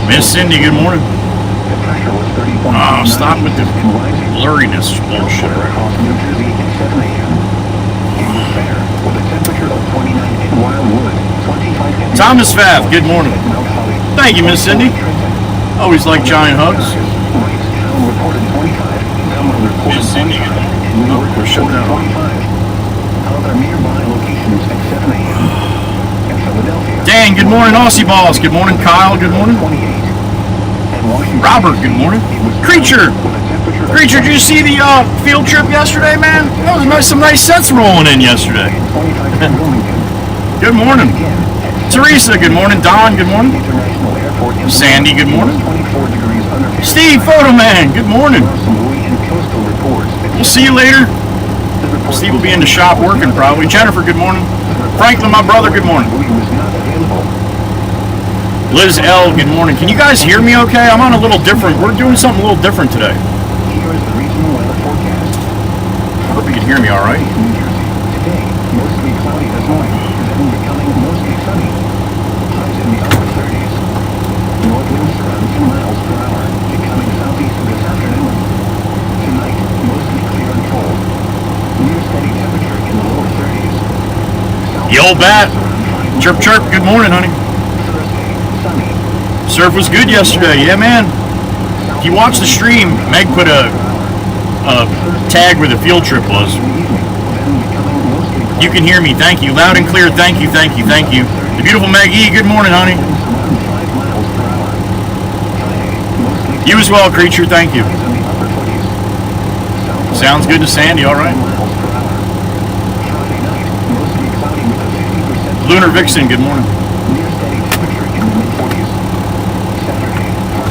Miss Cindy, good morning. Oh, stop with the blurriness bullshit. Thomas Fav, good morning. Thank you, Miss Cindy. Always like giant hugs. Miss Cindy, good morning. Oh, we're shutting that off. Dan, good morning. Aussie Balls, good morning. Kyle, good morning. Robert, good morning. Creature, did you see the field trip yesterday, man? That was some nice sets rolling in yesterday. Good morning. Teresa, good morning. Don, good morning. Sandy, good morning. Steve, Photo Man, good morning. We'll see you later. Steve will be in the shop working probably. Jennifer, good morning. Franklin, my brother, good morning. Liz L, good morning. Can you guys hear me okay? I'm on a little different. We're doing something a little different today. I hope you can hear me all right. Today, mostly cloudy this morning, then becoming mostly sunny. Highs in the upper 30s. North winds around 10 miles per hour, becoming southeast this afternoon. Tonight, mostly clear and cold. Near steady temperature in the lower 30s. Yo, Bat. Chirp, chirp. Good morning, honey. Thursday, sunny. Surf was good yesterday. Yeah, man. If you watch the stream, Meg put a tag where the field trip was. You can hear me. Thank you. Loud and clear. Thank you, thank you, thank you. The beautiful Meg E. Good morning, honey. You as well, Creature. Thank you. Sounds good to Sandy. All right. Lunar Vixen. Good morning.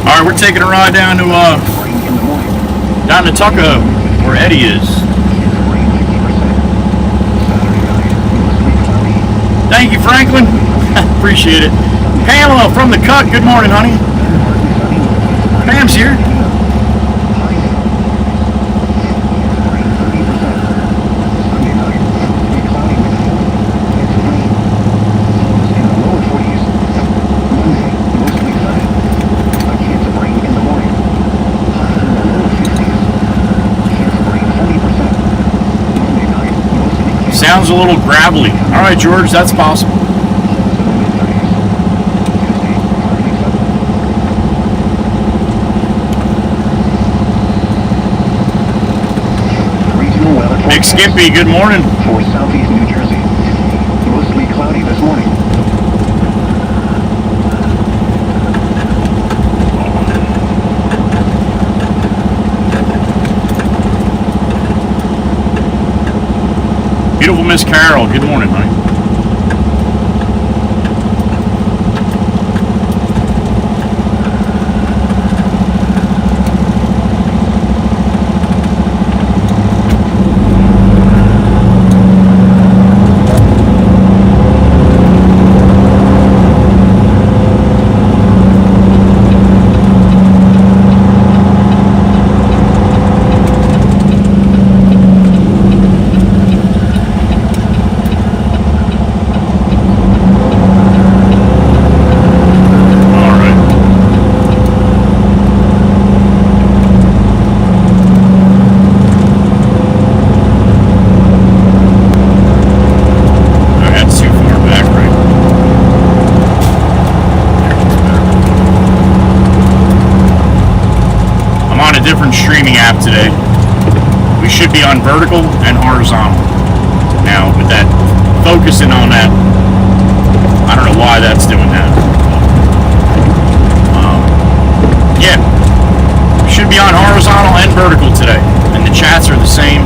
All right, we're taking a ride down to Tuckahoe, where Eddie is. Thank you, Franklin. Appreciate it. Pamela from the Cut. Good morning, honey. Pam's here. Sounds a little gravelly. All right, George, that's possible. Big Skimpy, good morning. For southeast New Jersey, mostly cloudy this morning. Beautiful Miss Carol, good morning, honey. Different streaming app today. We should be on vertical and horizontal. Now, with that, focusing on that, I don't know why that's doing that. Yeah, we should be on horizontal and vertical today, and the chats are the same.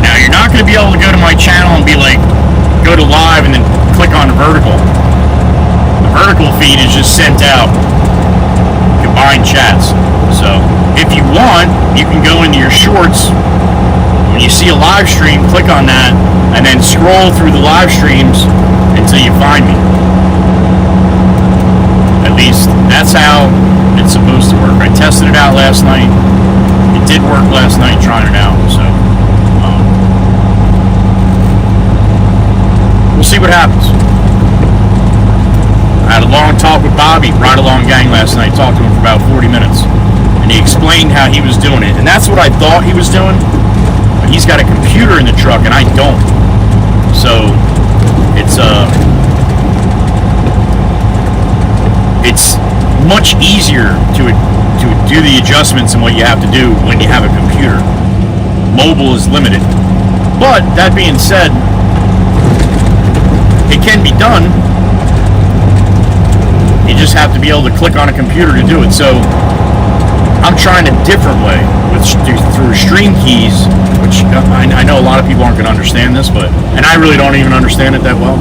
Now, you're not going to be able to go to my channel and be like, go to live and then click on vertical. The vertical feed is just sent out combined chats. So, if you want, you can go into your shorts. When you see a live stream, click on that, and then scroll through the live streams until you find me. At least, that's how it's supposed to work. I tested it out last night. It did work last night, trying it out. So, we'll see what happens. I Had a long talk with Bobby, Ride Along Gang, last night. Talked to him for about 40 minutes. And he explained how he was doing it. And that's what I thought he was doing. But he's got a computer in the truck, and I don't. So, it's much easier to do the adjustments and what you have to do when you have a computer. Mobile is limited. But, that being said, it can be done. You just have to be able to click on a computer to do it. So, I'm trying a different way through stream keys, which I know a lot of people aren't going to understand this, and I really don't even understand it that well.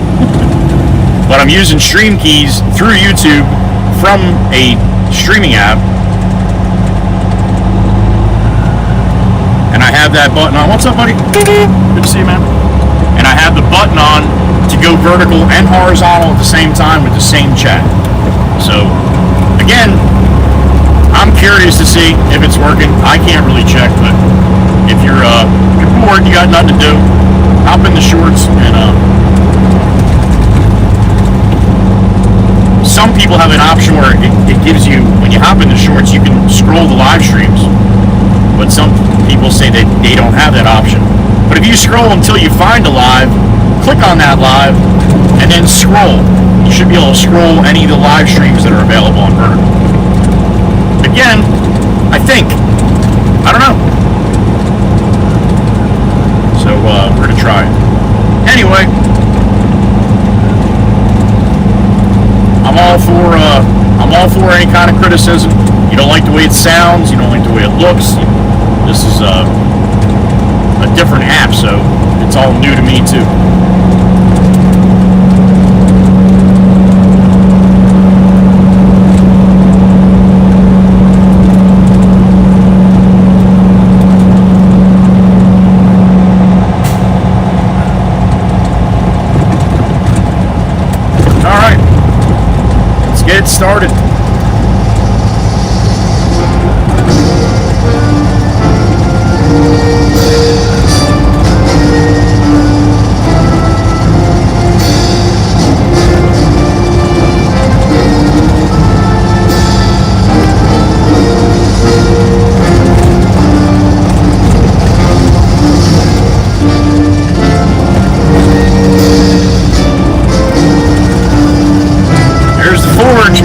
But I'm using stream keys through YouTube from a streaming app, and I have that button on. What's up, buddy? Good to see you, man. And I have the button on to go vertical and horizontal at the same time with the same chat. So, again, I'm curious to see if it's working. I can't really check, but if you're bored, you got nothing to do, hop in the shorts, and some people have an option where it gives you, when you hop in the shorts, you can scroll the live streams, but some people say that they don't have that option. But if you scroll until you find a live, click on that live, and then scroll. You should be able to scroll any of the live streams that are available on vertical. Again, I think. I don't know. So, we're gonna try it. Anyway, I'm all for any kind of criticism. You don't like the way it sounds, you don't like the way it looks. This is a different app, so it's all new to me too. Get started.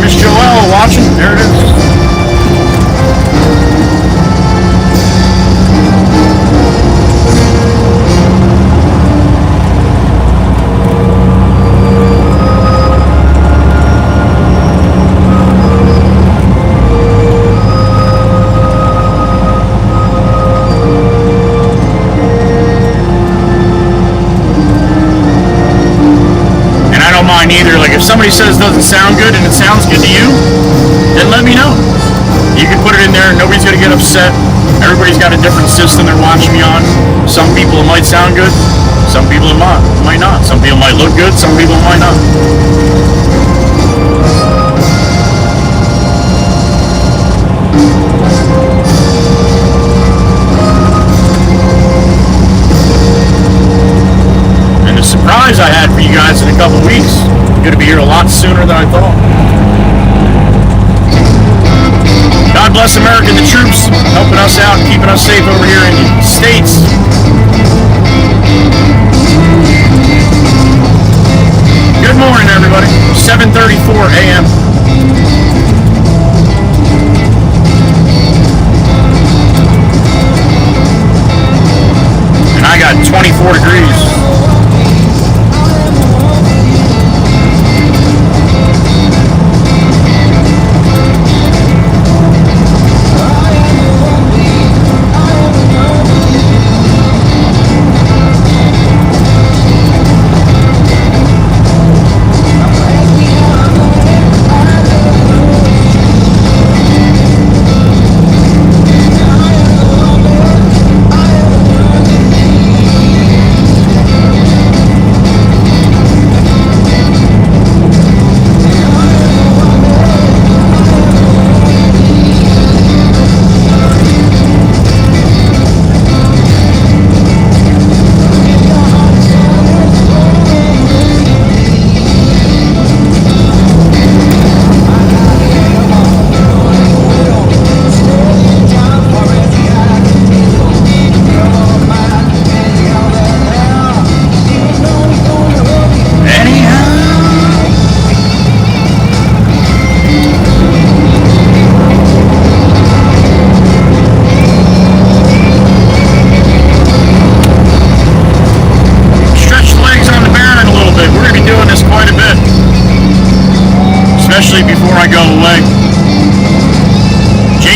Miss Joelle watching. There it is. Either, like if somebody says it doesn't sound good and it sounds good to you, then let me know. You can put it in there, nobody's gonna get upset. Everybody's got a different system they're watching me on. Some people it might sound good, some people it might not. Some people might look good, some people it might not. And the surprise I had for you guys in a couple weeks, going to be here a lot sooner than I thought. God bless America and the troops helping us out and keeping us safe over here in the States. Good morning, everybody. 7:34 a.m. And I got 24 degrees.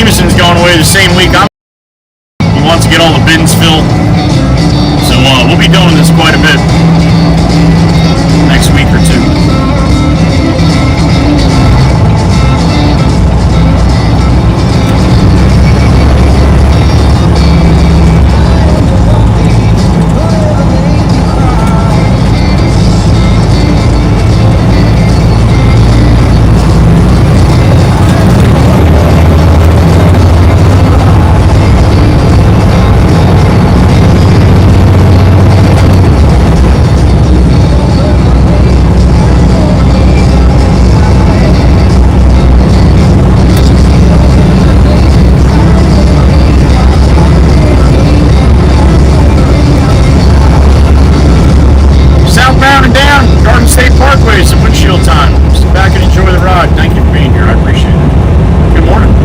Jameson's going away the same week. He wants to get all the bins filled. So we'll be doing this quite a bit next week or two. Southbound and down, Garden State Parkway, some windshield time. Sit back and enjoy the ride. Thank you for being here. I appreciate it. Good morning.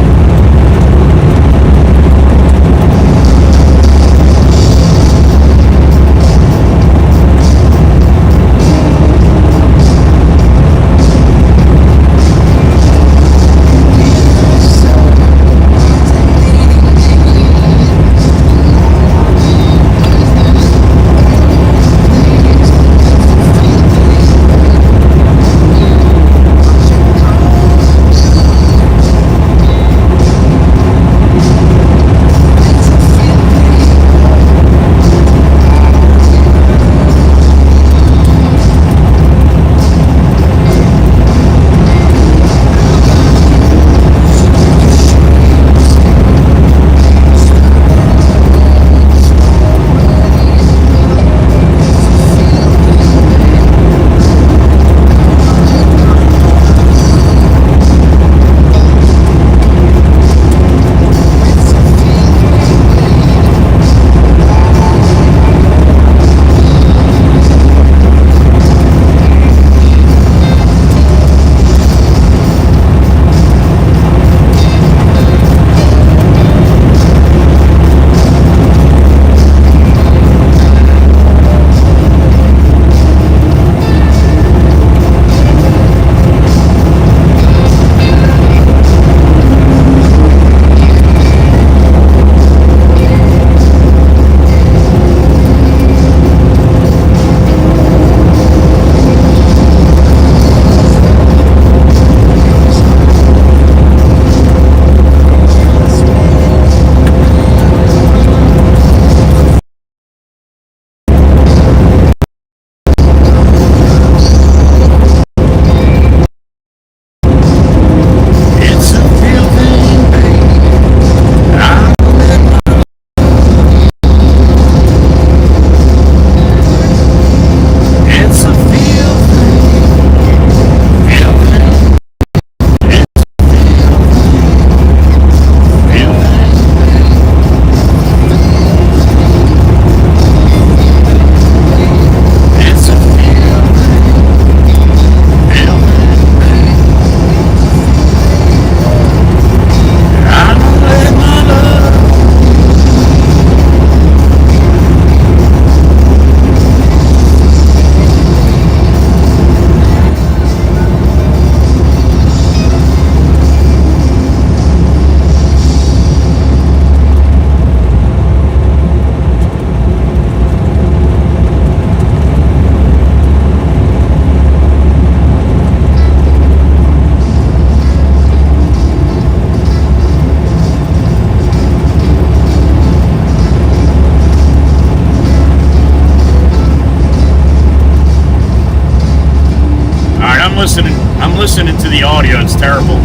listening to the audio. It's terrible.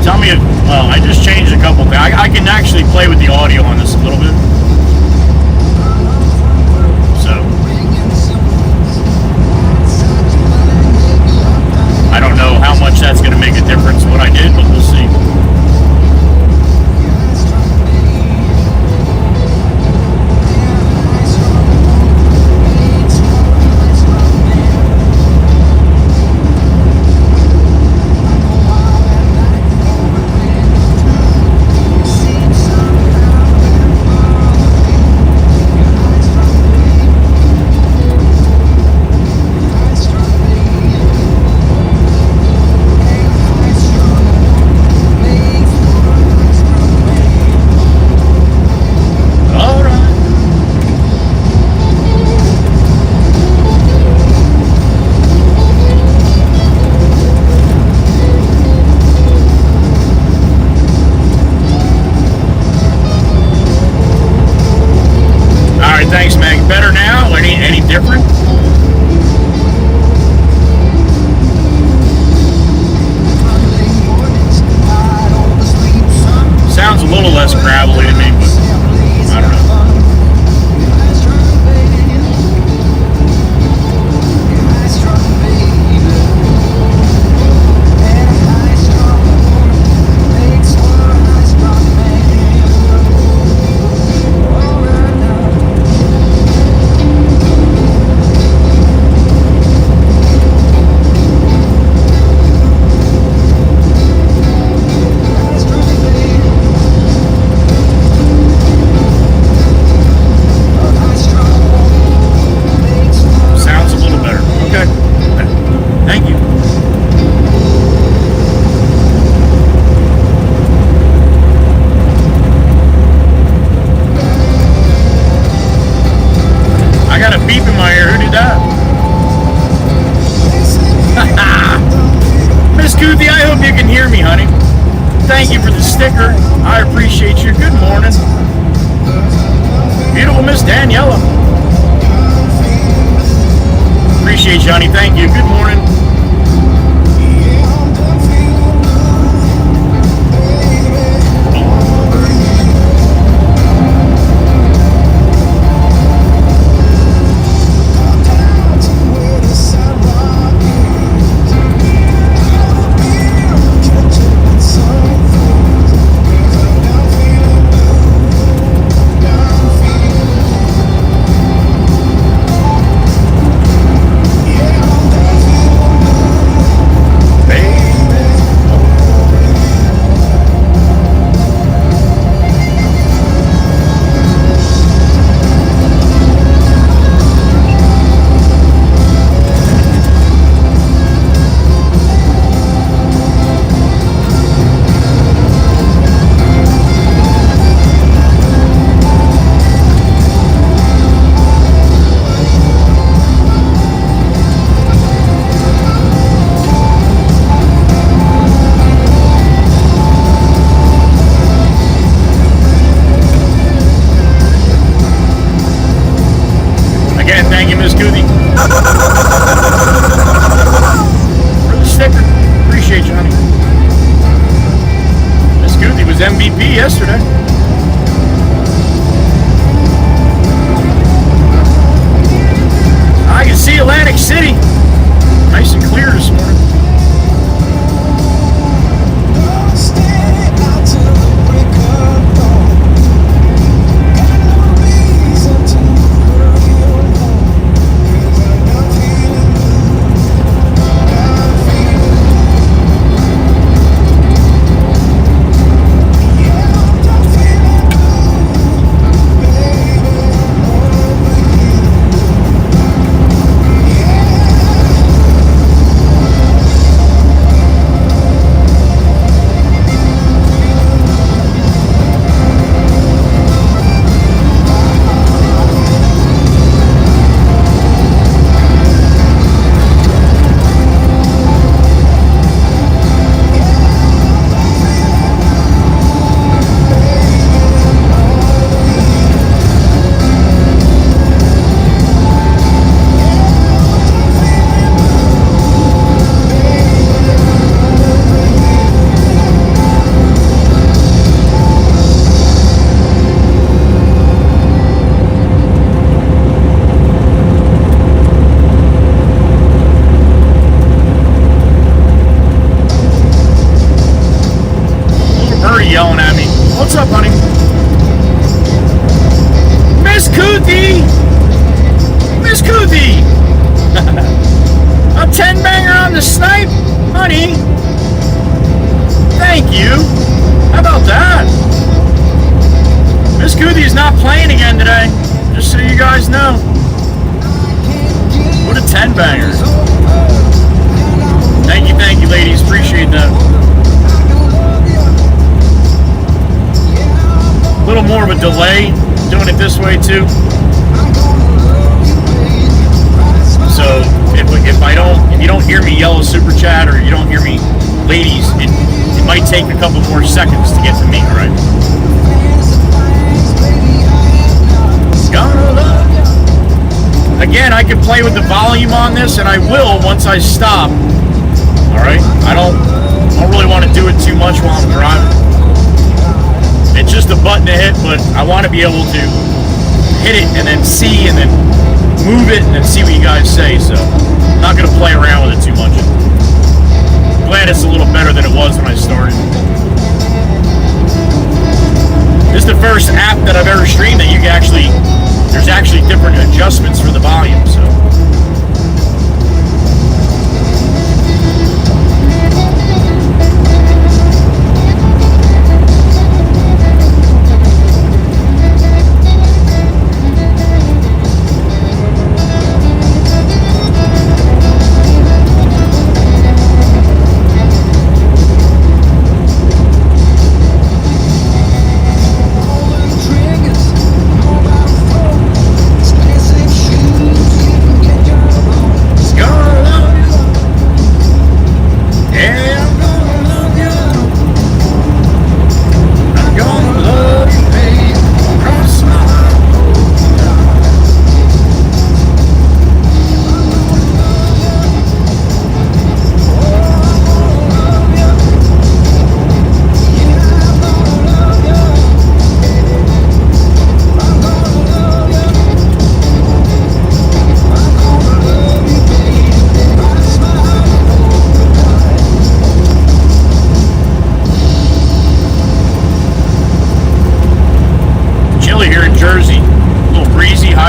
Tell me if, well, I just changed a couple things. I can actually play with the audio on this a little bit. So, I don't know how much that's going to make a difference what I did, but we'll see. thank you for the sticker. I appreciate you. Good morning. Beautiful Miss Daniela. Appreciate you, honey. Thank you. Good morning. MVP yesterday. I can see Atlantic City. Nice and clear this morning. Yelling at me. What's up, honey? Miss Coothie! Miss Coothie! A 10-banger on the snipe? Honey? Thank you. How about that? Miss Coothie is not playing again today. Just so you guys know. What a 10-banger. Thank you, ladies. Appreciate that. A little more of a delay doing it this way too. So if you don't hear me yell a super chat or you don't hear me, ladies, it might take a couple more seconds to get to me, all right? Again, I can play with the volume on this, and I will once I stop. All right, I don't really want to do it too much while I'm driving. It's just a button to hit, but I want to be able to hit it and then see and then move it and then see what you guys say. So I'm not going to play around with it too much. Glad it's a little better than it was when I started. This is the first app that I've ever streamed that you can there's actually different adjustments for the volume. So.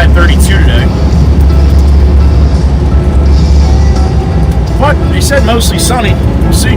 high 32 today. But they said mostly sunny. We'll see.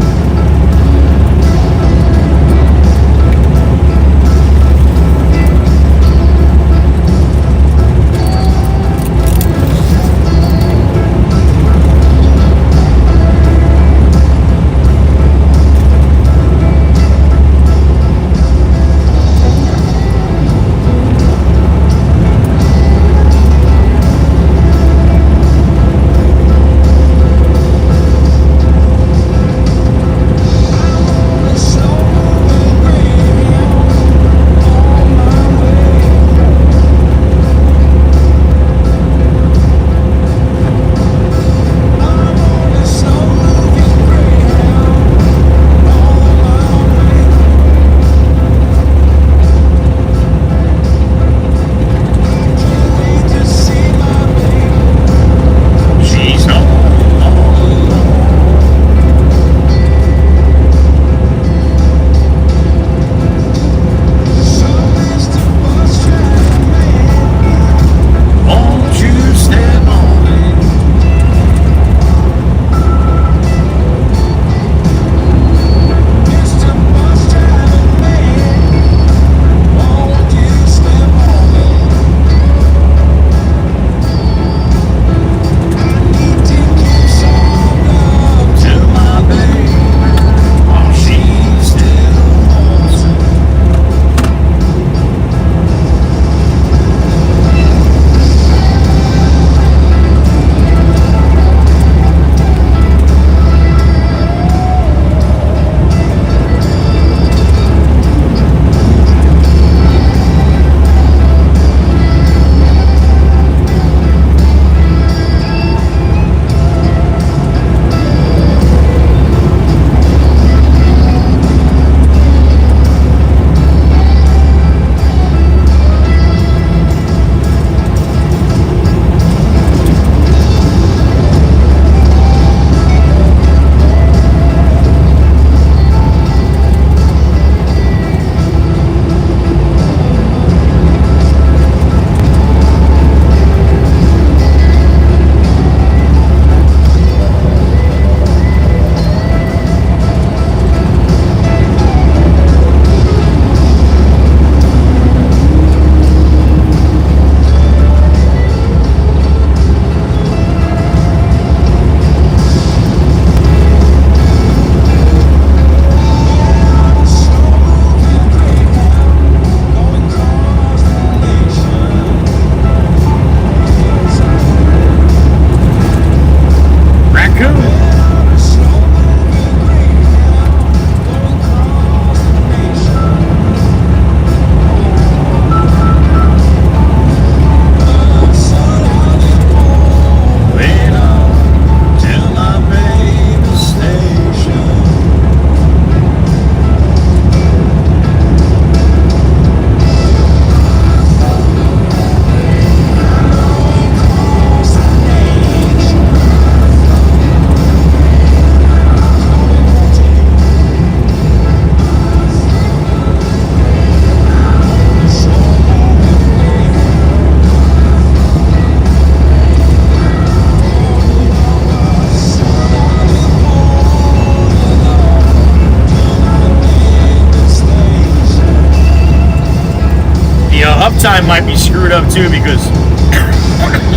Uptime might be screwed up too because,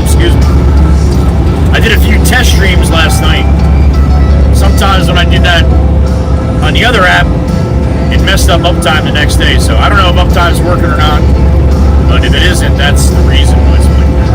excuse me, I did a few test streams last night. Sometimes when I did that on the other app, it messed up uptime the next day. So I don't know if uptime's working or not, but if it isn't, that's the reason why it's like that.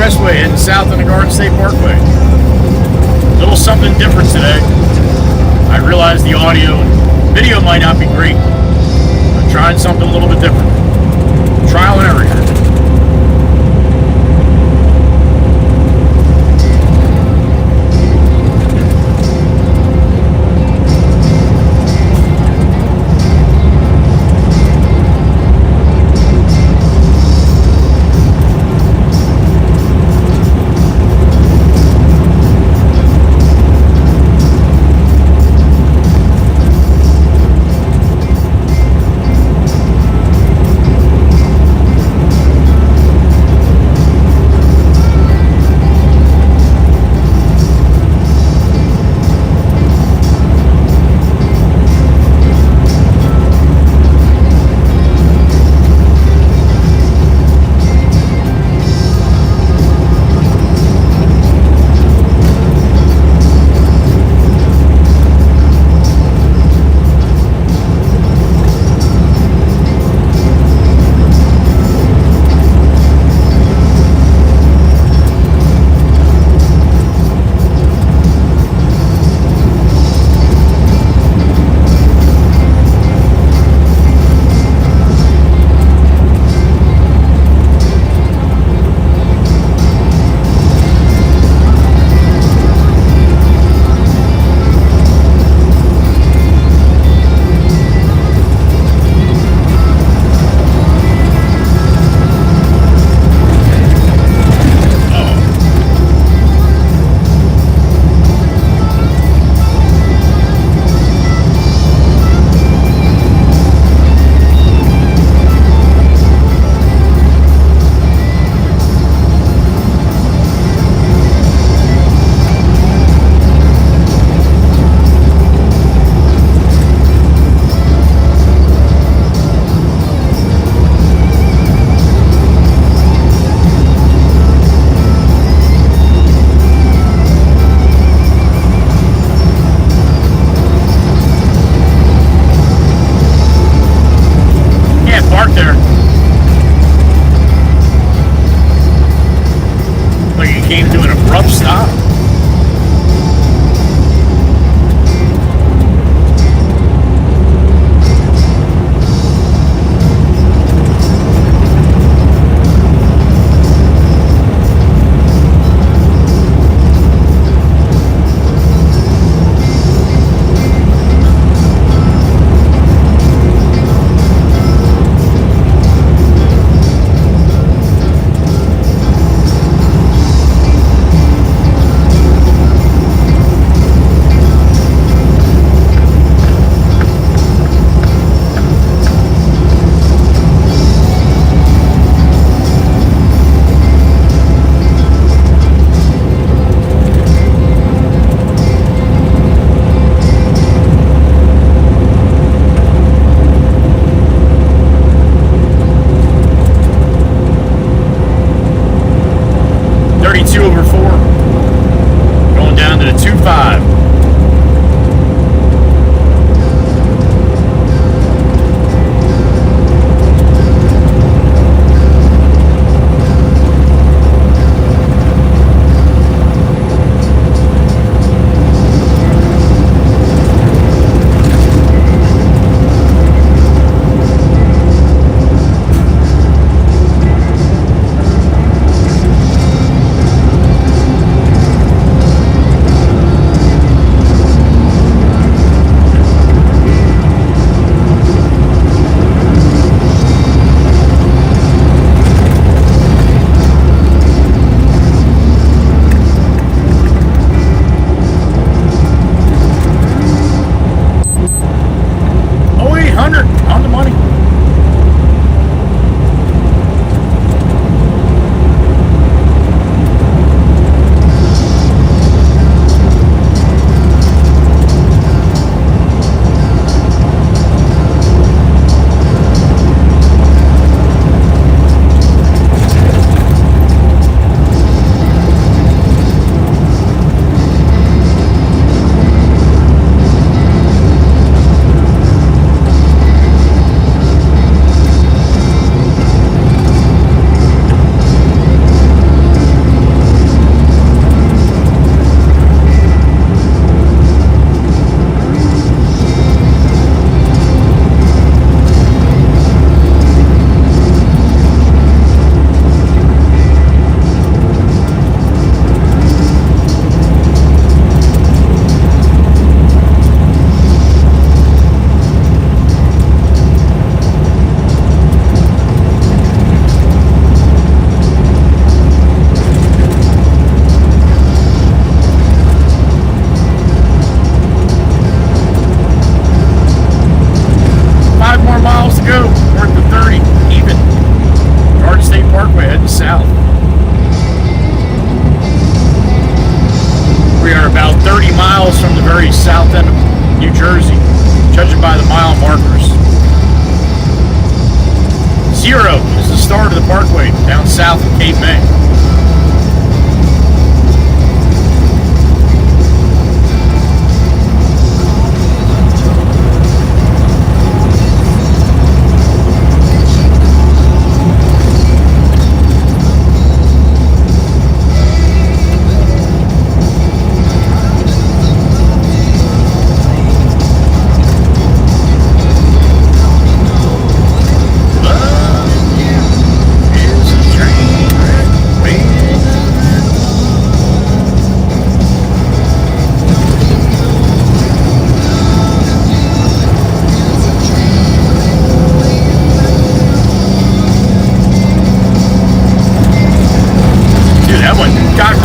Expressway heading south on the Garden State Parkway. A little something different today. I realize the audio and video might not be great. I'm trying something a little bit different. Trial and error. miles from the very south end of New Jersey, judging by the mile markers. 0 is the start of the parkway down south of Cape May.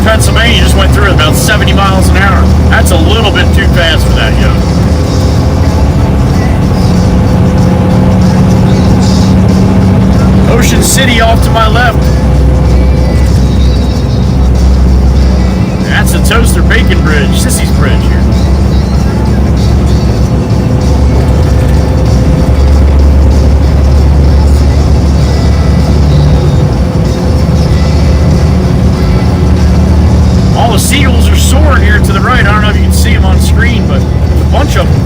Pennsylvania just went through at about 70 miles an hour. That's a little bit too fast for that, yo. Ocean City off to my left. That's the Toaster Bacon Bridge, Sissy's Bridge here. All the seagulls are soaring here to the right. I don't know if you can see them on screen, but a bunch of them.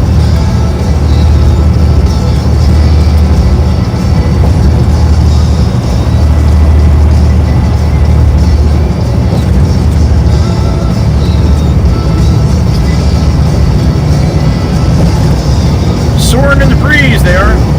Soaring in the breeze, they are.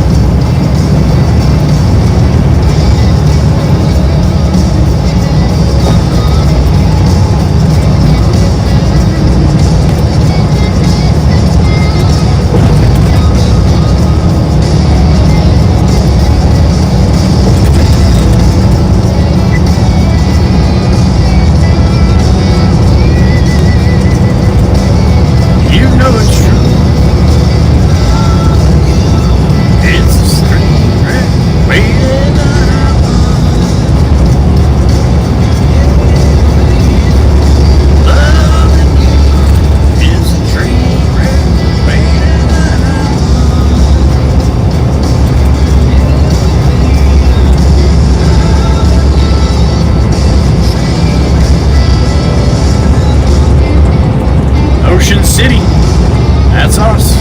Ocean City. That's us.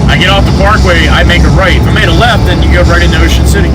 I get off the parkway, I make a right. If I made a left, then you go right into Ocean City.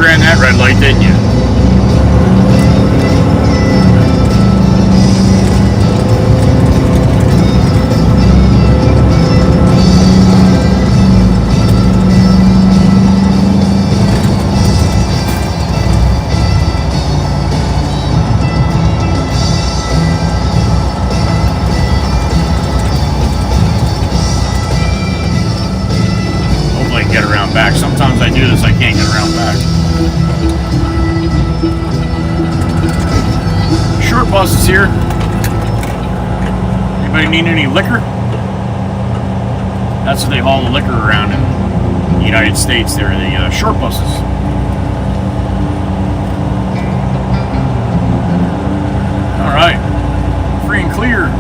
ran that red light, didn't you? Get around back. Sometimes I do this, I can't get around back. Short bus is here. Anybody need any liquor? That's what they haul the liquor around in the United States. They're the short buses. All right, free and clear.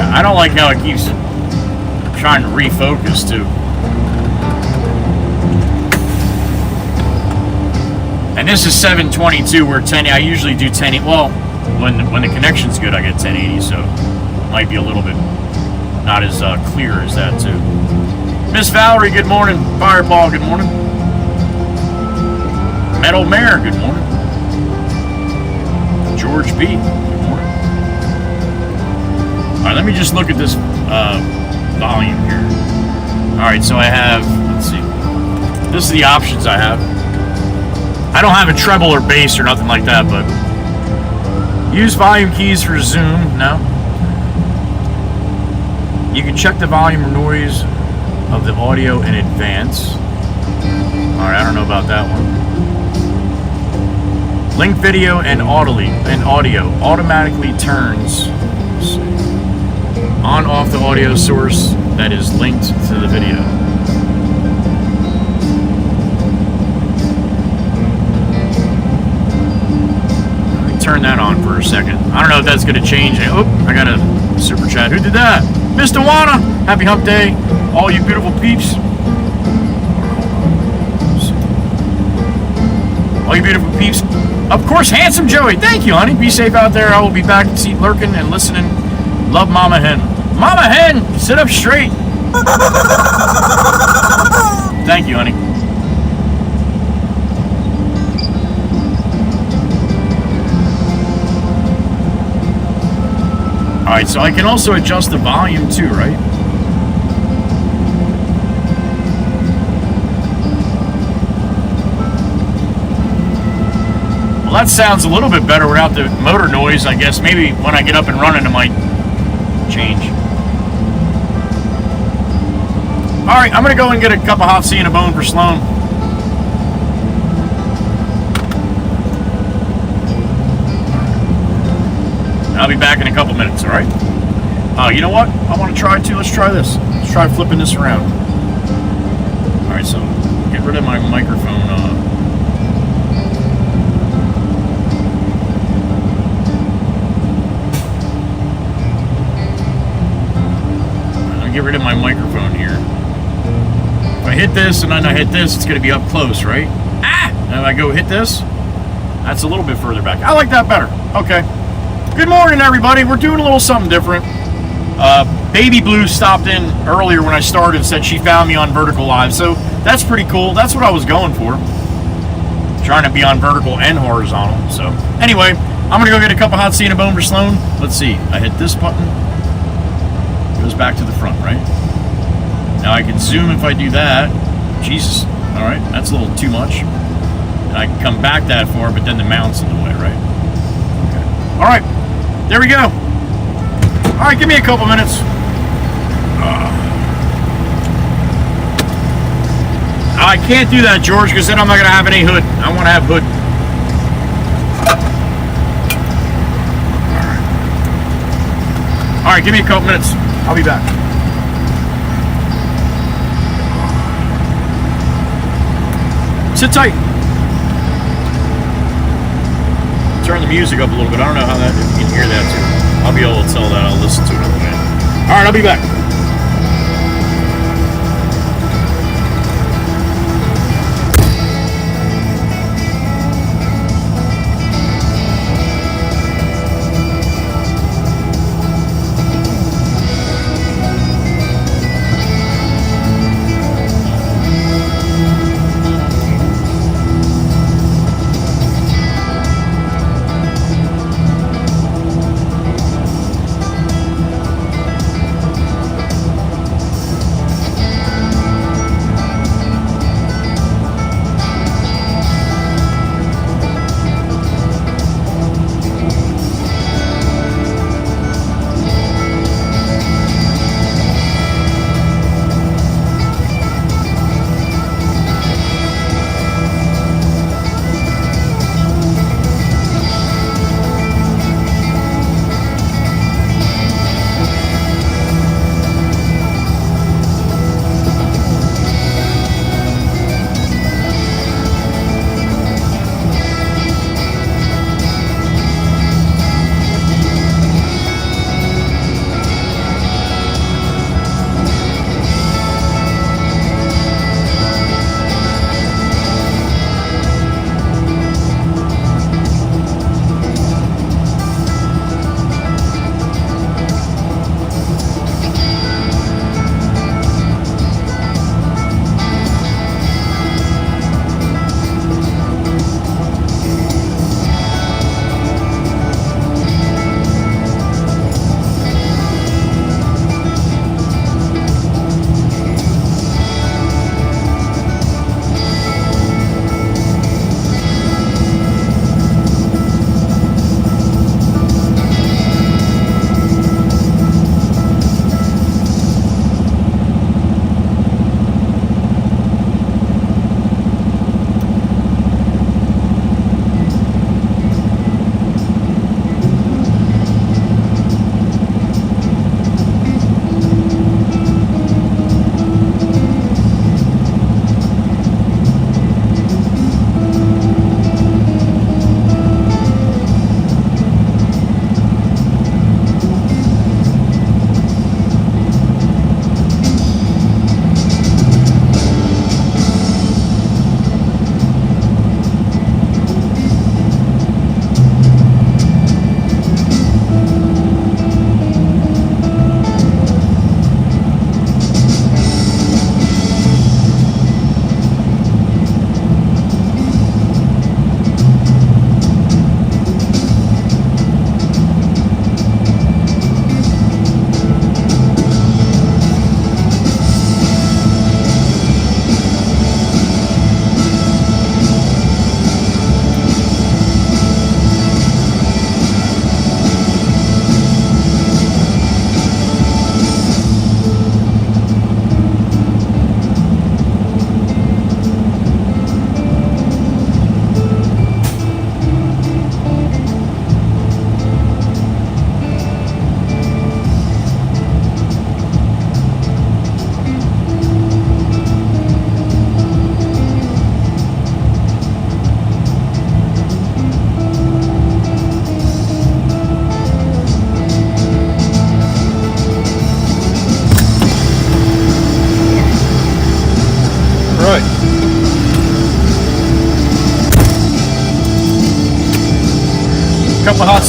I don't like how it keeps trying to refocus too. And this is 722 where 10. I usually do 10. Well, when the connection's good, I get 1080. So it might be a little bit not as clear as that too. Miss Valerie, good morning. Fireball, good morning. Metal Mare, good morning. George B, good morning. All right, let me just look at this volume here. All right, so I have, let's see. This is the options I have. I don't have a treble or bass or nothing like that, but use volume keys for zoom. No. You can check the volume or noise of the audio in advance. All right, I don't know about that one. Link video and audio automatically turns. Let's see. On off the audio source that is linked to the video. Let me turn that on for a second. I don't know if that's going to change. Oh, I got a super chat. Who did that? Mr. Wana. Happy hump day. All you beautiful peeps. All you beautiful peeps. Of course, handsome Joey. Thank you, honey. Be safe out there. I will be back in seat lurking and listening. Love Mama Hen. Mama Hen, sit up straight. Thank you, honey. All right, so I can also adjust the volume too, right? Well, that sounds a little bit better without the motor noise, I guess. Maybe when I get up and running, it might change. All right, I'm gonna go and get a cup of hot tea and a bone for Sloan. I'll be back in a couple minutes. All right. You know what? I want to try too. Let's try this. Let's try flipping this around. All right, so get rid of my microphone. Get rid of my microphone here. If I hit this and then I hit this, it's going to be up close, right? Ah! And if I go hit this, that's a little bit further back. I like that better. Okay. Good morning, everybody. We're doing a little something different. Baby Blue stopped in earlier when I started and said she found me on Vertical Live, so that's pretty cool. That's what I was going for. Trying to be on vertical and horizontal. So anyway, I'm going to go get a cup of hot tea and a bone for Sloan. Let's see. I hit this button. Goes back to the front, right? Now I can zoom if I do that. Jesus. All right, that's a little too much. And I can come back that far, but then the mount's in the way, right? Okay. All right, there we go. All right, give me a couple minutes. I can't do that, George, because then I'm not going to have any hood. I want to have hood. All right, give me a couple minutes. I'll be back. Sit tight. Turn the music up a little bit. I don't know how that, if you can hear that too. I'll be able to tell that. I'll listen to it in a minute. All right, I'll be back.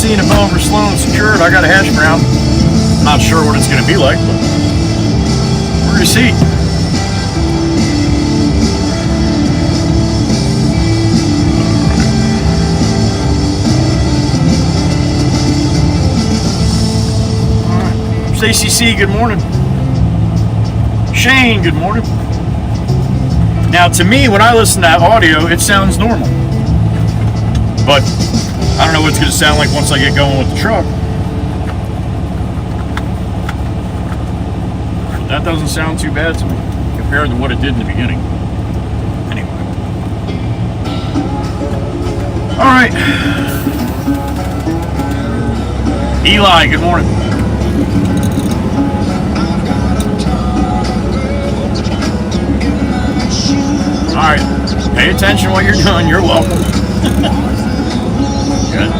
seeing if over slow and secured. I got a hash brown. Not sure what it's going to be like, but we're going to see. All right. Stacy C, good morning. Shane, good morning. Now, to me, when I listen to that audio, it sounds normal. But I don't know what it's going to sound like once I get going with the truck. That doesn't sound too bad to me compared to what it did in the beginning. Anyway. All right. Eli, good morning. All right. Pay attention while you're doing. You're welcome. Good.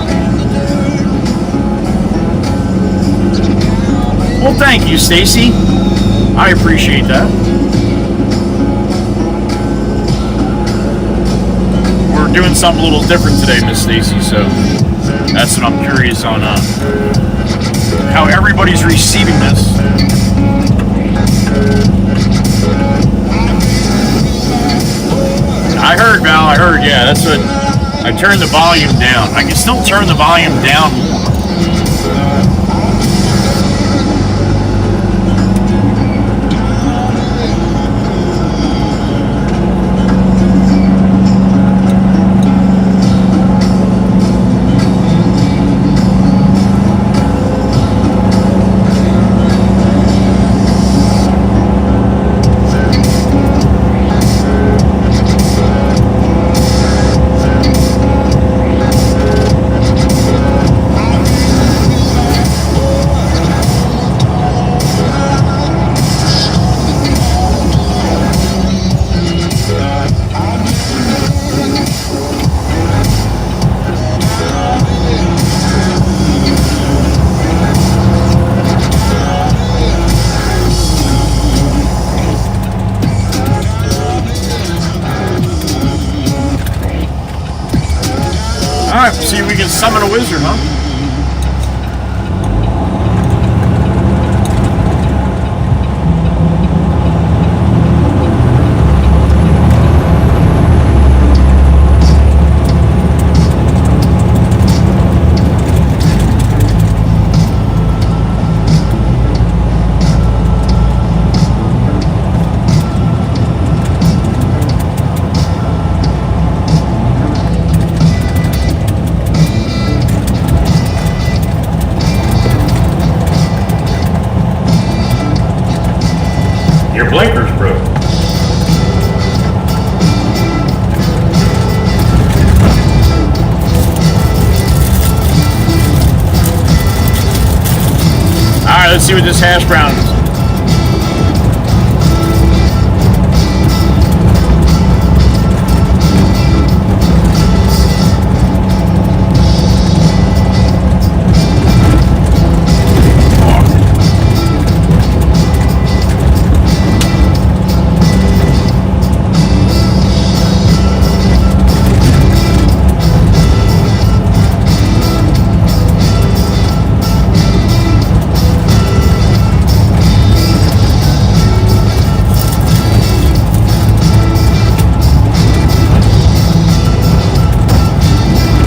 Well, thank you, Stacy. I appreciate that. We're doing something a little different today, Miss Stacy, so that's what I'm curious on how everybody's receiving this. I heard, Val, I heard, yeah, that's what I turned the volume down. I can still turn the volume down more. Alright, see if we can summon a wizard, huh? Your blinker's broke. Alright, let's see what this hash brown is.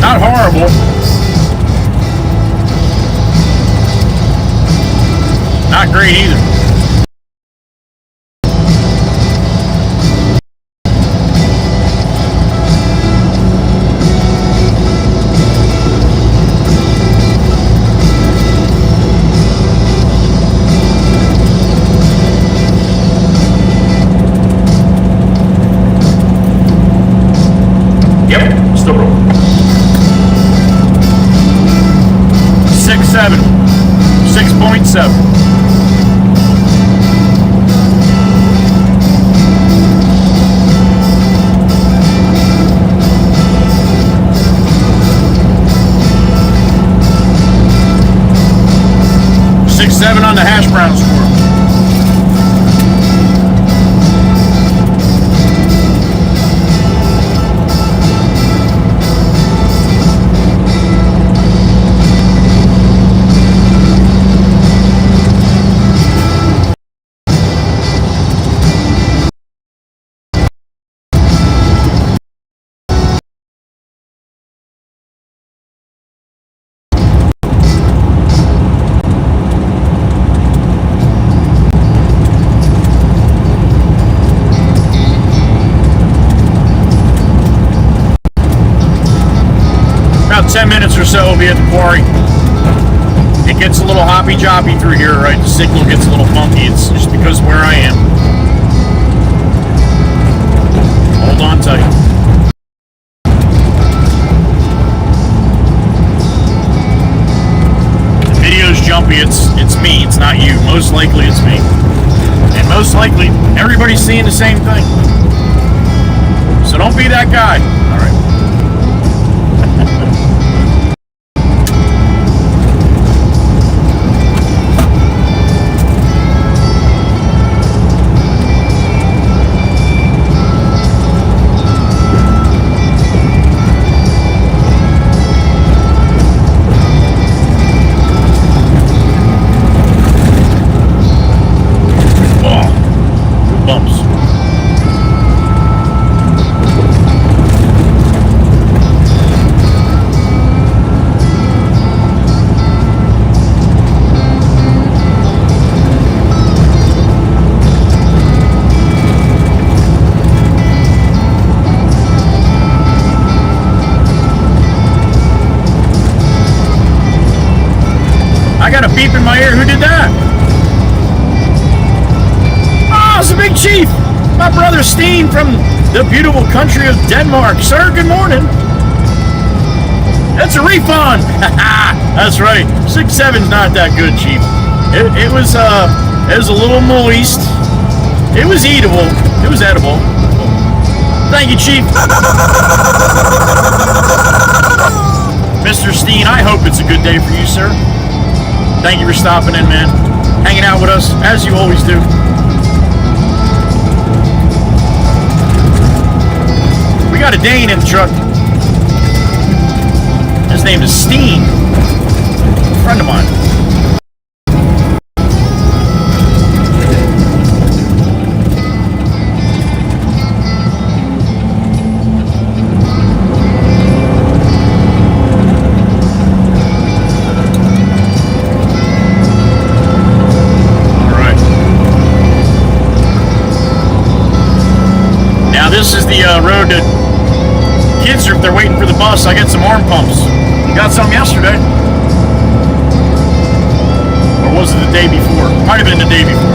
Not horrible. Not great either. Yep, still rolling. 6.7. 6.7. Seven on the hash brown score. 10 minutes or so, we'll be at the quarry. It gets a little hoppy-joppy through here, right? The signal gets a little funky. It's just because of where I am. Hold on tight. The video's jumpy. It's me. It's not you. Most likely it's me. And most likely everybody's seeing the same thing. So don't be that guy. All right. I got a beep in my ear. Who did that? Oh, it's a big chief. My brother Steen from the beautiful country of Denmark. Sir, good morning. That's a refund. That's right. 6.7's not that good, chief. It was a little moist. It was eatable. It was edible. Thank you, chief. Mr. Steen, I hope it's a good day for you, sir. Thank you for stopping in, man. Hanging out with us, as you always do. We got a Dane in the truck. His name is Steen. A friend of mine. This is the road that kids are, if they're waiting for the bus. I got some arm pumps. Got some yesterday. Or was it the day before? Might have been the day before.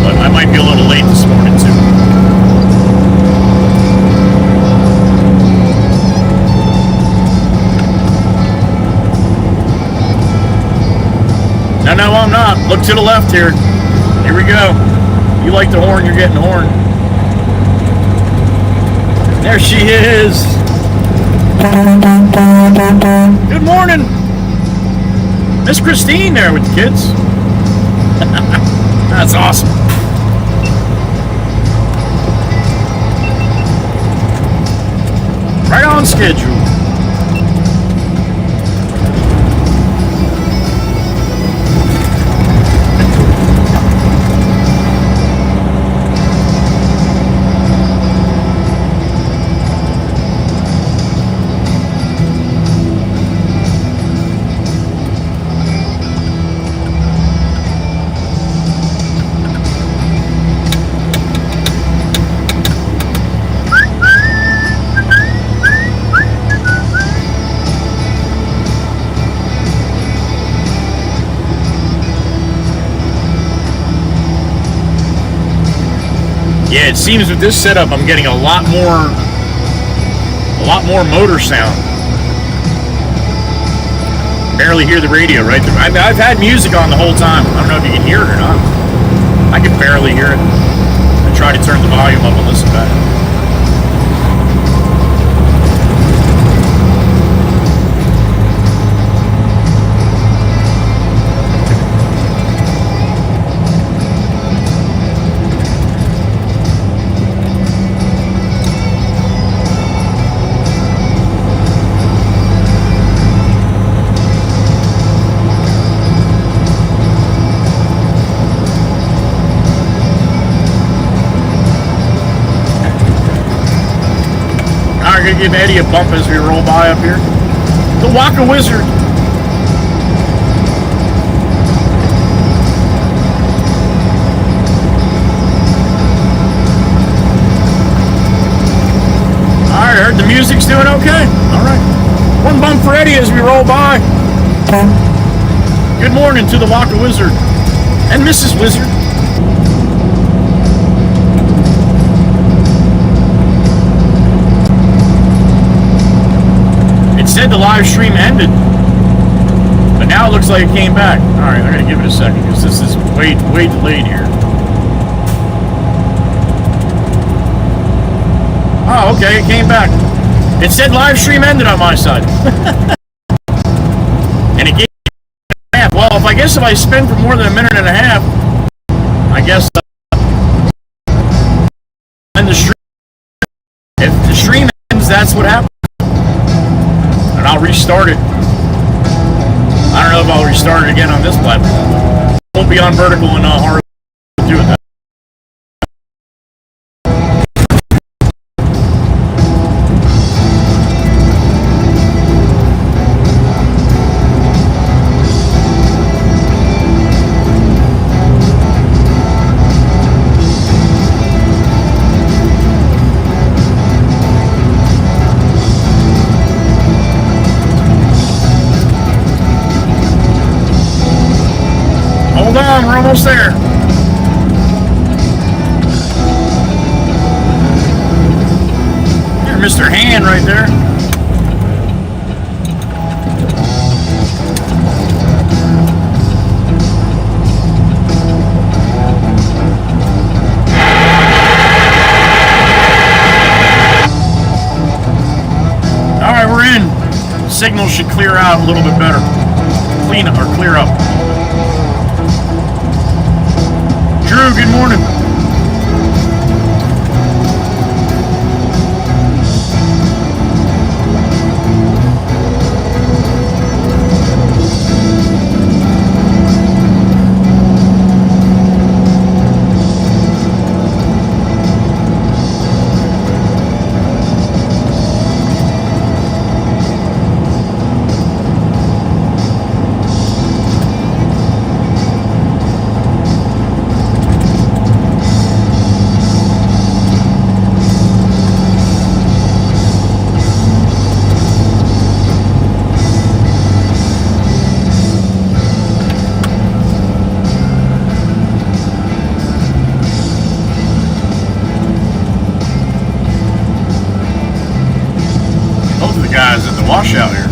But I might be a little late this morning too. No, I'm not. Look to the left here. Here we go. You like the horn, you're getting the horn. There she is. Good morning. Miss Christine there with the kids. That's awesome. Right on schedule. Yeah, it seems with this setup I'm getting a lot more motor sound. Barely hear the radio, right? I've had music on the whole time. I don't know if you can hear it or not. I can barely hear it. I try to turn the volume up and listen back. We're gonna give Eddie a bump as we roll by up here. The Waka Wizard. Alright, I heard the music's doing doing okay. All right. One bump for Eddie as we roll by. Good morning to the Waka Wizard and Mrs. Wizard. It said the live stream ended, but now it looks like it came back. All right, I gotta give it a second because this is way delayed here. Oh, okay, it came back. It said live stream ended on my side. And it gave me half. Well, I guess if I spin for more than a minute and a half, I guess and the stream, if the stream ends, that's what happens. And I'll restart it. I don't know if I'll restart it again on this platform. It won't be on vertical and hard to do it. We're almost there. There's Mr. Hand right there. All right, we're in. Signal should clear out a little bit better. Clean or clear up. Drew, good morning. Guys at the washout here.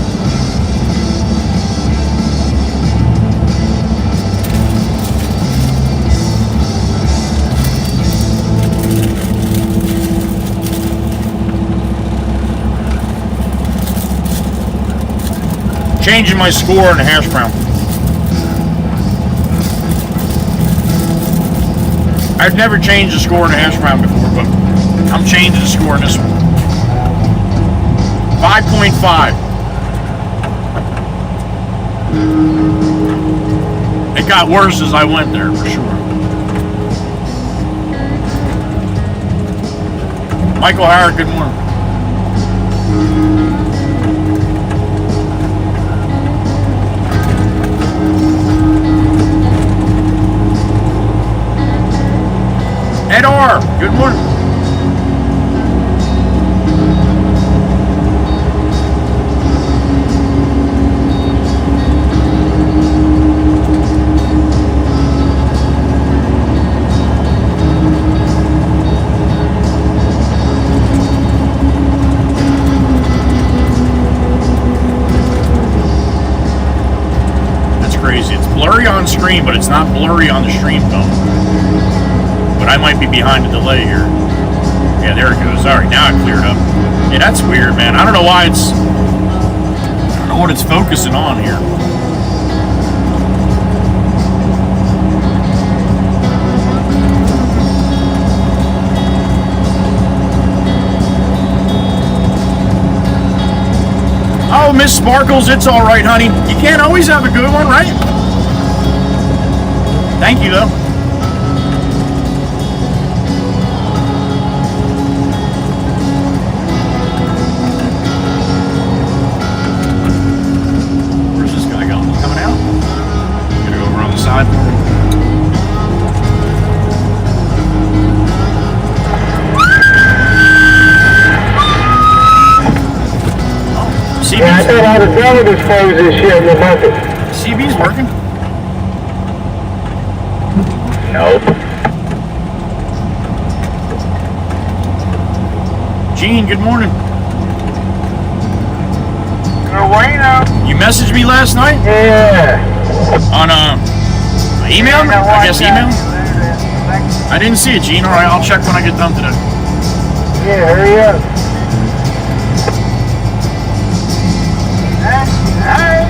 Changing my score in the hash brown. I've never changed the score in the hash brown before, but I'm changing the score in this one. 5.5. It got worse as I went there, for sure. Michael Howard, good morning. Ed R, good morning. Blurry on screen, but it's not blurry on the stream phone. But I might be behind a delay here. Yeah, there it goes. All right, now it cleared up. Yeah, that's weird, man. I don't know why it's... I don't know what it's focusing on here. Oh, Miss Sparkles, it's all right, honey. You can't always have a good one, right? Thank you, though. Where's this guy going? Coming out? Gonna go over on the side. Yeah, I thought all the cylinders froze this year in the market. CB's working. Nope. Gene, good morning. Good Wayno. You messaged me last night? Yeah. On email? I guess email? I didn't see it, Gene. Alright, I'll check when I get done today. Yeah, hurry up. Hey.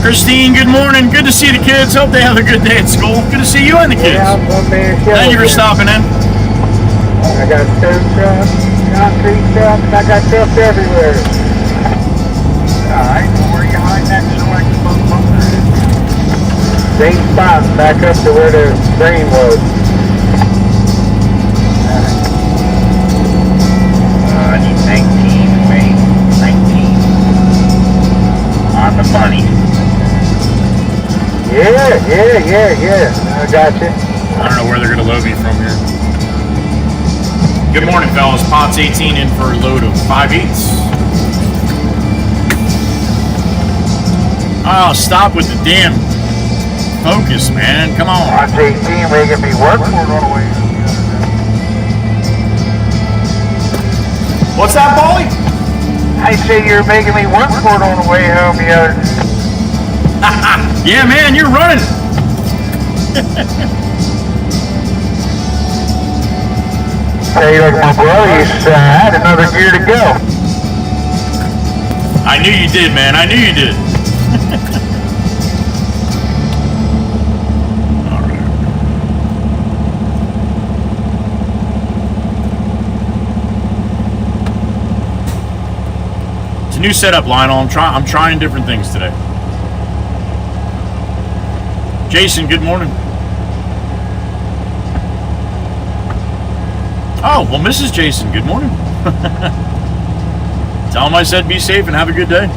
Christine, good morning. Good to see the kids. Hope they have a good day at school. Good to see you and the kids. Yeah, I'm on there. Thank you for stopping in. I got stone trucks, concrete trucks, I got trucks everywhere. Alright, where you hiding that select bunker? Same spot, back up to where the drain was. I need 19, wait, 19. On the money. Yeah, I got you. I don't know where they're going to load me from here. Good morning, fellas. Pot's 18 in for a load of 5/8. Oh, stop with the damn focus, man. Come on. Pot's 18 making me work for it all the way. What's that, Paulie? I say you're making me work for it on the way home the other. Yeah, man, you're running. Hey, like my brother used to say, I had another gear to go. I knew you did, man. I knew you did. All right. It's a new setup, Lionel. I'm trying different things today. Jason, good morning. Oh, well, Mrs. Jason, good morning. Tell him I said be safe and have a good day.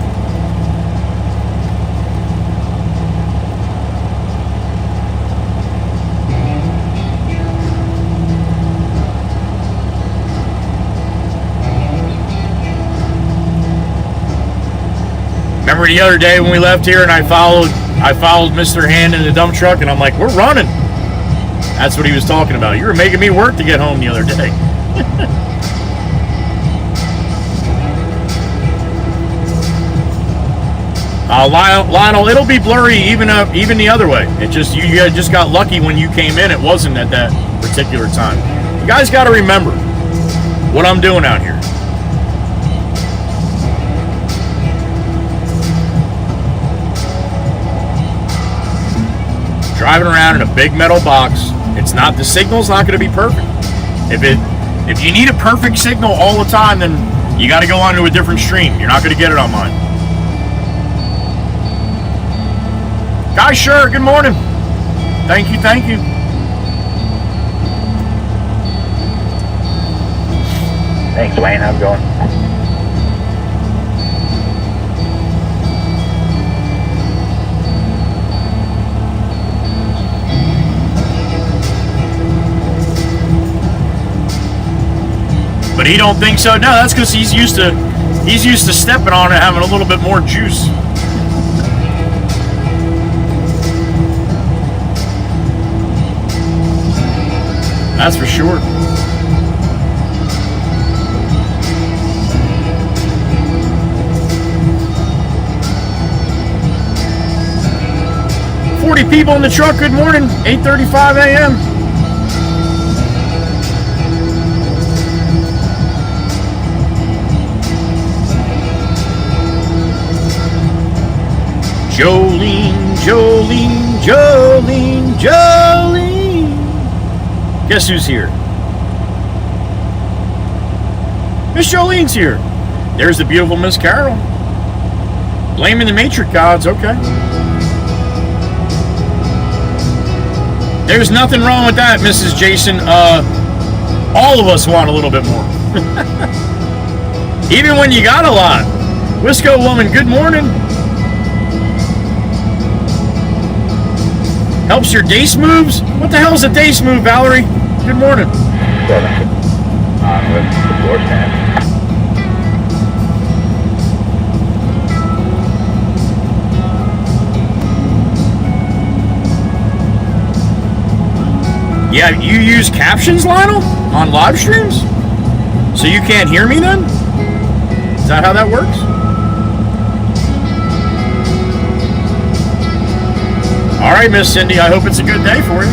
Remember the other day when we left here and I followed Mr. Hand in the dump truck and I'm like, we're running. That's what he was talking about. You were making me work to get home the other day. Lionel, it'll be blurry even the other way. It just you just got lucky when you came in. It wasn't at that particular time. You guys got to remember what I'm doing out here. Driving around in a big metal box. It's not, the signal's not going to be perfect. If you need a perfect signal all the time, then you got to go onto a different stream. You're not going to get it on mine. Guys, sure. Good morning. Thank you. Thanks, Wayne. How's it going? But he don't think so. No, that's because he's used to stepping on it, having a little bit more juice. That's for sure. $40 people in the truck. Good morning. 8:35 a.m. Jolene. Guess who's here? Miss Jolene's here. There's the beautiful Miss Carol. Blaming the Matrix gods, okay. There's nothing wrong with that, Mrs. Jason. All of us want a little bit more. Even when you got a lot. Wisco woman, good morning. Helps your dace moves? What the hell is a dace move, Valerie? Good morning. 7. On with the floor stand. Yeah, you use captions, Lionel, on live streams? So you can't hear me then? Is that how that works? All right, Miss Cindy, I hope it's a good day for you.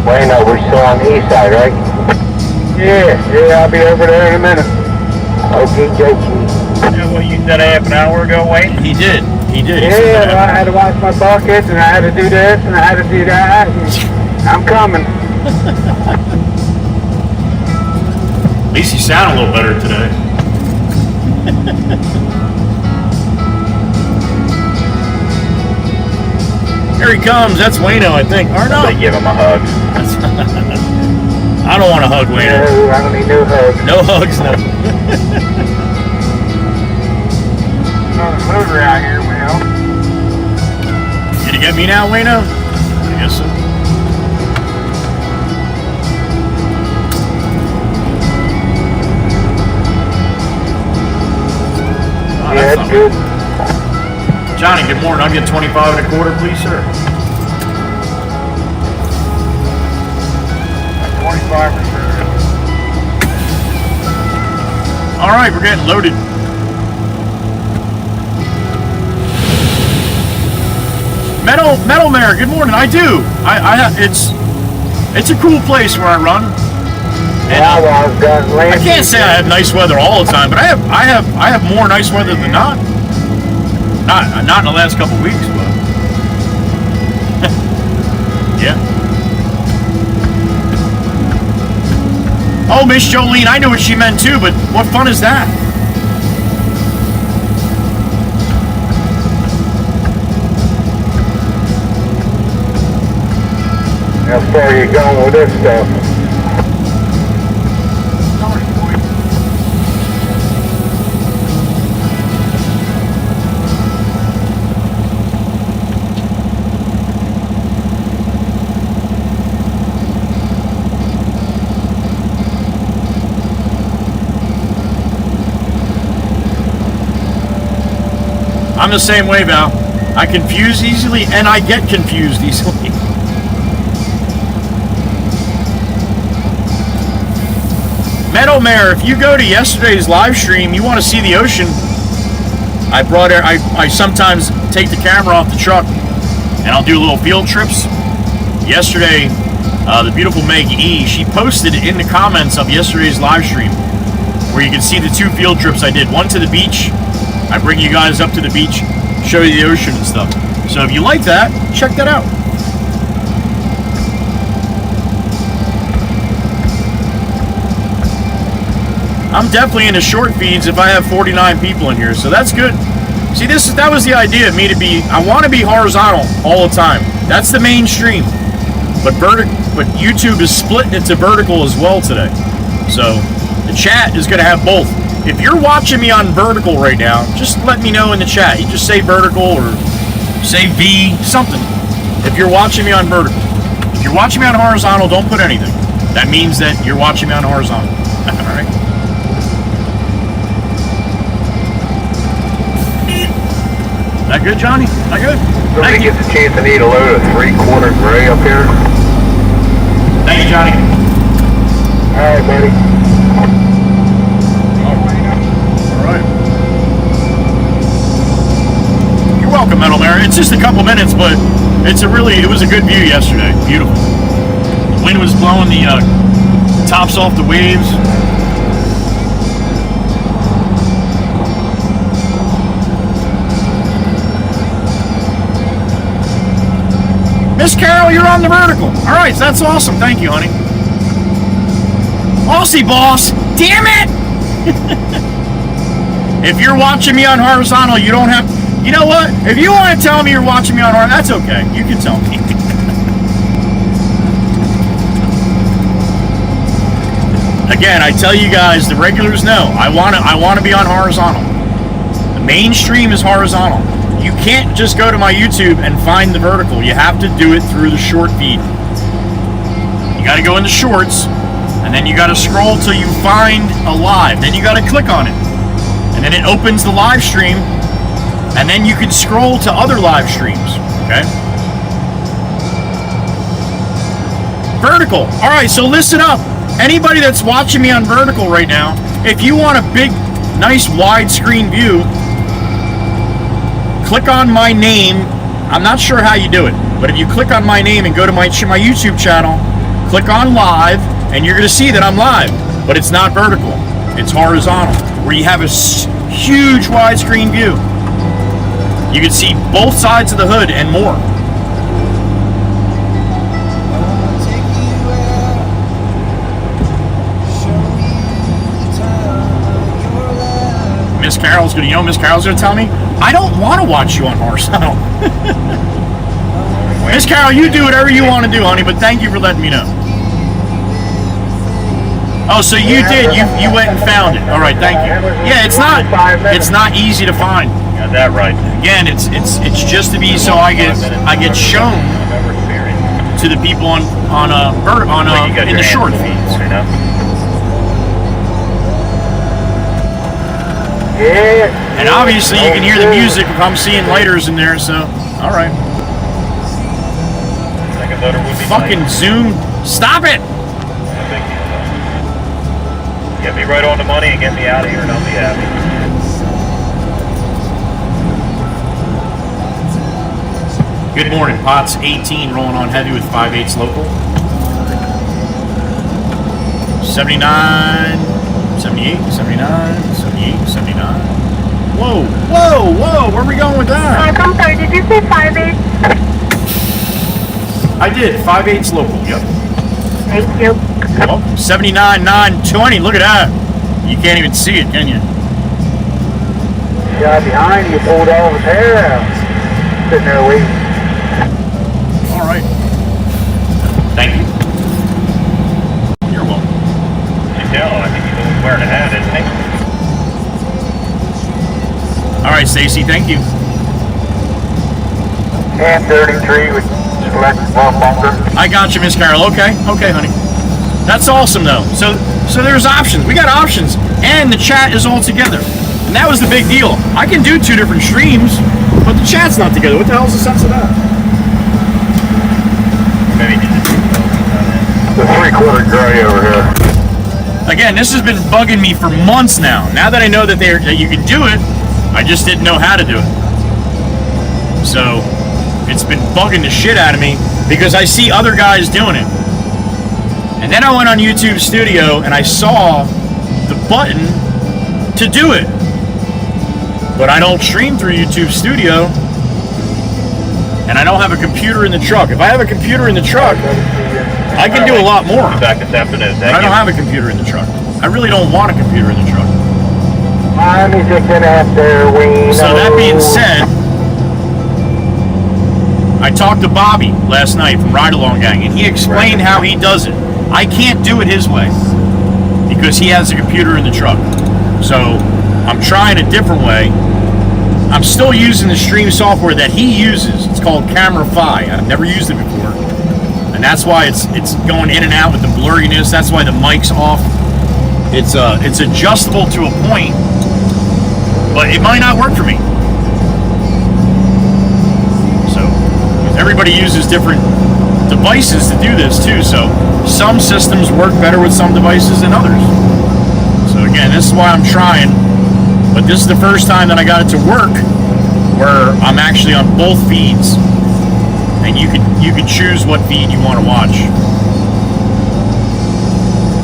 Wait, no, we're still on the east side, right? Yeah, I'll be over there in a minute. Okay, jokey. Yeah, well, you said half an hour ago, Wayne? He did. He said Yeah, that. I had to wash my buckets, and I had to do this, and I had to do that. I'm coming. At least you sound a little better today. Here he comes. That's Wayno, I think. Or no. They give him a hug. I don't want to hug Wayno. No, I don't need no hugs. No hugs, no. Another motor out here, Will. Did you get me now, Wayno? I guess so. Oh, Yeah, that's good. Johnny, good morning. I'll get 25 1/4, please, sir. 25 for sure. All right, we're getting loaded. Metal Mare, good morning. I do. It's a cool place where I run. And, I can't say I have nice weather all the time, but I have more nice weather than not. Not in the last couple weeks, but yeah. Oh, Miss Jolene, I knew what she meant too, but what fun is that? How far are you going with this stuff? I'm the same way, Val. I confuse easily, and I get confused easily. Meadow Mare, if you go to yesterday's live stream, you want to see the ocean. I sometimes take the camera off the truck, and I'll do little field trips. Yesterday, the beautiful Meg E, she posted in the comments of yesterday's live stream, where you can see the 2 field trips I did. One to the beach. I bring you guys up to the beach, show you the ocean and stuff. So if you like that, check that out. I'm definitely into short feeds if I have 49 people in here, so that's good. See, that was the idea of me to be, I want to be horizontal all the time. That's the mainstream. But YouTube is splitting it to vertical as well today. So the chat is going to have both. If you're watching me on vertical right now, just let me know in the chat. You just say vertical or say V, something. If you're watching me on vertical. If you're watching me on horizontal, don't put anything. That means that you're watching me on horizontal. All right? That good, Johnny? That good? Somebody gets a chance to need a load of 3/4 gray up here. Thank you, Johnny. All right, buddy. All right. You're welcome, Metal Mare. It's just a couple minutes, but it was a good view yesterday. Beautiful. The wind was blowing the tops off the waves. Miss Carol, you're on the vertical. All right, that's awesome. Thank you, honey. Aussie boss. Damn it! If you're watching me on horizontal, you don't have. You know what? If you want to tell me you're watching me on R, that's okay. You can tell me. Again, I tell you guys, the regulars know. I want to be on horizontal. The mainstream is horizontal. You can't just go to my YouTube and find the vertical. You have to do it through the short feed. You got to go in the shorts, and then you got to scroll till you find a live. Then you got to click on it, and then it opens the live stream, and then you can scroll to other live streams. Okay. Vertical. All right. So listen up. Anybody that's watching me on vertical right now, if you want a big, nice widescreen view, click on my name. I'm not sure how you do it, but if you click on my name and go to my YouTube channel, click on live, and you're going to see that I'm live, but it's not vertical. It's horizontal, where you have a huge widescreen view. You can see both sides of the hood and more. Miss Carol's gonna, Miss Carol's gonna tell me, I don't want to watch you on horizontal. Miss Carol, you do whatever you want to do, honey, but thank you for letting me know. Oh, so you did, you went and found it. All right, thank you. Yeah, it's not easy to find. Got that right. Again, it's just to be so I get shown to the people in the short feeds. You know? And obviously you can hear the music if I'm seeing lighters in there, so, alright. Fucking Zoom, stop it! Get me right on the money and get me out of here and I'll be happy. Good morning, Potts 18 rolling on heavy with 5/8 local. 79, 78, 79, 78, 79. Whoa, whoa, whoa, where are we going with that? I'm sorry, did you say 5/8? I did, 5/8 local, yep. Thank you. Well, 79, 920, look at that. You can't even see it, can you? The guy behind you pulled all his hair out. Sitting there waiting. All right. Thank you. You're welcome. You tell, I think he's always wearing a hat, isn't he? All right, Stacy, thank you. 1033 with select one bunker. I got you, Miss Carol. Okay, okay, honey. That's awesome, though. So there's options. We got options, and the chat is all together. And that was the big deal. I can do 2 different streams, but the chat's not together. What the hell's the sense of that? Maybe The 3/4 gray over here. Again, this has been bugging me for months now. Now that I know that you can do it, I just didn't know how to do it. So it's been bugging the shit out of me because I see other guys doing it. And then I went on YouTube Studio and I saw the button to do it. But I don't stream through YouTube Studio, and I don't have a computer in the truck. If I have a computer in the truck, I can do a lot more. back this afternoon. But I don't have a computer in the truck. I really don't want a computer in the truck. Miami's looking after we So that being said, I talked to Bobby last night from Ride Along Gang, and he explained how he does it. I can't do it his way because he has a computer in the truck. So I'm trying a different way. I'm still using the stream software that he uses. It's called Camera Fi. I've never used it before, and that's why it's going in and out with the blurriness. That's why the mic's off. It's adjustable to a point, but it might not work for me. So everybody uses different devices to do this too. So some systems work better with some devices than others. So again, this is why I'm trying. But this is the first time that I got it to work where I'm actually on both feeds, and you can choose what feed you want to watch.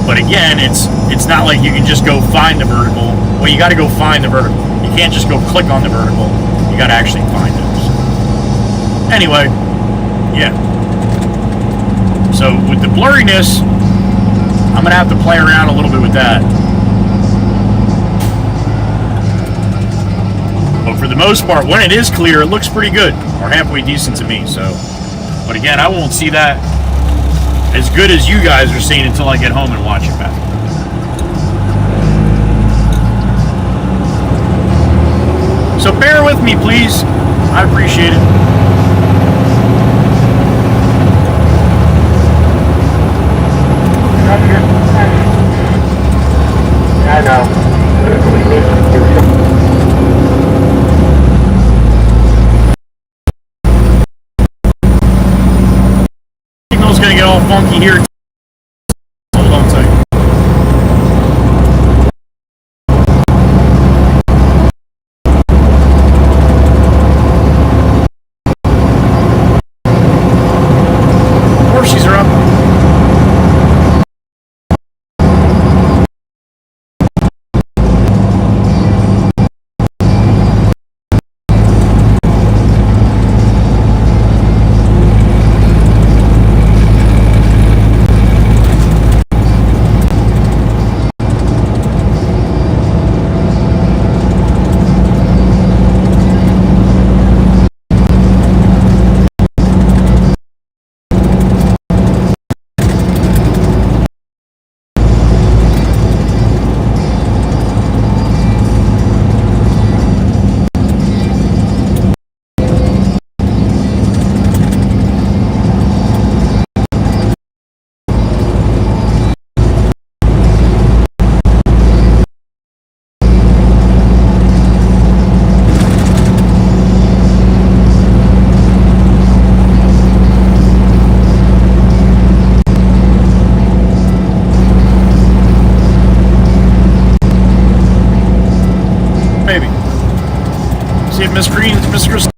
But again, it's not like you can just go find the vertical. Well, you got to go find the vertical. You can't just go click on the vertical. You got to actually find it. So anyway, yeah. So with the blurriness, I'm gonna have to play around a little bit with that. But for the most part, when it is clear, it looks pretty good, or halfway decent to me. So, but again, I won't see that as good as you guys are seeing until I get home and watch it back. So bear with me, please. I appreciate it. I know. Signal's gonna get all funky here. Hold on tight. Horses are up. Maybe. See if Miss Green, Miss Christine.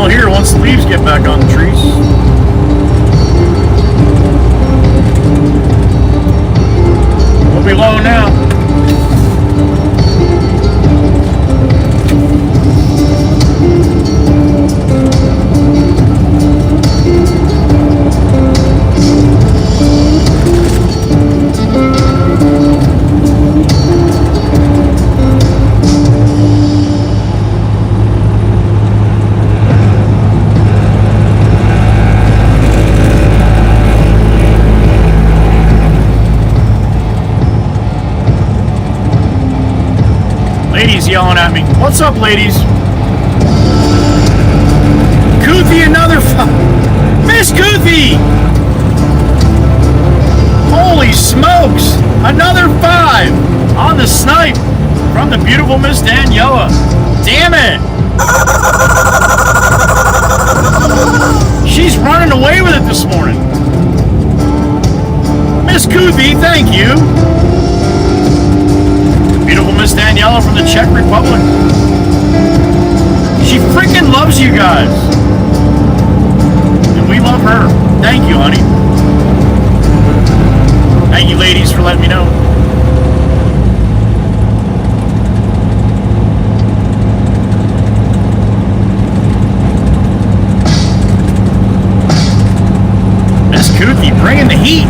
channel here once the leaves get back on the trees. We'll be low now. Ladies yelling at me. What's up, ladies? Kuthi, another Miss Kuthi! Holy smokes! Another 5 on the snipe from the beautiful Miss Daniela. Damn it! She's running away with it this morning. Miss Kuthi, thank you. Beautiful Miss Daniela from the Czech Republic. She freaking loves you guys. And we love her. Thank you, honey. Thank you, ladies, for letting me know. Miss Kuthi bringing the heat.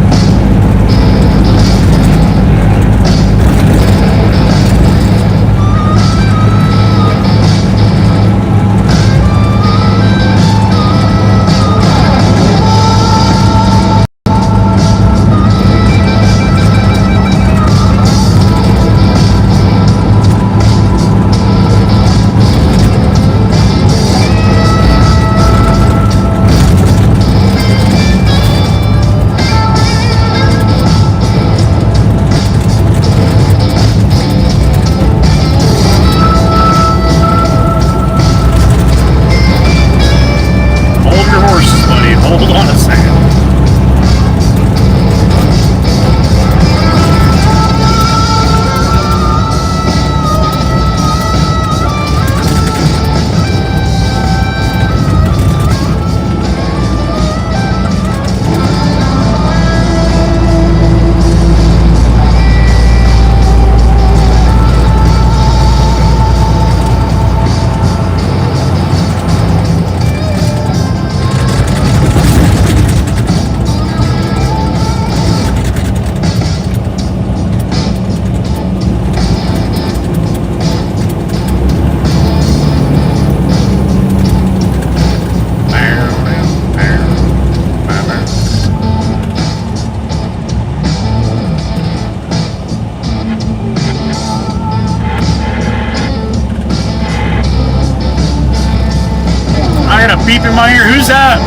Beep in my ear. Who's that?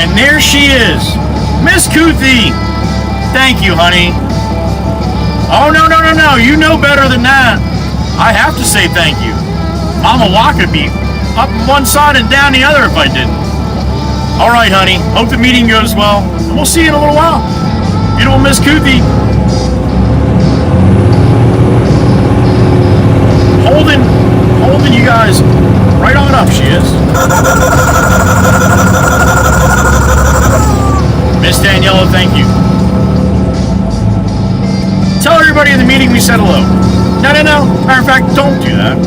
And there she is, Miss Kuthi. Thank you, honey. Oh, no. You know better than that. I have to say thank you. Mama Waka beep up one side and down the other if I didn't. All right, honey. Hope the meeting goes well. And we'll see you in a little while. Beautiful Miss Kuthi. Holding you guys right on up, she is. Miss Daniela, thank you. Tell everybody in the meeting we said hello. No. Matter of fact, don't do that.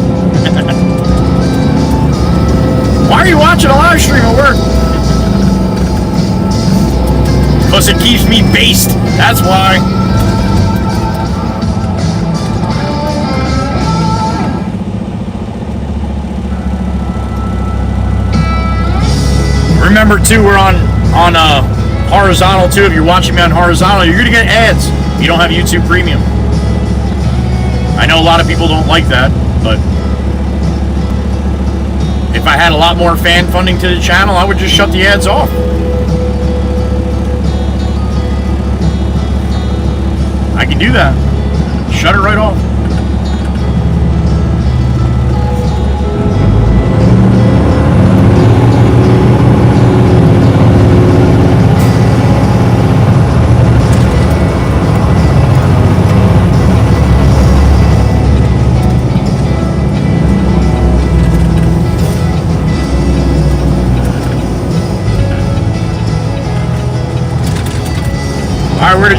Why are you watching a live stream at work? Because it keeps me based. That's why. Remember too, we're on horizontal too. If you're watching me on horizontal, you're gonna get ads if you don't have YouTube Premium. I know a lot of people don't like that, but if I had a lot more fan funding to the channel, I would just shut the ads off. I can do that. Shut it right off.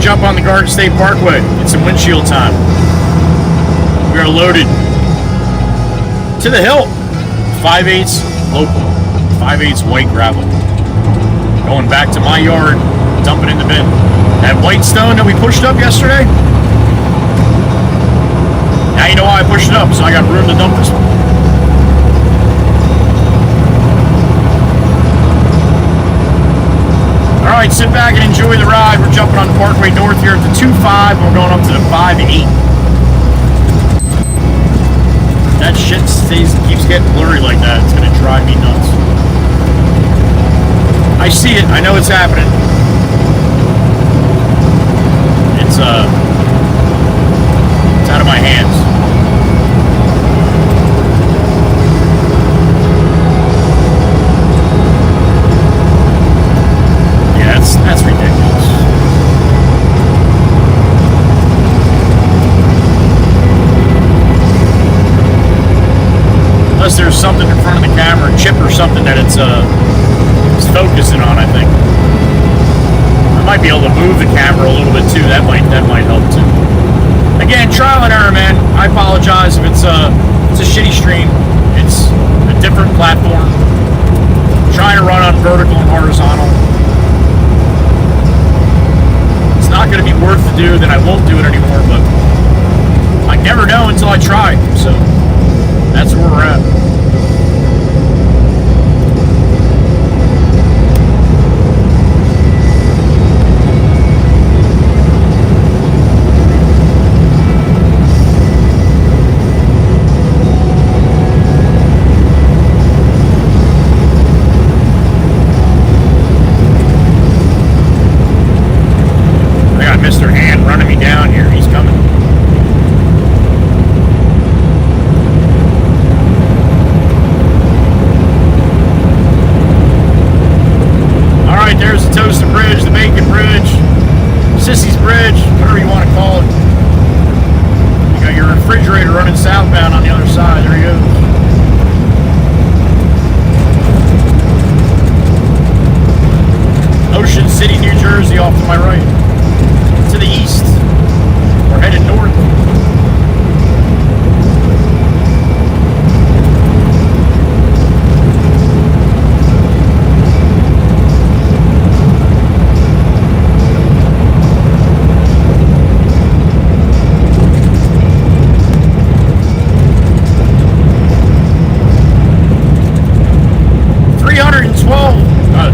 jump on the Garden State Parkway. Get some windshield time. We are loaded to the hill. 5/8 local. 5/8 white gravel. Going back to my yard, dump it in the bin. That white stone that we pushed up yesterday. Now you know why I pushed it up, so I got room to dump this one. Alright, sit back and enjoy the ride. We're jumping on Parkway North here at the 2.5. We're going up to the 5.8. That shit keeps getting blurry like that. It's gonna drive me nuts. I see it. I know it's happening. It's out of my hands. Yeah, that's ridiculous. Unless there's something in front of the camera, a chip or something that it's focusing on, I think. I might be able to move the camera a little bit too. That might help too. Again, trial and error, man. I apologize if it's a shitty stream. It's a different platform. I'm trying to run on vertical and horizontal. It's not going to be worth to do, then I won't do it anymore. But I never know until I try. So that's where we're at. Mr. Hand running me down here. He's coming. All right, there's the Toasted Bridge, the Bacon Bridge, Sissy's Bridge, whatever you want to call it. You got your refrigerator running southbound on the other side. There he goes. Ocean City, New Jersey, off to my right. To the east. We're headed north.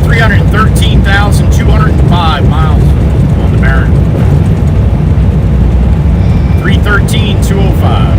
$313,205 miles on the Baron. 313,205.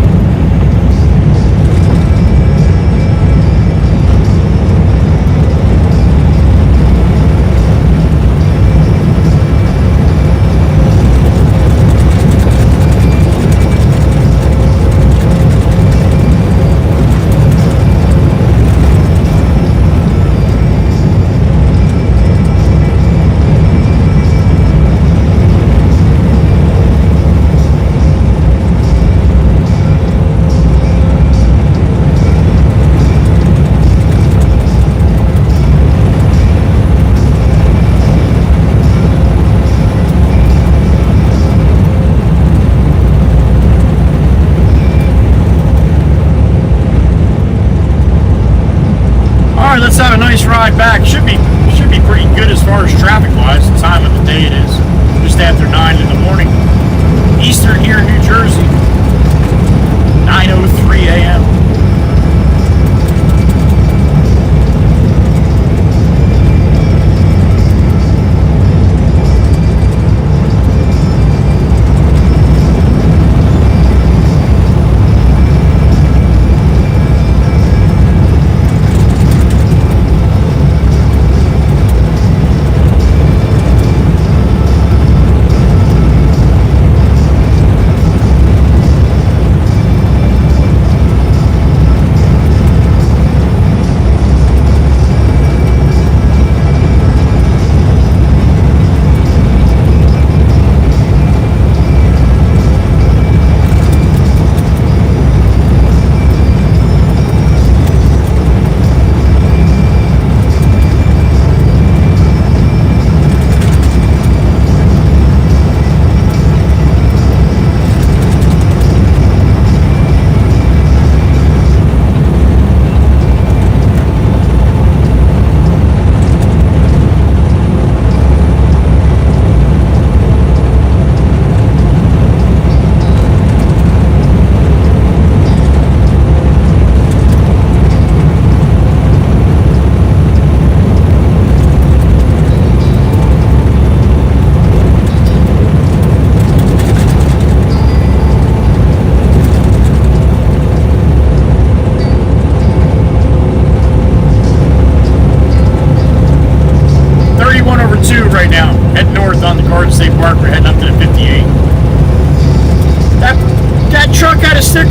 Let's have a nice ride back. Should be pretty good as far as traffic wise. The time of the day it is just after 9 in the morning. Eastern here in New Jersey. 9:03 a.m.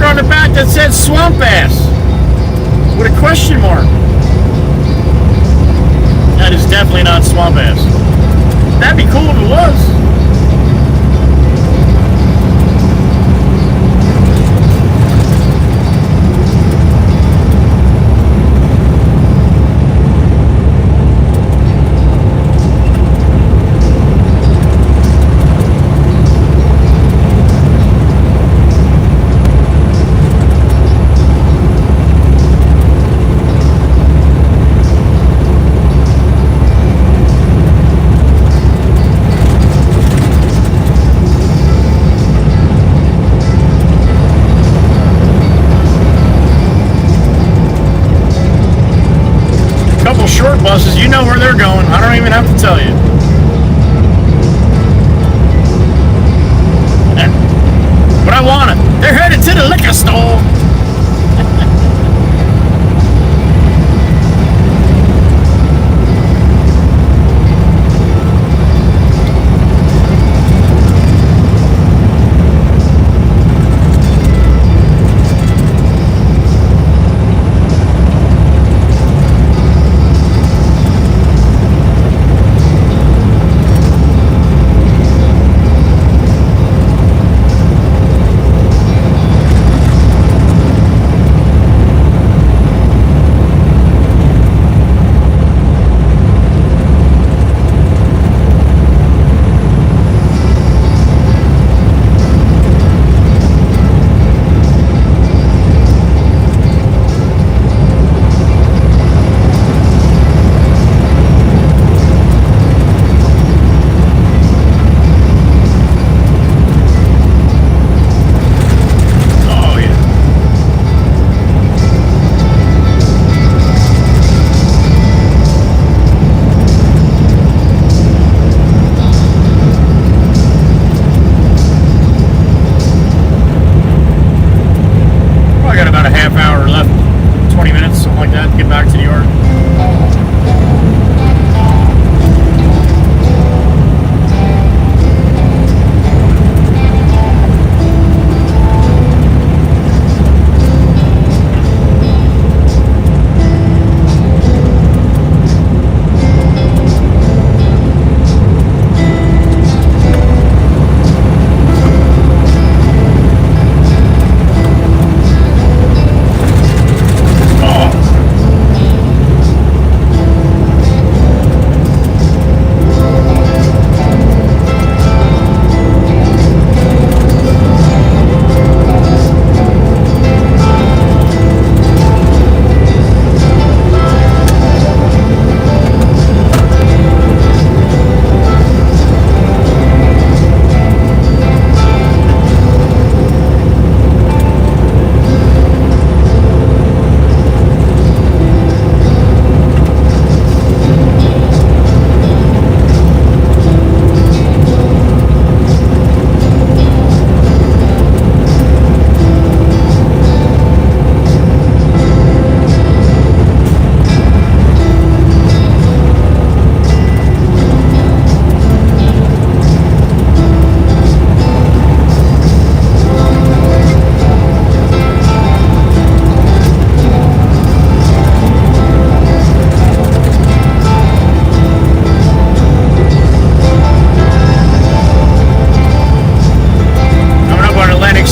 on the back that said Swamp Ass with a question mark. That is definitely not Swamp Ass. That'd be cool if it was. Short buses, you know where they're going. I don't even have to tell you. But I want it. They're headed to the liquor store.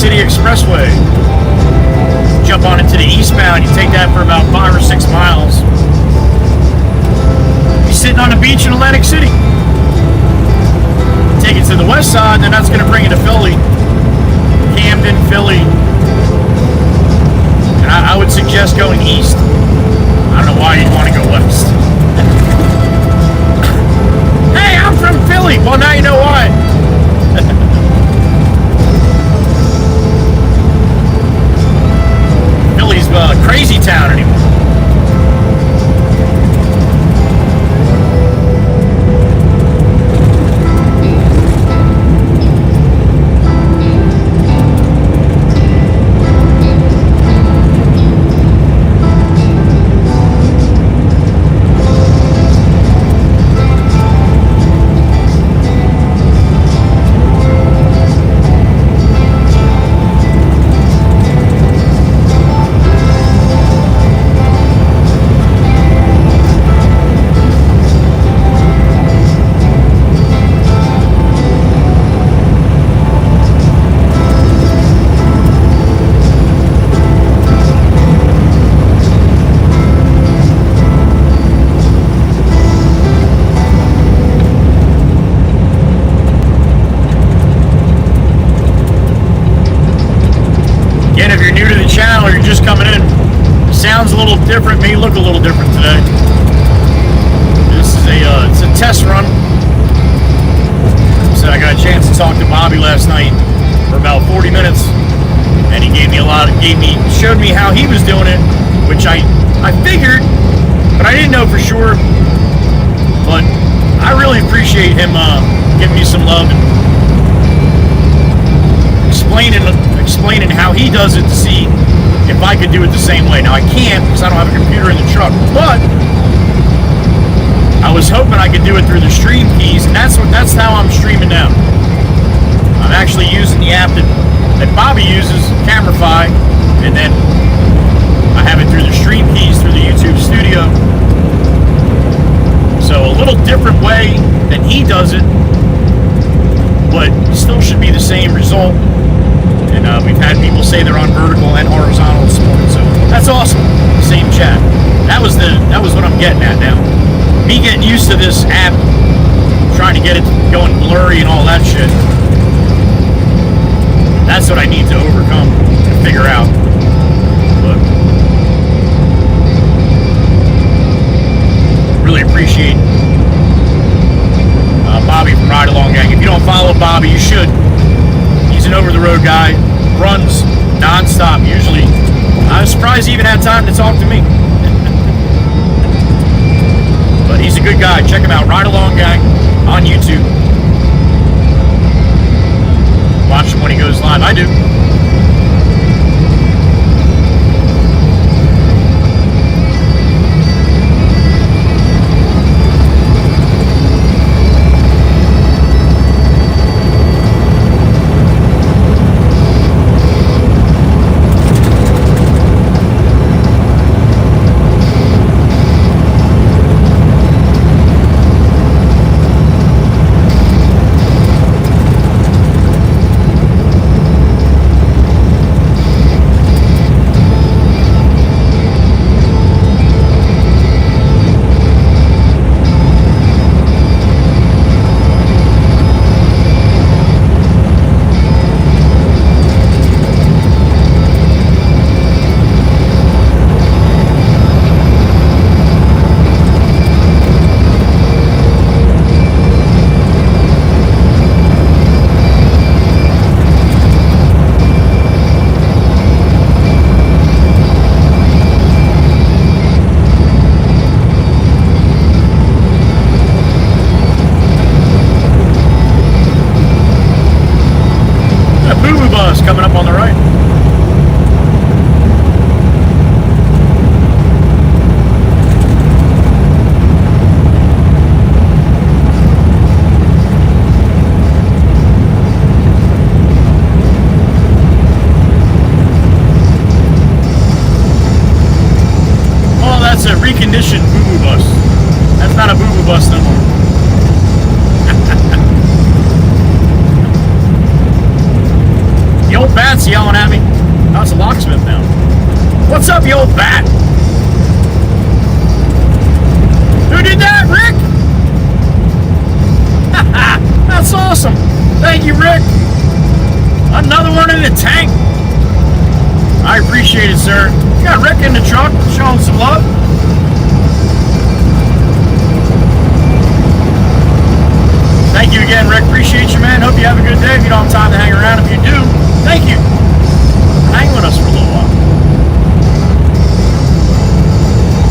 Expressway. Jump on into the eastbound, you take that for about 5 or 6 miles. You're sitting on the beach in Atlantic City. Take it to the west side, then that's going to bring you to Philly. Camden, Philly. And I would suggest going east. I don't know why you'd want to go west. Hey, I'm from Philly! Well, now you know why. Philly's crazy town anymore. Again, if you're new to the channel or you're just coming in, sounds a little different, may look a little different today. This is it's a test run. So I got a chance to talk to Bobby last night for about 40 minutes, and he gave me showed me how he was doing it, which I figured, but I didn't know for sure. But I really appreciate him giving me some love and explaining how he does it to see if I could do it the same way. Now I can't because I don't have a computer in the truck, but I was hoping I could do it through the stream keys, and that's how I'm streaming now. I'm actually using the app that Bobby uses, Camify, and then I have it through the stream keys through the YouTube studio. So a little different way than he does it, but still should be the same result. And we've had people say they're on vertical and horizontal this morning, so that's awesome. Same chat. That was what I'm getting at now. Me getting used to this app, trying to get it going blurry and all that shit. That's what I need to overcome and figure out. But really appreciate Bobby from Ride Along Gang. If you don't follow Bobby, you should. He's an over-the-road guy, runs non-stop usually. I was surprised he even had time to talk to me. But he's a good guy. Check him out, Ride Along Gang on YouTube. Watch him when he goes live. I do. Coming up on the right. Oh, that's a reconditioned boo-boo bus. That's not a boo-boo bus no more. The old bat's yelling at me. Oh, it's a locksmith now. What's up, you old bat? Who did that, Rick? That's awesome. Thank you, Rick. Another one in the tank. I appreciate it, sir. You got Rick in the truck, showing some love. Thank you again, Rick. Appreciate you, man. Hope you have a good day. If you don't have time to hang around, if you do, thank you. Hang with us for a little while.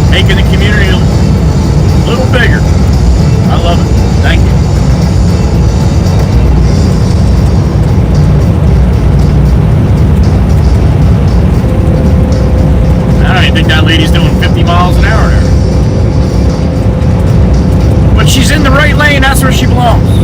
Making the community a little bigger. I love it. Thank you. I don't even think that lady's doing 50 miles an hour there. But she's in the right lane. That's where she belongs.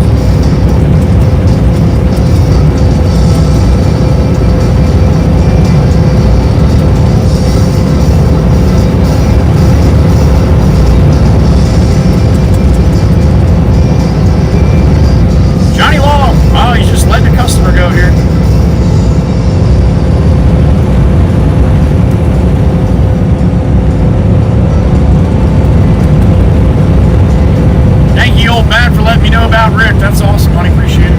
That's awesome, honey. Appreciate it.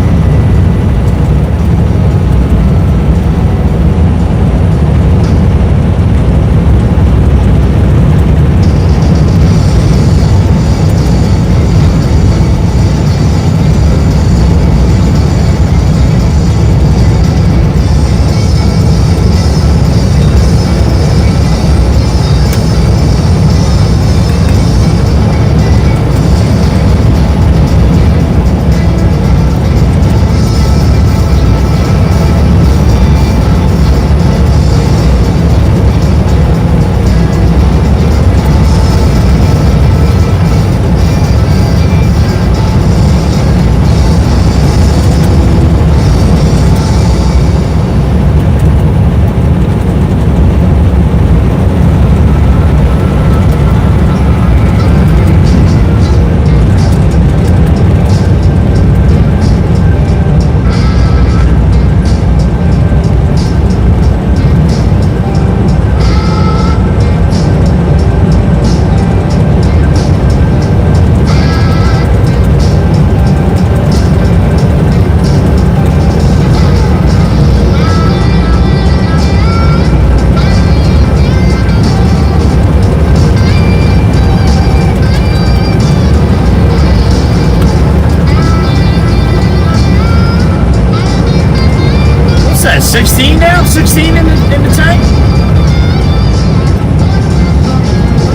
16 now? 16 in the tank?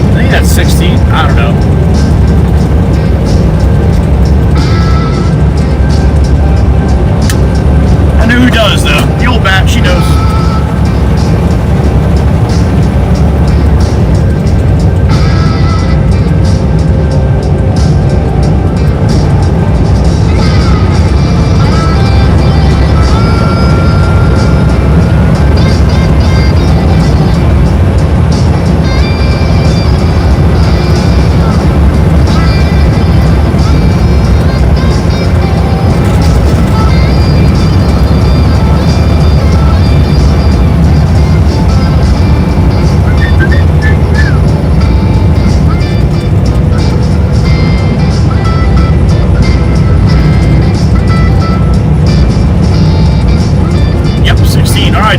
I think that's 16. I don't know. I know who does, though. The old bat, she knows.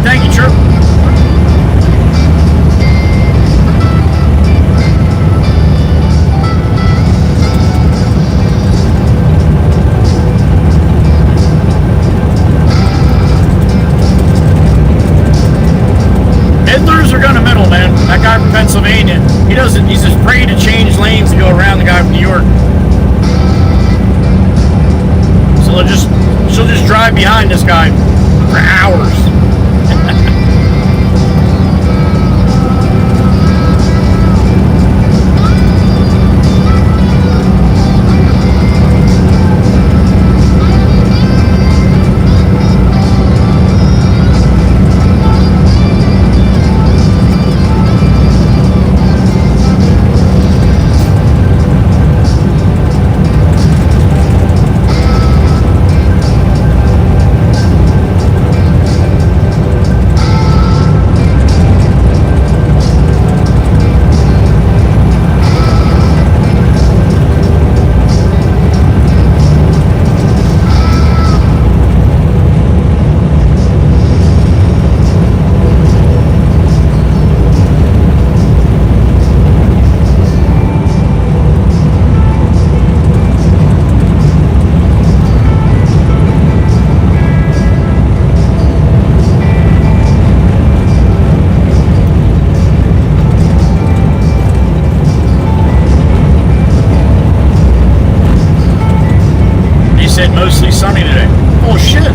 Thank you, Trip. Midlers are gonna middle, man. That guy from Pennsylvania, he's just afraid to change lanes to go around the guy from New York. So she'll just drive behind this guy for hours. Mostly sunny today. Oh shit.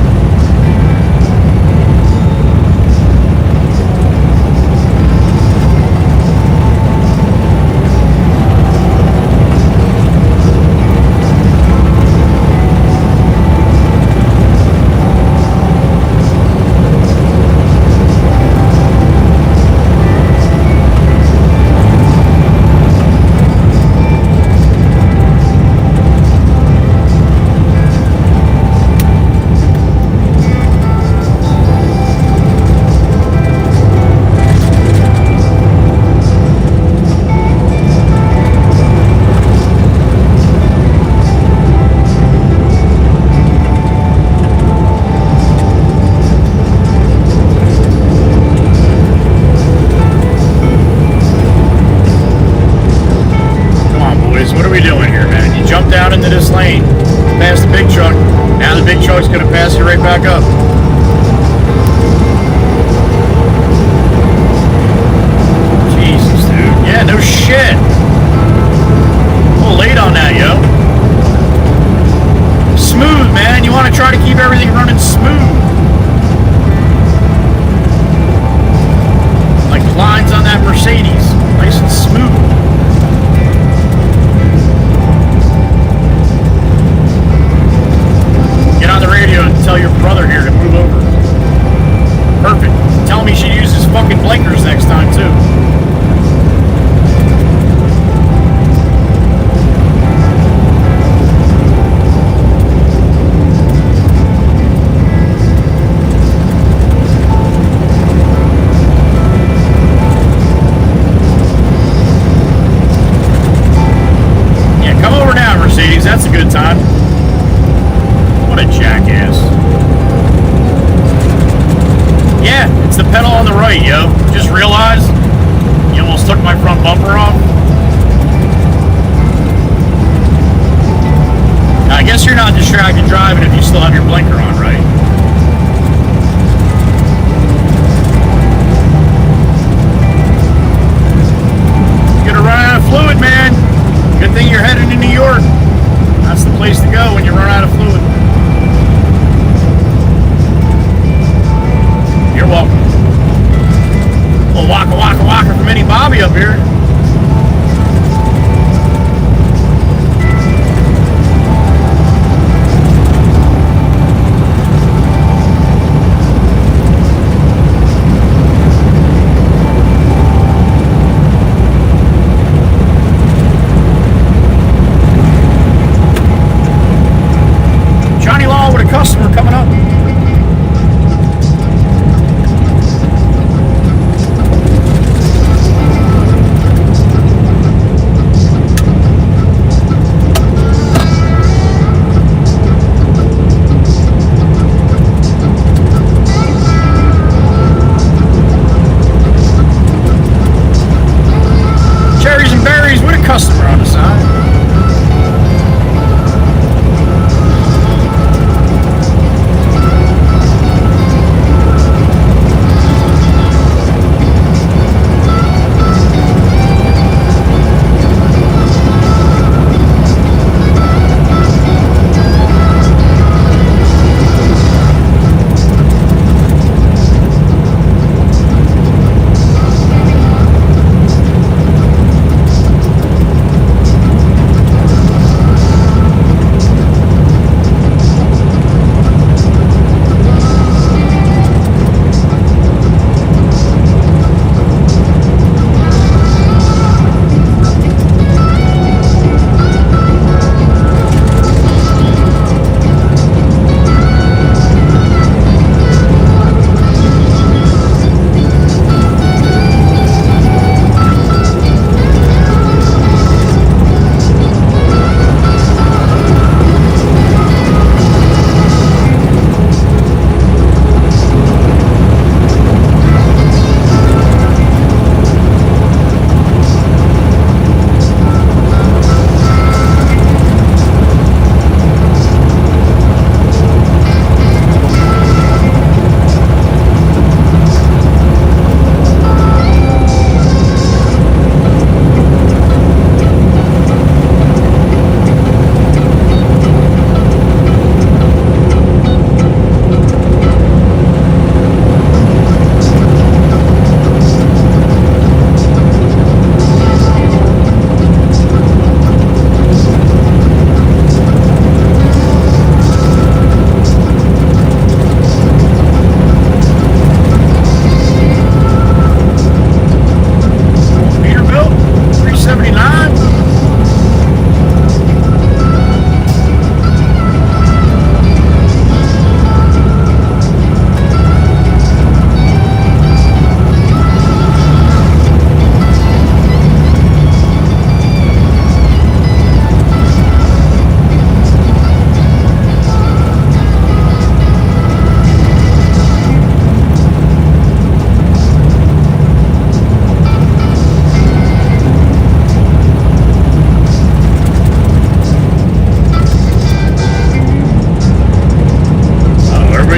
Truck's gonna pass you right back up. Jesus, dude. Yeah, no shit. A little late on that, yo. Smooth, man. You want to try to keep everything running smooth. Like lines on that Mercedes. Nice and smooth. Get on the radio and tell your brother here to move over. Perfect. Tell him he should use his fucking blinkers next time, too. Yeah, come over now, Mercedes. That's a good time. What a jackass. Yeah, it's the pedal on the right, yo. Just realized you almost took my front bumper off. I guess you're not distracted driving if you still have your blinker on, right? up here. Johnny Law with a customer coming up. Cherries and berries with a customer on the side.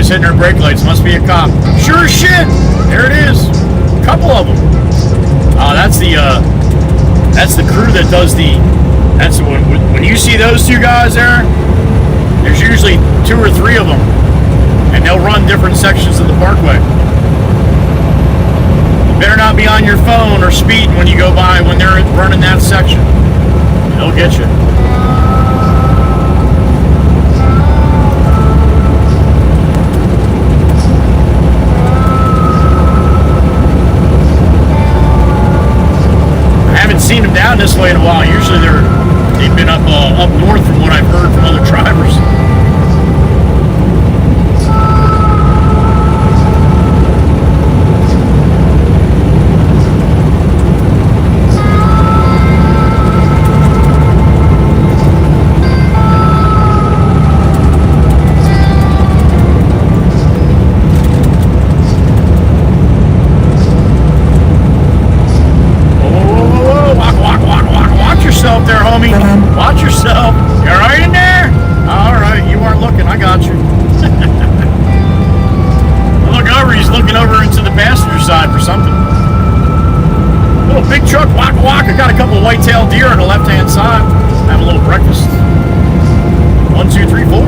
Hitting her brake lights. Must be a cop. Sure as shit. There it is. A couple of them. That's the crew that does the. That's when you see those two guys there. There's usually 2 or 3 of them, and they'll run different sections of the parkway. You better not be on your phone or speeding when you go by when they're running that section. They'll get you. Seen them down this way in a while. Usually they've been up north from what I've heard from other drivers. Watch yourself. You all right in there? All right, you weren't looking. I got you. Look over. He's looking over into the passenger side for something. Little big truck. Walk, walk. I got a couple of white-tailed deer on the left-hand side. Have a little breakfast. 1, 2, 3, 4.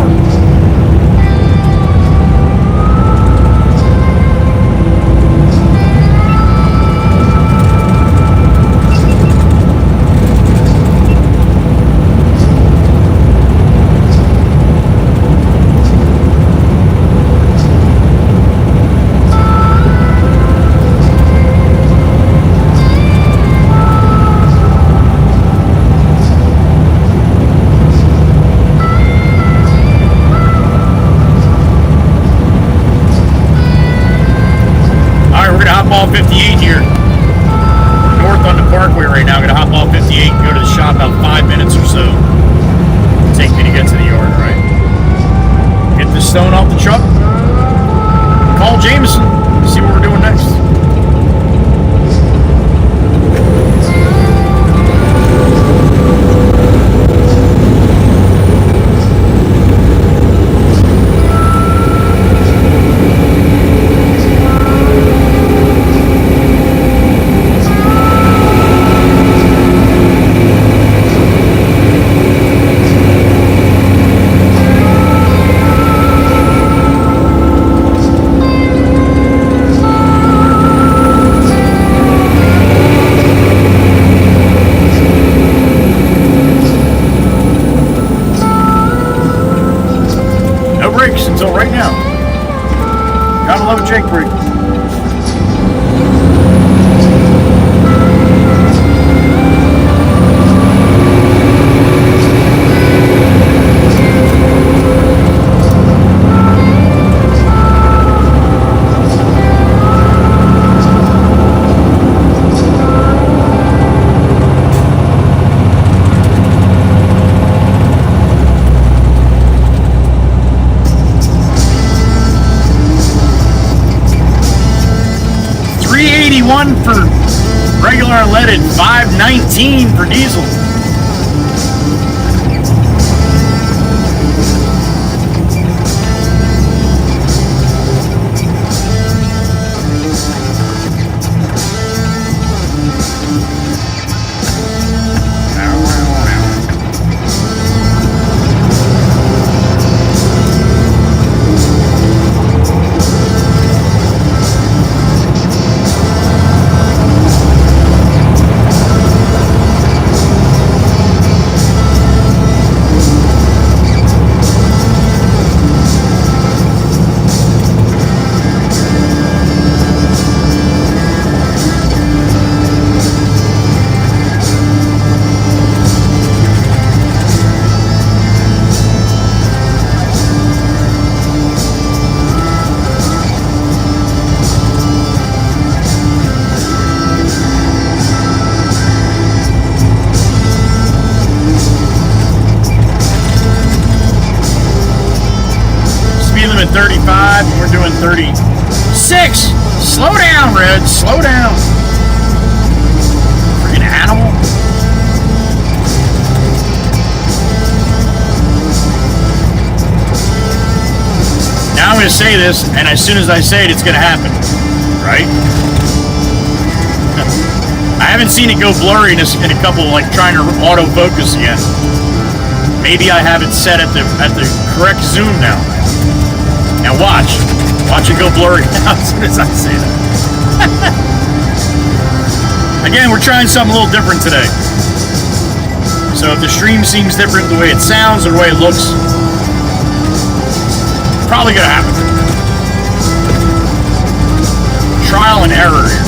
Parkway right now. I'm gonna hop off 58 and go to the shop about 5 minutes or so. Take me to get to the yard, right? Get the stone off the truck. Call Jameson. See what we're doing next. Until right now. Gotta love a Jake break. $381 for regular unleaded, $519 for diesel. At 35 and we're doing 36. Slow down, Red. Slow down. Freaking animal. Now I'm going to say this, and as soon as I say it, it's going to happen. Right? I haven't seen it go blurry in a couple, like trying to autofocus yet. Maybe I have it set at the correct zoom now. Now watch it go blurry as soon as I say that. Again, we're trying something a little different today. So if the stream seems different the way it sounds or the way it looks, probably gonna happen. Trial and error here.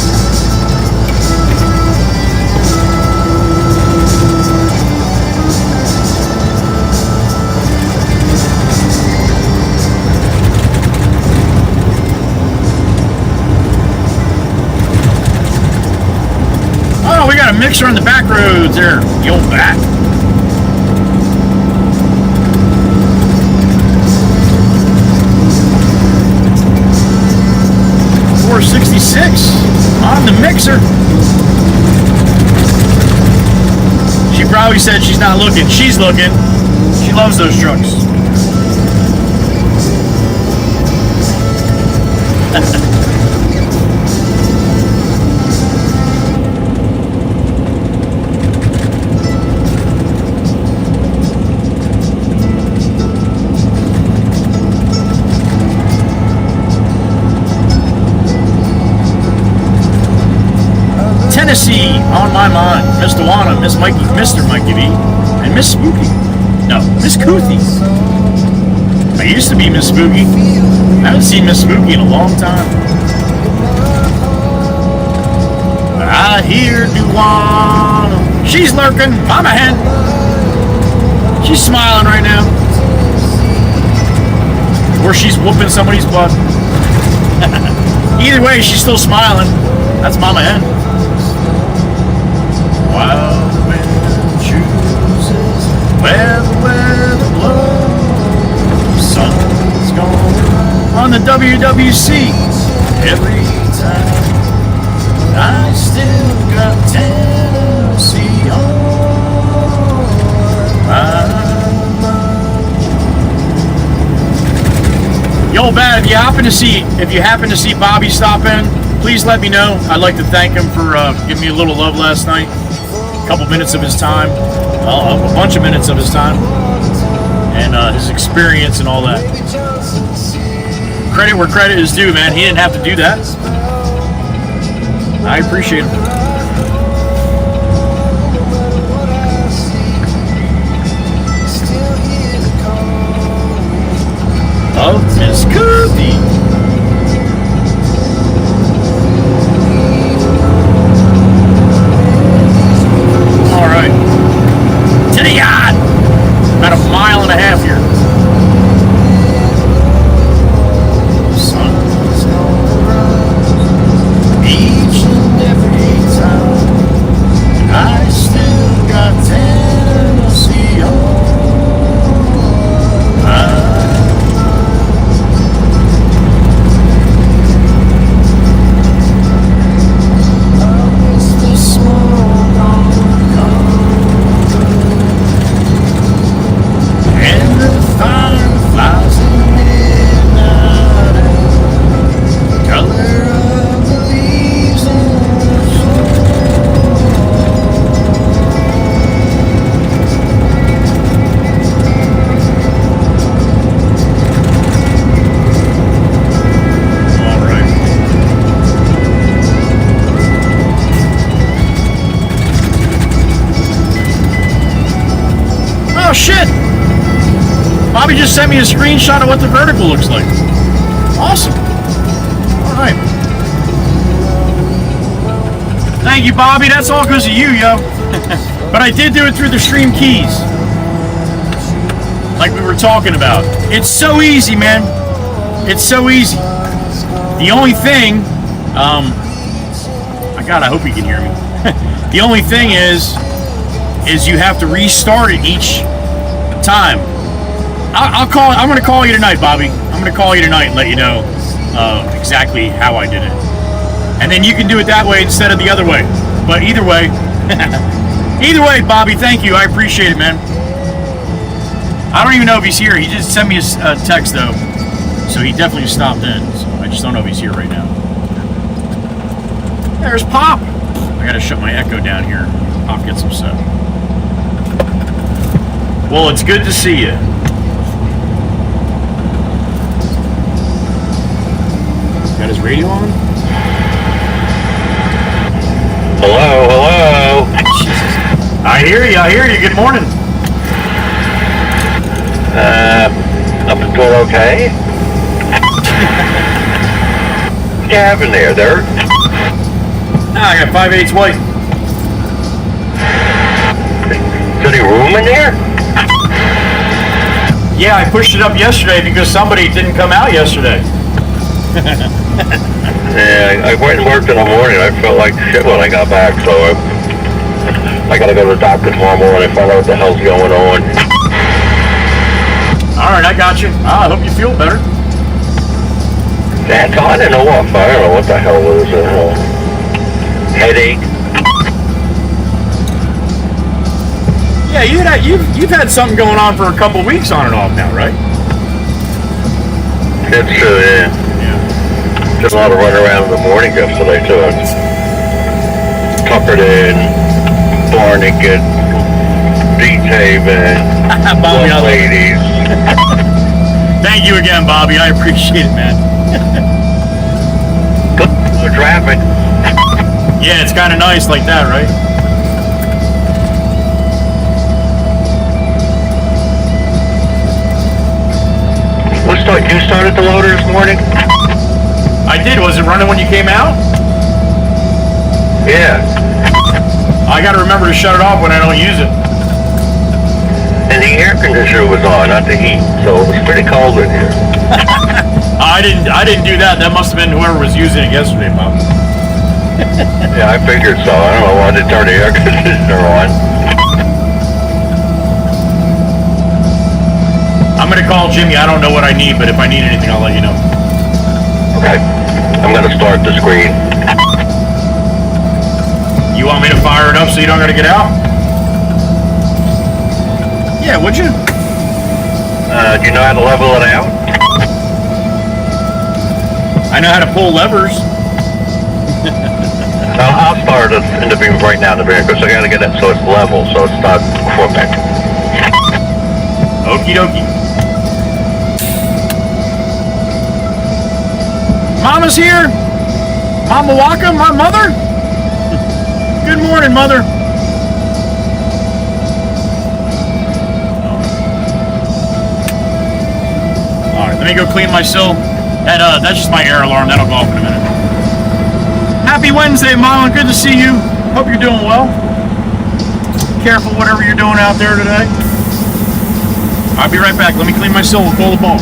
We got a mixer on the back roads there, the old bat. $466 on the mixer. She probably said she's not looking. She's looking. She loves those trucks. Tennessee on my mind. Miss Dewana, Miss Mikey, Mr. Mikey V, and Miss Spooky. No, Miss Koothie. I used to be Miss Spooky. I haven't seen Miss Spooky in a long time. I hear Dewana. She's lurking. Mama hen. She's smiling right now. Or she's whooping somebody's butt. Either way, she's still smiling. That's Mama hen. the WWC. Every time I still got Tennessee on my mind. Yo, Bad, if you happen to see Bobby stop in, please let me know. I'd like to thank him for giving me a little love last night. A couple minutes of his time, a bunch of minutes of his time, and his experience and all that. Credit where credit is due, man. He didn't have to do that. I appreciate him. Oh, Miss Cookie. All right. To the yacht. About a mile and a half here. Sun. Each and every time I still got Tennessee on my Oh shit! Bobby just sent me a screenshot of what the vertical looks like. Awesome. Alright. Thank you, Bobby. That's all because of you, yo. But I did do it through the stream keys. Like we were talking about. It's so easy, man. It's so easy. The only thing, I hope you can hear me. The only thing is you have to restart it each time. I'm going to call you tonight, Bobby. I'm going to call you tonight and let you know exactly how I did it. And then you can do it that way instead of the other way. But either way, Bobby, thank you. I appreciate it, man. I don't even know if he's here. He just sent me a text, though. So he definitely stopped in. So I just don't know if he's here right now. There's Pop. I got to shut my echo down here. Pop gets upset. Well, it's good to see you. Got his radio on? Hello. Jesus. I hear you. Good morning. Up and going okay? What you having there, Dirk? I got 5/8 white. Is there any room in there? Yeah, I pushed it up yesterday because somebody didn't come out yesterday. Yeah, I went and worked in the morning. I felt like shit when I got back, so I gotta go to the doctor tomorrow morning and find out what the hell's going on. Alright, I got you. I hope you feel better. Yeah, so I didn't know what. I don't know what the hell it was. Headache. Yeah, you've had something going on for a couple weeks on and off now, right? It's true, yeah. Did a lot of running around in the morning yesterday, too. Tuckerton, Barnegat, Beach Haven, Bobby, Love Ladies. Thank you again, Bobby. I appreciate it, man. Good traffic. Yeah, it's kind of nice like that, right? You started the loader this morning? I did. Was it running when you came out? Yeah. I got to remember to shut it off when I don't use it. And the air conditioner was on, not the heat, so it was pretty cold in here. I didn't do that. That must have been whoever was using it yesterday, Bob. Yeah, I figured so. I don't know why they turned the air conditioner on. I'm going to call Jimmy. I don't know what I need, but if I need anything, I'll let you know. Okay. I'm gonna start the screen. You want me to fire it up so you don't gotta get out? Yeah, would you? Do you know how to level it out? I know how to pull levers. I'll start it in the vehicle right now in the vehicle, so I gotta get it so it's level, so it's not crooked. Okie dokie. Mama's here. Mama Waka, my mother. Good morning, mother. All right, let me go clean myself. That's just my air alarm. That'll go off in a minute. Happy Wednesday, Mama. Good to see you. Hope you're doing well. Careful whatever you're doing out there today. I'll be right back. Let me clean myself and pull the ball.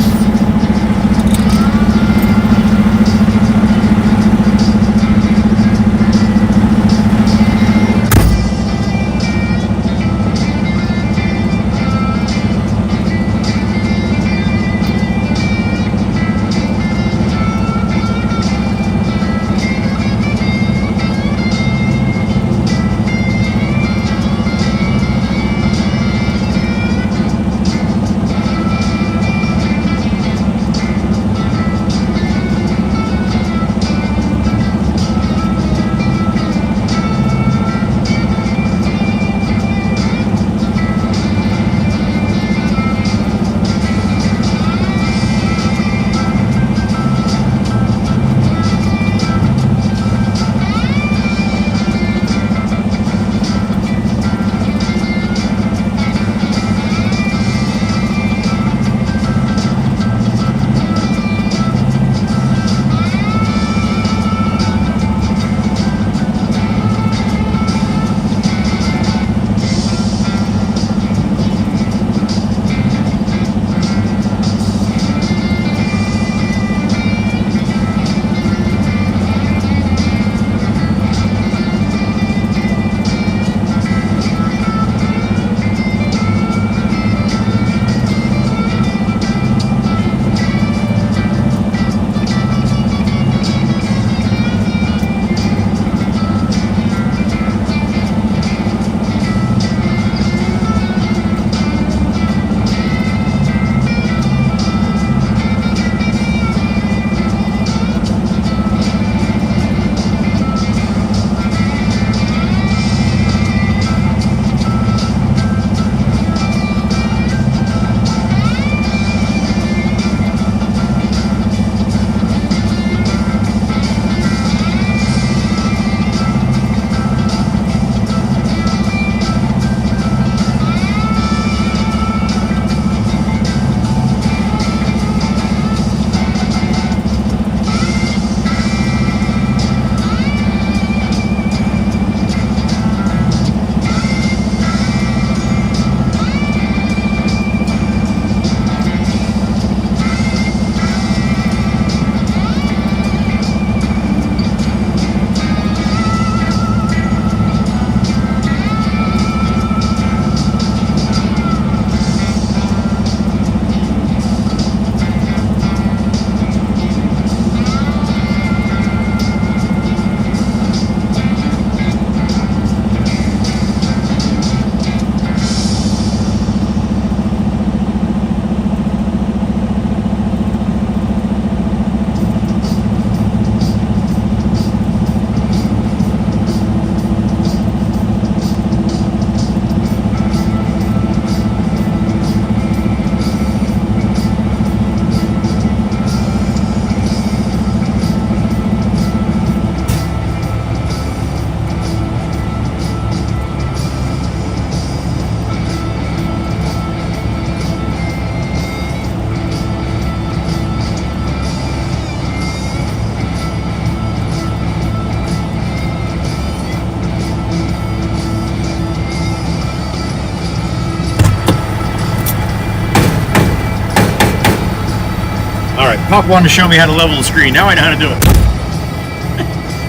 Pop wanted to show me how to level the screen. Now I know how to do it.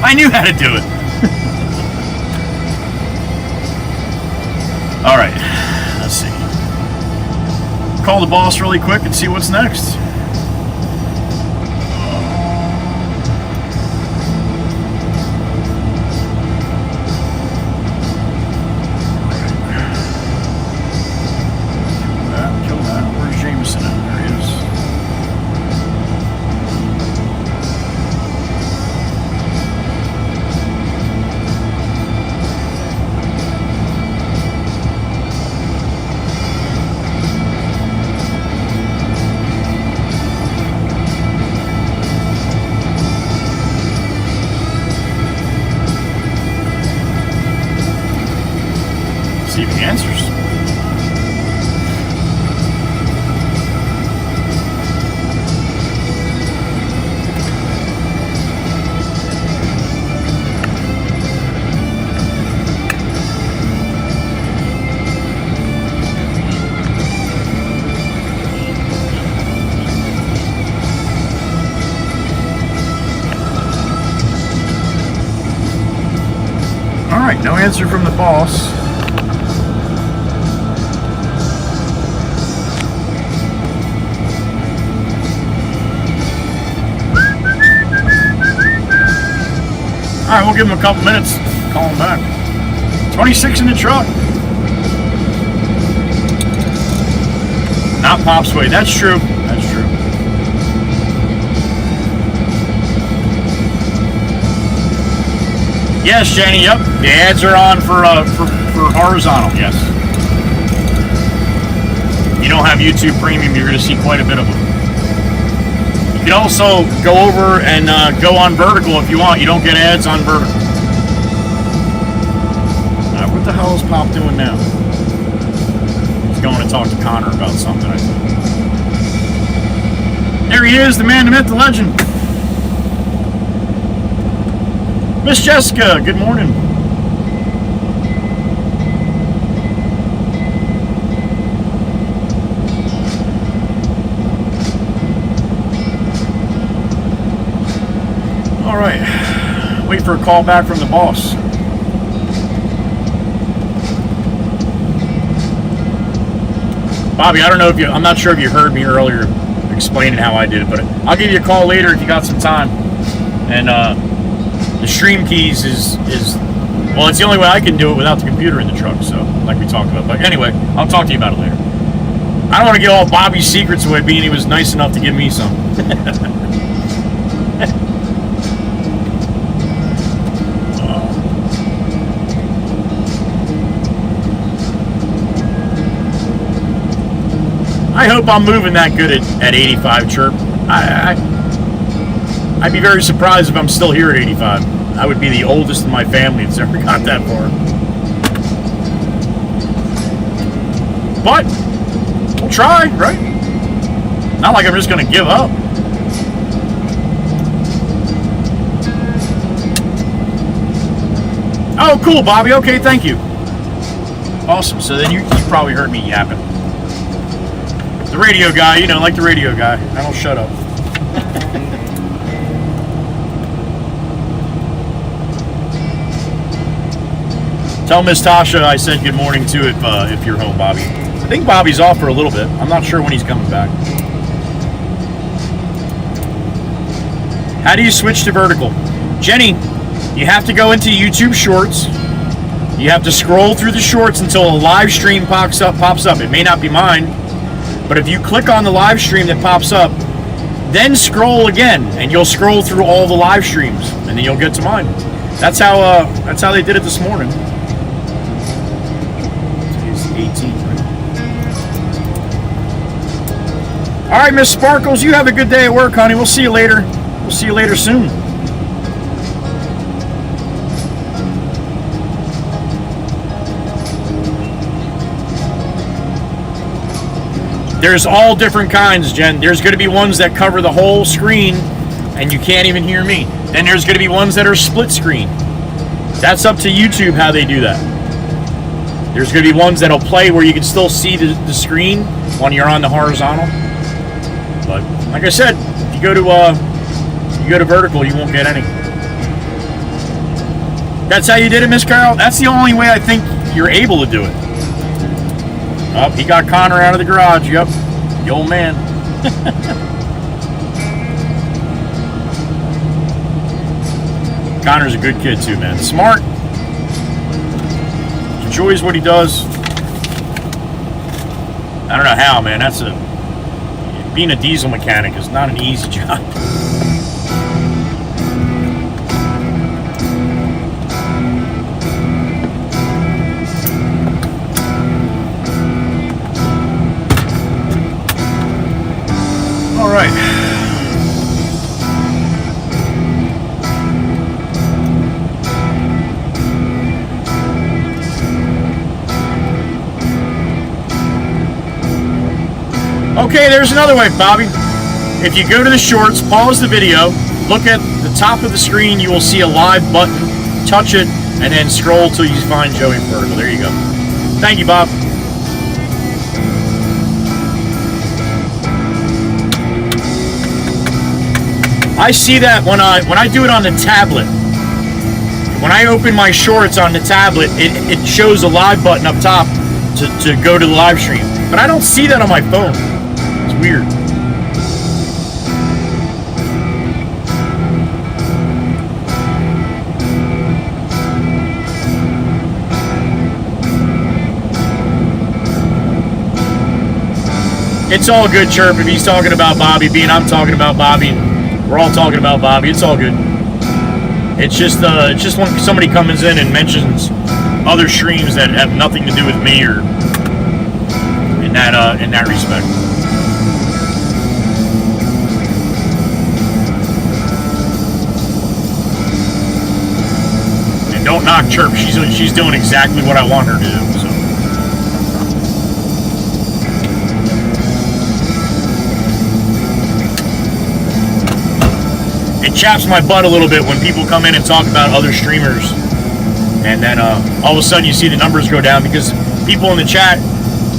I knew how to do it. All right, let's see. Call the boss really quick and see what's next. receiving answers. Alright, no answer from the boss. Alright, we'll give him a couple minutes. Call him back. 26 in the truck. Not Pop's way. That's true. That's true. Yes, Jenny, yep. The ads are on for horizontal, yes. If you don't have YouTube Premium, you're going to see quite a bit of them. You can also go over and go on vertical if you want. You don't get ads on vertical. What the hell is Pop doing now? He's going to talk to Connor about something, I think. There he is, the man, the myth, the legend. Miss Jessica, good morning. All right, wait for a call back from the boss. Bobby, I don't know if I'm not sure if you heard me earlier explaining how I did it, but I'll give you a call later if you got some time. And the stream keys is well, it's the only way I can do it without the computer in the truck, so like we talked about. But anyway, I'll talk to you about it later. I don't want to get all Bobby's secrets away, being he was nice enough to give me some. I hope I'm moving that good at 85, Chirp. I'd be very surprised if I'm still here at 85. I would be the oldest in my family that's ever got that far. But we'll try, right? Not like I'm just going to give up. Oh, cool, Bobby. Okay, thank you. Awesome. So then you probably heard me yapping. The radio guy, you know, like the radio guy. I don't shut up. Tell Miss Tasha I said good morning too if you're home, Bobby. I think Bobby's off for a little bit. I'm not sure when he's coming back. How do you switch to vertical? Jenny, you have to go into YouTube Shorts. You have to scroll through the shorts until a live stream pops up. It may not be mine, but if you click on the live stream that pops up, then scroll again, and you'll scroll through all the live streams, and then you'll get to mine. That's how they did it this morning. Today's 18th, right? All right, Miss Sparkles, you have a good day at work, honey. We'll see you later. We'll see you later soon. There's all different kinds, Jen. There's going to be ones that cover the whole screen and you can't even hear me. Then there's going to be ones that are split screen. That's up to YouTube how they do that. There's going to be ones that'll play where you can still see the screen when you're on the horizontal. But like I said, if you go to vertical, you won't get any. That's how you did it, Miss Carol? That's the only way I think you're able to do it. Oh, he got Connor out of the garage. Yep. The old man. Connor's a good kid too, man. Smart. Enjoys what he does. I don't know how, man. Being a diesel mechanic is not an easy job. All right. Okay, there's another way, Bobby. If you go to the shorts, pause the video, look at the top of the screen, you will see a live button. Touch it, and then scroll till you find Joey Fergal. There you go. Thank you, Bob. I see that when I do it on the tablet. When I open my shorts on the tablet, it shows a live button up top to go to the live stream. But I don't see that on my phone. It's weird. It's all good, Chirp. If he's talking about Bobby Bean, I'm talking about Bobby. We're all talking about Bobby. It's all good. It's just when somebody comes in and mentions other streams that have nothing to do with me or in that respect. And don't knock Chirp. She's doing exactly what I want her to do. So. It chaps my butt a little bit when people come in and talk about other streamers, and then all of a sudden you see the numbers go down because people in the chat,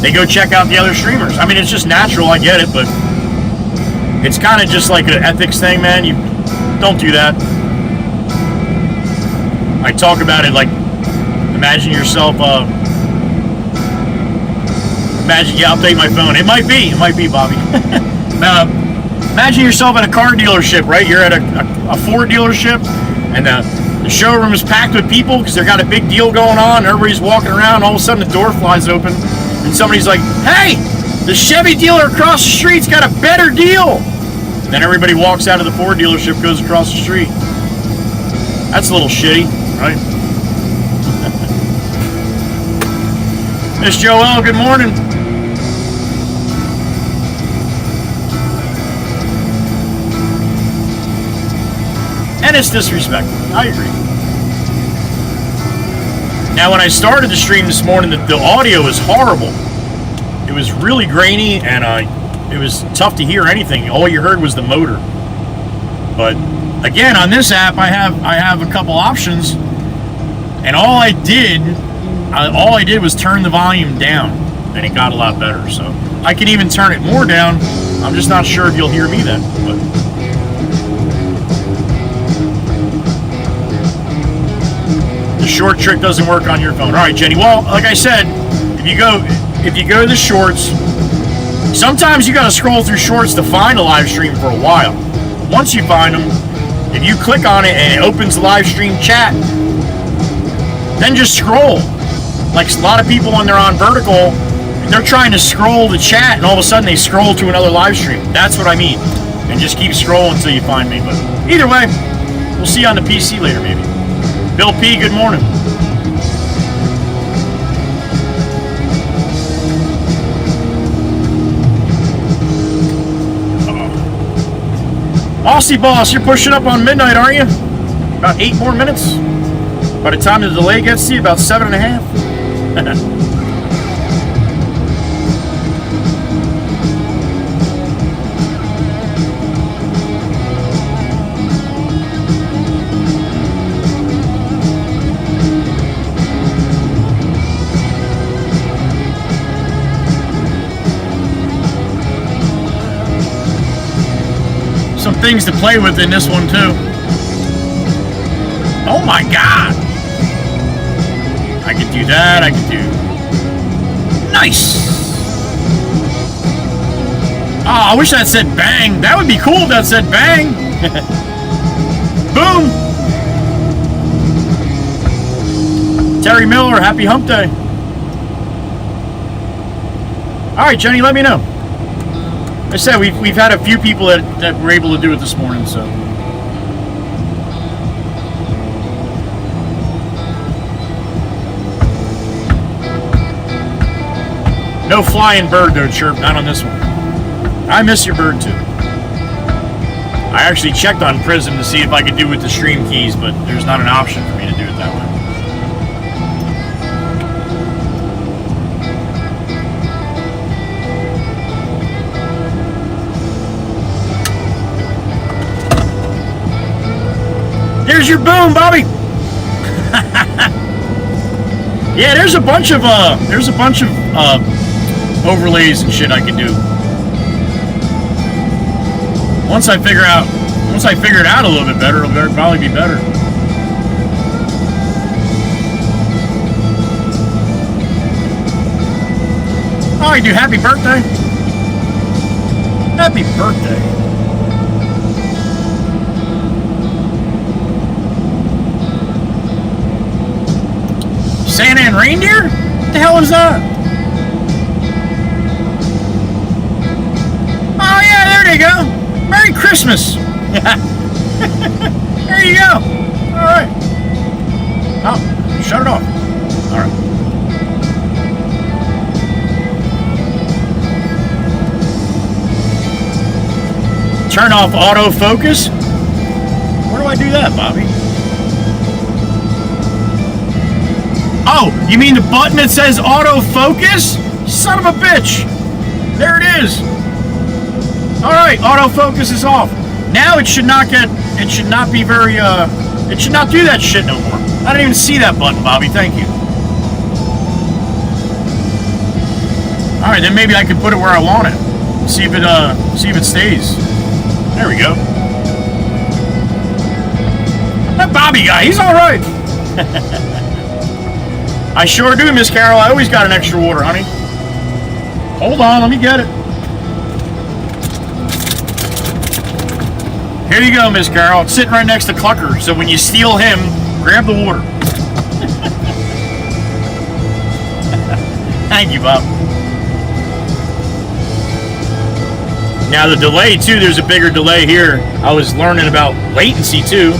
they go check out the other streamers. I mean, it's just natural, I get it, but it's kind of just like an ethics thing, man. You don't do that. I talk about it like, imagine yourself, imagine, yeah, I'll take my phone. It might be, Bobby. Imagine yourself at a car dealership, right? You're at a Ford dealership, and the showroom is packed with people because they've got a big deal going on. Everybody's walking around. All of a sudden, the door flies open, and somebody's like, "Hey, the Chevy dealer across the street's got a better deal." And then everybody walks out of the Ford dealership, goes across the street. That's a little shitty, right? Miss Joelle, good morning. And it's disrespectful. I agree. Now, when I started the stream this morning, the audio was horrible. It was really grainy, and it was tough to hear anything. All you heard was the motor. But again, on this app, I have a couple options, and all I did was turn the volume down, and it got a lot better. So I can even turn it more down. I'm just not sure if you'll hear me then. But short trick doesn't work on your phone. All right, Jenny. Well, like I said, if you go to the shorts, sometimes you got to scroll through shorts to find a live stream for a while. Once you find them, if you click on it and it opens the live stream chat, then just scroll. Like a lot of people when they're on vertical, they're trying to scroll the chat, and all of a sudden they scroll to another live stream. That's what I mean. And just keep scrolling until you find me. But either way, we'll see you on the PC later, maybe. Bill P, good morning. Aussie Boss, you're pushing up on midnight, aren't you? About 8 more minutes. By the time the delay gets to you, about 7.5. Some things to play with in this one too. Oh my God! I could do that. I could do. Nice. Oh, I wish that said bang. That would be cool if that said bang. Boom. Terry Miller, happy hump day. All right, Jenny, let me know. I said we've had a few people that were able to do it this morning, so. No flying bird though, Chirp, not on this one. I miss your bird too. I actually checked on Prism to see if I could do it with the stream keys, but there's not an option for me to do it that way. your boom, Bobby. Yeah, there's a bunch of overlays and shit I can do. Once I figure it out a little bit better, it'll probably be better. Oh, you do happy birthday? Happy birthday. Santa and reindeer? What the hell is that? Oh yeah, there you go. Merry Christmas! There you go! Alright. Oh, shut it off. Alright. Turn off autofocus? Where do I do that, Bobby? Oh, you mean the button that says autofocus? Son of a bitch! There it is! Alright, autofocus is off. Now it should not be very, it should not do that shit no more. I didn't even see that button, Bobby, thank you. Alright, then maybe I can put it where I want it. See if it stays. There we go. That Bobby guy, he's alright. I sure do, Miss Carol. I always got an extra water, honey. Hold on, let me get it. Here you go, Miss Carol. It's sitting right next to Clucker, so when you steal him, grab the water. Thank you, Bob. Now the delay, too, there's a bigger delay here. I was learning about latency, too.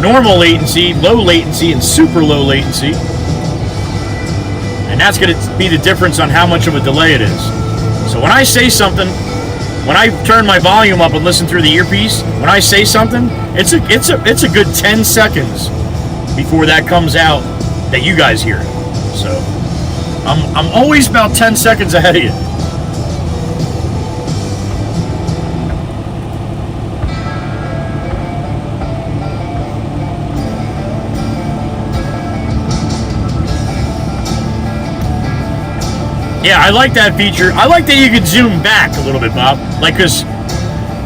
Normal latency, low latency, and super low latency. And that's going to be the difference on how much of a delay it is. So when I say something, when I turn my volume up and listen through the earpiece, when I say something, it's a good 10 seconds before that comes out that you guys hear it. So I'm always about 10 seconds ahead of you. Yeah, I like that feature. I like that you can zoom back a little bit, Bob. Like, cause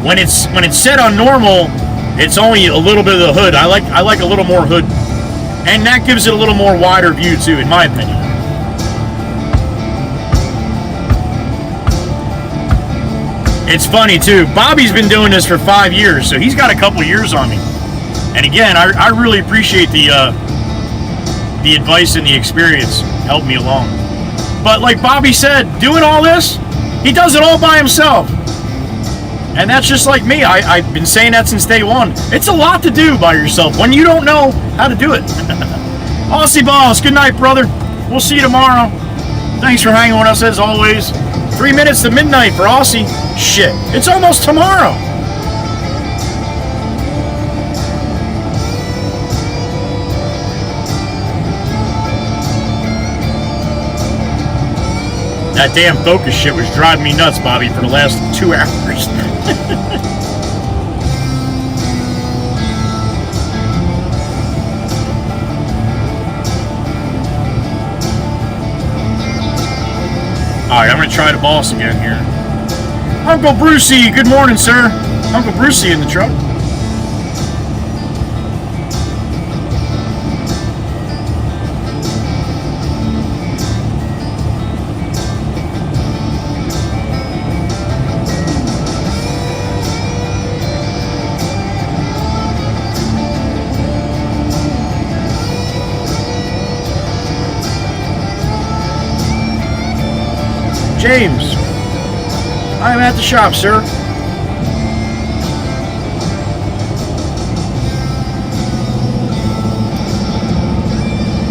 when it's set on normal, it's only a little bit of the hood. I like a little more hood, and that gives it a little more wider view too, in my opinion. It's funny too. Bobby's been doing this for 5 years, so he's got a couple years on me. And again, I really appreciate the advice and the experience helped me along. But like Bobby said, doing all this, he does it all by himself. And that's just like me. I've been saying that since day one. It's a lot to do by yourself when you don't know how to do it. Aussie Balls, good night, brother. We'll see you tomorrow. Thanks for hanging with us as always. 3 minutes to midnight for Aussie. Shit, it's almost tomorrow. That damn focus shit was driving me nuts, Bobby, for the last 2 hours. Alright, I'm going to try the boss again here. Uncle Brucey, good morning, sir. Uncle Brucey in the truck. James, I am at the shop, sir.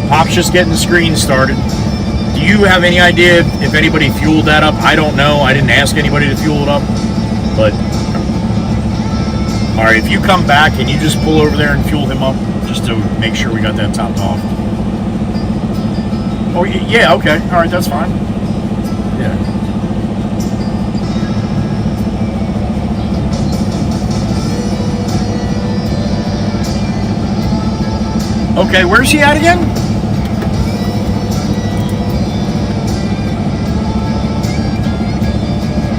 Pop's just getting the screen started. Do you have any idea if anybody fueled that up? I don't know. I didn't ask anybody to fuel it up. But, alright, if you come back and you just pull over there and fuel him up, just to make sure we got that topped off. Oh, yeah, okay. Alright, that's fine. Yeah. Okay, where's he at again?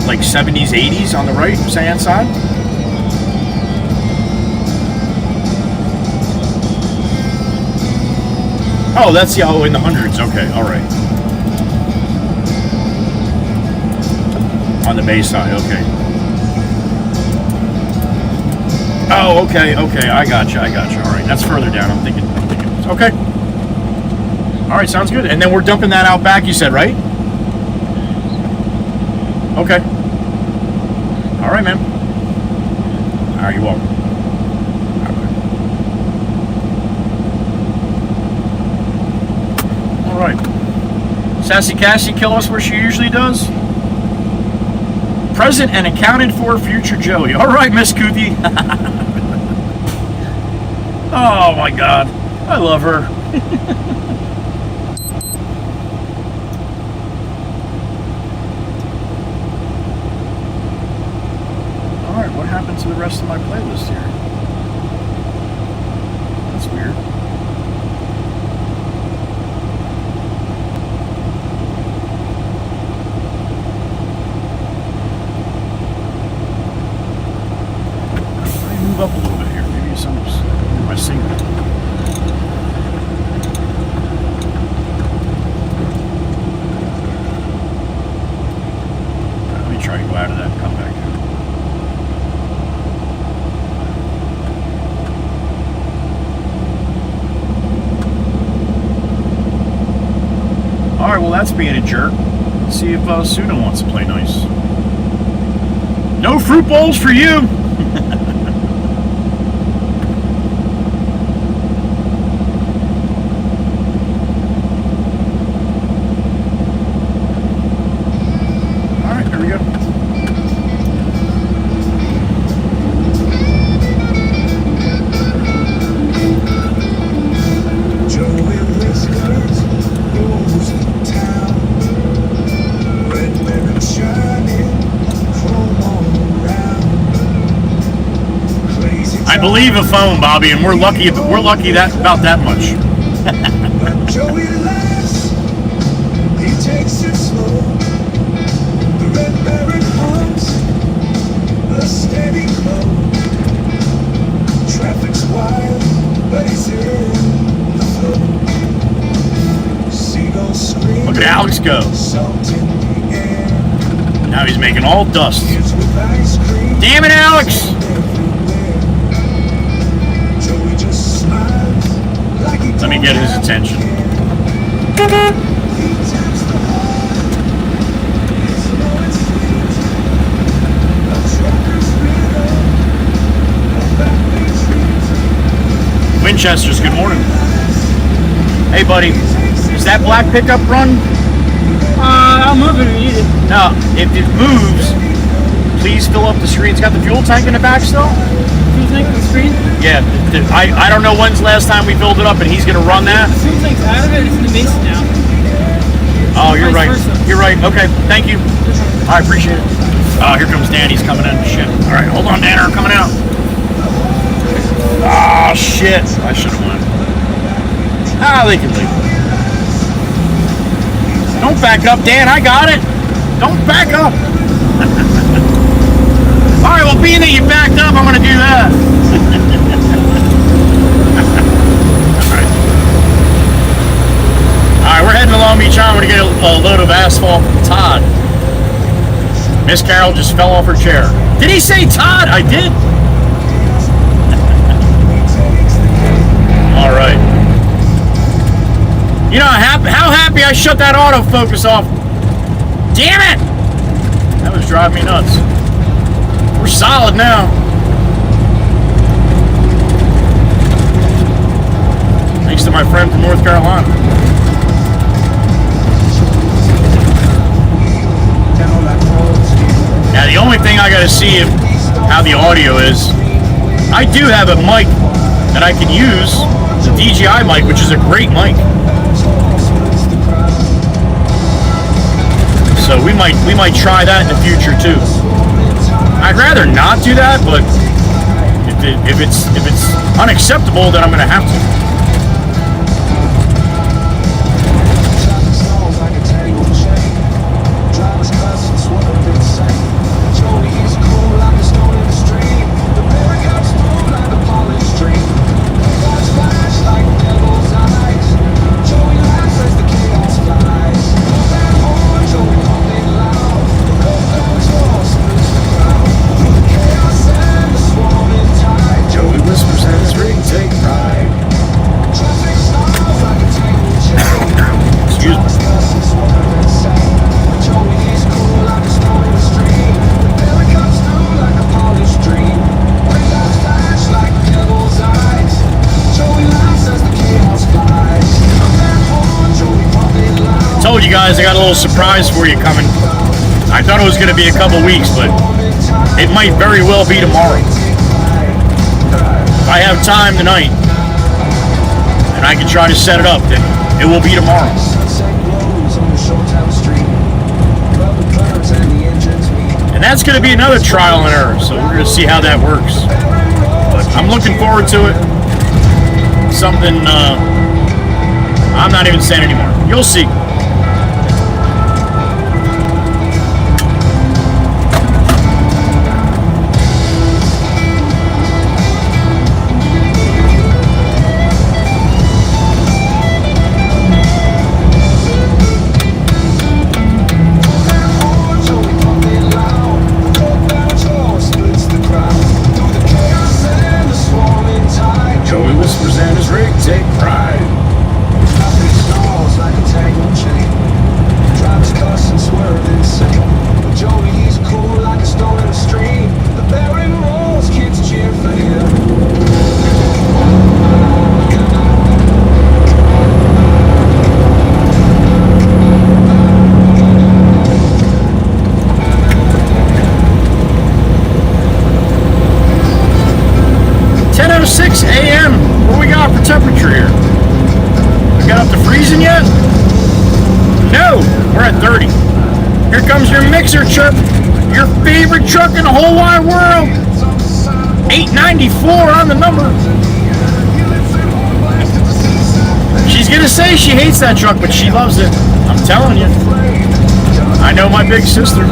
Like 70s, 80s on the right hand side? Oh, that's the, oh, in the hundreds. Okay, all right. On the base side, okay. Oh, okay, okay. I got you. All right, that's further down. I'm thinking. Okay. All right, sounds good. And then we're dumping that out back, you said, right? Okay. All right, man. All right, you're welcome. All right. Sassy Cassie, kill us where she usually does. Present and accounted for future Joey. All right, Miss Kuthi. Oh my God, I love her. All right, what happened to the rest of my playlist here? That's weird. Let me move up a little bit here. Maybe some my single. Let me try to go out of that and come back in. Alright, well that's being a jerk. Let's see if Suna wants to play nice. No fruit bowls for you! I believe a phone, Bobby, and we're lucky that about that much. Joey laughs, he takes it slow. The red baron hums, a steady glow. Traffic's wild, but he's in the flow. Seagulls scream. Look at Alex go. Salt in the air. Now he's making all dust. Kids with ice cream. Damn it, Alex! Let me get his attention. Winchester's, good morning. Hey, buddy, is that black pickup run? I'll move it if you need it. No, if it moves, please fill up the screen. It's got the fuel tank in the back still? Fuel tank on the screen? Yeah, I don't know when's the last time we filled it up, and he's going to run that. The fuel tank's out of it, it's in the mason now. Oh, you're right. Vice versa. You're right. Okay, thank you. I appreciate it. Oh, here comes Dan. He's coming in. Shit. All right, hold on, Dan. I'm coming out. Oh, shit. I should have won. Ah, they can leave. Don't back up, Dan. I got it. Don't back up. All right, well, being that you backed up, I'm going to do that. All right, we're heading to Long Beach. I'm going to get a load of asphalt from Todd. Miss Carol just fell off her chair. Did he say Todd? I did. All right. You know how happy I shut that autofocus off. Damn it! That was driving me nuts. We're solid now. Thanks to my friend from North Carolina. Now the only thing I gotta see if how the audio is, I do have a mic that I can use, the DJI mic, which is a great mic. So we might try that in the future too. I'd rather not do that, but if it's unacceptable, then I'm gonna have to. told you guys I got a little surprise for you coming. I thought it was going to be a couple weeks, but it might very well be tomorrow. If I have time tonight, and I can try to set it up, then it will be tomorrow. And that's going to be another trial and error, so we're going to see how that works. But I'm looking forward to it. Something I'm not even saying anymore. You'll see. Chirp, your favorite truck in the whole wide world. 894 on the number. She's gonna say she hates that truck, but she loves it. I'm telling you. I know my big sister.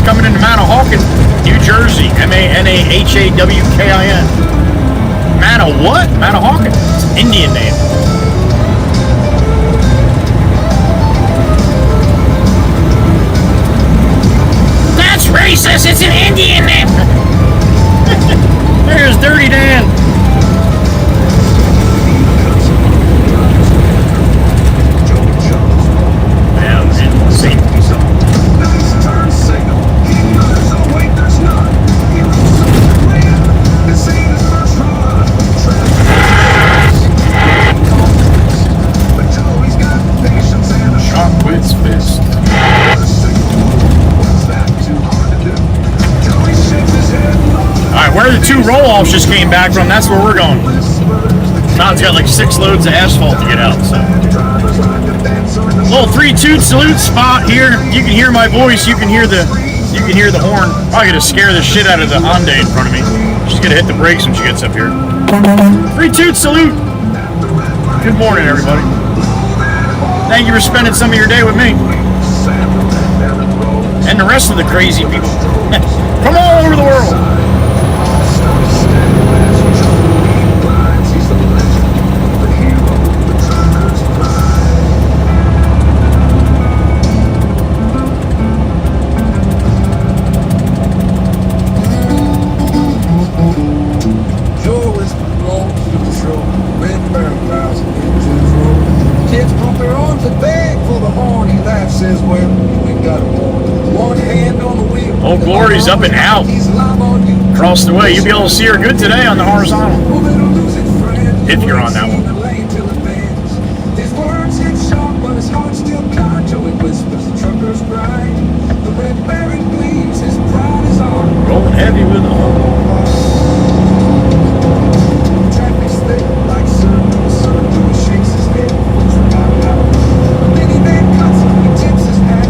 Coming into Manahawkin, New Jersey, Manahawkin. Mana what? Manahawkin. It's an Indian name. That's racist. It's an Indian name. There's Dirty Dan. Where the two roll-offs just came back from, that's where we're going. Todd's got like 6 loads of asphalt to get out, so. Little 3-toot salute spot here. You can hear my voice, you can hear the horn. Probably gonna scare the shit out of the Hyundai in front of me. She's gonna hit the brakes when she gets up here. 3-toot salute. Good morning, everybody. Thank you for spending some of your day with me. And the rest of the crazy people from all over the world. Old Glory's up and out. Across the way, you'll be able to see her good today on the horizontal. If you're on that one. His words hit sharp, but his heart still kind. Joey whispers, the trucker's right. The red berry gleams, his pride is on. Rolling heavy with the humble. Traffic's thick, like sun, the sun, he shakes his head. Folks forgot about him. A minivan cuts him, he tips his hat.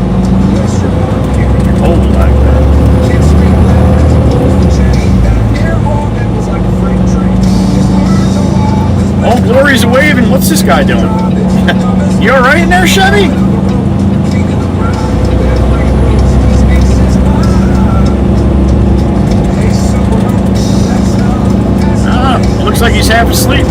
Bless your heart, carry your Oh, like that. kids scream loud as he pulls the chain. That air horn that was like a freight train. His words are wild, his Oh, Glory's a waving. What's this guy doing? You all right in there, Chevy? Ah, looks like he's half asleep.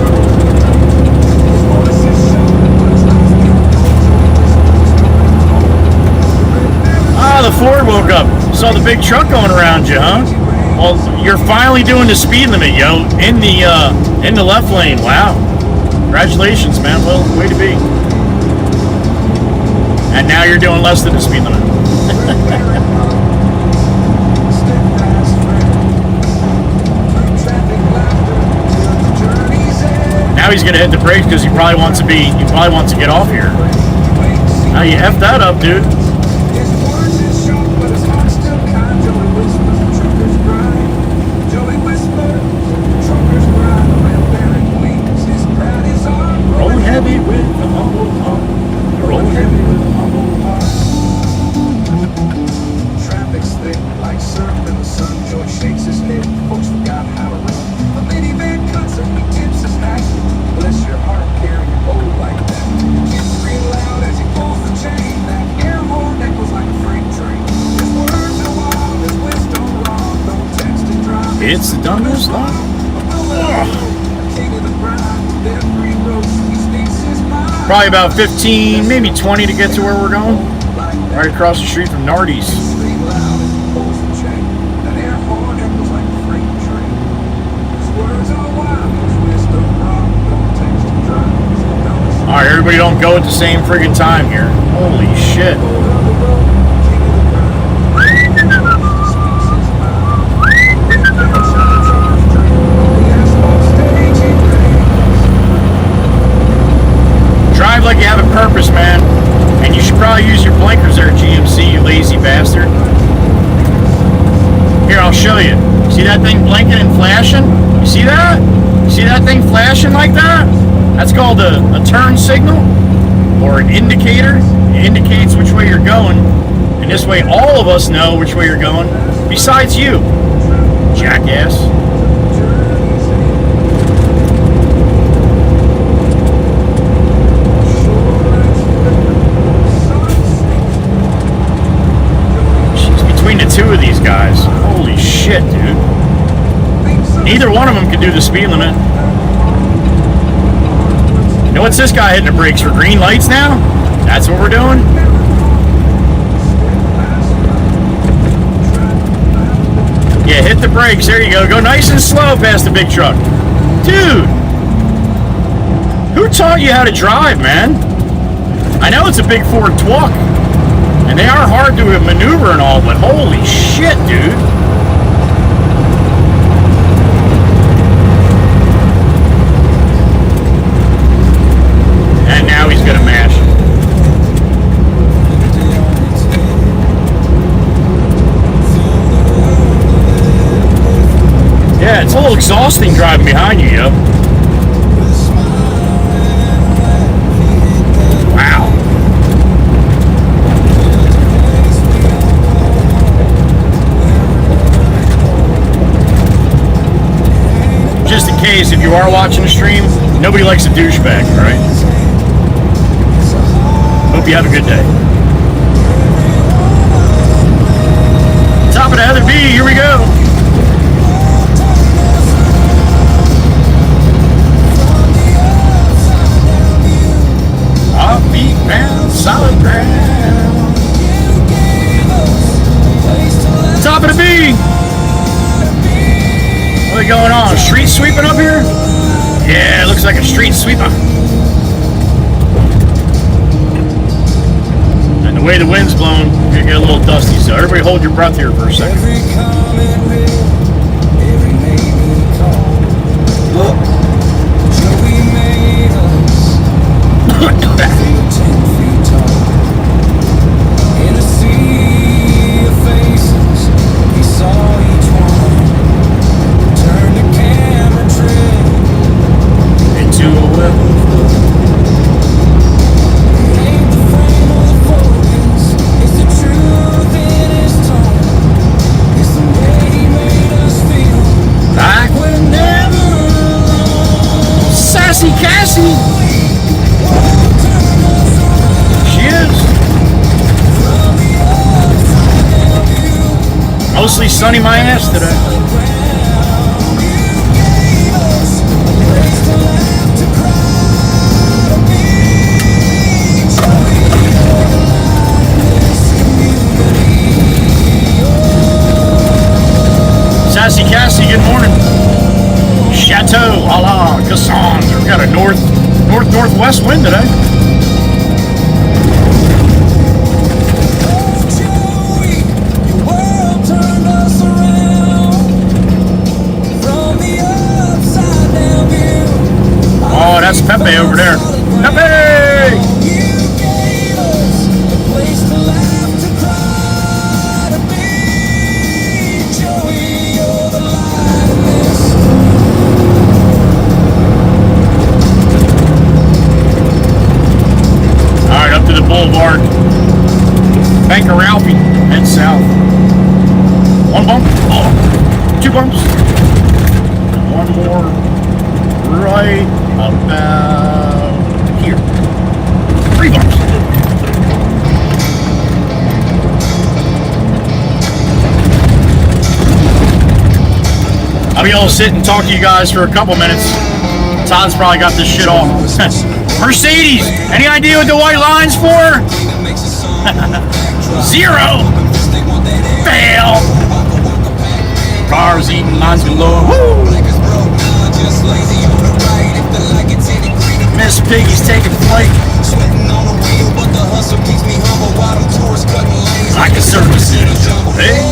Ah, the Ford woke up. Saw the big truck going around you, huh? Well, you're finally doing the speed limit, yo, in the left lane. Wow. Congratulations, man. Well, way to be. And now you're doing less than the speed limit. Now he's gonna hit the brakes because he probably wants to get off here. Now you F that up, dude. Rolling heavy with the humble heart. Rolling heavy with the humble heart. Traffic's thick, like surf in the sun. Joy shakes his head. Folks forgot how to run. A minivan cuts him, he tips his hat. Bless your heart, carrying your bowl like that. Kids scream loud as he pulls the chain. That air horn echoes like a freight train. His words are wild, his wisdom wrong. No text to drive. It's the dumbest line. King of the grind, every road he speaks his mind. Probably about 15, maybe 20 to get to where we're going. Right across the street from Nardi's. Scream loud as he pulls the chain. That air horn echoes like a freight train. His words are wild, his wisdom wrong. No text to drive. Alright, everybody don't go at the same friggin' time here. Holy shit. Drive like you have a purpose, man. And you should probably use your blinkers there, GMC, you lazy bastard. Here, I'll show you. See that thing blinking and flashing? You see that? You see that thing flashing like that? That's called a turn signal or an indicator. It indicates which way you're going. And this way all of us know which way you're going, besides you, jackass. Between the two of these guys, holy shit, dude. Neither one of them can do the speed limit. You know what's this guy hitting the brakes for green lights now? That's what we're doing? Yeah, hit the brakes. There you go. Go nice and slow past the big truck. Dude! Who taught you how to drive, man? I know it's a big Ford Twuck. And they are hard to maneuver and all, but holy shit, dude. And now he's gonna mash. Yeah, it's a little exhausting driving behind you, yo. Wow. Just in case, if you are watching the stream, nobody likes a douchebag, right? Hope you have a good day. Top of the Heather B, here we go. Offbeat ground, solid ground. Top of the B. What's going on? Street sweeping up here? Yeah, it looks like a street sweeper. And the way the wind's blowing, you're gonna get a little dusty, so everybody hold your breath here for a second. Sassy Cassie. She is. Mostly sunny my ass today. Sassy Cassie, good morning. Chateau, a la Cassandre. We got a northwest wind today. Oh, that's Pepe over there. Pepe! Alright, up to the boulevard. Bank of Ralphie, head south. One bump. Oh, 2 bumps. One more. Right about here. 3 bumps. I'll be able to sit and talk to you guys for a couple minutes. Todd's probably got this shit off. Mercedes, any idea what the white line's for? 0. Fail. Cars eating, mine's galore. Woo! Miss Piggy's taking flight. Like a circus in a jungle. Hey.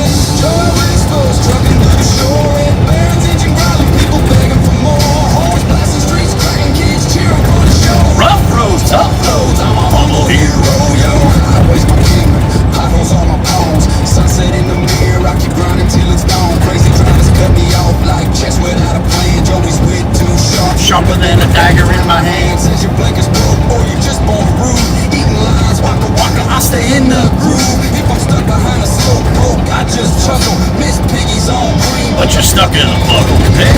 Rough roads, tough roads, I'm a humble hero, yo. I waste my kingdom, potholes on my palms. Sunset in the mirror, I keep grinding till it's gone. Crazy drivers cut me off like chess without a plan. Joey's wit too sharp, sharper than a dagger in my hand. Says your blank is broke or you just born rude. Eating lines, waka waka, I stay in the groove. If I'm stuck behind a slope rope, I just chuckle. Miss Piggy's on green, but you're stuck in a buckle. Hey.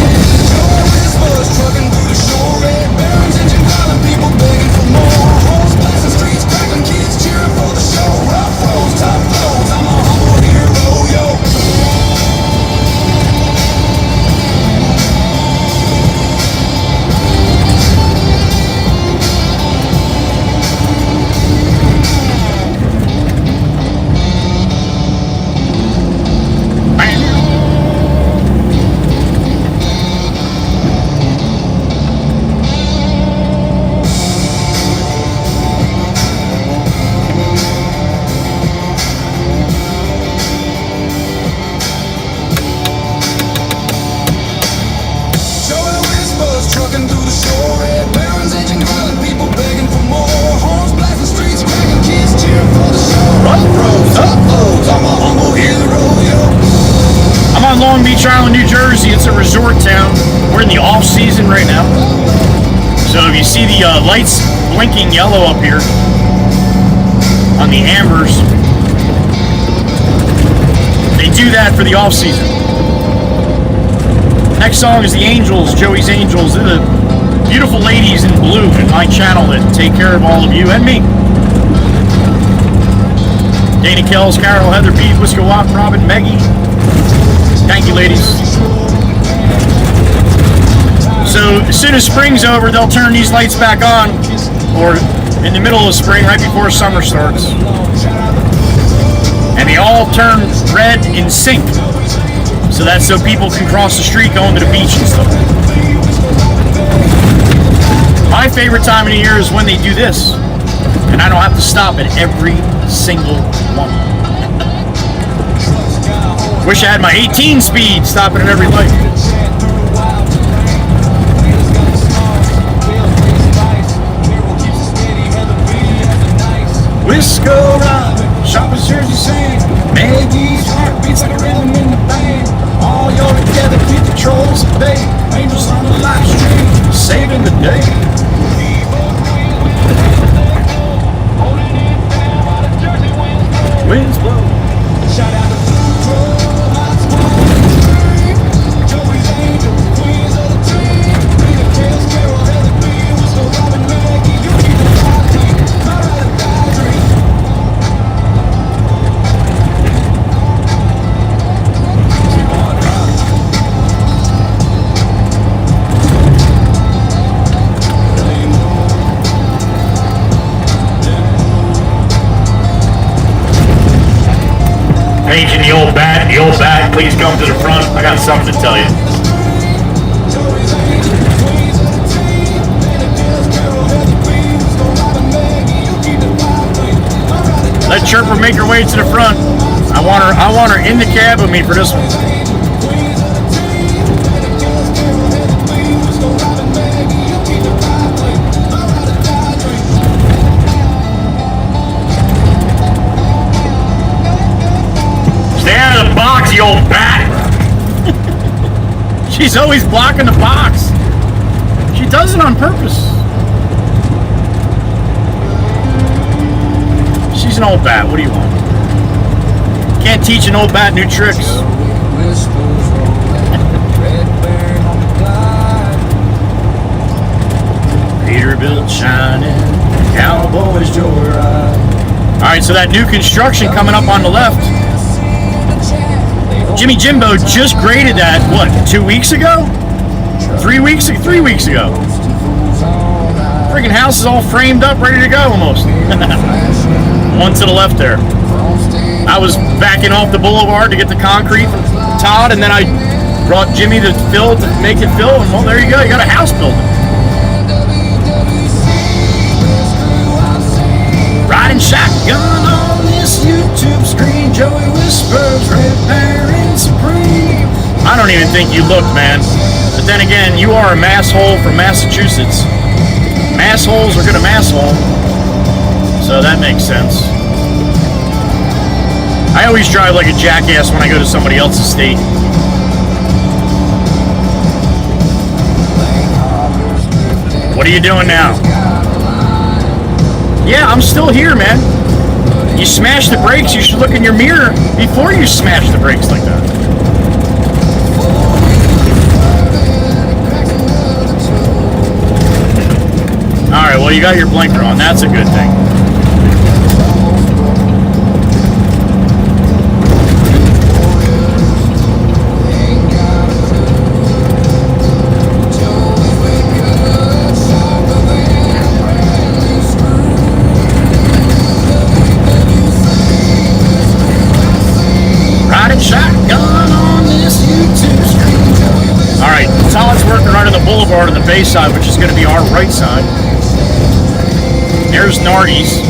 Trucking through the shore, red barons, engine grinding, people begging for more. Homes, blasting streets, cracking kids, cheering for the show. Rough roads, top roads, I'm a humble hero, yo. Long Beach Island, New Jersey. It's a resort town. We're in the off season right now. So if you see the lights blinking yellow up here on the ambers, they do that for the off season. Next song is The Angels, Joey's Angels. They're the beautiful ladies in blue in my channel that take care of all of you and me. Dana Kells, Carol, Heather, Pete, Whisker Wop, Robin, Meggie. Thank you, ladies. So as soon as spring's over, they'll turn these lights back on, or in the middle of spring, right before summer starts. And they all turn red in sync. So that's so people can cross the street going to the beach and stuff. My favorite time of the year is when they do this. And I don't have to stop at every single one. Wish I had my 18 speed stopping at every light. Whisker Rock, shoppers Jersey Saint, Maggie's heartbeats like a rhythm in the band. All y'all together, keep the trolls at bay. Angels on the live stream, saving the day. Winds blow. Shout out to Blue Crow, hot spot. Joey's Angels, queens of the team. Peter Kills, Carol, Heather, Pete. please come to the front. I got something to tell you. Let Chirper make her way to the front. I want her in the cab with me for this one. Stay out of the box, you old bat. She's always blocking the box. She does it on purpose. She's an old bat. What do you want? Can't teach an old bat new tricks. Peterbilt shining, Cowboys joyride. All right, so that new construction coming up on the left. Jimmy Jimbo just graded that, what, 2 weeks ago? 3 weeks ago. Freaking house is all framed up, ready to go almost. One to the left there. I was backing off the boulevard to get the concrete from Todd, and then I brought Jimmy to fill to make it fill, and well, there you go. You got a house building. Riding shotgun on this YouTube screen. Joey whispers, red Baron Supreme. I don't even think you looked, man. But then again, you are a masshole from Massachusetts. Massholes are gonna masshole. So that makes sense. I always drive like a jackass when I go to somebody else's state. What are you doing now? Yeah, I'm still here, man. You smash the brakes, you should look in your mirror before you smash the brakes like that. Alright, well, you got your blinker on. That's a good thing. Riding shotgun on this YouTube screen. Alright, Todd's working right on the boulevard on the bay side, which is going to be our right side. There's Nardi's.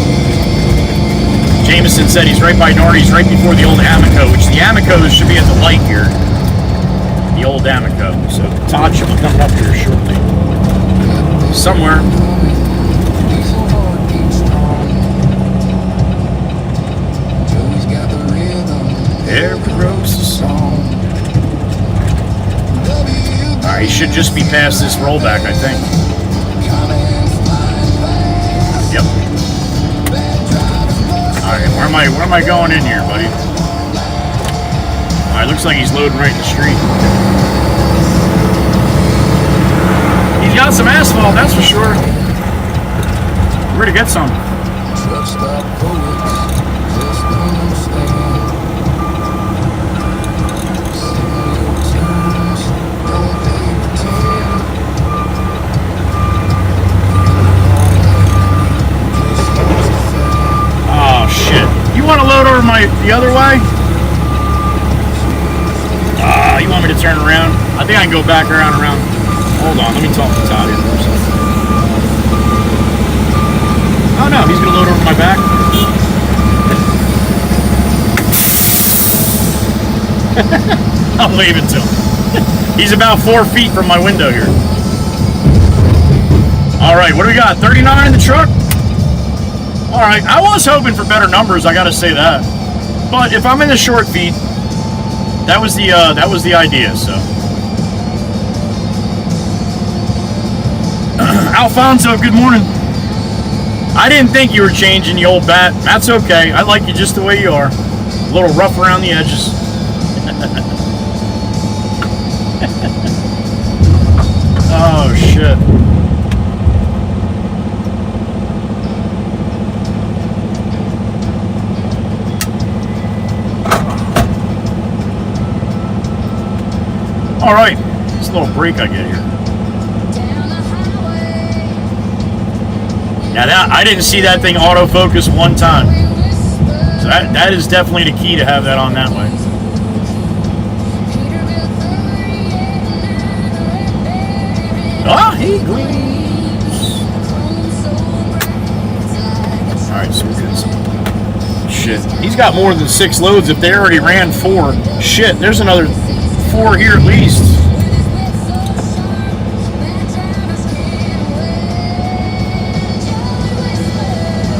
Jameson said he's right by Nardi's, right before the old Amico, which the Amicos should be at the light here. The old Amico. So Todd should be coming up here shortly. Somewhere. Every rose a song. Alright, he should just be past this rollback, I think. Yep. Alright, where am I going in here, buddy? Alright, looks like he's loading right in the street. He's got some asphalt, that's for sure. Where to get some? Want to load over the other way? You want me to turn around? I think I can go back around. Hold on, let me talk to Todd here for a second. Oh no, he's gonna load over my back. I'll leave it to him. He's about 4 feet from my window here. Alright, what do we got? 39 in the truck? Alright, I was hoping for better numbers, I gotta say that. But if I'm in the short feet, that was the idea, so. Alfonso, good morning. I didn't think you were changing, you old bat. That's okay. I like you just the way you are. A little rough around the edges. Oh, shit. All right, this little break I get here. Yeah, I didn't see that thing autofocus one time. So that is definitely the key to have that on that way. Alright, so we're good. Shit. He's got more than 6 loads if they already ran 4. Shit, there's another 4 here at least.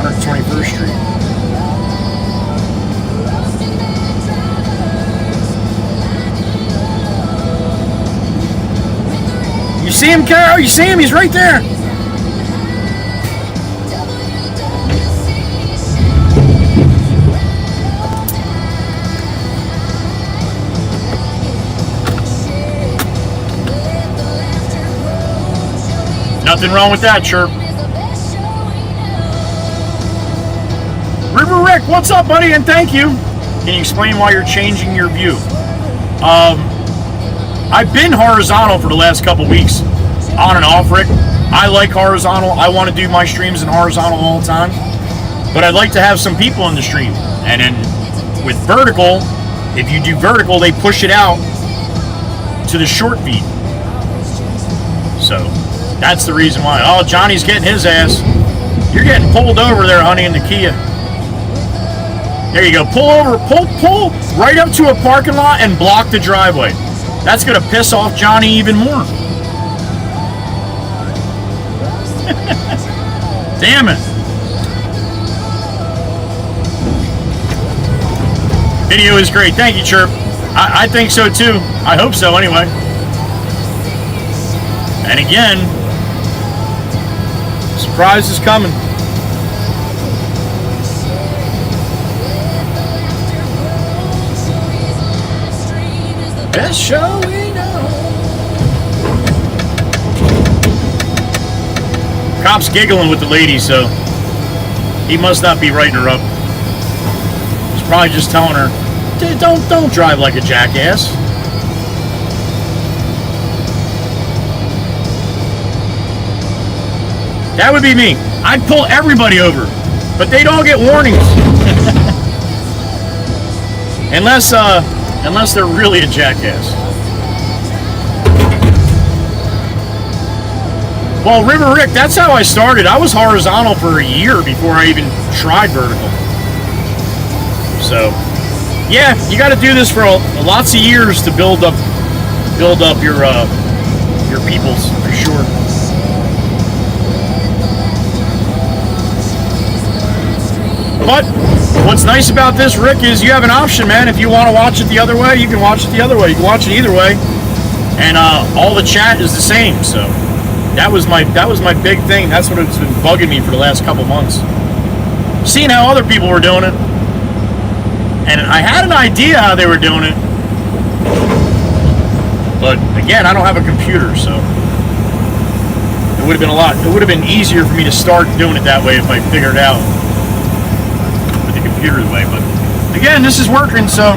121st Street. You see him, Carol? You see him? He's right there. Nothing wrong with that, chirp. River Rick, what's up, buddy? And thank you. Can you explain why you're changing your view? I've been horizontal for the last couple weeks, on and off, Rick. I like horizontal. I want to do my streams in horizontal all the time. But I'd like to have some people in the stream. And then with vertical, if you do vertical, they push it out to the short feed. So that's the reason why. Oh, Johnny's getting his ass. You're getting pulled over there, honey, in the Kia. There you go. Pull over. Pull right up to a parking lot and block the driveway. That's going to piss off Johnny even more. Damn it. Video is great. Thank you, Chirp. I think so, too. I hope so, anyway. And again, surprise is coming. Best show we know. Cop's giggling with the lady, so he must not be writing her up. He's probably just telling her, don't drive like a jackass. That would be me. I'd pull everybody over, but they'd all get warnings. Unless they're really a jackass. Well, River Rick, that's how I started. I was horizontal for a year before I even tried vertical. So, yeah, you got to do this for lots of years to build up your peoples, for sure. But what's nice about this, Rick, is you have an option, man. If you want to watch it the other way, you can watch it the other way. You can watch it either way, and all the chat is the same. So that was my big thing. That's what it's been bugging me for the last couple months. Seeing how other people were doing it, and I had an idea how they were doing it, but again, I don't have a computer, so it would have been It would have been easier for me to start doing it that way if I figured it out. Computer's way, but again, this is working, so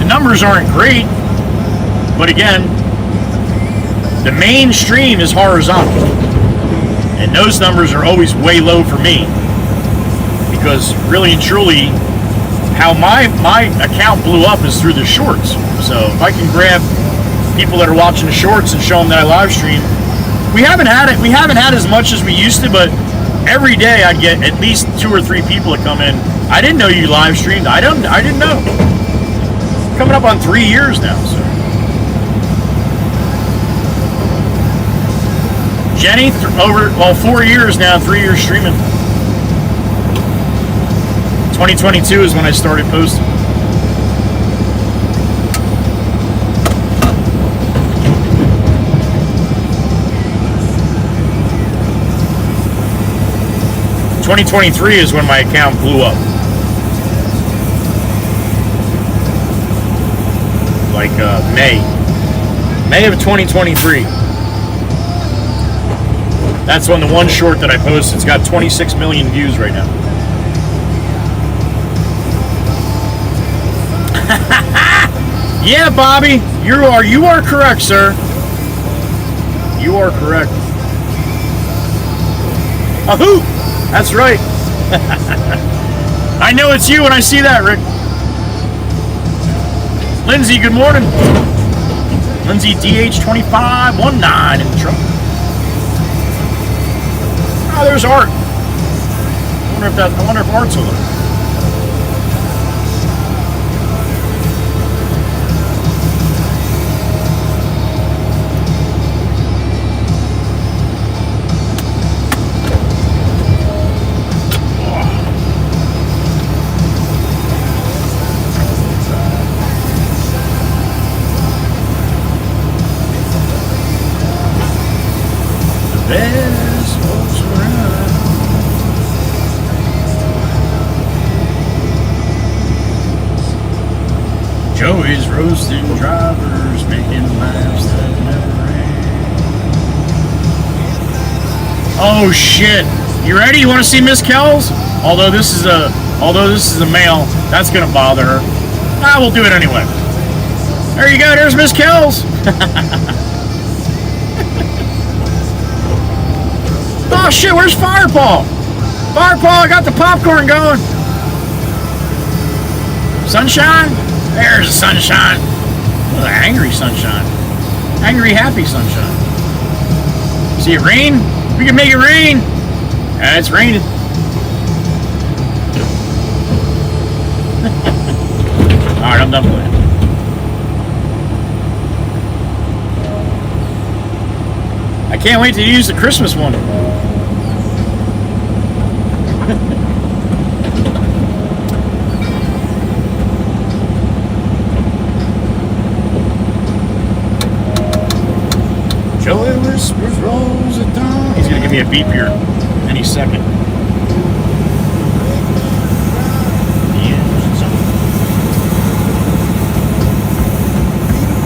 the numbers aren't great, but again, the main stream is horizontal, and those numbers are always way low for me, because really and truly, how my account blew up is through the shorts. So if I can grab people that are watching the shorts and show them that I live stream, we haven't had as much as we used to, but every day I'd get at least 2 or 3 people that come in. I didn't know you live streamed. I didn't know. Coming up on 3 years now. So. Jenny, 4 years now, 3 years streaming. 2022 is when I started posting. '23 is when my account blew up. Like May of 2023. That's when the one short that I posted, it's got 26 million views right now. Yeah, Bobby, you are correct, sir. You are correct. Ahoo! That's right. I know it's you when I see that, Rick. Lindsay, good morning. Lindsay DH2519 in the truck. Oh, there's Art. I wonder if Art's with him. Best folks around. Joey's roasting drivers, making laughs that never end. Oh shit! You ready? You want to see Miss Kells? Although this is a male, that's gonna bother her. Ah, we'll do it anyway. There you go. There's Miss Kells. Oh shit, where's Firepaw? Firepaw, I got the popcorn going. Sunshine? There's the sunshine. Oh, angry sunshine. Angry, happy sunshine. See it rain? We can make it rain. Yeah, it's raining. Alright, I'm done playing. I can't wait to use the Christmas one. Joey whispers rolls at dawn. He's gonna give me a beep here any second.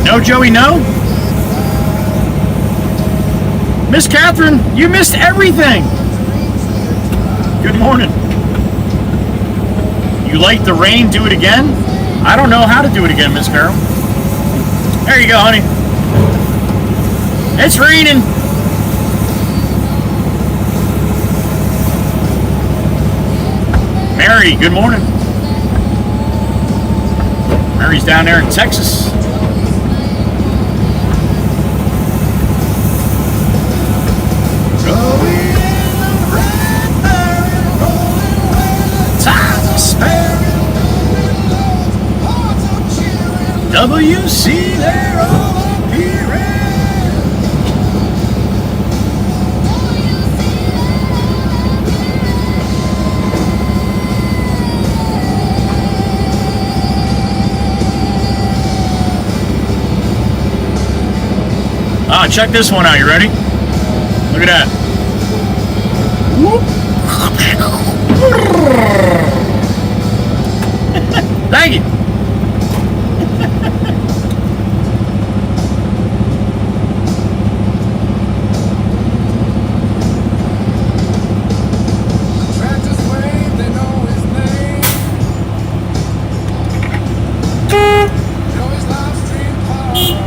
No, Joey, no. Miss Catherine, you missed everything. Good morning. You like the rain? Do it again? I don't know how to do it again, Miss Carol. There you go, honey. It's raining. Mary, good morning. Mary's down there in Texas. WC, they're all appearing. Ah, check this one out. You ready? Look at that. Thank you.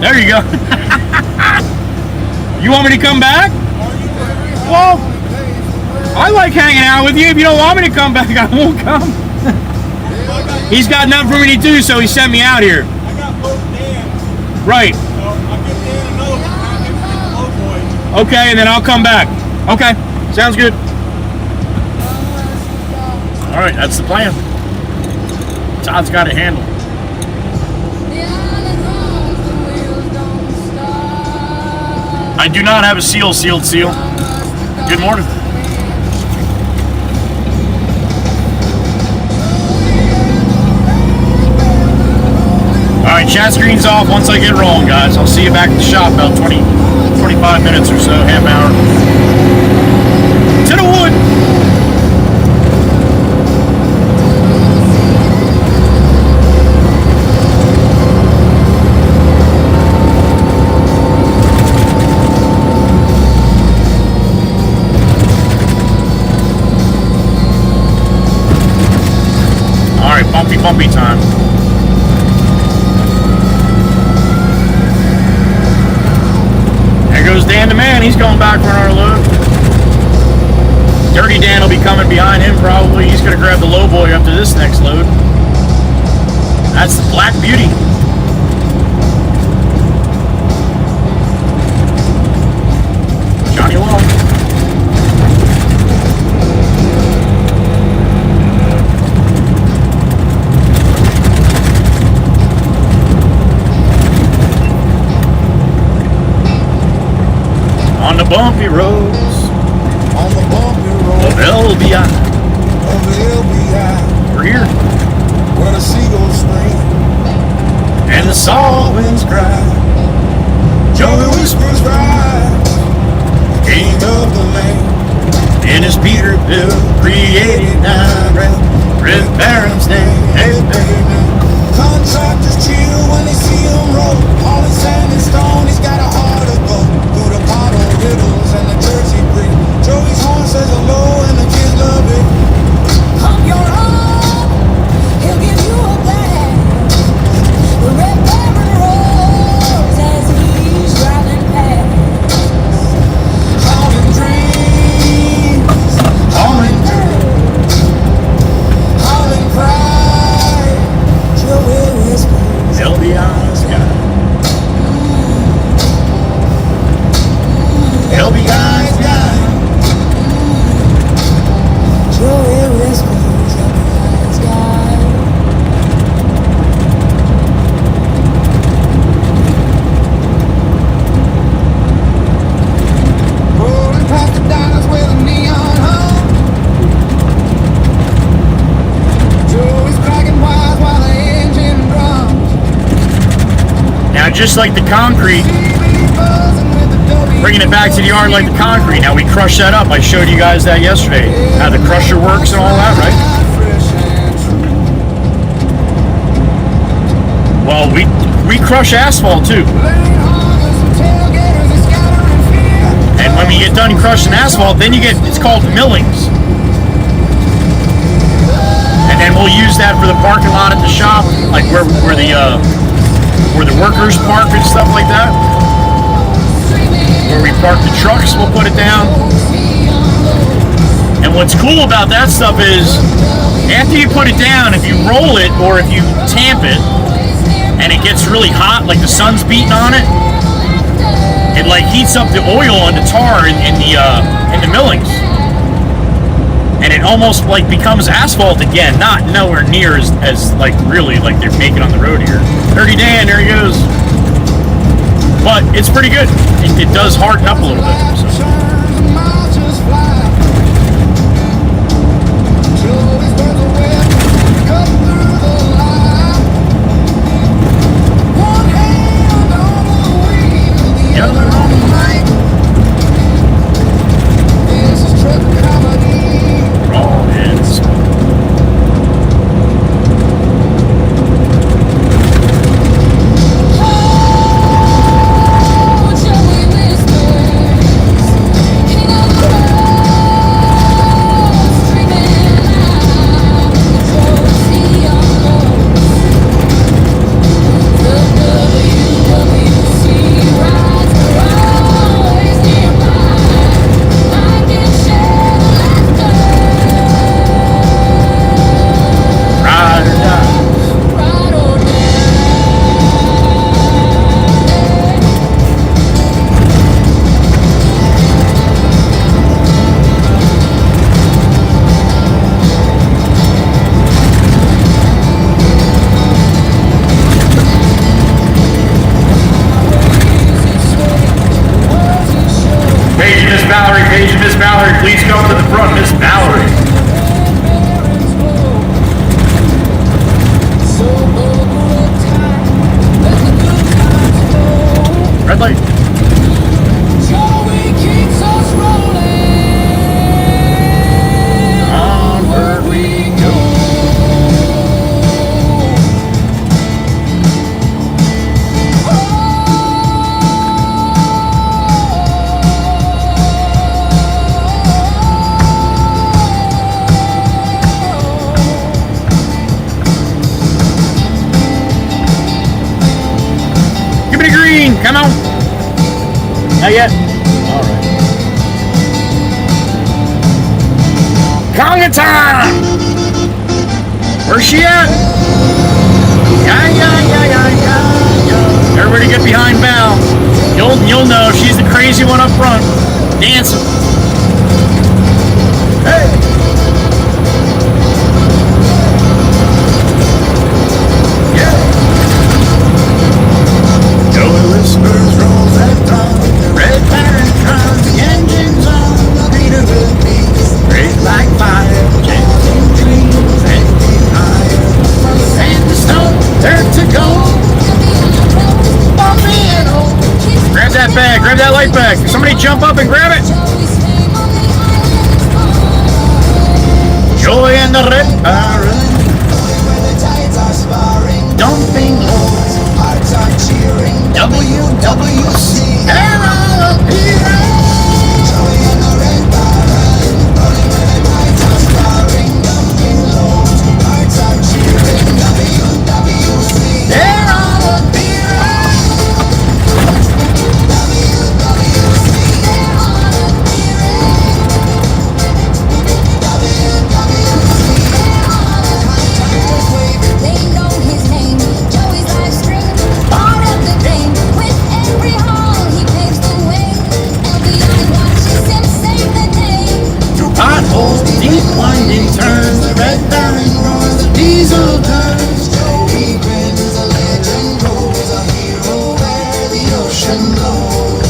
There you go. You want me to come back? Well, I like hanging out with you. If you don't want me to come back, I won't come. He's got nothing for me to do, so he sent me out here. I got both Dan. Right. So I'll give Dan another one. I'll give him the low boy. Okay, and then I'll come back. Okay, sounds good. All right, that's the plan. Todd's got it handled. I do not have a sealed seal. Good morning. All right, chat screen's off once I get rolling, guys. I'll see you back at the shop about 25 minutes or so, half hour. To the wood. Bumpy time. There goes Dan the man. He's going back for another load. Dirty Dan will be coming behind him probably. He's going to grab the low boy up to this next load. That's the Black Beauty. Johnny Long. On the bumpy roads On the bumpy road of LBI. of LBI, We're here. where the seagulls scream And the salt winds cry. Joey whispers rise, king of the land. in his Peterbilt created 9 Red Baron's name. Hey, Contractors chill when they see him roll. All in sand and stone, he's got a heart of gold. Through the bottle riddles and the Jersey breed. Joey's horn says hello and the kids love it. Pump your arm, he'll give you a blast. The red baron rolls as he's driving past. Hauling dreams, hauling dirt, hauling pride. Joey whispers, LBI's got. LBI's got. Joey whispers, LBI's got. Rolling past the diners with a neon hum. Joey's cracking wise while the engine drums. Now, just like the concrete, bringing it back to the yard like the concrete. Now, we crush that up. I showed you guys that yesterday, how the crusher works and all that, right? Well, we crush asphalt too. And when we get done crushing asphalt, then you get, it's called millings. And then we'll use that for the parking lot at the shop, like where the workers park and stuff like that. Where we park the trucks, we'll put it down. And what's cool about that stuff is, after you put it down, if you roll it or if you tamp it, and it gets really hot, like the sun's beating on it, it like heats up the oil and the tar in the millings, and it almost like becomes asphalt again. Not nowhere near as like really like they're making on the road here. Dirty Dan, there he goes. But it's pretty good. It does harden up a little bit. So. Miss Mallory, please come to the front, Miss Mallory. Red light. Onward we go. Come on. Not yet. All right. Conga time. Where's she at? Yeah. Everybody get behind Val. You'll know she's the crazy one up front, dancing. Hey. Whispers roll that tongue, red baron comes that bag. Grab that light bag. Somebody jump up and grab it. Joey and the Red Baron. Dumping loads. Hearts are cheering. WWC. And all of Peter. Joey and the Red Baron. Rolling where the tides are sparring. Dumping loads. Hearts are cheering. WWC. And all of Peter. Deep winding turns, the Red Baron roars, the diesel turns. Joey grins, a legend grows, a hero where the ocean blows.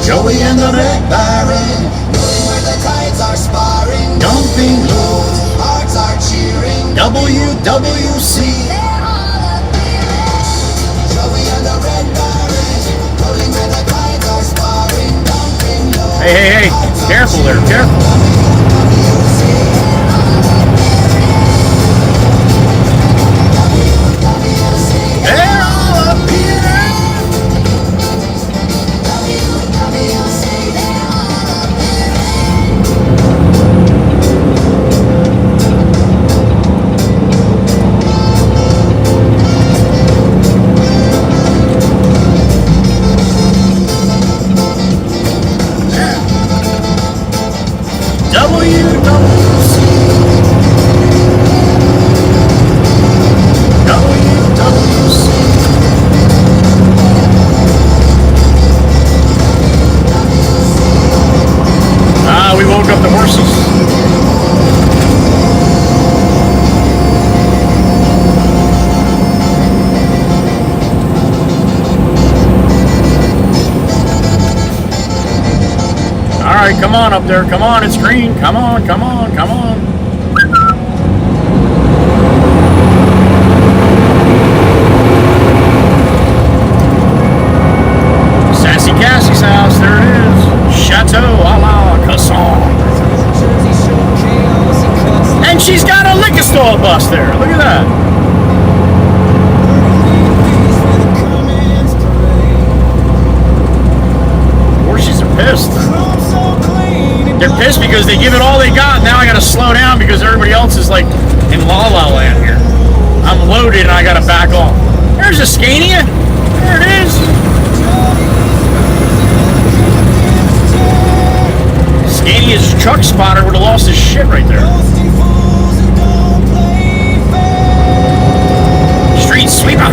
Joey and the Red Baron, rolling where the tides are sparring. Dumping loads, hearts are cheering. WWC. Joey and the Red Baron, rolling where the tides are sparring. Dumping loads. Hey, careful there, careful. We woke up the horses. All right, come on up there. Come on, it's green. Come on, come on, come on. Sassy Cassie's house, there it is. Chateau a la Casson. And she's got a liquor store bus there. Look at that. Horses are pissed. They're pissed because they give it all they got. Now I gotta slow down because everybody else is like in La La Land here. I'm loaded and I gotta back off. There's a Scania. There it is. Scania's truck spotter would have lost his shit right there. Street sweeper.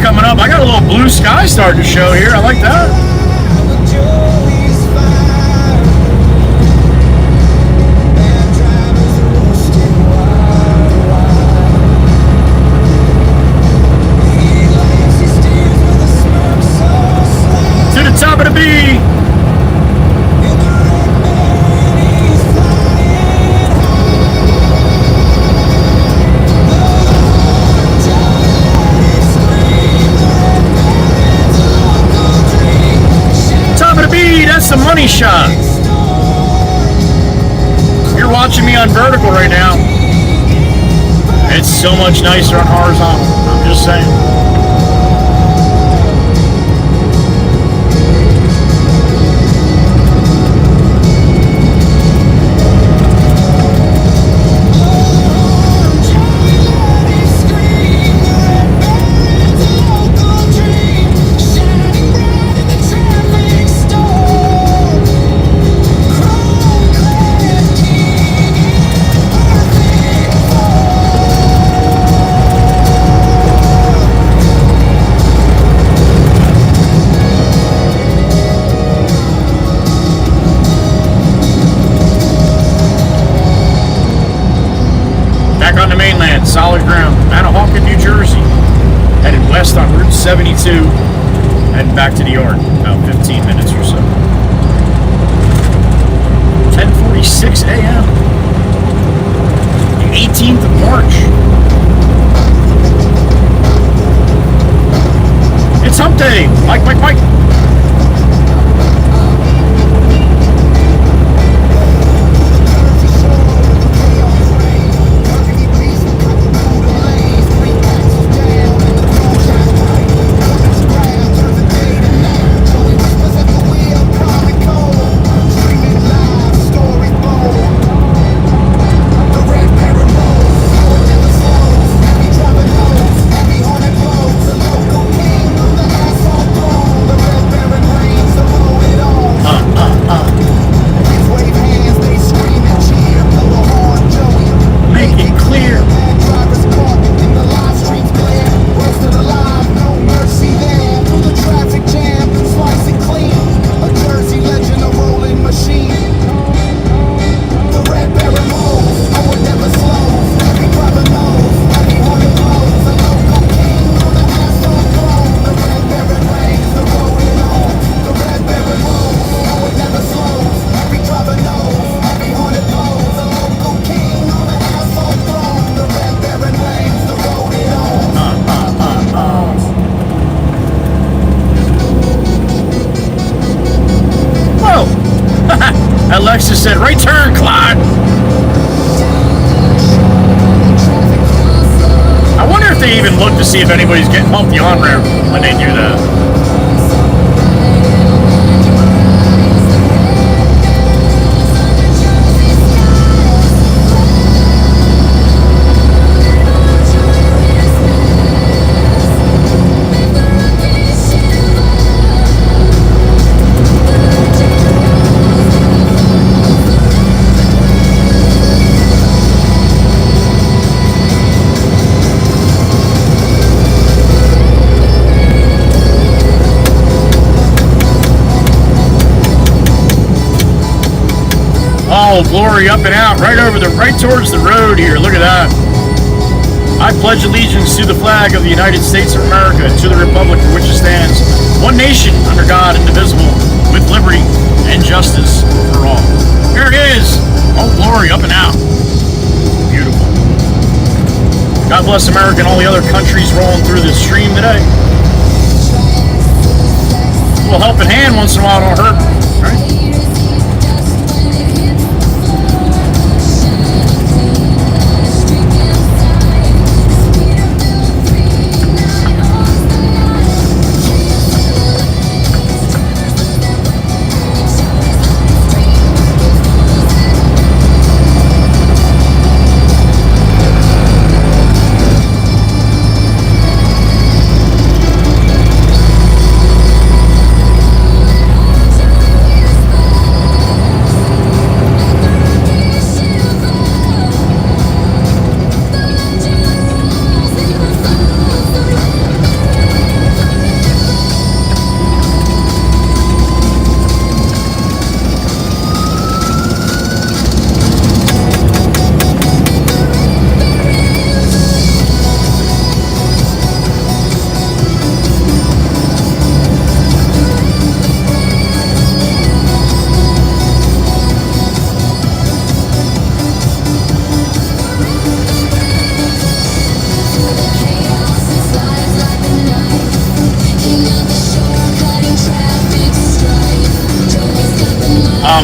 Coming up, I got a little blue sky starting to show here. I like that. To the top of the B. That's the money shot. You're watching me on vertical right now. It's so much nicer on horizontal. I'm just saying. 10:42, heading back to the yard, about 15 minutes or so. 10:46 a.m. The 18th of March. It's hump day. Mike. Alexis said, right turn, Clyde. I wonder if they even look to see if anybody's getting off the on-ramp when they do that. Oh, glory, up and out, right towards the road here. Look at that. I pledge allegiance to the flag of the United States of America, to the republic for which it stands, one nation under God, indivisible, with liberty and justice for all. Here it is. Oh, glory, up and out. Beautiful. God bless America and all the other countries rolling through this stream today. A little helping hand once in a while don't hurt, right?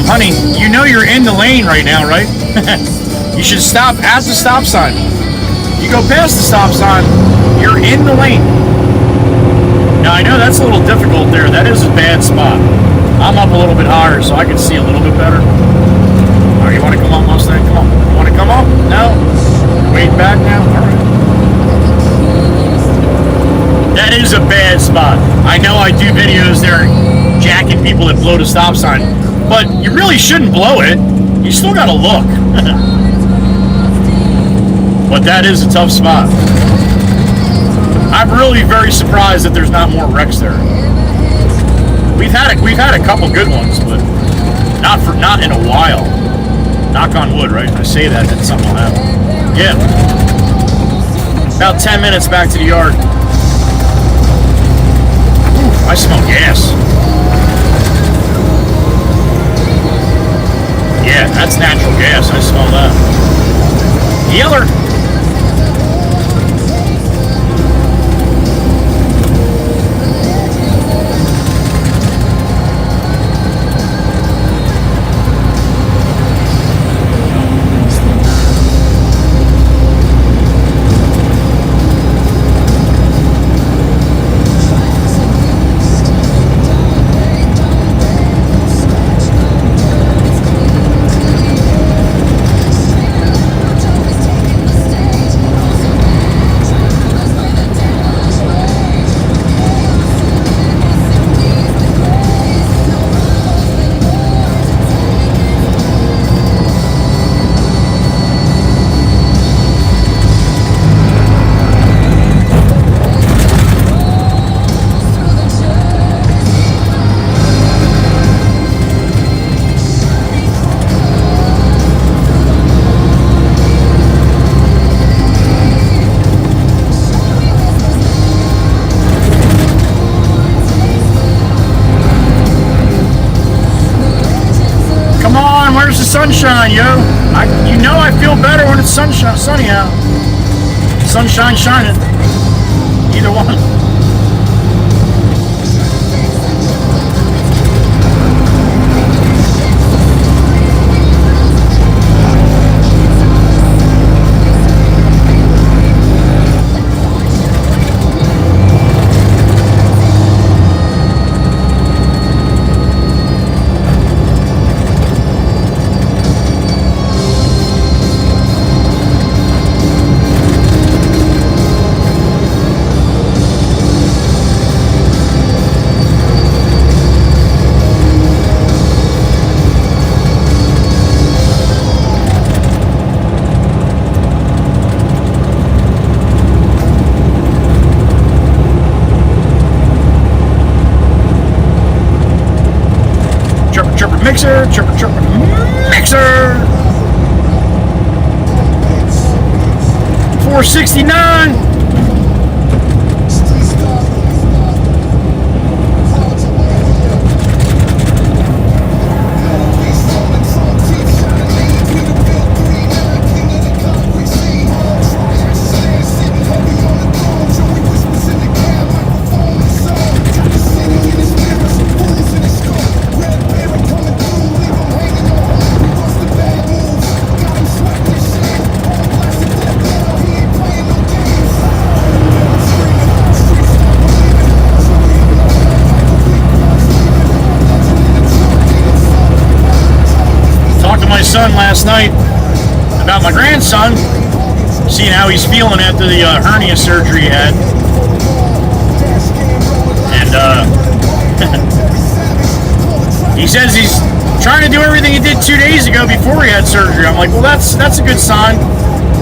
Honey, you know you're in the lane right now, right? You should stop at the stop sign. You go past the stop sign, you're in the lane. Now, I know that's a little difficult there. That is a bad spot. I'm up a little bit higher, so I can see a little bit better. All right, you want to come up, Mustang? Come on. You want to come up? No? You're waiting back now? All right. That is a bad spot. I know I do videos there jacking people that blow the stop sign, but you really shouldn't blow it. You still gotta look. But that is a tough spot. I'm really very surprised that there's not more wrecks there. We've had a couple good ones, but not in a while. Knock on wood, right? I say that, then something will happen. Yeah. About 10 minutes back to the yard. That's natural gas. I smell that. Yeller. Sunshine, yo. You know I feel better when it's sunshine, sunny out. Sunshine shining. Either one. Mixer, chirper, chirper, mixer. 469. Son last night about my grandson, seeing how he's feeling after the hernia surgery he had, and he says he's trying to do everything he did 2 days ago before he had surgery. I'm like, well, that's a good sign.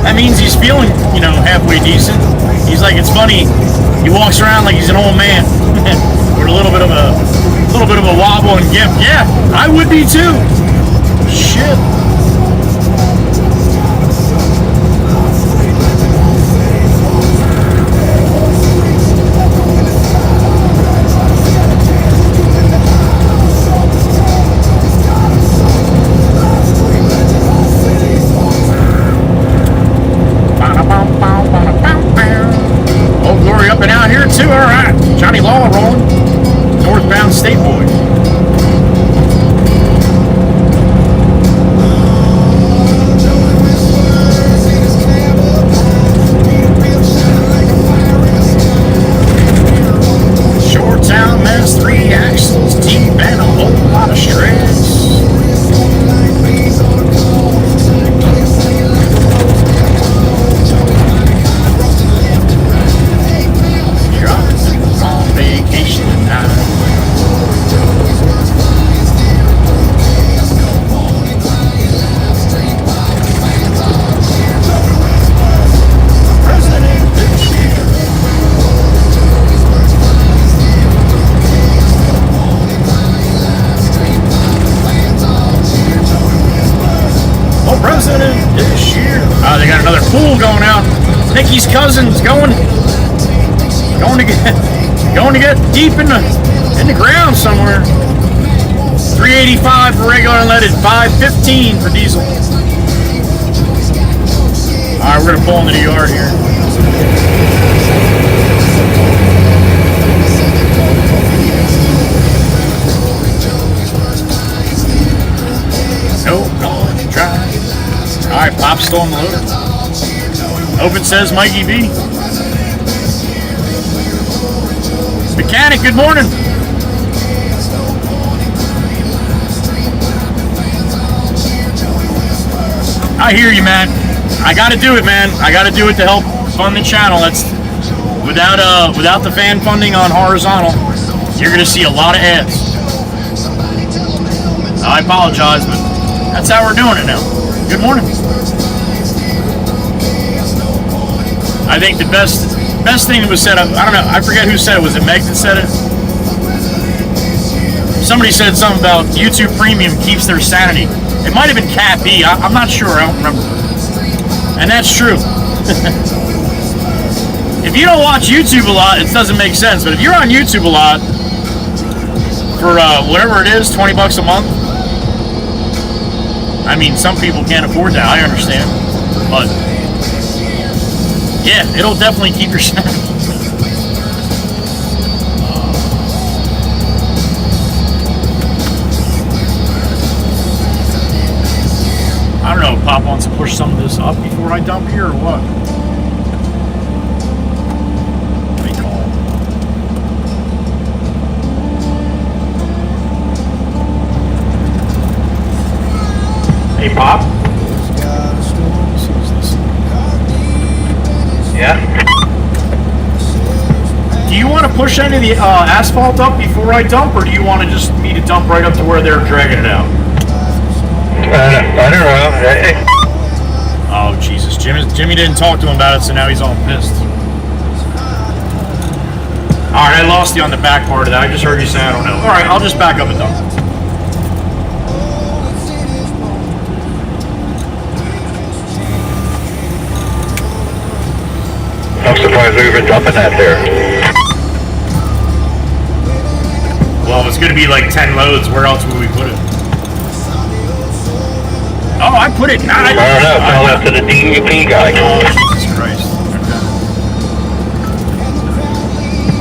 That means he's feeling, halfway decent. He's like, it's funny, he walks around like he's an old man with a little bit of a wobble and gimp. Yeah, I would be too. Shit. Old Glory up and out here too. All right, Johnny Lawler rolling. Northbound State Boy. They got another pool going out. Nikki's cousin's going to get deep in the ground somewhere. $3.85 for regular unleaded, $5.15 for diesel. All right, we're gonna pull into the yard here. No, try. All right, Pop's still on the loader. Open says Mikey B. Mechanic, good morning. I hear you, man. I gotta do it, man. I gotta do it to help fund the channel. That's without the fan funding on horizontal, you're gonna see a lot of ads. I apologize, but that's how we're doing it now. Good morning. I think the best thing that was said, I don't know, I forget who said it. Was it Meg that said it? Somebody said something about YouTube Premium keeps their sanity. It might have been Cat B. I'm not sure. I don't remember. And that's true. If you don't watch YouTube a lot, it doesn't make sense. But if you're on YouTube a lot, for whatever it is, 20 bucks a month, I mean, some people can't afford that. I understand. But yeah, it'll definitely keep your sanity. I don't know if Pop wants to push some of this up before I dump here or what. Let me call. Hey, Pop? Yeah? Do you want to push any of the asphalt up before I dump, or do you want to just me to dump right up to where they're dragging it out? I don't know. Oh, Jesus. Jimmy didn't talk to him about it, so now he's all pissed. Alright, I lost you on the back part of that. I just heard you say I don't know. Alright, I'll just back up and dump. I'm surprised we even dumping that there. Well, it's going to be like 10 loads. Where else would we put it? Oh, I put it. I don't know. Tell that to the DEP guy. Oh, Jesus Christ. Okay.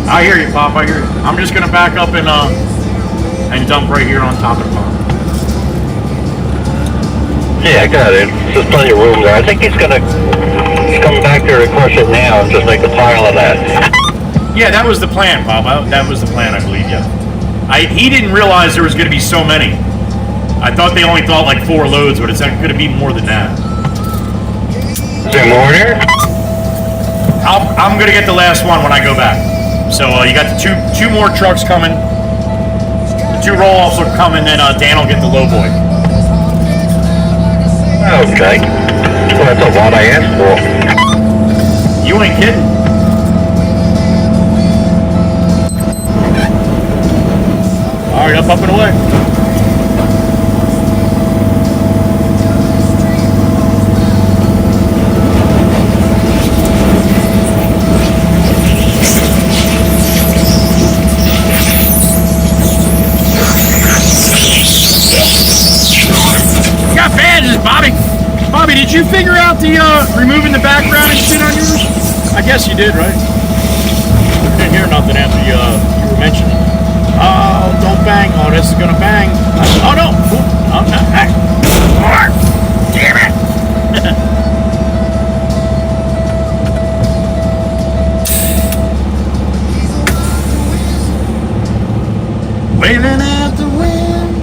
I hear you, Pop. I hear you. I'm just going to back up and dump right here on top of the pond. Yeah, I got it. There's plenty of room there. I think he's gonna come back there and crush it now and just make a pile of that. Yeah, that was the plan, Pop. That was the plan, I believe, yeah. He didn't realize there was going to be so many. I thought they only thought like 4 loads, but it's going to be more than that. Is there more here? I'm going to get the last one when I go back. So you got the two more trucks coming. The 2 roll-offs are coming, then Dan will get the low boy. Okay. Well, that's a lot I asked for. You ain't kidding. All right, up and away. Got badges, Bobby. Bobby, did you figure out the removing the background and shit on yours? I guess you did, right? I didn't hear nothing after you were mentioning it. Oh, don't bang. Oh, this is gonna bang. Oh no! Oh, no. Hey. Damn it! Wailing at the wind,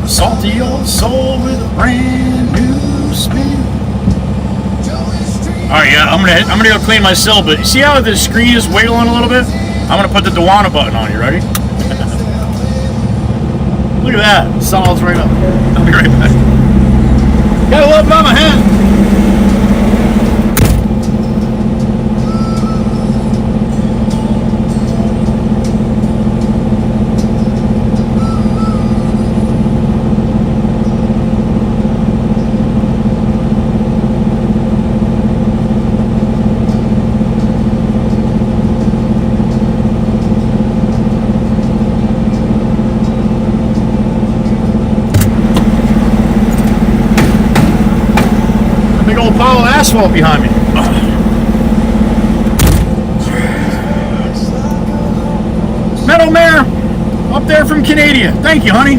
salty old soul with a brand new spin. All right, yeah, I'm gonna go clean my cell, but you see how the screen is wiggling a little bit? I'm gonna put the Dewana button on. You ready? Look at that, solids right up. I'll be right back. Gotta love by my hand. Asphalt behind me. Metal Mare, up there from Canada. Thank you, honey.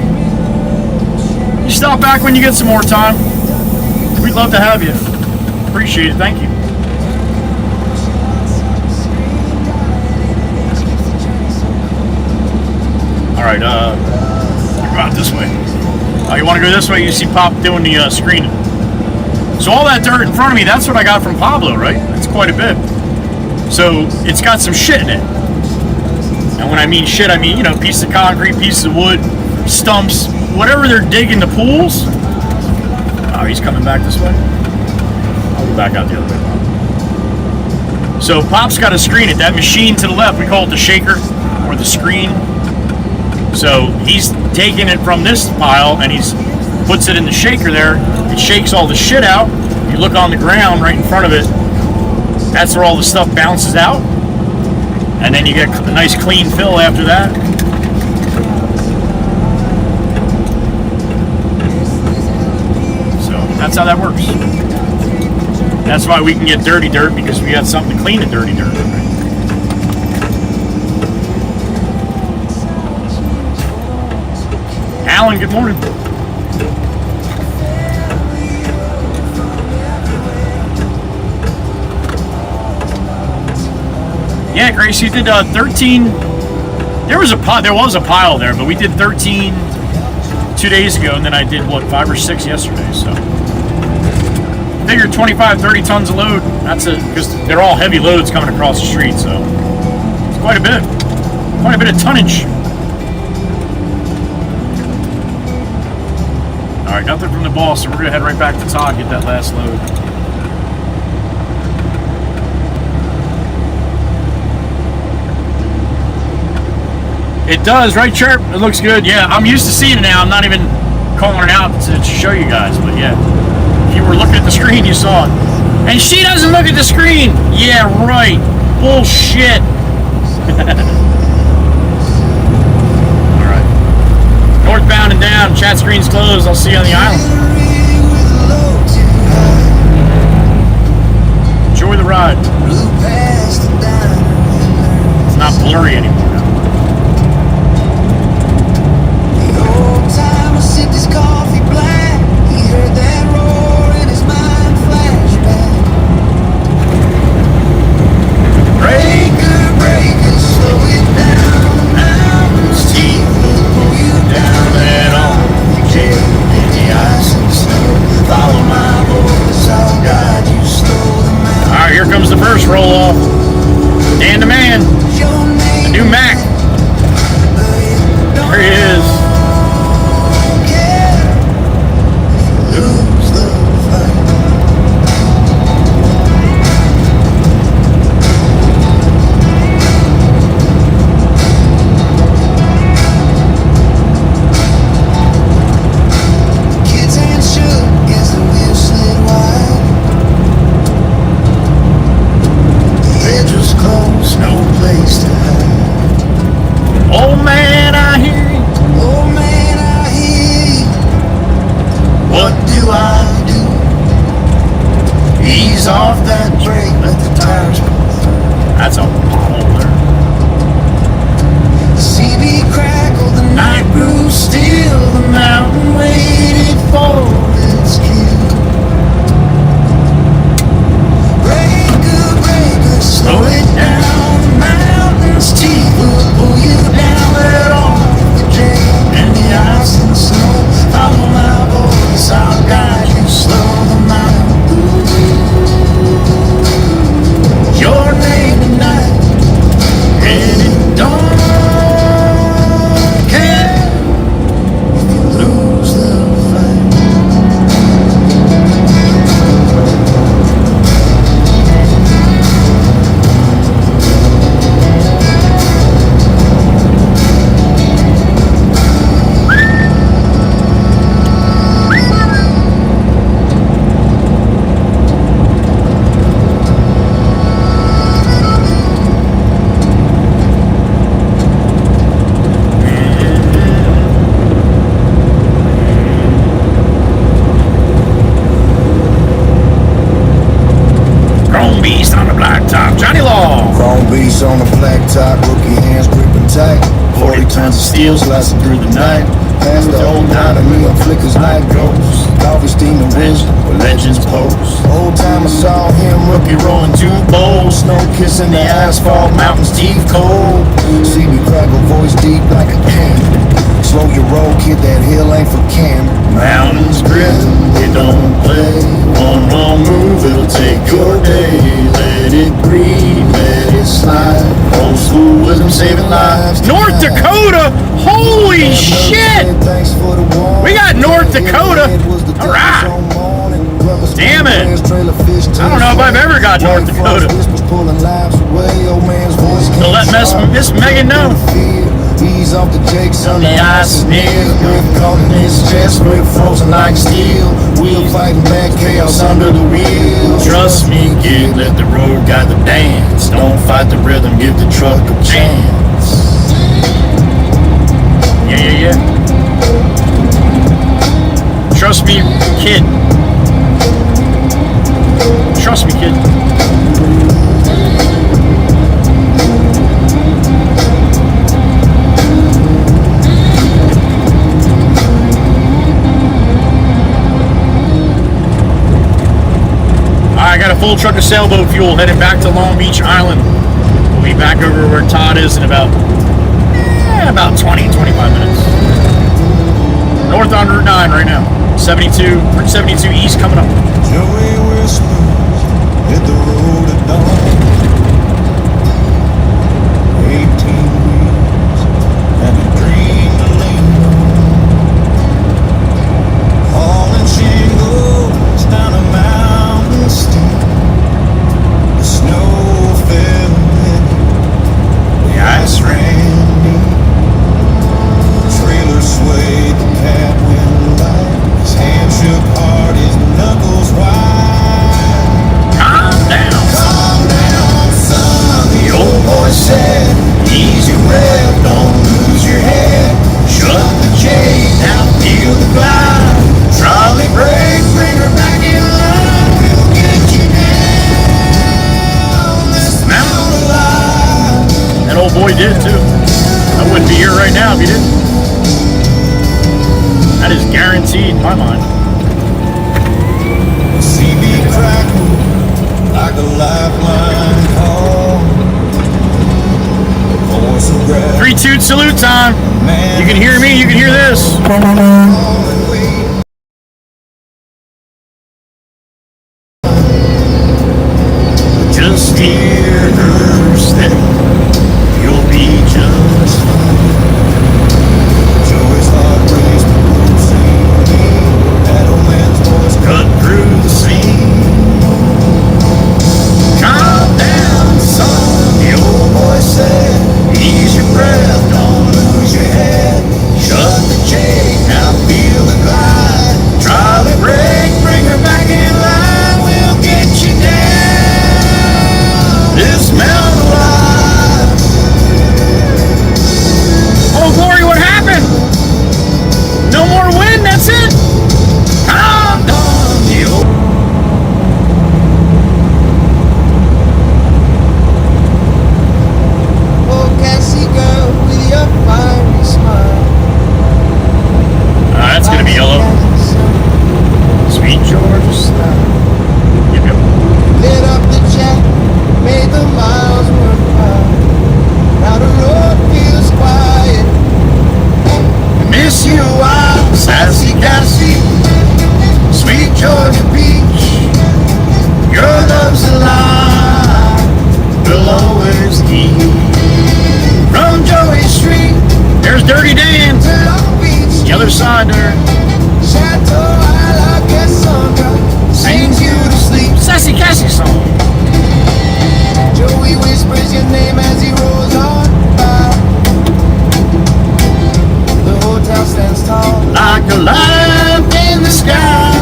You stop back when you get some more time. We'd love to have you. Appreciate it. Thank you. All right, go out this way. You want to go this way? You see Pop doing the screening. So all that dirt in front of me, that's what I got from Pablo, right? That's quite a bit. So it's got some shit in it. And when I mean shit, I mean, you know, pieces of concrete, pieces of wood, stumps, whatever they're digging the pools. Oh, he's coming back this way? I'll go back out the other way, Pop. So Pop's got to screen it. That machine to the left, we call it the shaker or the screen. So he's taking it from this pile and he's puts it in the shaker there. It shakes all the shit out. You look on the ground right in front of it. That's where all the stuff bounces out. And then you get a nice clean fill after that. So that's how that works. That's why we can get dirty dirt, because we got something to clean the dirty dirt. Alan, good morning. Yeah, Grace, you did 13. There was a pile there, but we did 13 2 days ago, and then I did, what, 5 or 6 yesterday, so. Figure 25, 30 tons of load. That's it, because they're all heavy loads coming across the street, so. It's quite a bit. Quite a bit of tonnage. All right, nothing from the boss, so we're going to head right back to Todd, get that last load. It does, right, Chirp? It looks good. Yeah, I'm used to seeing it now. I'm not even calling it out to show you guys, but yeah. If you were looking at the screen, you saw it. And she doesn't look at the screen. Yeah, right. Bullshit. All right. Northbound and down. Chat screen's closed. I'll see you on the island. Enjoy the ride. It's not blurry anymore. Coffee black, he heard that roar in his mind flashback. Breaker, slow it down. Mountains deep will pull you down. Let on the jail in the ice and snow. Follow my voice, I'll guide you slow. Alright, here comes the first roll off. Dan the man. The new Mac. There he is. stock, rookie hands gripping tight. 40 tons of steel slicing through the night. Past the old nine of neon flickers night ghosts. Coffee steaming wisdom where legends pose. Old time I saw him, rookie rolling 2 bowls. Snow kissing the asphalt, mountains teeth cold. See me crackle, voice deep like a cannon. Slow your roll, kid, that hill ain't for Cam. Mountains grit, it don't play. One wrong move, it'll take your day. Let it breathe, let it slide. Old school wisdom saving lives. North Dakota! Holy shit! We got North Dakota! Alright! Damn it! I don't know if I've ever got North Dakota. So let Miss Megan know. Ease off the jakes on the ice and nails. Grip caught in his chest, grip frozen like steel. Wheel fighting back chaos under the wheel. Trust me, kid, let the road guide the dance. Don't fight the rhythm, give the truck a chance. Yeah. Trust me, kid. Trust me, kid. I got a full truck of sailboat fuel headed back to Long Beach Island. We'll be back over where Todd is in about 20, 25 minutes. North on Route 9 right now. 72, Route 72 East coming up. Joey whispers, hit the road at dawn. 18 weeks, and a dream to lean on. Falling shingles down a mountain steep. The snow fell heavy, the ice ran deep. Trailer swayed, the cab went light. His hand shook hard, his knuckles wide. Calm down, son, the old boy said. Ease your breath, don't lose your head. Shut the chain, now feel the glide. Trolley brake, bring her back in line. We'll get you down this mountain alive. That old boy did too. I wouldn't be here right now if he didn't. That is guaranteed in my mind. See me crackle like a lifeline call. Voice of breath. 3 toot salute time. You can hear me, you can hear this. Just hear her step. You'll be just fine. Joey's heart raced to see me. That old man's voice cut through the scene. Calm down, son, the old boy said. Ease your breath, don't lose your head. Shut the chain, now feel the glide. Trolley brake, bring her back in line. We'll get you down this mountain alive. Oh, Glory, what happened? No more wind, that's it. Calm down, the old. Oh, Cassie girl with your fiery smile. That's gonna be yellow. Sweet Georgia style. Yep. Lit up the jack, made the miles worthwhile. Now the road feels quiet. Miss you a while, sassy Cassie, sweet Georgia beach. Your love's alive, will always keep. From Joey Street There's Dirty Dan. to Long Beach, The other side there. Chateau Isla Cassandra sings you to sleep. Sassy Cassie song. Joey whispers your name as he rolls on by. The hotel stands tall. like a lamp in the sky.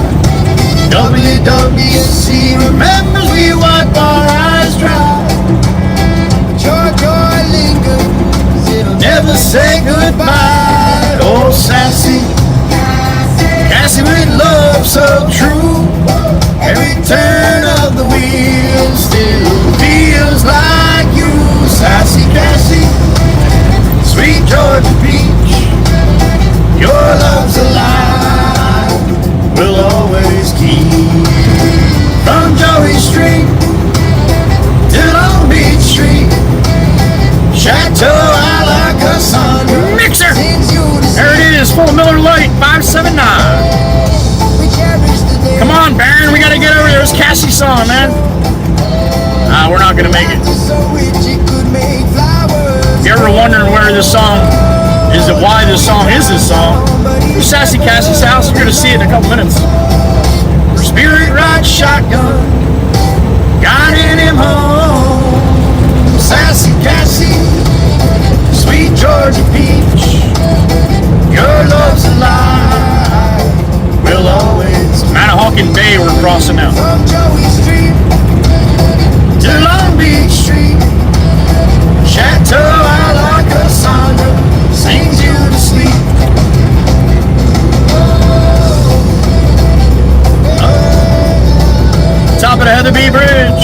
WWC remembers we wipe our eyes dry. But your joy lingers, it'll Never say goodbye. Oh, sassy Cassie with love so true. Every turn of the wheel still feels like you. Sassy Cassie. Chateau I like Cassandra. Mixer! Sings you to There it is, full Miller Lite, 579. we cherish the day. Come on, Baron, we gotta get over there. It's Cassie's song, man. We're not gonna make it. So rich it could make flowers. If you're ever wondering where this song is, why this song is this song, we're Sassy Cassie's house. You're gonna see it in a couple minutes. Spirit ride shotgun, guiding him home. Sassy Cassie, sweet Georgia peach, your love's alive, will always. Manahawkin Bay, we're crossing now. From Joey Street to Long Beach Street, Chateau I like Cassandra sings you to sleep. Top of the Heatherby Bridge.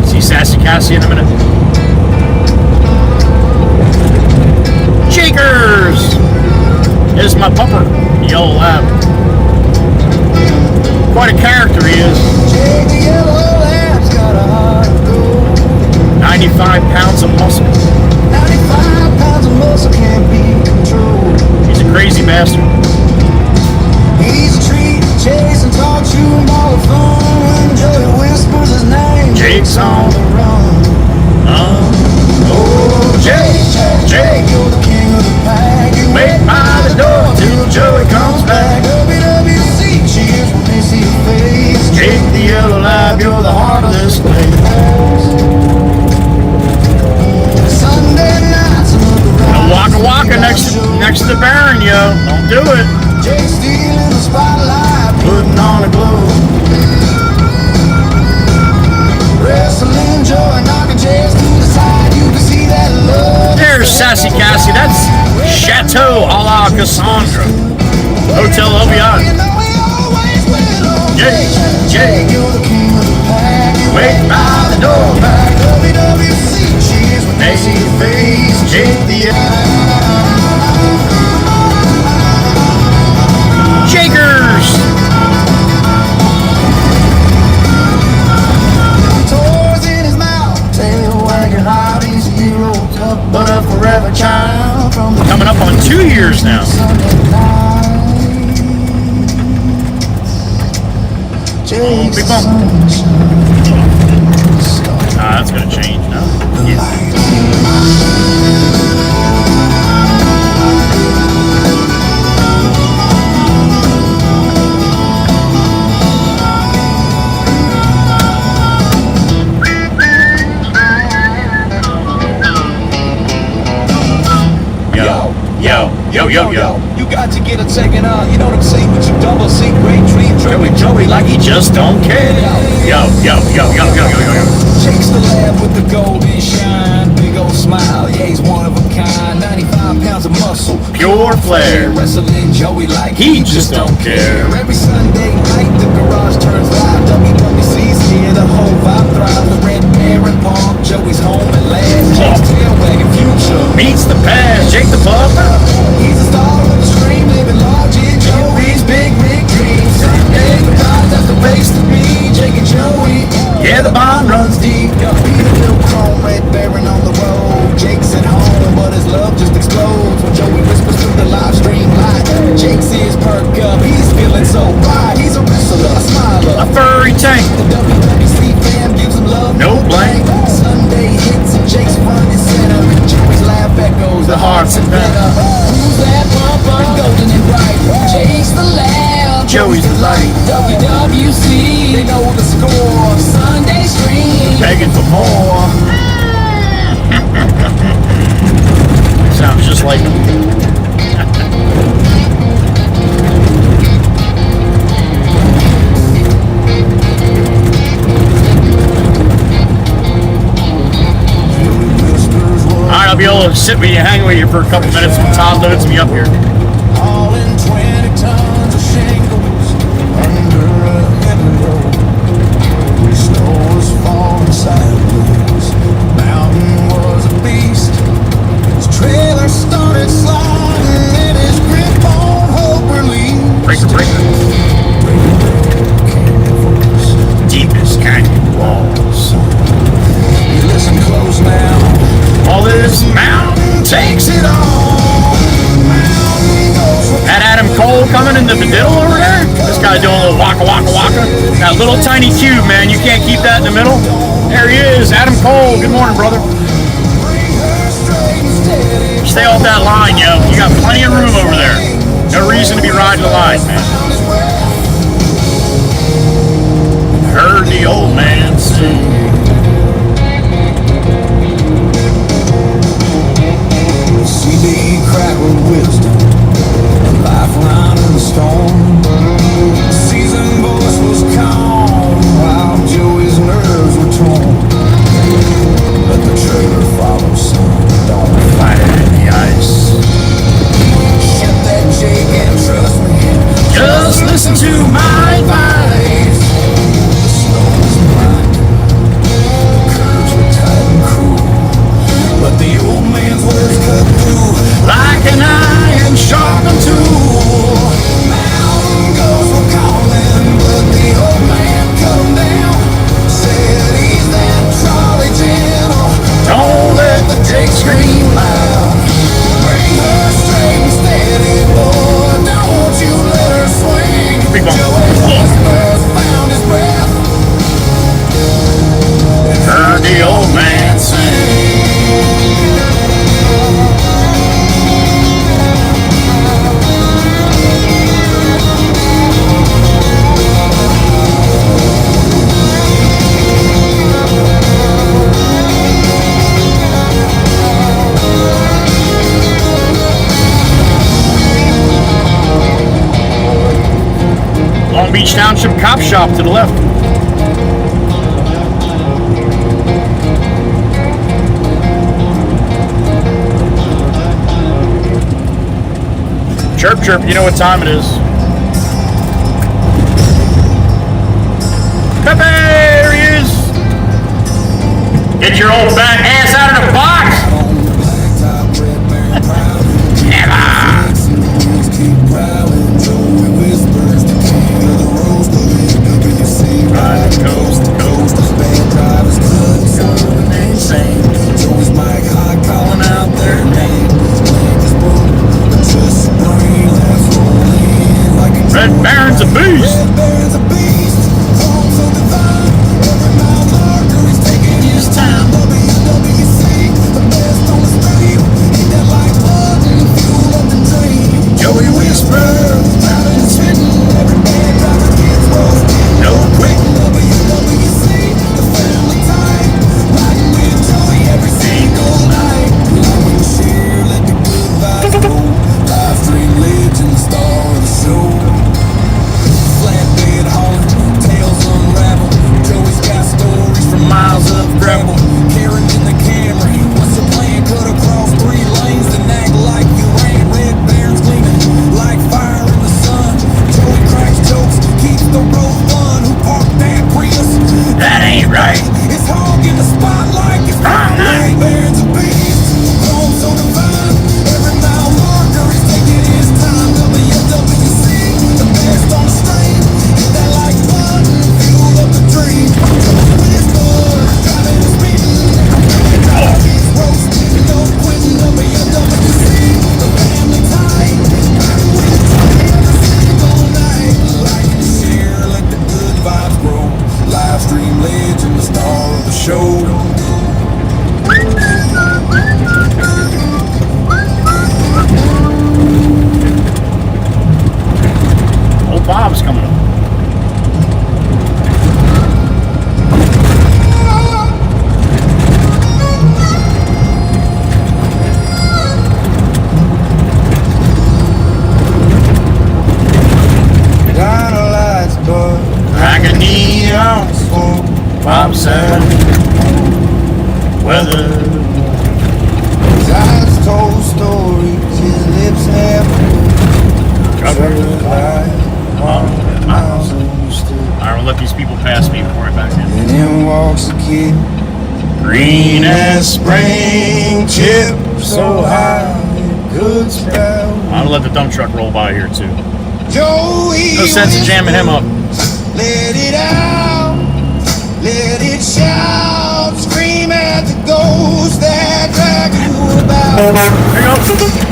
See Sassy Cassie in a minute. Shakers! Here's my pupper, the yellow lab. Quite a character he is. Jake the yellow lab's got a heart of gold. 95 pounds of muscle. 95 pounds of muscle can't be controlled. He's a crazy bastard. He's a treat, chase and talk to him all the fun. When Joey whispers his name, Jake's on the run. Oh, Jake, Jake, you're the king of the pack. You Wait by the door till Joey comes back. WWC, cheers when they see your face. Jake the yellow lab, you're the heart of this place. Sunday nights, A Waka Waka next to the Baron, yo. Don't do it. Jake stealing the spotlight, putting on a glow. Wrestling Joe and knocking chairs to the side. You can see that love. There's Sassy Cassie. That's Chateau a la Cassandra. Hotel LBI. You know we always will. Jake, Jake, You're the king of the pack. You wait by the door. back. WWC, cheers when they see your face. Jake the Shakers. Toys in his mouth, tail wagging hard. He's a hero, tough but a forever child. From the Coming up on 2 years now. Sunday night. Jake's big bump. sunshine. That's gonna change now. Yo. You got to get it taken out. You know what I'm saying? With your double C, great dream, Joey like he Just don't care. Yo. Jake's the lab with the golden shine, big old smile. Yeah, he's one of a kind. 95 pounds of muscle, Pure flair. Wrestling Joey like He just don't care. Every Sunday night, the garage turns live. WWC's here, the whole vibe thrives. The red Baron Palm, Joey's home at last. Jake's tail wagging future. Meets the past. Jake the pup. He's a star on the stream, living large in Joey's big dreams. Sunday garage, that's the place to be. Jake and Joey. Yeah, the bond runs deep. Be the little chrome red Baron on the road. Jake's at home, but his love just explodes when Joey whispers through the live stream light. Jake's ears perk up, he's feeling so bright. He's a wrestler, a smiler, A furry tank. the WWC fam gives him love. No blank. Sunday hits and Jake's front and center. Joey's laugh echoes, the hearts and better. Who's that bumper? Golden and bright. Jake's the laugh. Joey's the light. WWC, they know the score. Sunday stream. Begging for more. Sounds just like Alright, I'll be able to sit with you, hang with you for a couple minutes when Todd loads me up here. Hauling 20 tons of shingles under a heavy load. Snow was falling sideways. Mountain was a beast. That little tiny cube, man. You can't keep that in the middle. There he is, Adam Cole. Good morning, brother. Stay off that line, yo. You got plenty of room over there. No reason to be riding the line, man. Heard the old man sing. CD cracked with wisdom, a lifeline in the storm. The seasoned voice was calm while Joey's nerves were torn. Let the trailer follow, son. Don't fight it in the ice. Shut that Jake and trust me. Just listen to my advice. The snow was blind. The curves were tight and cruel. But the old man's words cut through Like an iron sharpened tool. mountain goats were calling, but the old man cut 'em down. Said he's that trolley gentle. Don't let the Jake scream loud. Bring her straight and steady, boy. Don't you let her swing. Big bump. Joey whispers, found his breath. Heard the old man sing. Long Beach Township Cop Shop to the left. Chirp, chirp, you know what time it is. Pepe, there he is. Get your old fat ass out of the box. Riding coast to coast. Joey's mic hot, calling out their names. Red Baron's a beast. Red Baron's a beast. Home so divine. Every mile marker he's taking his time. WWC, the best on the street. Hit that like button, fuel up the dream. Joey whispers, loud and spitting. Every bad driver gets roasted. No quitting. WWC, the family time. Riding with Joey every single night. Like and share, let the good vibes roll. Live stream legend, star of the show. Flatbed hauling, tales unravel. Joey's got stories from miles of gravel. Karen in the Camry, what's the plan? Cut across 3 lanes and act like you ran. Red Baron's gleaming like fire in the sun. Joey cracks jokes, keeps the road fun. Who parked that Prius? That ain't right. It's hogging the spotlight. It's Red Baron's a beast. Home so divine. Every mile marker is taking his time. WWC, the best on the stream. Hit that like button, fuel up the dream. Whispers, driving and speeding. Every gets roasted, no quitting. WWC, the family time. Riding with Joey every single night. Like and share, let the good vibes grow. Live stream legend, the star of the show. Old Bob's coming up. Dino lights, but Like a neon. Bob said, weather. his eyes told stories, his lips have Covered light. Miles understood. Alright, we'll let these people pass me before I back in. And in walks a kid, Green as spring chip so high, good spell. I'm gonna let the dump truck roll by here too. Joey, No sense in jamming him up. let it out, let it shout, scream at the ghost that drag you about. There you go.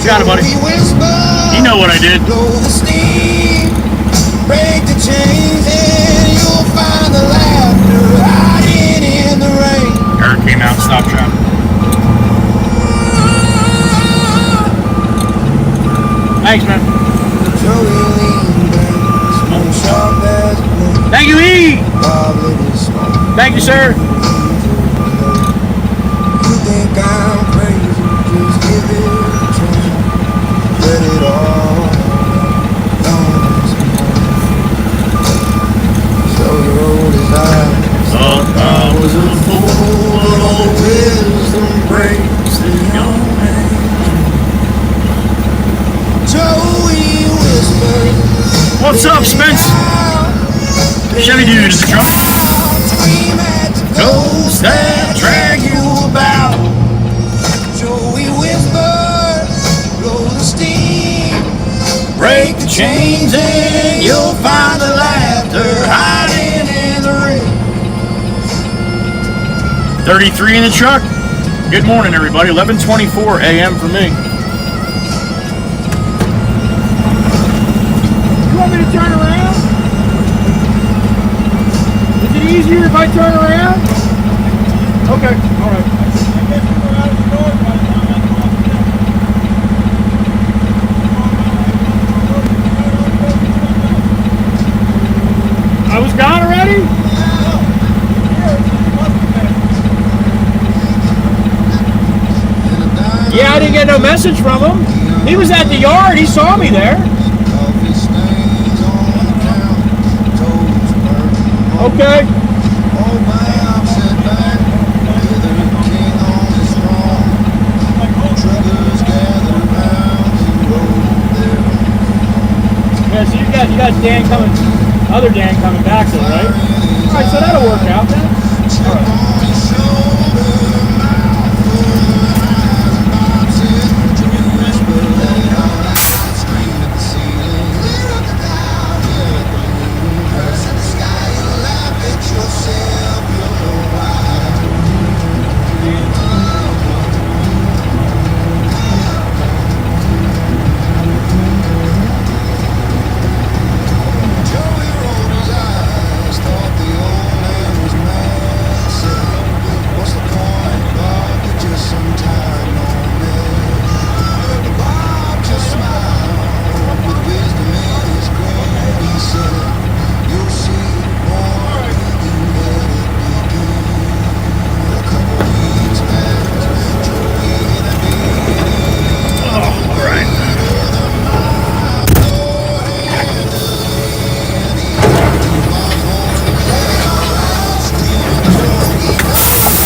Got it, buddy. Joey whisper, You know what I did. blow the steam, break the chains and you'll find the laughter hiding in the rain. Eric came out, stopped traffic. Thanks, man. Thank you, E. Thank you, sir. You think I'm crazy? Just give it a chance. Let it all down. So you rolled his eyes. Thought I was a fool, but all wisdom breaks the young man. Joey whispered. What's up, Spence? Chevy dude in the truck. Ghosts that drag you about. Joey whispered, blow the steam, Break the chains and you'll find the laughter hiding in the rain. 33 in the truck. Good morning, everybody. 11:24 a.m. for me. You want me to turn around? Is it easier if I turn around? Okay, all right. I was gone already? Yeah, I didn't get no message from him. He was at the yard. He saw me there. Okay. Yeah, so you got Dan coming, other Dan coming back though, right? All right, so that'll work out then. All right.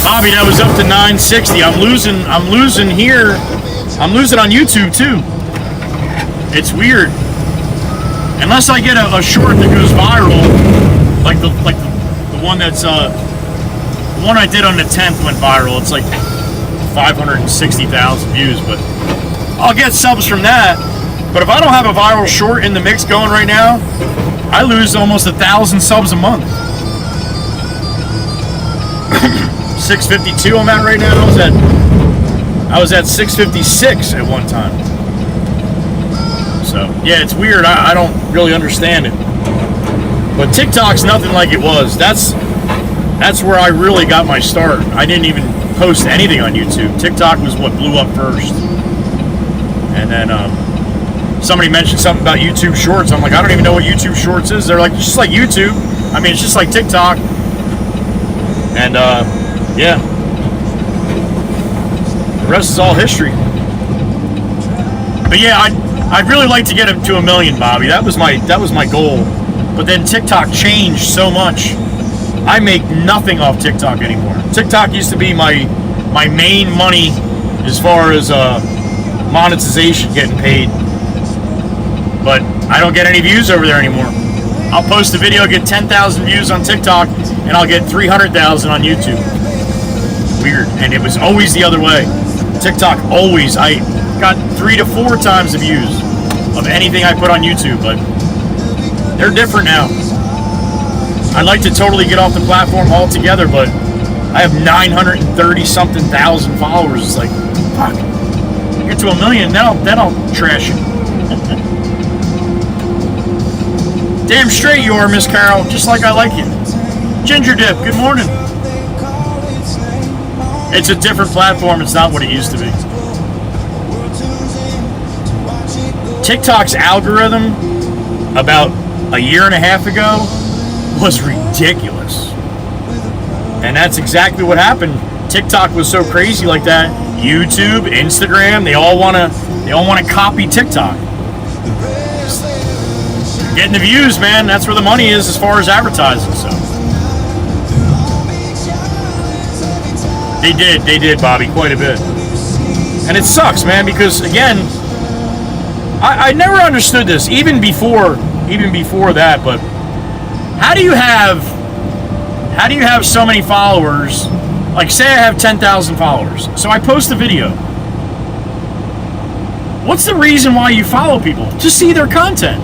Bobby, that was up to 960. I'm losing here. I'm losing on YouTube too. It's weird. Unless I get a short that goes viral, like the one that's the one I did on the 10th went viral. It's like 560,000 views, but I'll get subs from that. But if I don't have a viral short in the mix going right now, I lose almost 1,000 subs a month. 652 I'm at right now. I was at 656 at one time. So yeah, it's weird. I don't really understand it. But TikTok's nothing like it was. That's where I really got my start. I didn't even post anything on YouTube. TikTok was what blew up first. And then somebody mentioned something about YouTube Shorts. I'm like, I don't even know what YouTube Shorts is. They're like, it's just like YouTube. I mean, it's just like TikTok. And yeah, the rest is all history. But yeah, I'd really like to get him to 1 million, Bobby. That was my goal. But then TikTok changed so much. I make nothing off TikTok anymore. TikTok used to be my main money as far as monetization, getting paid. But I don't get any views over there anymore. I'll post a video, get 10,000 views on TikTok, and I'll get 300,000 on YouTube. Weird. And it was always the other way. TikTok always, I got 3 to 4 times the views of anything I put on YouTube, but they're different now. I'd like to totally get off the platform altogether, but I have 930 something thousand followers. It's like, fuck, get to 1 million, then I'll trash it. Damn straight you are, Miss Carol, just like I like you. Ginger Dip, good morning. It's a different platform. It's not what it used to be. TikTok's algorithm about a year and a half ago was ridiculous. And that's exactly what happened. TikTok was so crazy like that. YouTube, Instagram, they all want to copy TikTok. Getting the views, man. That's where the money is as far as advertising. So they did, Bobby, quite a bit. And it sucks, man, because again, I never understood this, even before that. But how do you have so many followers? Like, say I have 10,000 followers, so I post a video. What's the reason why you follow people? To see their content.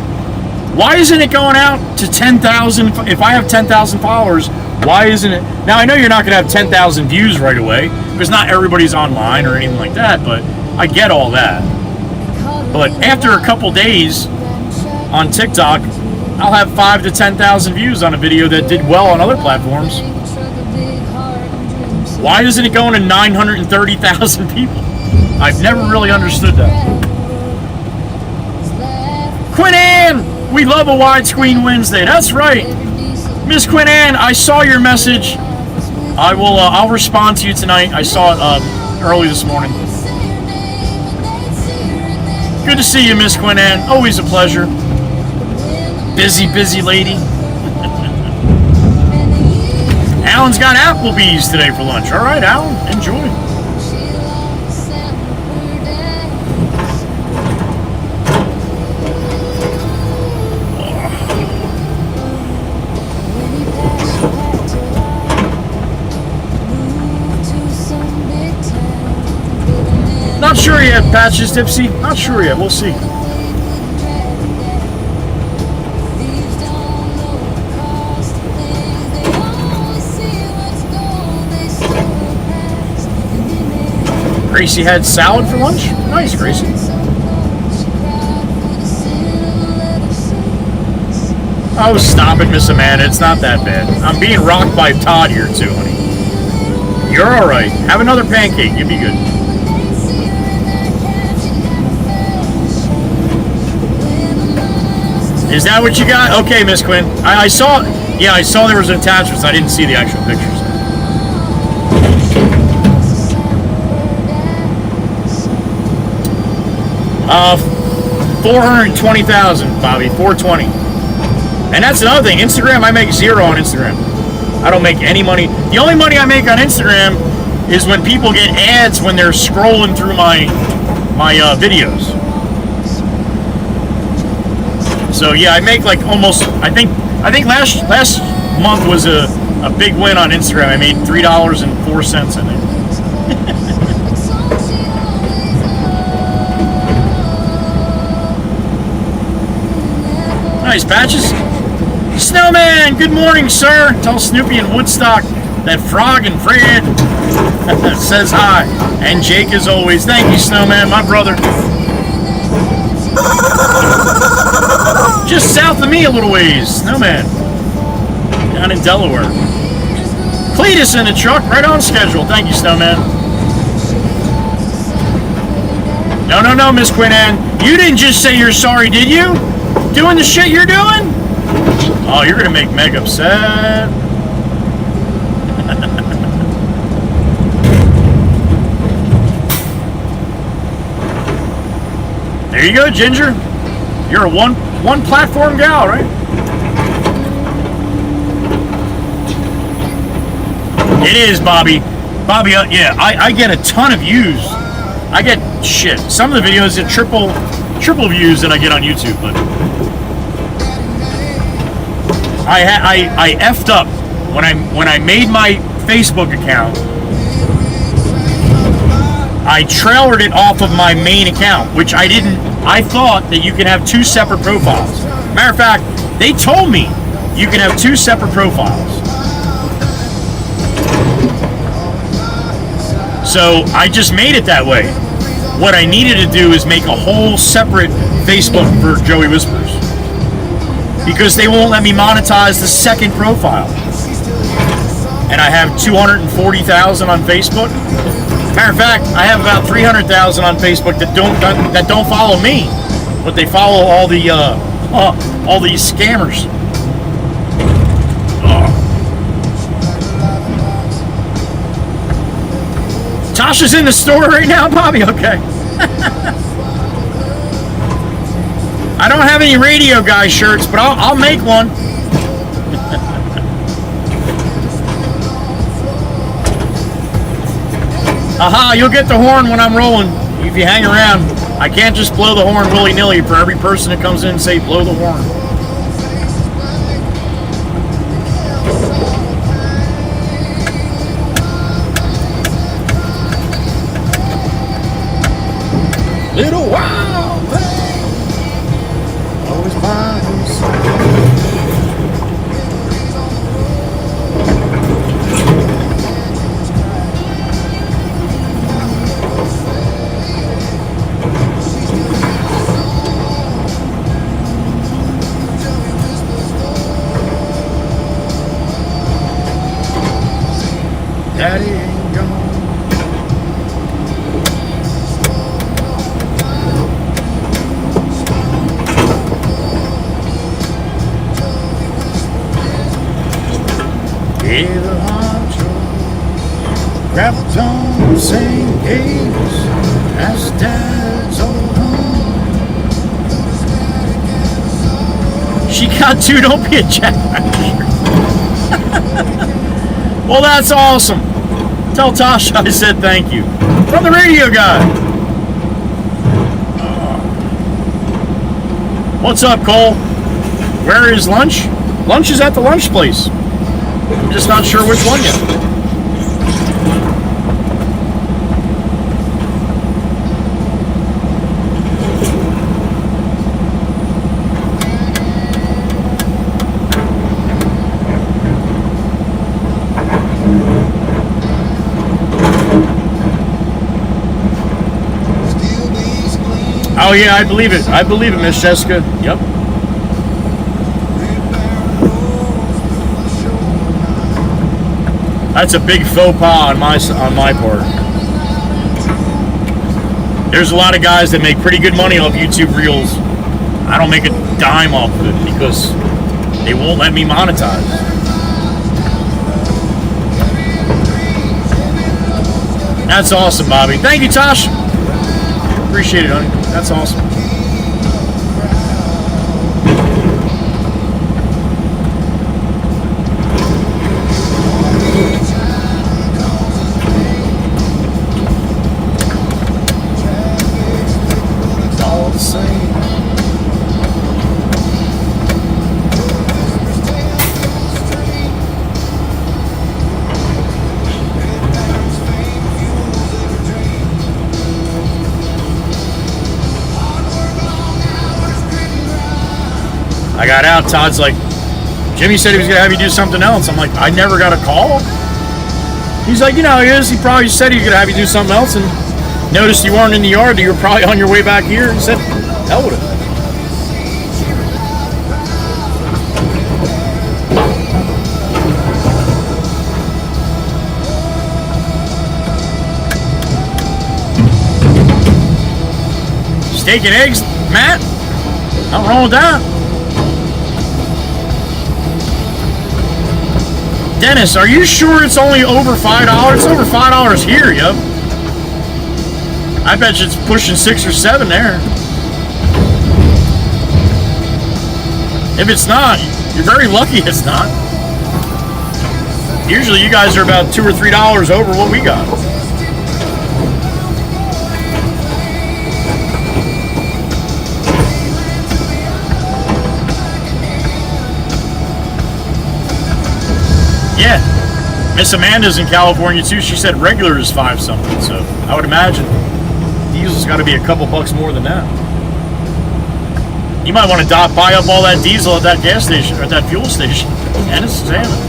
Why isn't it going out to 10,000? If I have 10,000 followers, why isn't it? Now, I know you're not going to have 10,000 views right away, because not everybody's online or anything like that, but I get all that. But after a couple days on TikTok, I'll have 5,000 to 10,000 views on a video that did well on other platforms. Why isn't it going to 930,000 people? I've never really understood that. Quinn Ann, we love a widescreen Wednesday. That's right, Miss Quinn Ann. I saw your message. I'll respond to you tonight. I saw it early this morning. Good to see you, Miss Quinn Ann. Always a pleasure. Busy lady. Alan's got Applebee's today for lunch. All right, Alan, enjoy. Not sure yet, Patches Dipsy. Not sure yet. We'll see. Gracie had salad for lunch? Nice, Gracie. Oh, stop it, Miss Amanda. It's not that bad. I'm being rocked by Todd here, too, honey. You're all right. Have another pancake. You'll be good. Is that what you got? Okay, Miss Quinn. I saw, yeah, I saw there was an attachment. I didn't see the actual pictures. 420,000, Bobby. 420. And that's another thing. Instagram, I make zero on Instagram. I don't make any money. The only money I make on Instagram is when people get ads when they're scrolling through my videos. So yeah, I make like almost. I think last month was a big win on Instagram. I made $3.04, I think. Nice, Patches. Snowman, good morning, sir. Tell Snoopy and Woodstock that Frog and Fred says hi. And Jake, as always. Thank you, Snowman, my brother. Just south of me a little ways, Snowman. Down in Delaware. Cletus in the truck, right on schedule. Thank you, Snowman. No, Miss Quinn Ann. You didn't just say you're sorry, did you? Doing the shit you're doing? Oh, you're gonna make Meg upset. There you go, Ginger. You're a one platform gal, right? It is, Bobby. Bobby, yeah, I get a ton of views. I get shit. Some of the videos get triple views that I get on YouTube, but I effed up when I made my Facebook account. I trailered it off of my main account, which I didn't. I thought that you can have two separate profiles. Matter of fact, they told me you can have two separate profiles. So I just made it that way. What I needed to do is make a whole separate Facebook for Joey Whispers, because they won't let me monetize the second profile. and I have 240,000 on Facebook. Matter of fact, I have about 300,000 on Facebook that don't follow me, but they follow all these scammers. Tasha's in the store right now, Bobby. Okay. I don't have any radio guy shirts, but I'll make one. Aha, you'll get the horn when I'm rolling if you hang around. I can't just blow the horn willy-nilly for every person that comes in and say blow the horn. Little wild thing, always by yourself. Daddy ain't gone. Hear the honcho, grab a tone, sing games, as dad's old home. She got two, don't be a jackass. Well, that's awesome. Tell Tasha I said thank you. From the radio guy. What's up, Cole? Where is lunch? Lunch is at the lunch place. I'm just not sure which one yet. Oh yeah, I believe it. I believe it, Miss Jessica. Yep. That's a big faux pas on my part. There's a lot of guys that make pretty good money off YouTube Reels. I don't make a dime off of it because they won't let me monetize. That's awesome, Bobby. Thank you, Tosh. Appreciate it, honey. That's awesome. I got out. Todd's like, Jimmy said he was going to have you do something else. I'm like, I never got a call. He's like, you know how he is. He probably said he was going to have you do something else and noticed you weren't in the yard. You were probably on your way back here. He said, hell with it. Steak and eggs, Matt? Nothing wrong with that. Dennis, are you sure it's only over $5? It's over $5 here, yep. I bet you it's pushing 6 or 7 there. If it's not, you're very lucky it's not. Usually you guys are about $2 or $3 over what we got. Yeah, Miss Amanda's in California too. She said regular is 5 something, so I would imagine diesel's got to be a couple bucks more than that. You might want to buy up all that diesel at that gas station or at that fuel station. And it's salmon.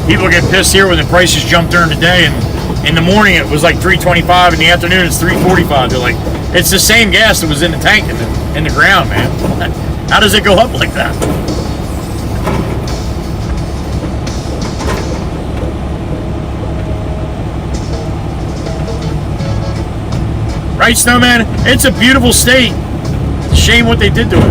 People get pissed here when the prices jump during the day, and in the morning it was like $3.25, in the afternoon it's $3.45. They're like, it's the same gas that was in the tank in the ground, man. How does it go up like that? Right, Snowman? It's a beautiful state. It's a shame what they did to it.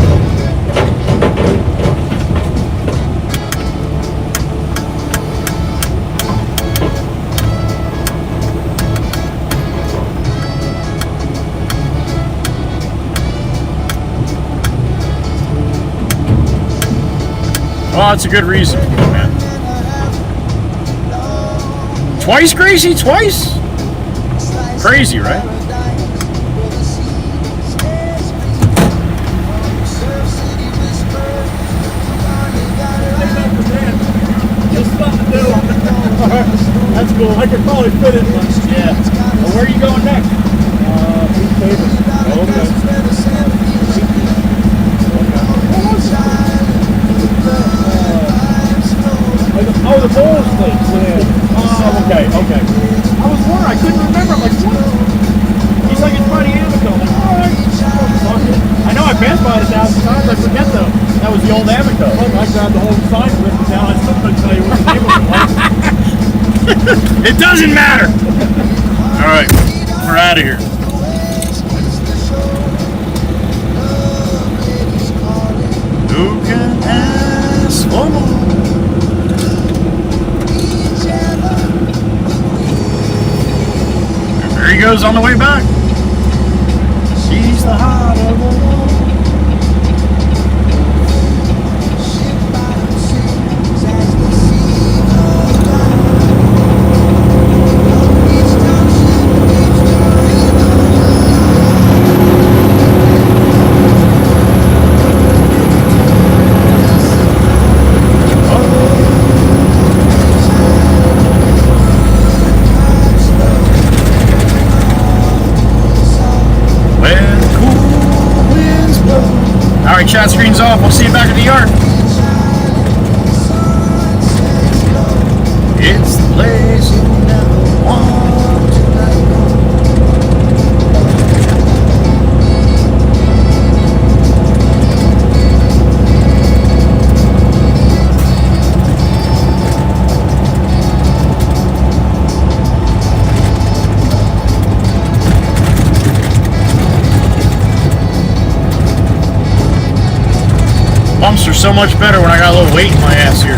Well, that's a good reason, man. Twice, Gracie? Twice? Crazy, right? That's cool. I could probably fit it. Yeah. Well, where are you going next? Okay. Oh, the Bulls place. Oh, okay. I was wondering. I couldn't remember. I'm like, what? He's like, it's by the Amico. I'm like, all right. Fuck it. I know I passed by it 1,000 times. I forget though. That was the old Amico. I grabbed the whole sign and ripped it down. I still couldn't tell you what the name of it was. It doesn't matter. All right, we're out of here. Who can ask for more? There he goes on the way back. She's the heart of the world. Alright, chat screen's off. We'll see you back at the yard. It's the place you never want to let go. Bumps are so much better when I got a little weight in my ass here.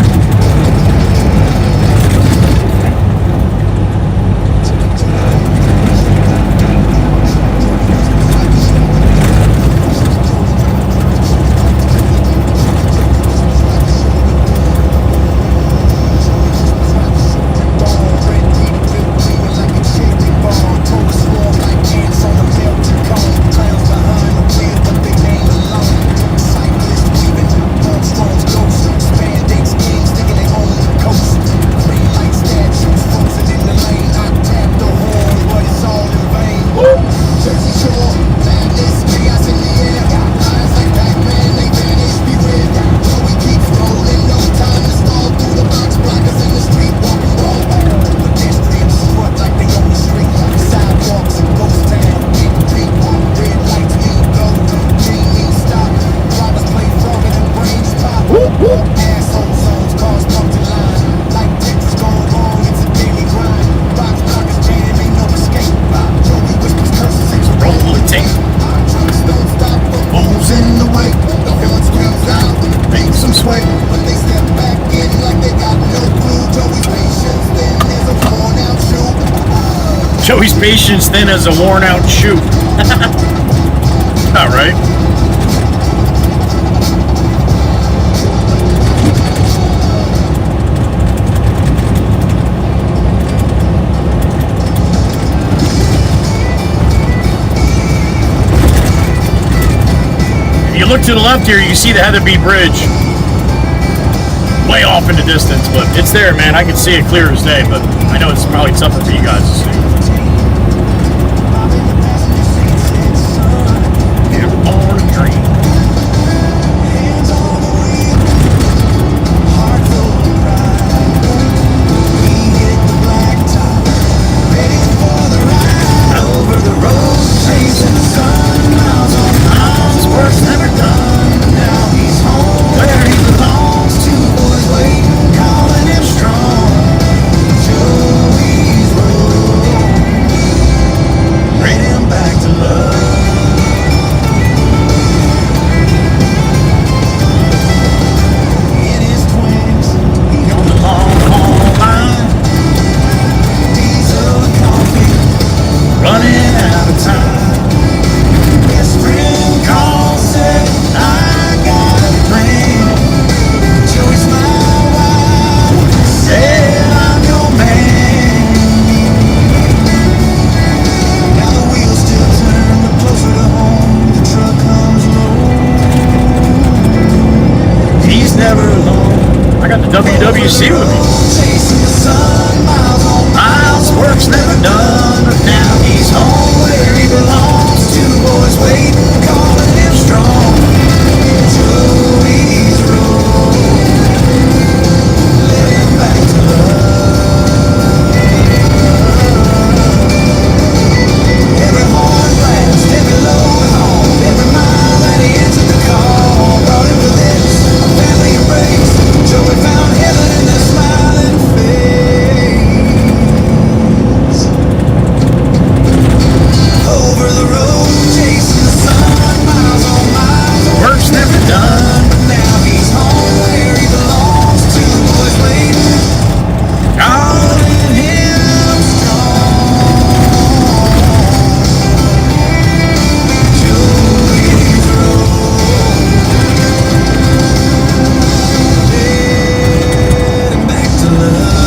Joey's patience thin as a worn out shoe. All right. If you look to the left here, you can see the Heatherby Bridge. Way off in the distance, but it's there, man. I can see it clear as day, but I know it's probably tougher for you guys to see. I got the WWC with me. Chasing the sun, miles work's never done, but now he's home where he belongs. Two boys waiting, calling him strong. Joey's road led him back to love. Every horn blast, every load home, every mile that he answered the call brought him to this, a family embrace. Joey found heaven in the smiling face. Over the road, chasing the sun, miles on miles. Work's never done. But now he's home where he belongs. Two boys waiting, calling him strong. Joey's road led him back to love.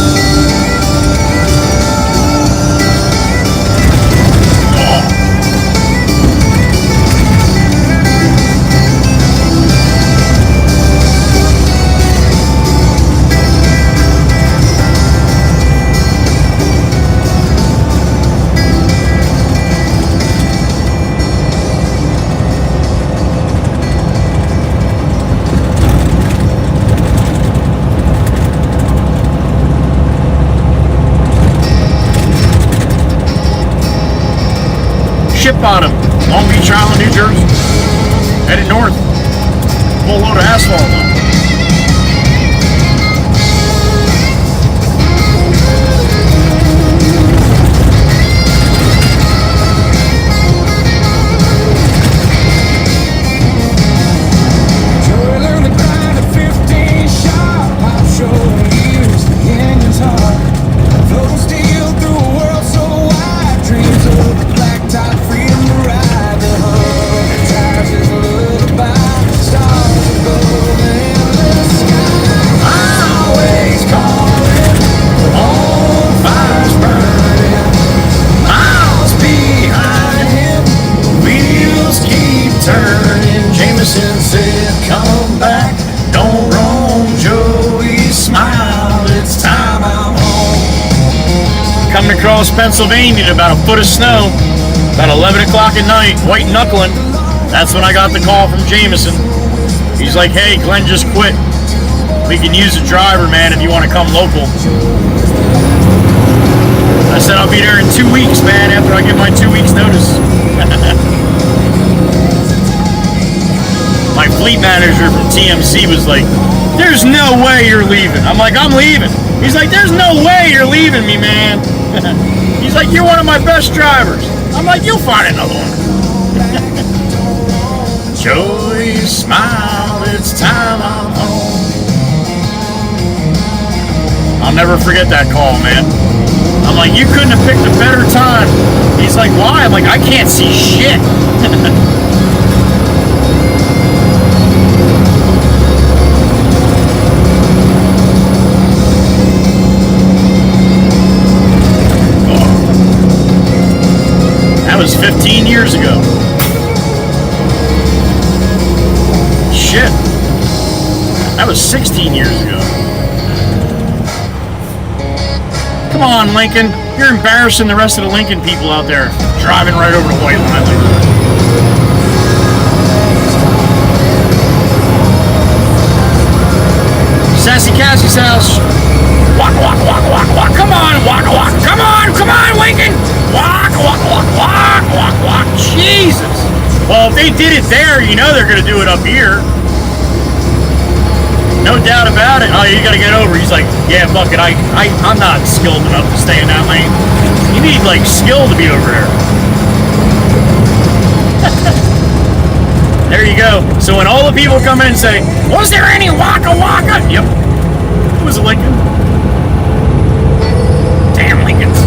Ship Bottom, Long Beach Island, New Jersey. Headed north. Full load of asphalt on. Joey learned the grind at 15 sharp. Pop showing years, the engine's heart. Floating steel through a world so wide. Dreams of the blacktop, freedom to ride the hunt. Tires is a lullaby. Stars above the endless sky. Always calling, on fires burning, miles behind him, wheels keep turning. Jameson said, come back, don't roam. Joey smiled, it's time I'm home. Coming across Pennsylvania to about a foot of snow. About 11 o'clock at night, white knuckling. That's when I got the call from Jameson. He's like, hey, Glenn just quit. We can use a driver, man, if you want to come local. I said I'll be there in 2 weeks, man, after I get my 2 weeks notice. My fleet manager from TMC was like, there's no way you're leaving. I'm like, I'm leaving. He's like, there's no way you're leaving me, man. He's like, you're one of my best drivers. I'm like, you'll find another one. Joey smiled, it's time I'm home. I'll never forget that call, man. I'm like, you couldn't have picked a better time. He's like, why? I'm like, I can't see shit. That was 15 years ago. Shit. That was 16 years ago. Come on, Lincoln. You're embarrassing the rest of the Lincoln people out there driving right over the white line like that. Sassy Cassie's house. Walk, walk, walk, walk, walk. Come on, walk, walk. Come on, Lincoln. Walk, walk, walk, walk, walk, walk. Jesus. Well, if they did it there, you know they're going to do it up here. No doubt about it. Oh, you got to get over. He's like, yeah, fuck it. I'm not skilled enough to stay in that lane. You need, like, skill to be over there. There you go. So when all the people come in and say, was there any Waka Waka? Yep. It was a Lincoln. Damn Lincolns.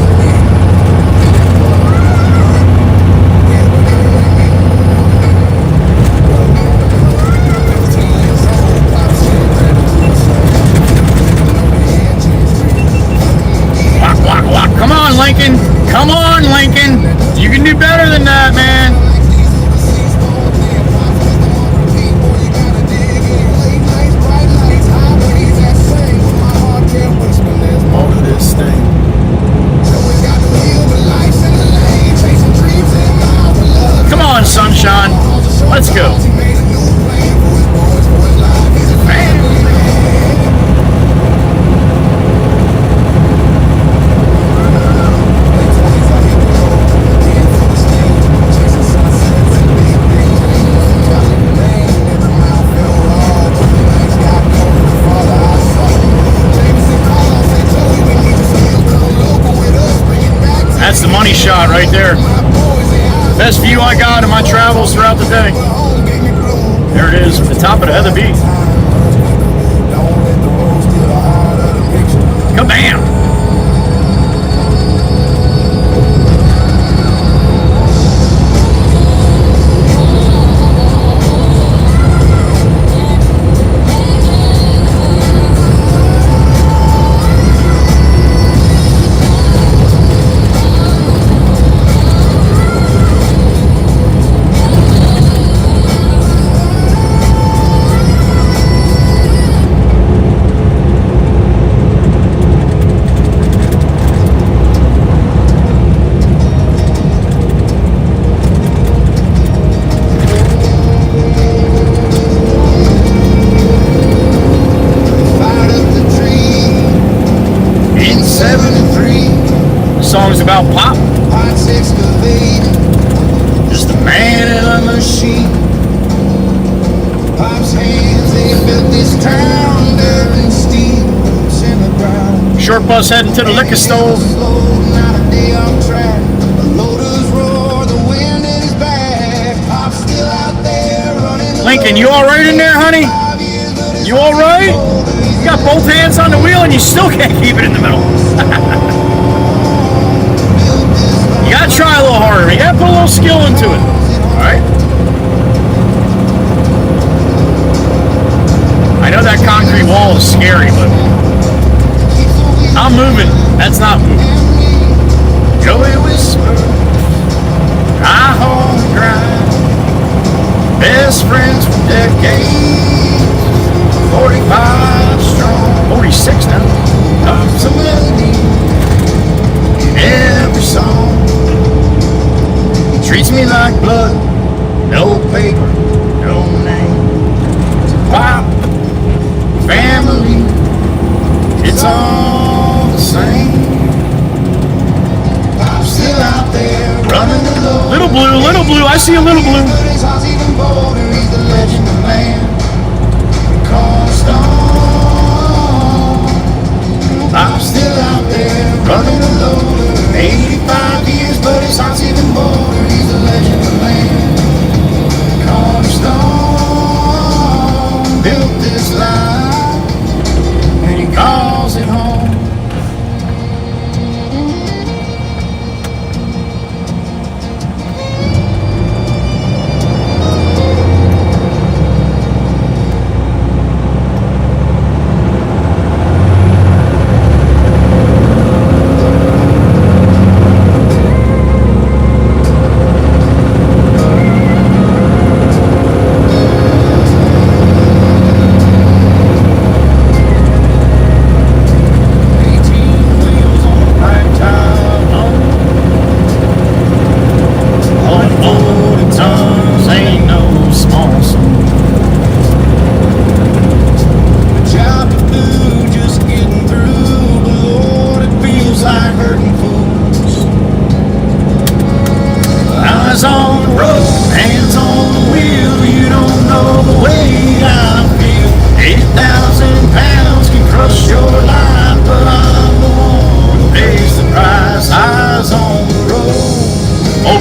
Walk, walk, walk. Come on, Lincoln. Come on, Lincoln. You can do better than that, man. shot right there. Best view I got in my travels throughout the day. There it is, at the top of the Heather Beach. Kabam! Songs about pop. Just a man in a machine. Pop's hands, they built this town, dirt and steel. In the ground. Short bus heading to the liquor store. Not a day off track. The loaders roar, the wind in his back. Pop's still out there running. Lincoln, you all right in there, honey? You all right? You got both hands on the wheel and you still can't keep it in the middle. You gotta try a little harder. You gotta put a little skill into it. All right. I know that concrete wall is scary, but I'm moving. That's not moving. Joey whisper, I hold the grind. Best friends for decades. 45 strong. 46 now. Comes a melody in every song. Treats me like blood, no paper, no name. Pop, family, it's all the same. I'm still out there running the low. Little blue, I see a little blue. He's even bolder, he's the legend of man. I'm still out there running the loader. 85 years, but his heart's even bolder. He's a legend of man. Cornerstone built this life, and he calls it home.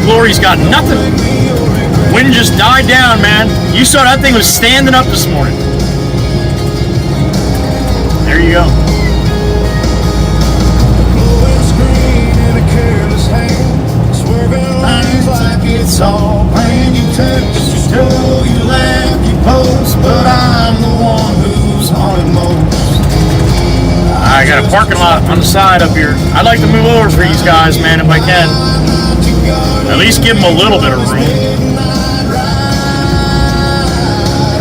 Quarry's got nothing. Wind just died down, man. You saw that thing was standing up this morning. There you go. It's all planned, you touch, you stroll, you laugh, you post, but I'm the one who's haunted most. I got a parking lot on the side up here. I'd like to move over for these guys, man, if I can. At least give them a little bit of room.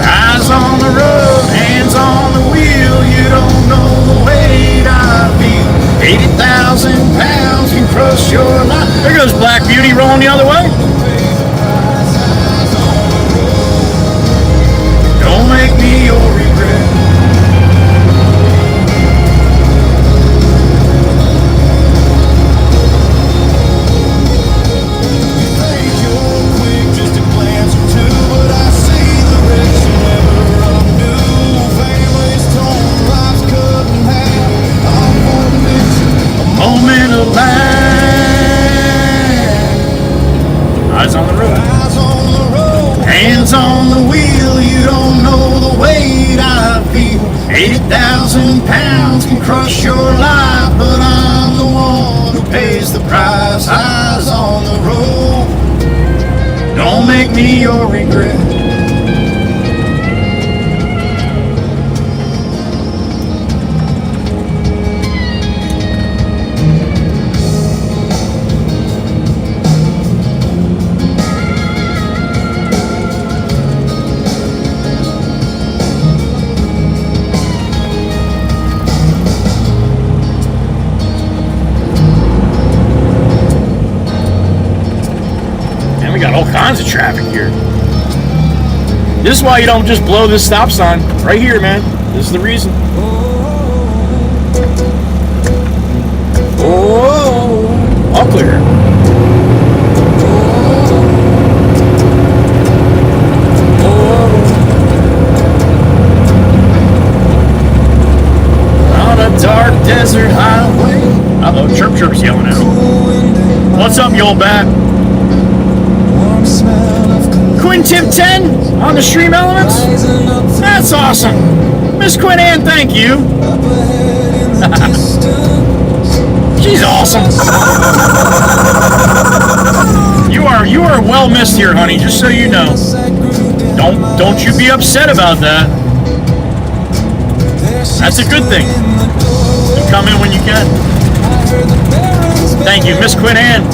Eyes on the road, hands on the wheel, you don't know the weight I feel. 80,000 pounds can crush your life. There goes Black Beauty rolling the other way. Don't make me your regret. You think you're quick, just a glance or two, but I see the rest you never undo. Families torn right 80,000 pounds can crush your life, but I'm the one who pays the price. Eyes on the road, don't make me your regret. We got all kinds of traffic here. This is why you don't just blow this stop sign right here, man. This is the reason. Oh, all clear. On a dark desert highway. Uh-oh, Chirp Chirp's yelling at him. What's up, you old bat? Quinn Tip 10 on the stream elements. That's awesome. Miss Quinn Ann, thank you. She's awesome. You are well missed here, honey, just so you know. Don't you be upset about that. That's a good thing. You come in when you can. Thank you, Miss Quinn Ann.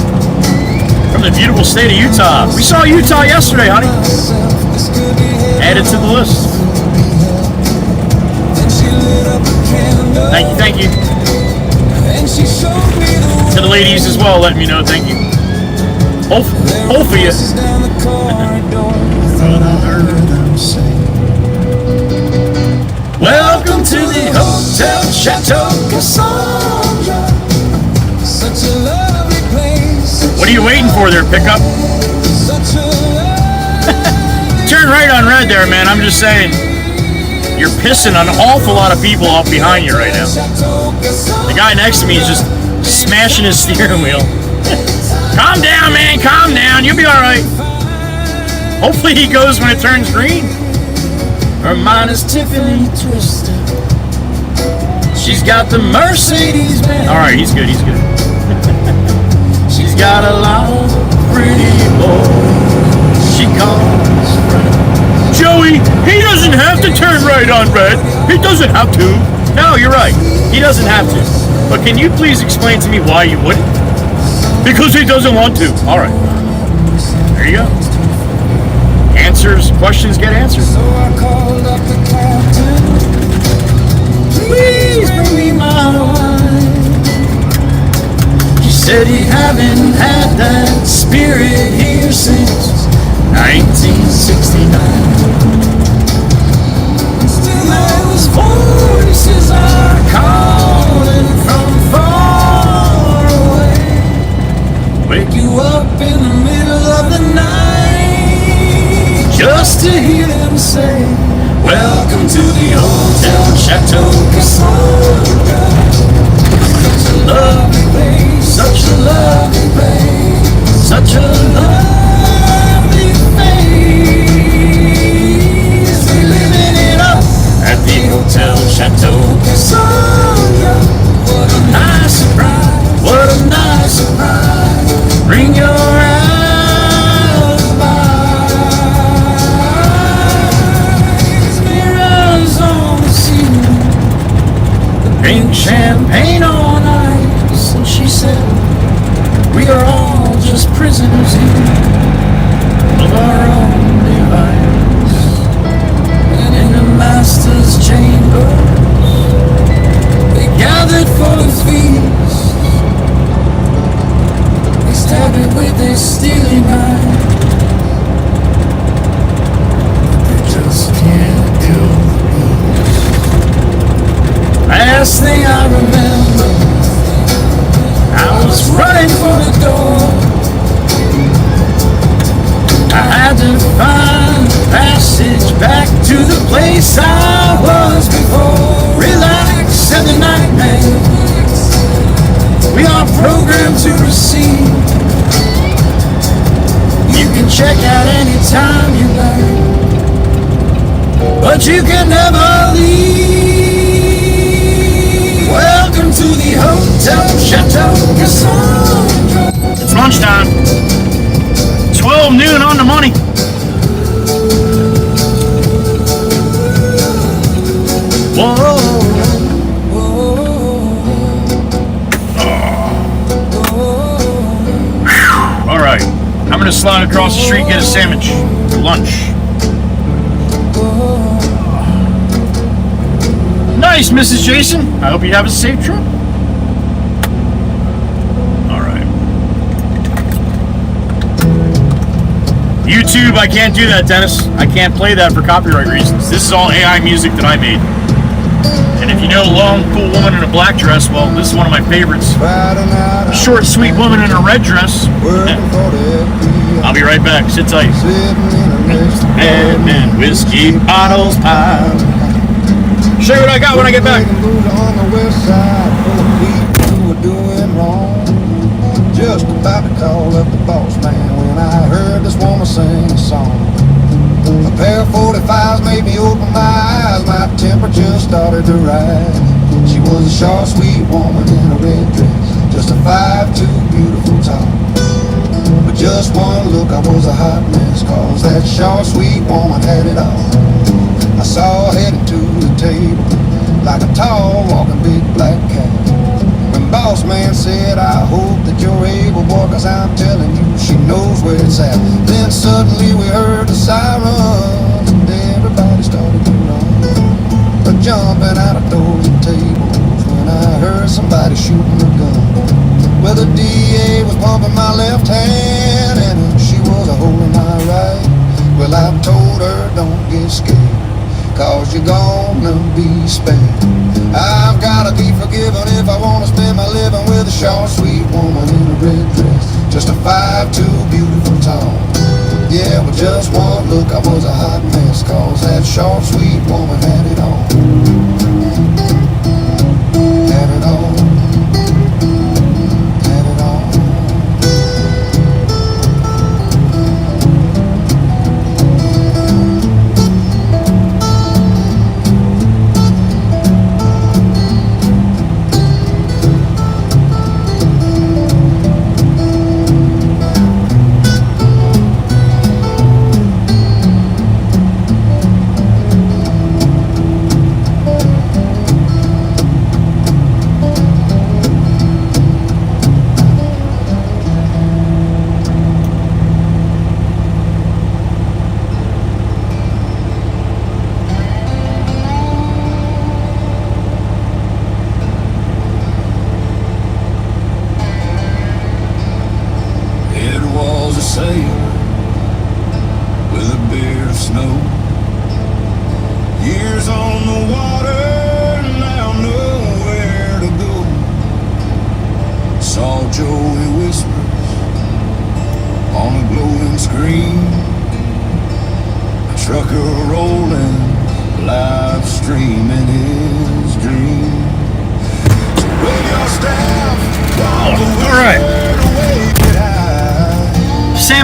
From the beautiful state of Utah. We saw Utah yesterday, honey. Added to the list. Thank you. To the ladies as well, letting me know, thank you. Both of you. Welcome to the Hotel Chateau Cassandra. Such a lovely place. What are you waiting for there, pickup? Turn right on red there, man. I'm just saying. You're pissing an awful lot of people off behind you right now. The guy next to me is just smashing his steering wheel. Calm down, man. Calm down. You'll be all right. Hopefully he goes when it turns green. Her mind is Tiffany twisted. She's got the Mercedes Benz. All right, he's good. He's good. She's got a lot of pretty boys she calls friends. Joey, he doesn't have to turn right on red. He doesn't have to. No, you're right. He doesn't have to. But can you please explain to me why you wouldn't? Because he doesn't want to. All right. There you go. Answers, questions get answered. So I called up the captain. Please bring me my wine. He said he haven't had that spirit here since 1969. Still those voices are calling from far away. Wake you up in the middle of the night just to hear them say, welcome to the Hotel Chateau Cassandra. Such a lovely place, such a lovely place, such a lovely place. We're living it up at the Hotel Chateau Cassandra. What a nice surprise, what a nice surprise. Bring your alibis. Mirrors on the ceiling, pink champagne on ice. And she said, we are all just prisoners here of our own device. And in the master's chambers, they gathered for the feast. They stabbed it with their steely knife. They just can't kill the beast. Last thing I remember, I was running for the door. I had to find the passage back to the place I was before. Relax in the nightmare. We are programmed to receive. You can check out anytime you like, but you can never leave. It's lunchtime. 12 noon on the money. Whoa. All right. I'm going to slide across the street, get a sandwich for lunch. Nice, Mrs. Jason. I hope you have a safe trip. All right. YouTube, I can't do that, Dennis. I can't play that for copyright reasons. This is all AI music that I made. And if you know Long, Cool Woman in a Black Dress, well, this is one of my favorites. Short, Sweet Woman in a Red Dress. I'll be right back. Sit tight. And whiskey bottles piled. Show you what I got when I get back. Just about to call up the boss man when I heard this woman sing a song. A pair of 45s made me open my eyes, my temperature started to rise. She was a short, sweet woman in a red dress, just a 5'2", beautiful top. But just one look, I was a hot mess, cause that short, sweet woman had it all. I saw her heading to the table, like a tall, walking big black cat. When boss man said, I hope that you're able, boy, cause I'm telling you, she knows where it's at. Then suddenly we heard the sirens, and everybody started to run. But jumping out of doors and tables, when I heard somebody shooting a gun. Well, the DA was pumping my left hand, and she was holding my right. Well, I told her, don't get scared, cause you're gonna be spared. I've gotta be forgiven if I wanna spend my living with a short, sweet woman in a red dress, just a 5'2", beautiful tall. Yeah, with just one look I was a hot mess, cause that short, sweet woman had it all. Had it all. Had it all.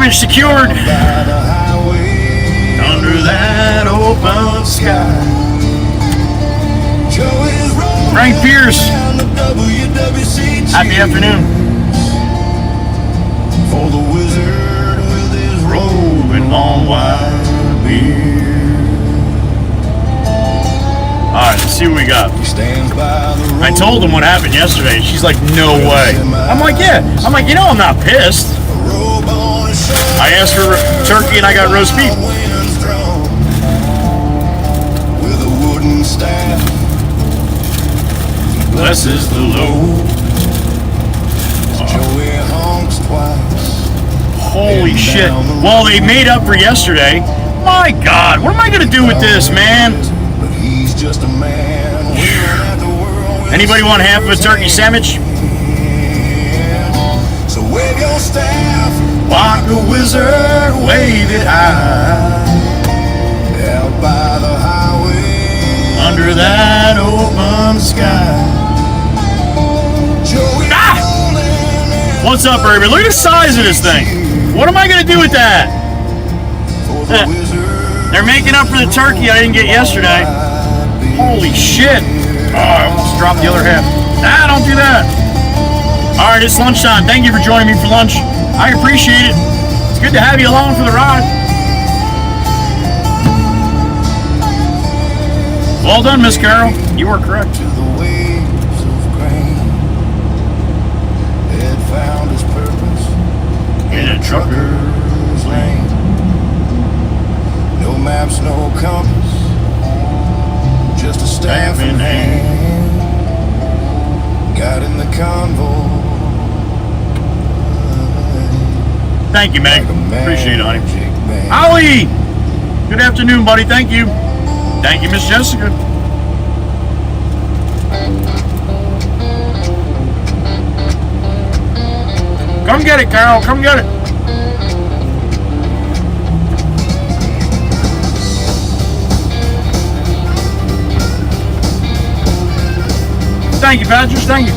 Secured under that open sky. Frank Pierce, happy afternoon. For the wizard with his robe and long white beard. Alright, let's see what we got. I told him what happened yesterday. She's like, no way. I'm like, yeah. I'm like, you know I'm not pissed. I asked for turkey and I got roast beef. With a wooden staff, blesses the load. Holy shit. Well, they made up for yesterday. My God, what am I gonna do with this, man? Anybody want half of a turkey sandwich? So wave your staff. Like a wizard, wave it high. Out by the highway, under that open sky. Ah! What's up, everybody? Look at the size of this thing. What am I going to do with that? They're making up for the turkey I didn't get yesterday. Holy shit. Oh, I almost dropped the other half. Nah, don't do that. All All right, it's lunchtime. Thank you for joining me for lunch. I appreciate it. It's good to have you along for the ride. Well done, Miss Carol. You are correct. To the waves of grain, it found its purpose In a trucker's lane. No maps, no compass, just a staff in hand, guiding the convoy. Thank you, Meg. Like a Appreciate it, honey. magic band. Ali! Good afternoon, buddy. Thank you. Thank you, Miss Jessica. Come get it, Carol. Come get it. Thank you, Badgers. Thank you.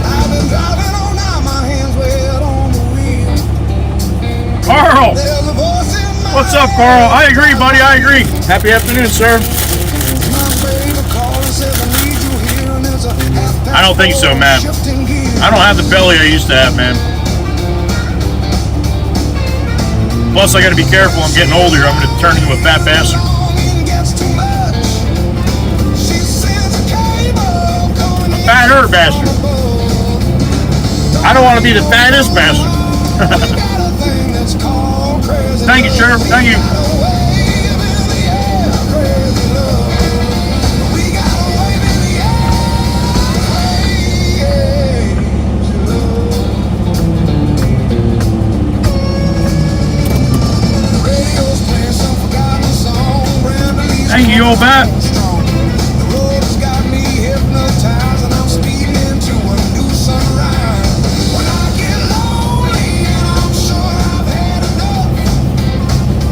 I've been driving all night, my hands wet on the wheel. Carl! There's a voice in my What's up, Carl? I agree, buddy. I agree. Happy afternoon, sir. My favorite caller says I need you here, and it's a half I don't think so, man. shifting gears. I don't have the belly I used to have, man. Plus, I gotta be careful. I'm getting older. I'm gonna turn into a fat bastard. Longing gets too much. She sends a cable going in Fat her bastard. I don't want to be the fattest bastard. got a thing that's called crazy Thank you, Sheriff. Thank you. wave in the air, crazy love. We got a wave in the air, crazy love. Radio's playing some forgotten song, brand new Thank you, old bat. strong. The road has got me hypnotized, and I'm speeding into a new sunrise. When I get lonely and I'm sure I've had enough,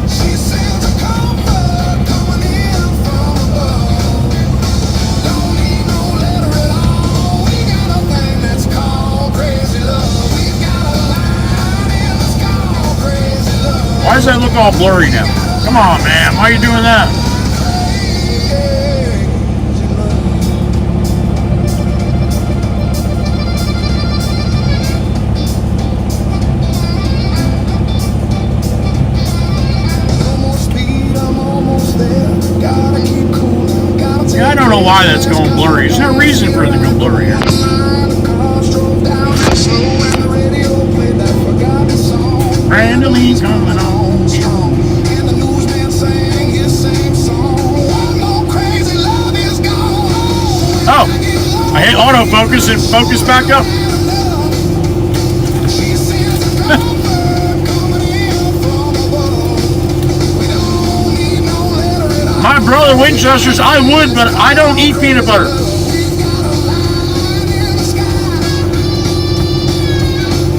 she sends a comfort coming in from above. Don't need no letter at all. We got a thing that's called crazy love. We've got a line in the sky, crazy love. Why does that look all blurry now? Come on, man. Why are you doing that? See, I don't know why that's going blurry. There's no reason for it to go blurry here. Randomly's coming on strong. And the newsman sang his same song. One more crazy love is gone. Oh, I hit autofocus and focus back up. She sends a comfort coming in from above. We don't need no letter at all. My brother Winchester's, I would, but I don't eat peanut butter. We've got a line in the sky.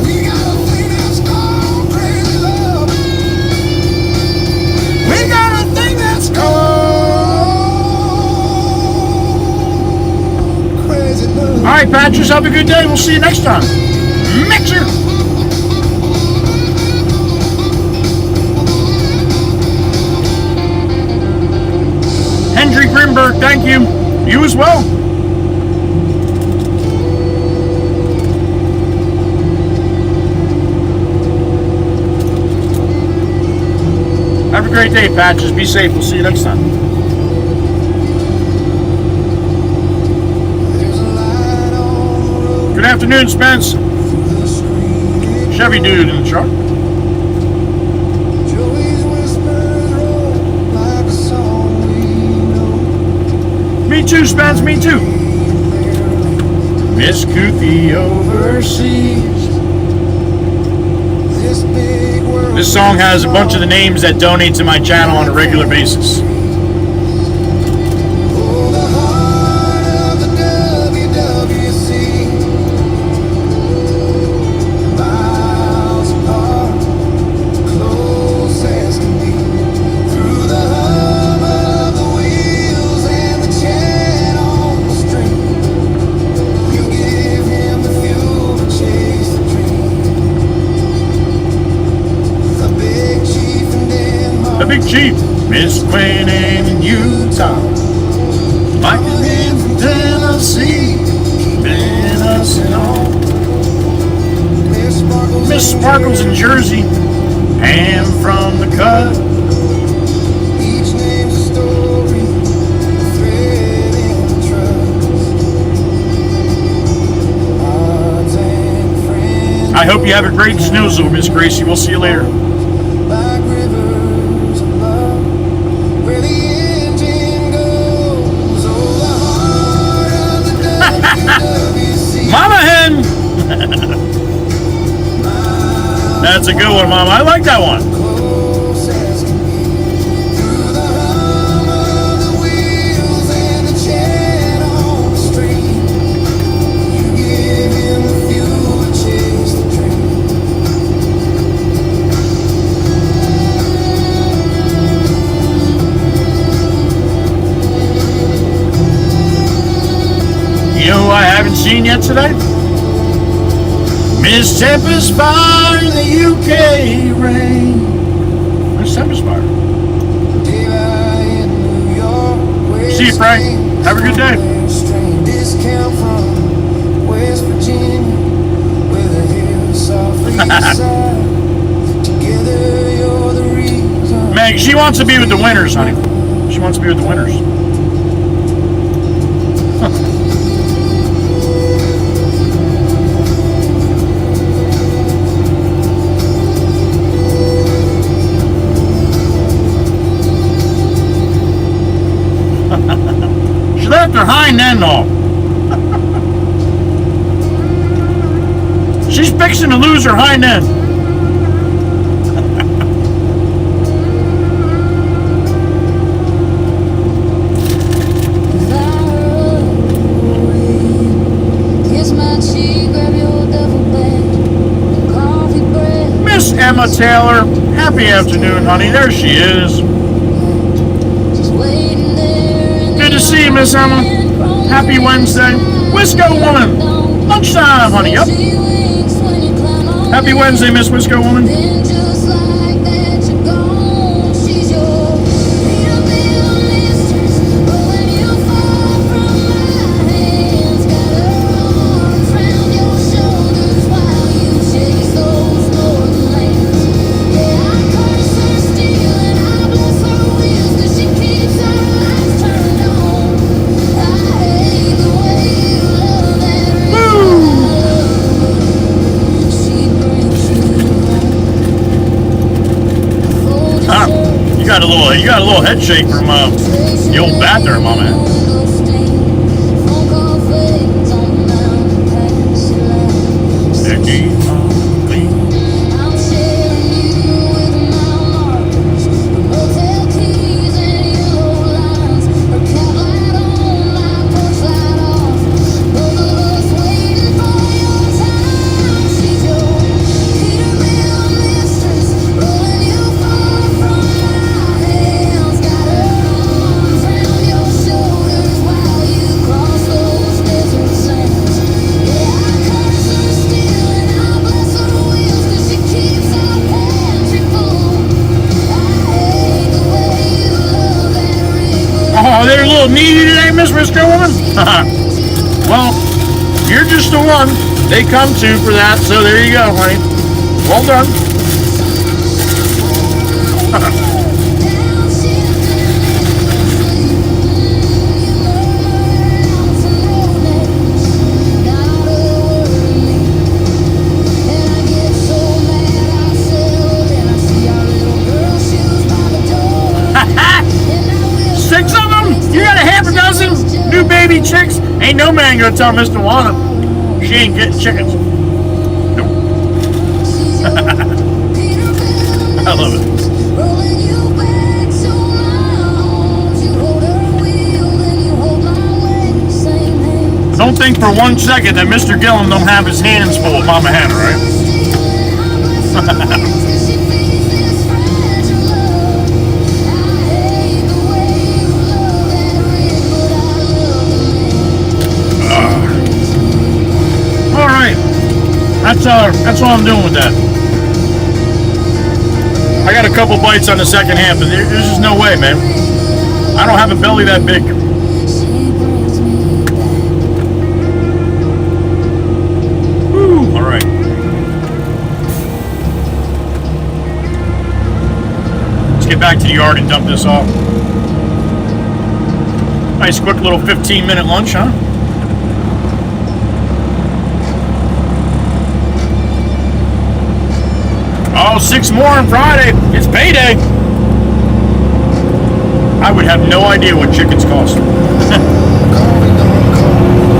We got a thing that's called crazy love. We got a thing that's called crazy love. All right, Patches, have a good day. We'll see you next time. Mixer. Hendry Grimberg, thank you. You as well. Have a great day, Patches. Be safe. We'll see you next time. There's a light on the road. Good afternoon, Spence. The screen. Chevy dude in the truck. Joey's whispers roll like a song we know. Me too, Spence. Me too. Miss Kuthi overseas. This big world. This song has a bunch of the names that donate to my channel on a regular basis. Oh, the heart of the WWC. Miles apart, close as can be. Through the hum of the wheels and the chat on the street. You give him the fuel to chase the dream. The big chief in Denmark. The big chief, Miss Quinn in Utah. Michael in from Tennessee. Sparkles in Jersey. Pam from the cut. Each name's a story, a thread in the trust. Odds and friends. I hope you have a great snooze, Miss Gracie. We'll see you later. Like rivers of love, where the engine goes. Oh, the heart of the WWC. Mama Hen! That's a good one, Mama. I like that one. Close as can be. Through the hum of the wheels and the chat on the street. You give him the fuel to chase the dream. You know who I haven't seen yet today? Miss Tempest Fire in the UK rain. Miss Tempest Fire. See you, Frank. Have a good day. Discount from West Virginia, where the hills softly sigh. Together you're the reason. Meg, she wants to be with the winners, honey. She wants to be with the winners. She left her hind end off. She's fixing to lose her hind end. Miss Emma Taylor, happy afternoon, honey. There she is. Good to see you, Miss Emma. Happy Wednesday. Wisco Woman. Lunchtime, honey. Yep. Happy Wednesday, Miss Wisco Woman. You got a little head shake from the old bathroom, my man. Oh, they're a little needy today, Miss Wisco Woman? Well, you're just the one they come to for that, so there you go, honey. Well done. Six of them? You got a half a dozen new baby chicks? Ain't no man gonna tell Mr. Wanna she ain't getting chickens. Nope. I love it. Don't think for 1 second that Mr. Gillum don't have his hands full of Mama Hannah, right? All right, that's all I'm doing with that. I got a couple bites on the second half, but there's just no way, man. I don't have a belly that big. Woo, all right. back to the yard and dump this off. Nice quick little 15-minute lunch, huh? Oh, 6 more on Friday. It's payday. I would have no idea what chickens cost.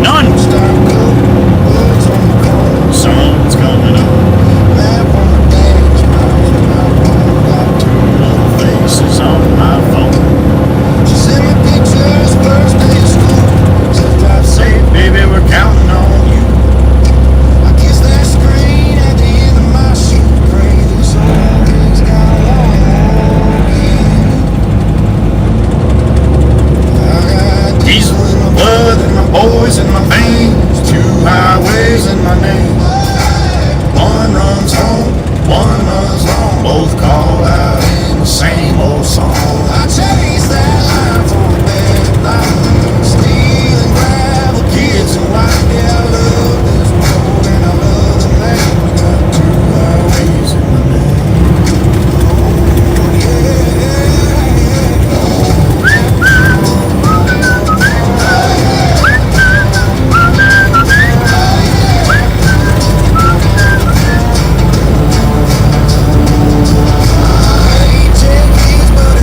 None. Sun's coming up. Faces on my phone. She sent me pictures first day of school. Said drive safe, Baby, we're counting on you. I kiss that screen at the end of my shoe. Pray this whole thing's got a long I got Diesel in my blood and my boys in my veins. 2 highways in my name. One runs home, one runs long. Both call out in the same old song. I chase that line for a better life. Stealing gravel, kids and white. Yeah, I love this road and I love the name. We got 2 highways in my name.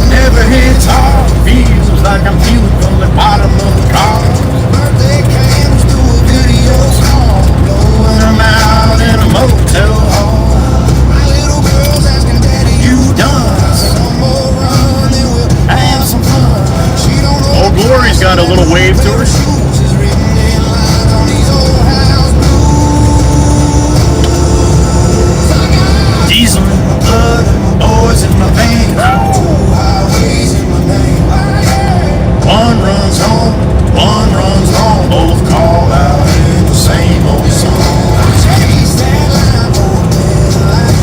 Never hits hard. Feels like I'm viewed from the bottom of the car. Birthday candles to a video song. When I'm out in a motel hall. My little girl's asking daddy, You done? one more run and we'll Have some fun. She don't know Old Glory's got a little wave to her. shoes is written in lines on these old house blues. Diesel in my blood and my boys in my veins. 2 highways in my name. One runs home, one runs long. Both call out in the same old song. Chase that line for a better life.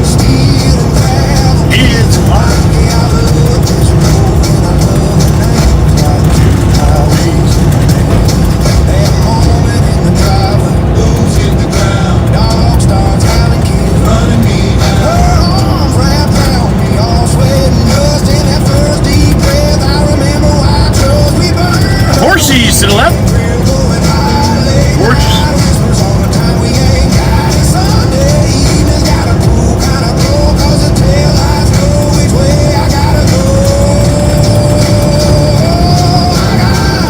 Steal and gravel. Kids and white. Yeah, I love this road and I love the name. Got 2 highways in my name. That moment in the driveway, boots hit the ground. Dog starts howling, kids running me down. Her arms wrapped around me, all sweat and dust. In that first deep breath, I remember why I chose we burned. Horsies to the left. Grill going high, late Gorgeous. night whispers all the time. We ain't got it. Sunday evening's got a cool kind of glow, 'cause the taillights know which way I gotta go.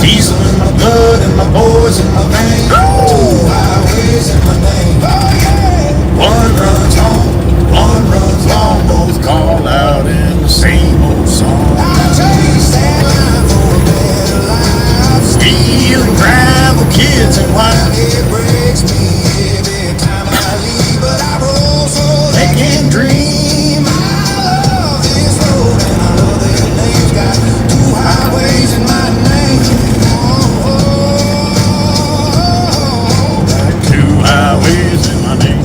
Diesel in my blood and my boys in my veins. 2 highways in my name. Oh yeah. One runs home, one runs long. Both call out in the same old song. I chase that line for a better life. Stealing gravel, kids and white. It breaks me every time I leave, but I roll so they can dream. I love this road and I love their names. Got 2 highways in my name. Oh, got 2 highways in my name.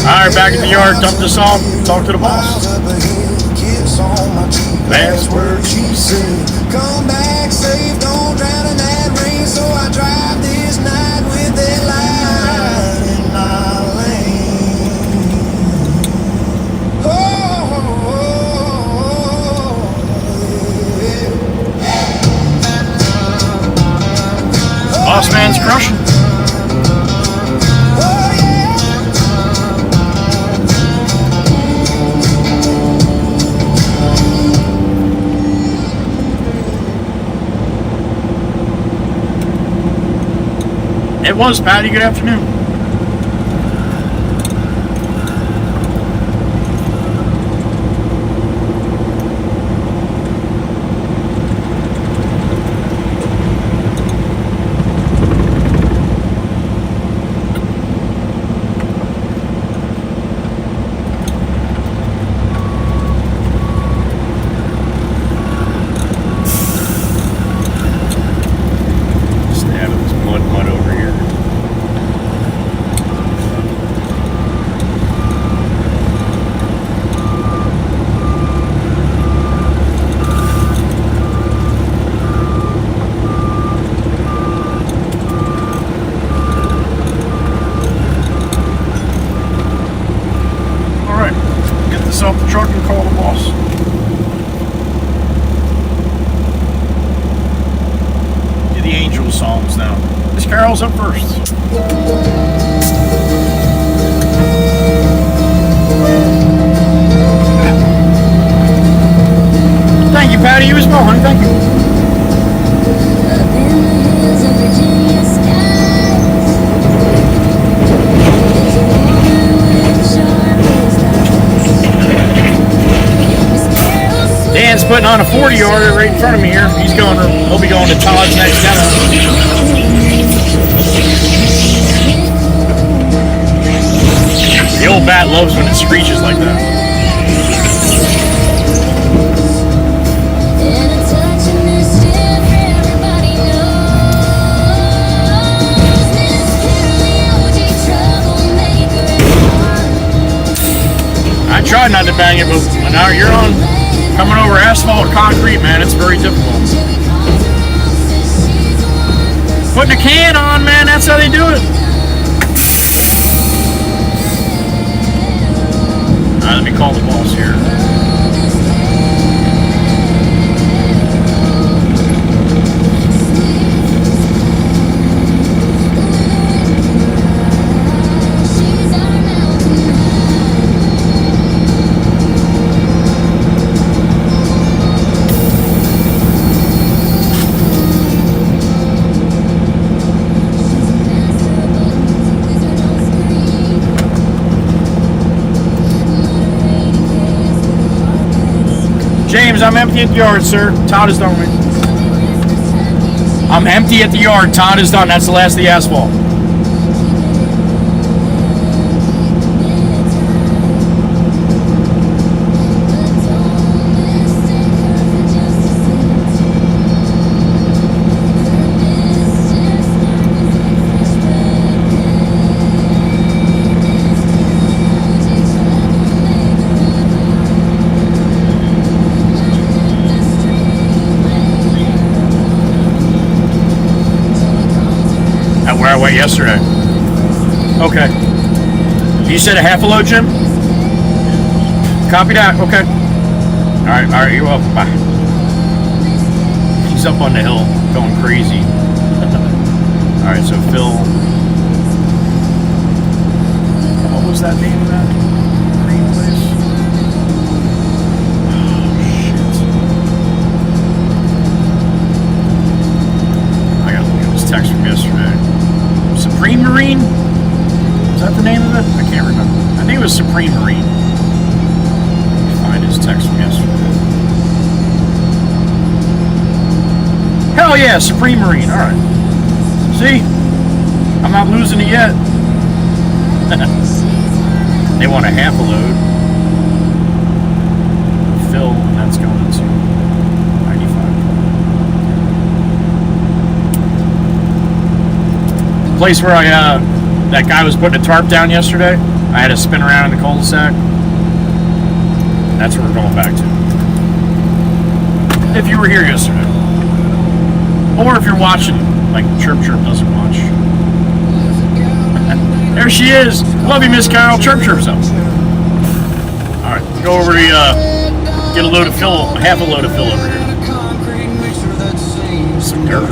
Alright, back at the yard, dump this off, talk to the boss. miles up ahead, kiss on my cheek. Last word she said, come back safe, don't drown in that rain. So I drive this night with that light in my lane. Boss man's crushing. It was, Patty. Good afternoon. Stay out of this mud over here. Carol's up first. Thank you, Patty. You as well, honey. Thank you. Dan's putting on a 40-yarder right in front of me here. He'll be going to Todd's next demo. The old bat loves when it screeches like that. I tried not to bang it, but now you're on. Coming over asphalt concrete, man, it's very difficult. Putting a can on, man, that's how they do it. Alright, let me call the boss here. James, I'm empty at the yard, sir. Todd is done with me. I'm empty at the yard. Todd is done. That's the last of the asphalt. Where I went yesterday. Okay. You said a half a load, Jim? Copy that. Okay. All right, you're welcome. Bye. He's up on the hill going crazy. All right, so Phil. What was that name of that green place? Oh, shit. I gotta look at his text from yesterday. Supreme Marine? Is that the name of it? I can't remember. I think it was Supreme Marine. Let me find his text from yesterday. Hell yeah, Supreme Marine. Alright. See? I'm not losing it yet. They want a half a load. Phil, and that's going to 95. Place where that guy was putting a tarp down yesterday. I had to spin around in the cul-de-sac. That's where we're going back to. If you were here yesterday. Or if you're watching, like Chirp doesn't watch. There she is. Love you, Miss Carol. Chirp's up. Alright, go over to get a load of fill, half a load of fill over here. Some dirt.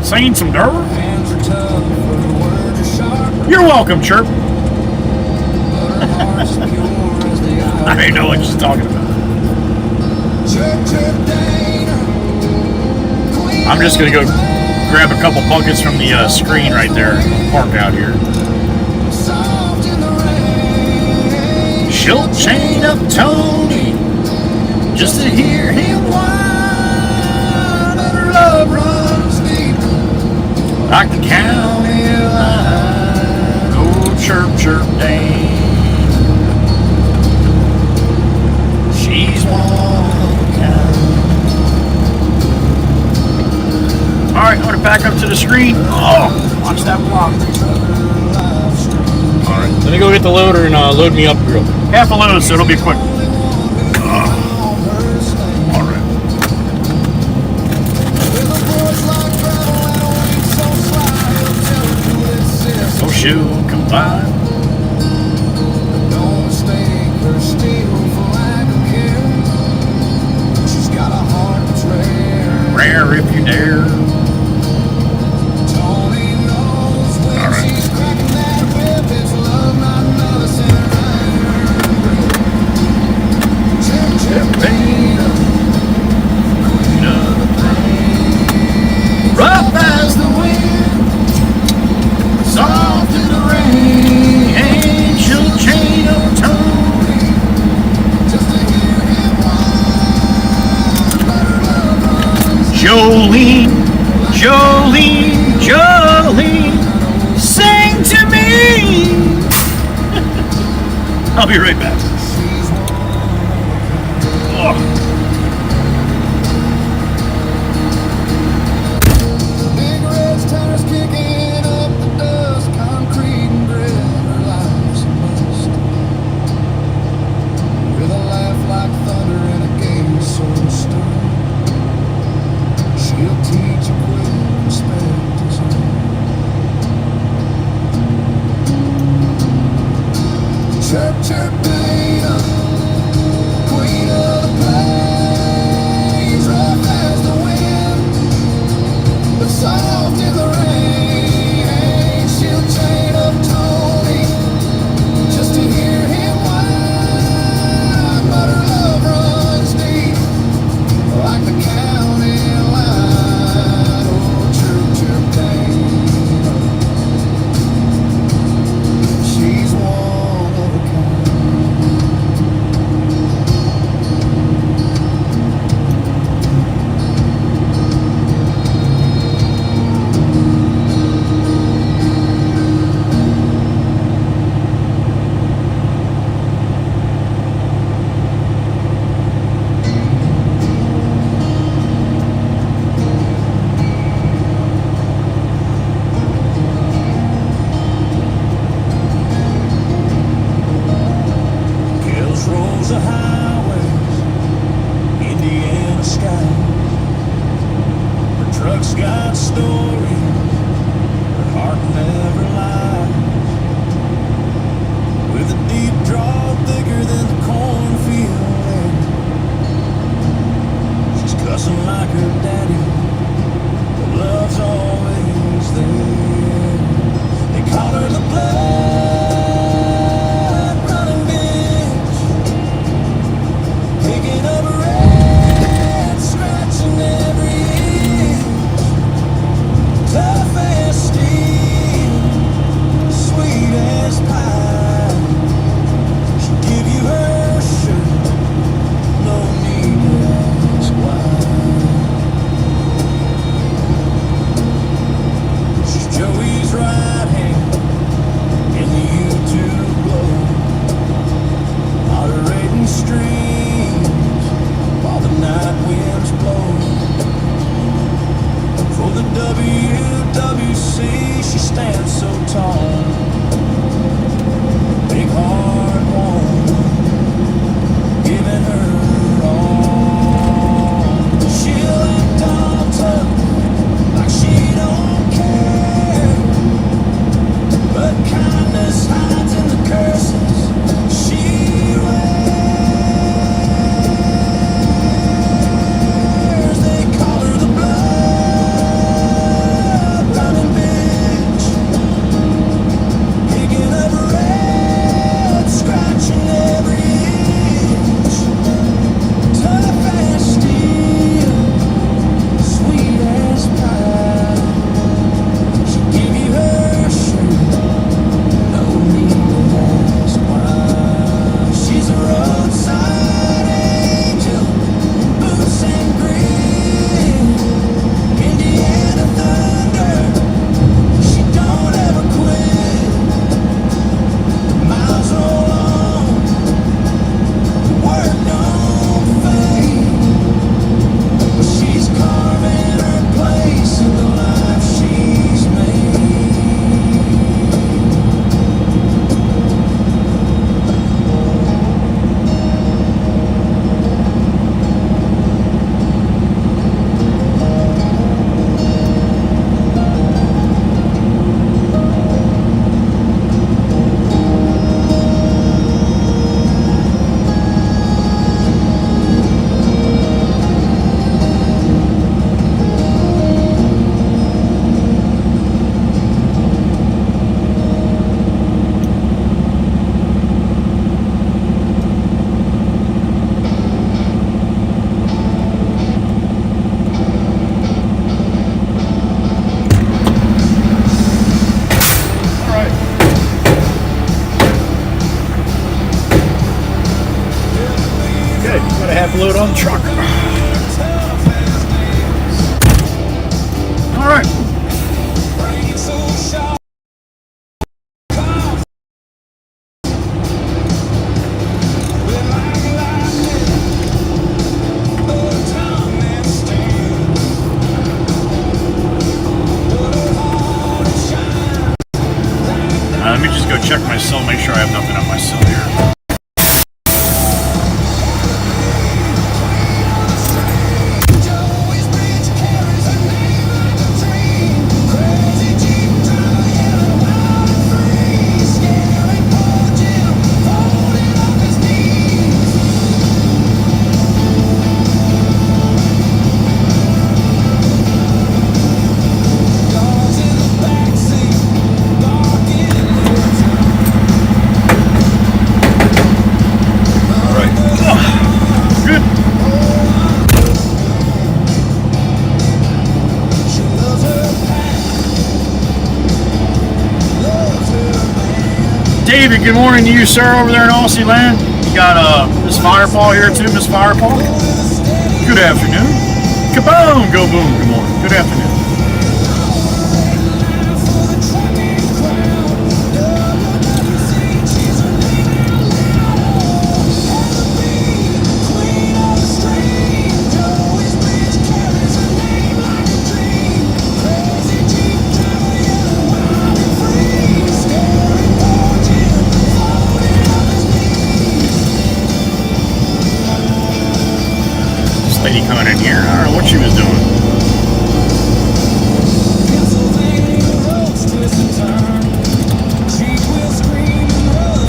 Saying some dirt? You're welcome, Chirp. I didn't know what she's talking about. I'm just gonna go grab a couple buckets from the screen right there. Park out here. She'll chain up Tony just to hear him whine, and her love runs deep like the county line. Oh, chirp, Dame. She's one kind. Alright, I'm gonna back up to the screen. Oh, watch that block. Alright, let me go get the loader and load me up real quick. Half a load, so it'll be quick. Alright. Oh, shoot, combine. Don't mistake her steal for lack of care. She's got a heart that's rare. Rare if you dare. Tony Jolene, Jolene, Jolene, sing to me. I'll be right back. Oh. Big red tires kicking up the dust, concrete and grit, her life's a must. With a laugh like thunder and a gaze so stern, she'll teach you quick, respect is earned. Chirp, chirp, Dana, queen of the plains, rough as the wind, but soft in the rain. She'll chain up Tony just to hear him whine, but her love runs deep like the county line. Oh, chirp, chirp, Dana, she's one of a kind. Hills, roads, of highways, Indiana skies. Her truck's got stories, her heart never lies. With a deep draw thicker than the cornfield air. She's cussing like her daddy, but love's always there. They call her the blood running bitch, picking up red, scratching every inch, tough as steel, sweet as pie. She'll give you her shirt, no need to ask why. She's Joey's right hand in the YouTube glow, moderating streams while the night winds blow. For the WWC she stands so tall, big hard woman, giving her all. She'll act all tough like she don't care, but kindness hides in the curses she wears. They call her the blood running bitch, picking up red, scratching every inch, tough as steel, sweet as pie. She'll give you her shirt, no need to ask why. She's a roadside angel, boots and green, Indiana thunder, she don't ever quit. Miles roll on, work don't fade, but she's carving her place in the life she's made. Good. Got a half load on the truck. check my cell, make sure I have nothing on my cell here. David, good morning to you, sir, over there in Aussie land. You got Miss Firepaw here too, Miss Firepaw. Good afternoon. Kaboom! Go boom. Good morning. Good afternoon. Lady coming in here. I don't know what she was doing.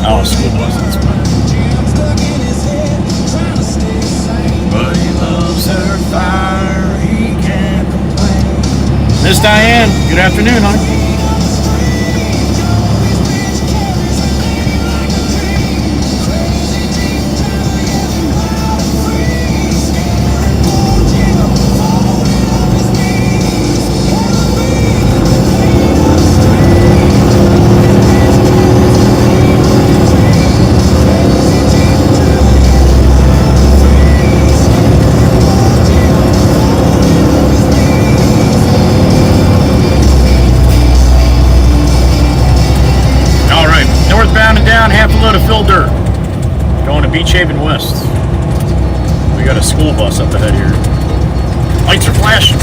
Oh, school bus. That's fine. But he loves her fire. He can't complain. Miss Diane, good afternoon, honey. Half a load of filled dirt. Going to Beach Haven West. We got a school bus up ahead here. Lights are flashing.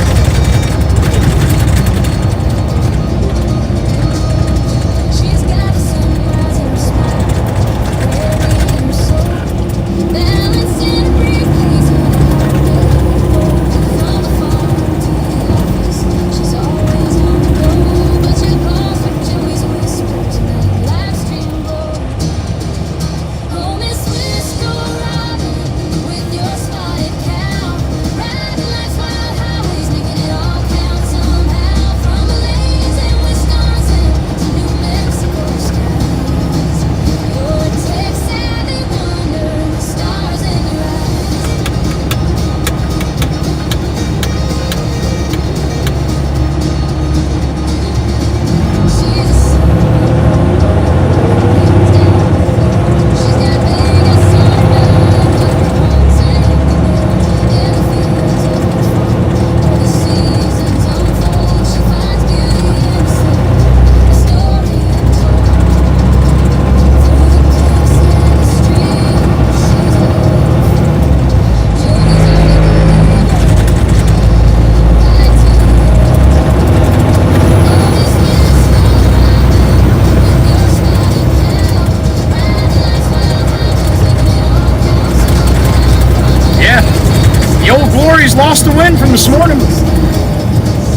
Quarry's lost the wind from this morning.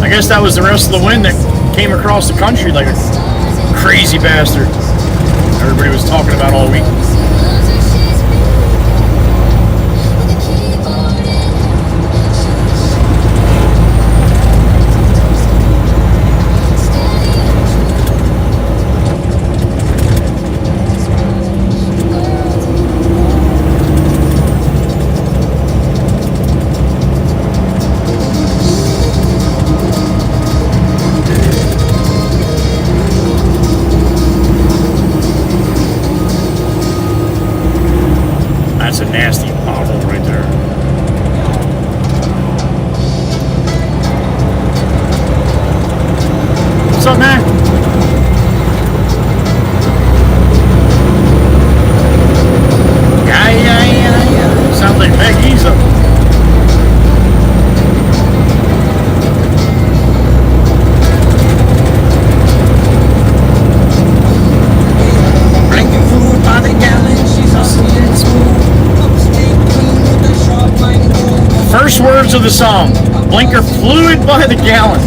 I guess that was the rest of the wind that came across the country like a crazy bastard. Everybody was talking about all week. That's a nasty pothole right there. What's up, man? Yeah. Sounds like Maggie's up. of the song. Blinker fluid by the gallon.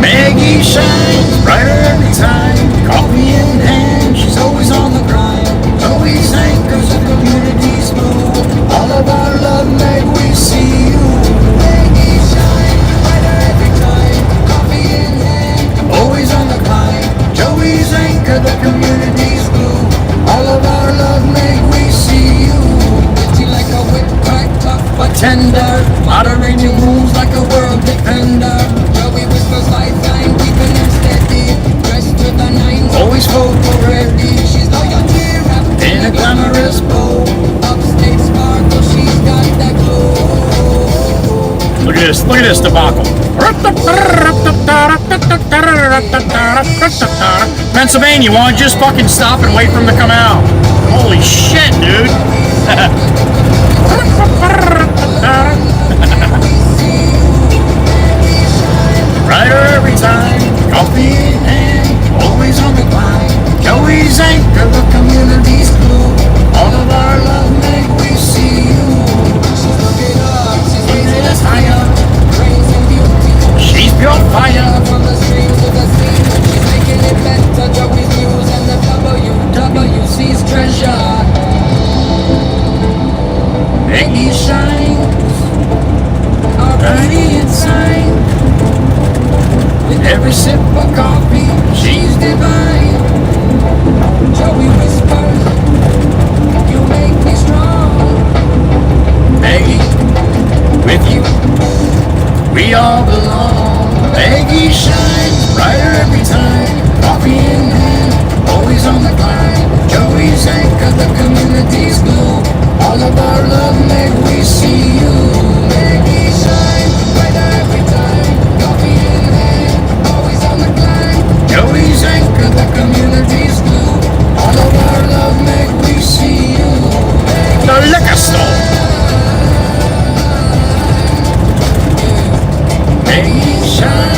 Maggie shines brighter every time. Coffee in hand, she's always on the grind. Always anchors the community's move. All of our love, Meg, we see you. Maggie shines brighter every time. Coffee in hand, always on the climb. Joey's anchor the community's blue. All of our love, Meg, we see you. Bitchy like a whip crack, tough but tender. Moderating moves like a world defender. Joey whispers lifeline, keeping him steady. Dressed to the nines, always vocal ready. She's loyalty wrapped in a glamorous bow. Upstate sparkle, she's got that glow. Look at this debacle. Pennsylvania, why don't you just fucking stop and wait for him to come out? Holy shit, dude. Rider every time, coffee in hand, always on the climb. Joey's anchor, the community's clue. All of our love, make we see you. She's looking up, she's raising us higher. Praising beauty, she's pure fire. From the stream to the sea, she's making it better. Joey's news and the WWC's treasure. Maggie shines, our radiant sign. With every sip of coffee, she's divine. Joey whispers, you make me strong. Maggie, with you, we all belong. Maggie shines brighter every time. Coffee in hand, always on the climb. Joey's anchor, the community's glue. All of our love, Meg, we see you. Maggie shines brighter every time. Coffee in hand, always on the climb. Joey's anchor, the community's glue. All of our love, Meg, we see you. The liquor store. Maggie shines.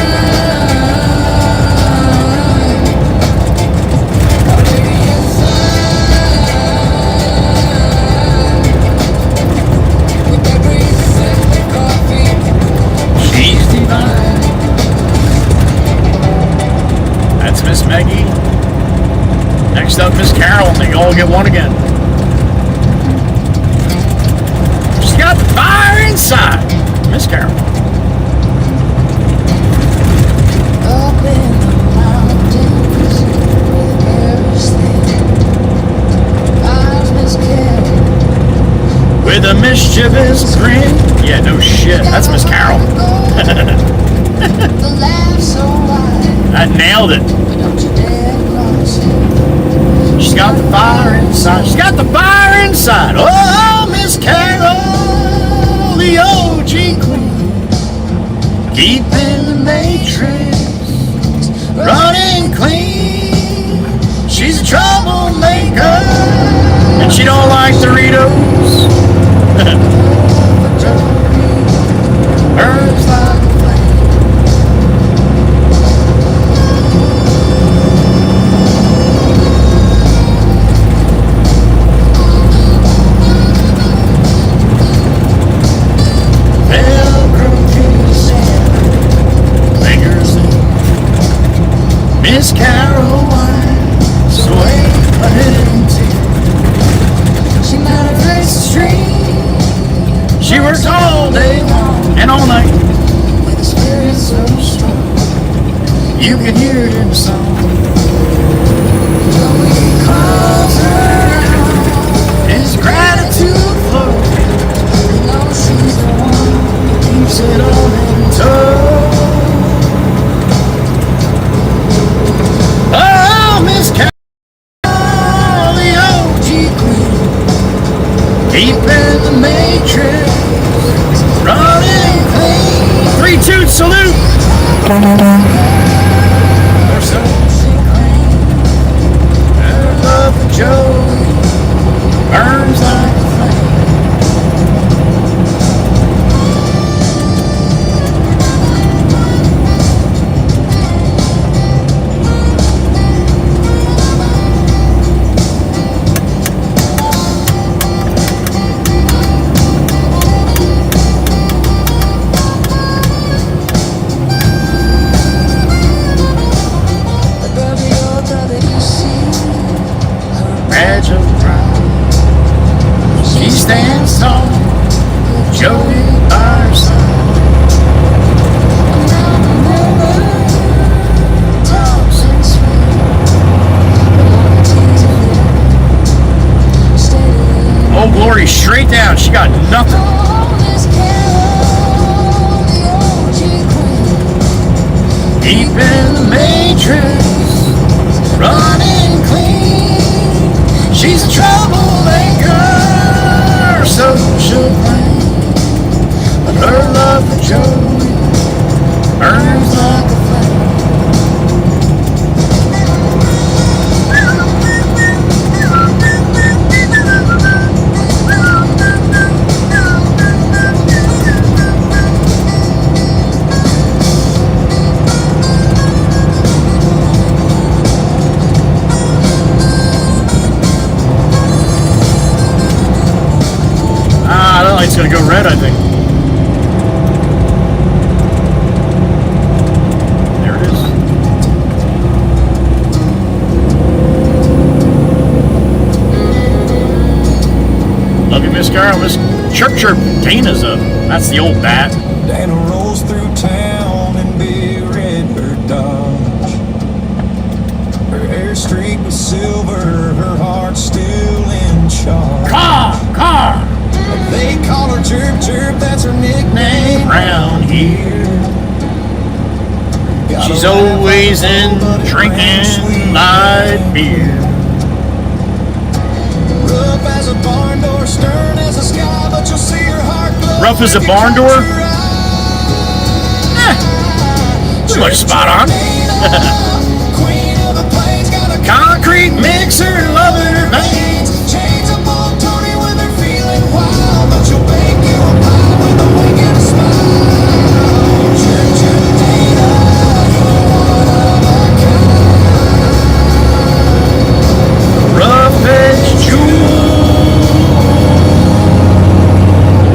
That's Miss Maggie. Next up, Miss Carol, and they all get one again. She's got the fire inside. Miss Carol. Up in the mountains where the air is thin, lies Miss Carol. With a mischievous grin. Yeah, no shit. That's Miss Carol. The laugh so wide, I nailed it. but don't you dare cross it. She's got the fire inside. She's got the fire inside. Oh, Miss Carol, the OG queen. Keeping the matrix running clean. She's a troublemaker, and she don't like Doritos. Burns like a flame. Velcro to the sand, fingers in Miss Carol wine, sway a hidden tear. She manifests the stream. She works all day long and all night with a spirit so strong. You can hear it in the song. Joey calls her out. His gratitude flows. You know she's the one who keeps it all in tow. Oh, Miss Carol, the OG queen, keeping the matrix running clean. 3-2 salute. Or so. down. She got nothing. Deep in the matrix, running clean. She's a troublemaker, social queen. But her love for Joey burns like a flame. That light's gonna go red, I think. There it is. Love you, Miss Carol. Miss Chirp Chirp Dana's up. That's the old bat. Dana rolls through town in big red her Dodge. Her hair streaked with silver, her heart still in charge. Car! They call her Chirp Chirp, that's her nickname Round here. She's always in drinking light beer. Rough as a barn door, stern as a sky, but you'll see her heart glow. Rough as a barn door? Pretty much spot on. Queen of the plains, got a Concrete mixer, loving her veins. chains up on Tony when they're feeling wild, but she'll bake you a pie with a wink and a smile. Chirp Chirp Dana, you're one of a kind. Rough edge jewel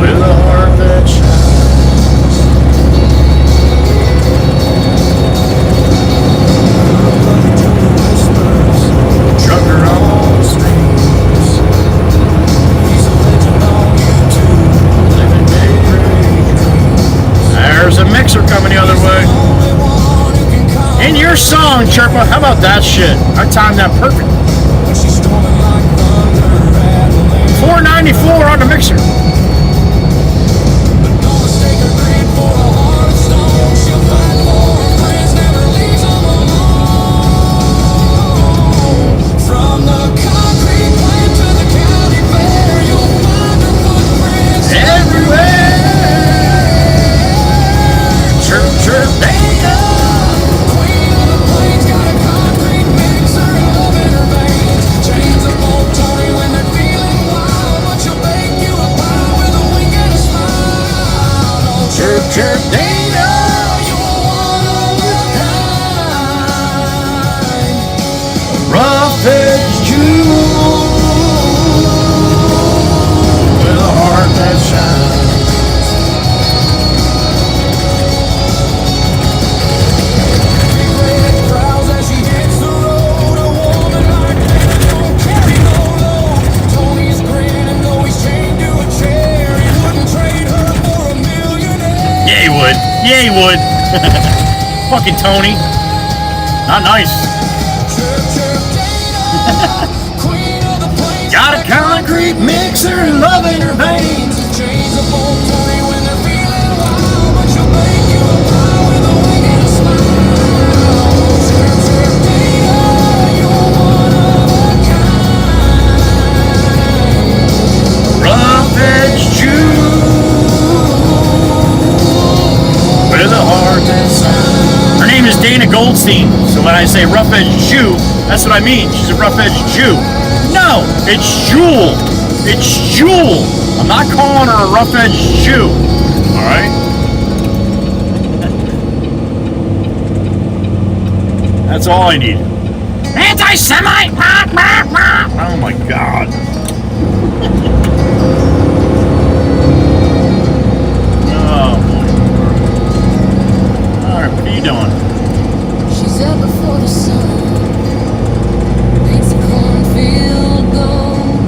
with a heart that shines. Trucker on the streets. He's a legend on YouTube. Living daydreams. There's a mixer coming the other way. Only one who can come. In your song, Chirpa, how about that shit? I timed that perfect. When she's storming like thunder, rattling. 494 on the mixer. But don't mistake her grit for a heart of stone. She'll fight for her friends, never leaves them alone. From the concrete plant to the county fair, you'll find her footprints Everywhere. Chirp, chirp, Dana. Queen of the plains, got a concrete mixer, love in her veins. Chains up on Tony when they're feeling wild, but she'll bake you a pie with a wink and a smile. Oh, Chirp, chirp, Dana. you're one of a kind. Rough edge jewel with a heart that shines. Red crowds as she hits the road. A woman like that don't carry no load. Tony's grinning though he's chained to a chair. He wouldn't trade her for a millionaire. Yeah, he would. Yeah, he would. Fucking Tony. Not nice. Chirp, chirp, Dana, queen of the plains. Got a concrete mixer, love in her veins. Chains up on Tony when they're feeling wild, but she'll bake you a pie with a wink and a smile. Chirp, chirp, Dana, you're one of a kind. Rough edge jewel with a heart that shines. Her name is Dana Goldstein, so when I say rough edge Jew, that's what I mean. She's a rough edge Jew. No, it's Jewel. It's Jewel. I'm not calling her a rough edge Jew. All right. That's all I need. Anti-Semite. Oh my God. Oh boy. All right, what are you doing? She's up before the sun. Makes the cornfield gold.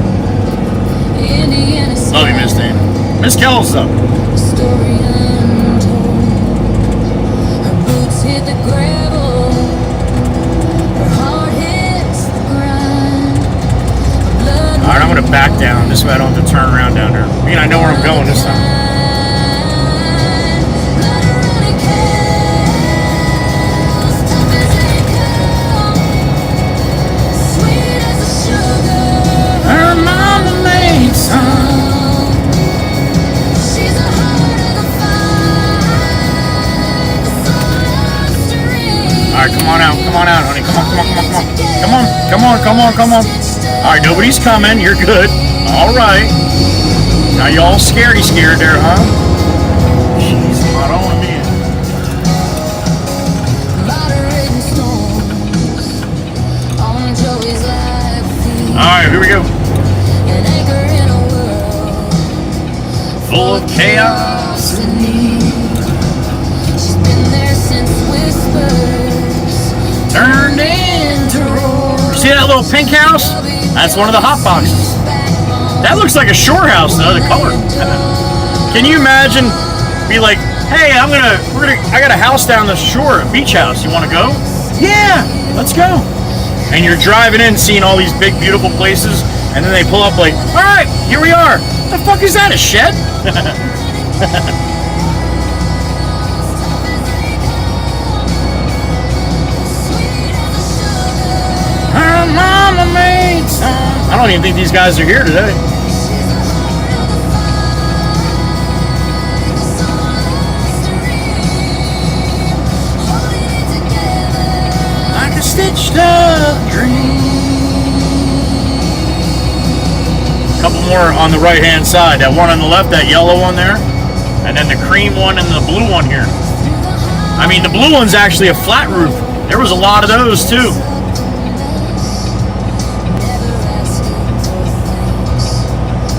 Indiana Love you, Miss Dana. Miss Kells up. The story untold. Her boots hit the gravel. Her heart hits the grind. Her blood All right, I'm gonna back down. around. This way I don't have to turn around down there. I mean, I know where I'm going this time. Her mama made some. Alright, come on out, honey. Come on. Alright, nobody's coming. You're good. Alright. Now you all scared there, huh? She's not on me. Alright, here we go. Full of chaos and need. She's been there since whispers turned into roars. See that little pink house? That's one of the hot boxes. That looks like a shore house though, the color. Can you imagine? Be like, hey, I got a house down the shore, a beach house. You want to go? Yeah, let's go. And you're driving in, seeing all these big, beautiful places, and then they pull up like, all right, here we are. The fuck is that? A shed? Her mama made some. I don't even think these guys are here today. Like a stitched up dream. Couple more on the right hand side. That one on the left, that yellow one there, and then the cream one and the blue one here. I mean, the blue one's actually a flat roof. There was a lot of those too.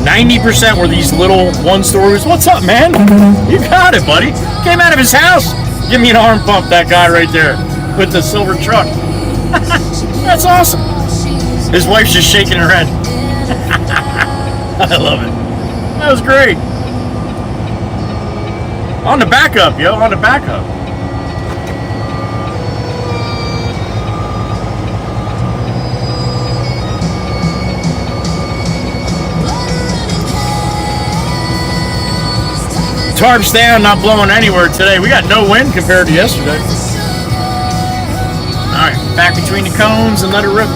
90% were these little one stories. What's up, man? You got it, buddy. Came out of his house. Give me an arm pump, that guy right there with the silver truck. That's awesome. His wife's just shaking her head. I love it. That was great. On the backup, yo, on the backup. Tarps down, not blowing anywhere today. We got no wind compared to yesterday. Alright, back between the cones and let it rip.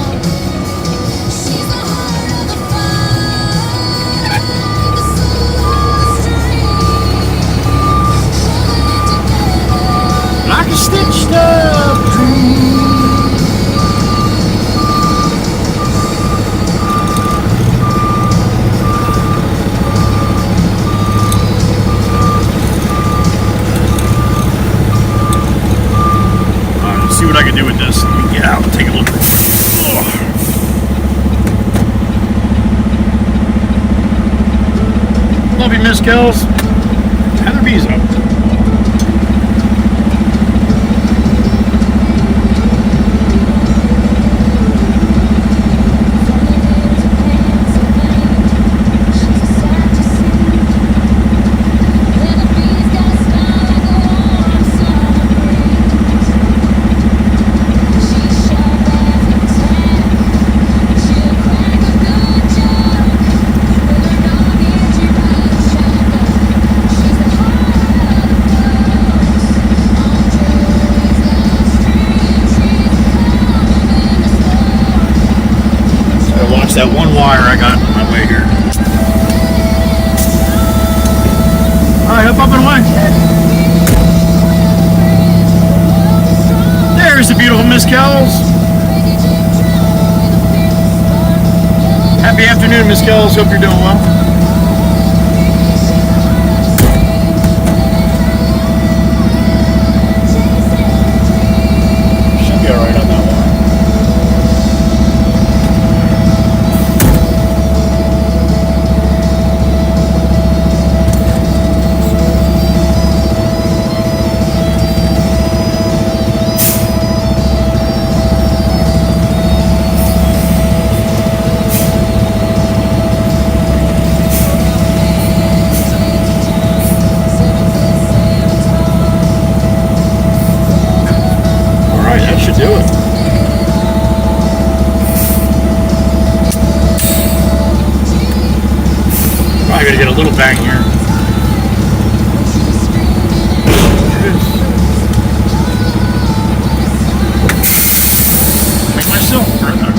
Like a stitched up dream. Alright, let's see what I can do with this. Let me get out and take a look. Love you, Miss Kells. Heather B's up. That one wire I got on my way here. Alright, up and away. There's the beautiful Miss Kells. Happy afternoon, Miss Kells. Hope you're doing well. Should be alright on that one. a little bang here. Make myself further.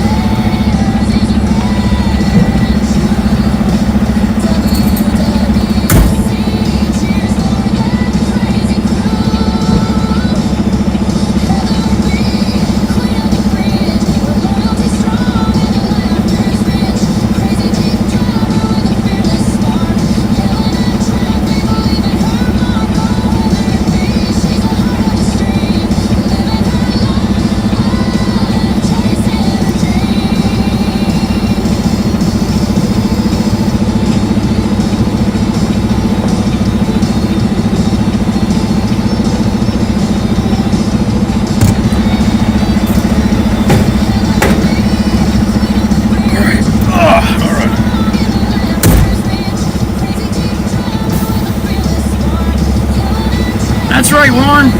That's right, Warren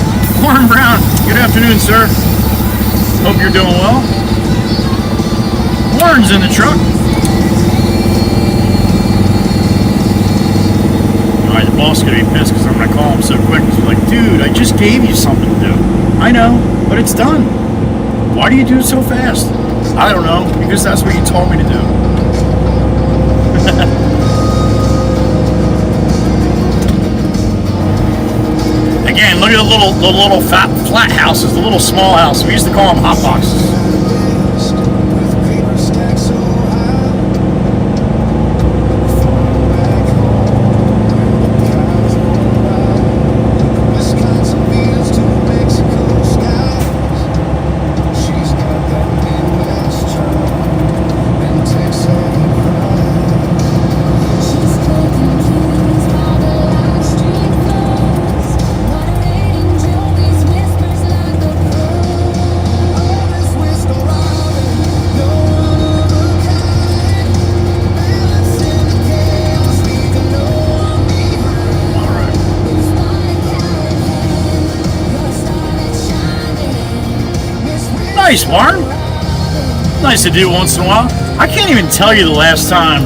Brown. Good afternoon, sir. Hope you're doing well. Warren's in the truck. Alright, the boss is going to be pissed because I'm going to call him so quick. He's like, dude, I just gave you something to do. I know, but it's done. Why do you do it so fast? I don't know, because that's what you told me to do. Again, look at the little flat houses, the little small houses. We used to call them hot boxes. Nice, Warren. Nice to do once in a while. I can't even tell you the last time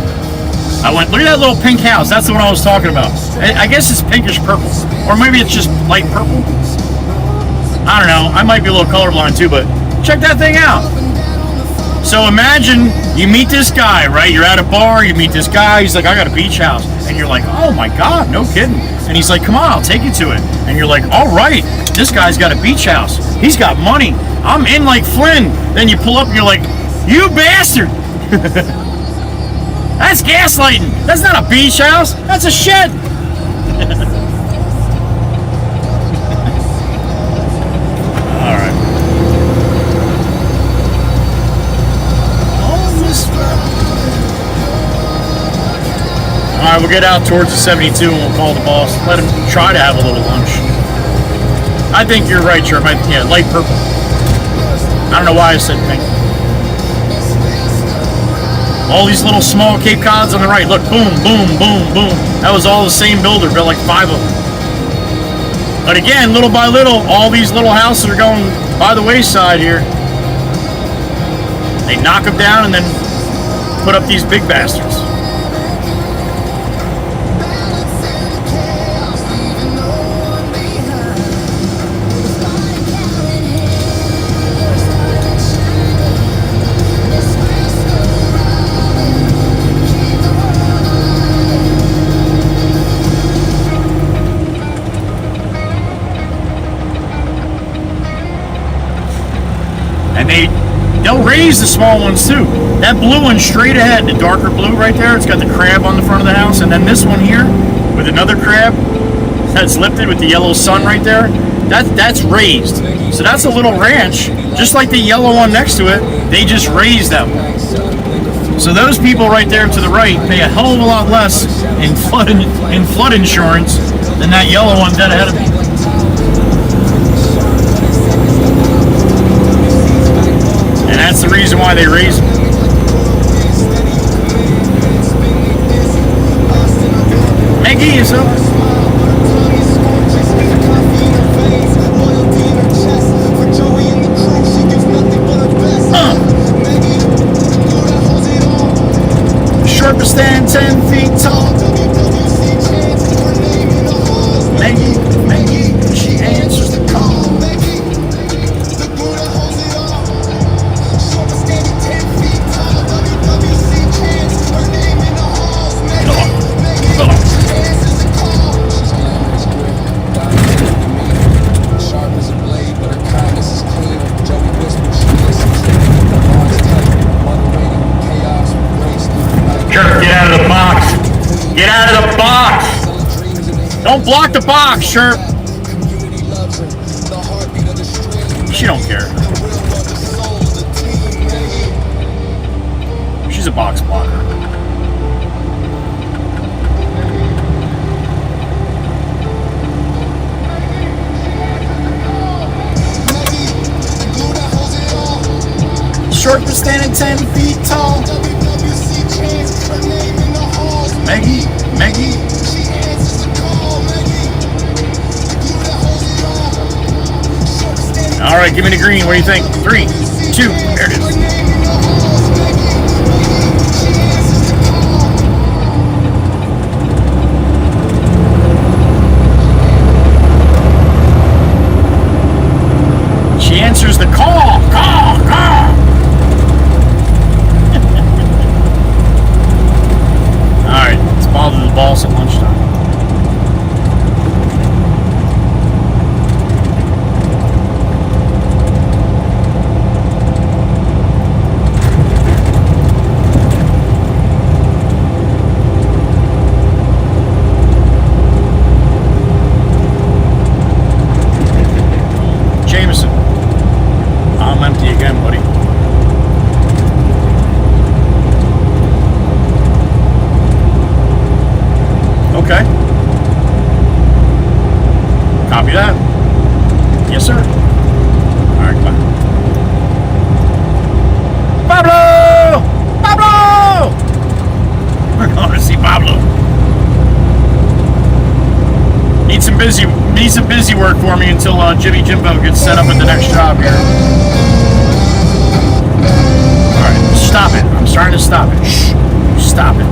I went. Look at that little pink house. That's the one I was talking about. I guess it's pinkish purple, or maybe it's just light purple. I don't know. I might be a little colorblind too, but check that thing out. So imagine you meet this guy, right? You're at a bar. You meet this guy. He's like, I got a beach house, and you're like, oh my god, no kidding. And he's like, come on, I'll take you to it. And you're like, all right, this guy's got a beach house. He's got money. I'm in like Flynn. Then you pull up and you're like, you bastard. That's gaslighting. That's not a beach house. That's a shed. All right. All right, we'll get out towards the 72 and we'll call the boss. Let him try to have a little lunch. I think you're right, sure. Yeah, light purple. I don't know why I said pink. All these little small Cape Cods on the right. Look, boom, boom, boom, boom. That was all the same builder, built like 5 of them. But again, little by little, all these little houses are going by the wayside here. They knock them down and then put up these big bastards. They'll raise the small ones too. That blue one straight ahead, the darker blue right there, it's got the crab on the front of the house, and then this one here with another crab that's lifted with the yellow sun right there, that's raised. So that's a little ranch, just like the yellow one next to it, they just raised that one. So those people right there to the right pay a hell of a lot less in flood insurance than that yellow one dead ahead of me. That's the reason why they raise them. Maggie is up. Sharpest than 10 feet tall. Get out of the box. Don't block the box, Sherp. She don't care. She's a box blocker. Short for standing 10 feet tall. Maggie. All right, give me the green. What do you think? 3, 2, there it is. She answers the call. Call. All right, let's bother the boss at lunchtime. Need some busy work for me until Jimmy Jimbo gets set up at the next job here. Alright, stop it. I'm starting to stop it. Shh. Stop it.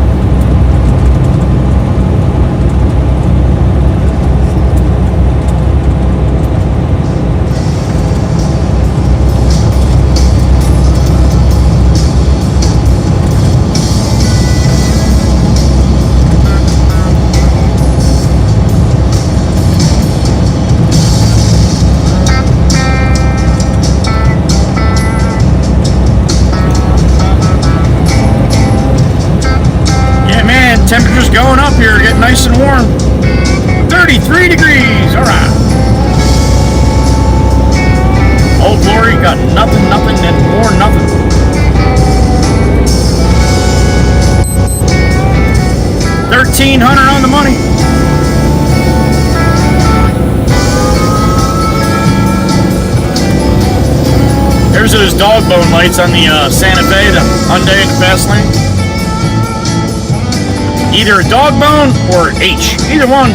Temperature's going up here, getting nice and warm. 33 degrees, all right. Old Glory got nothing, and more nothing. $1,300 on the money. There's those dog bone lights on the Santa Fe, the Hyundai in the fast lane. Either a dog bone or H. Either one.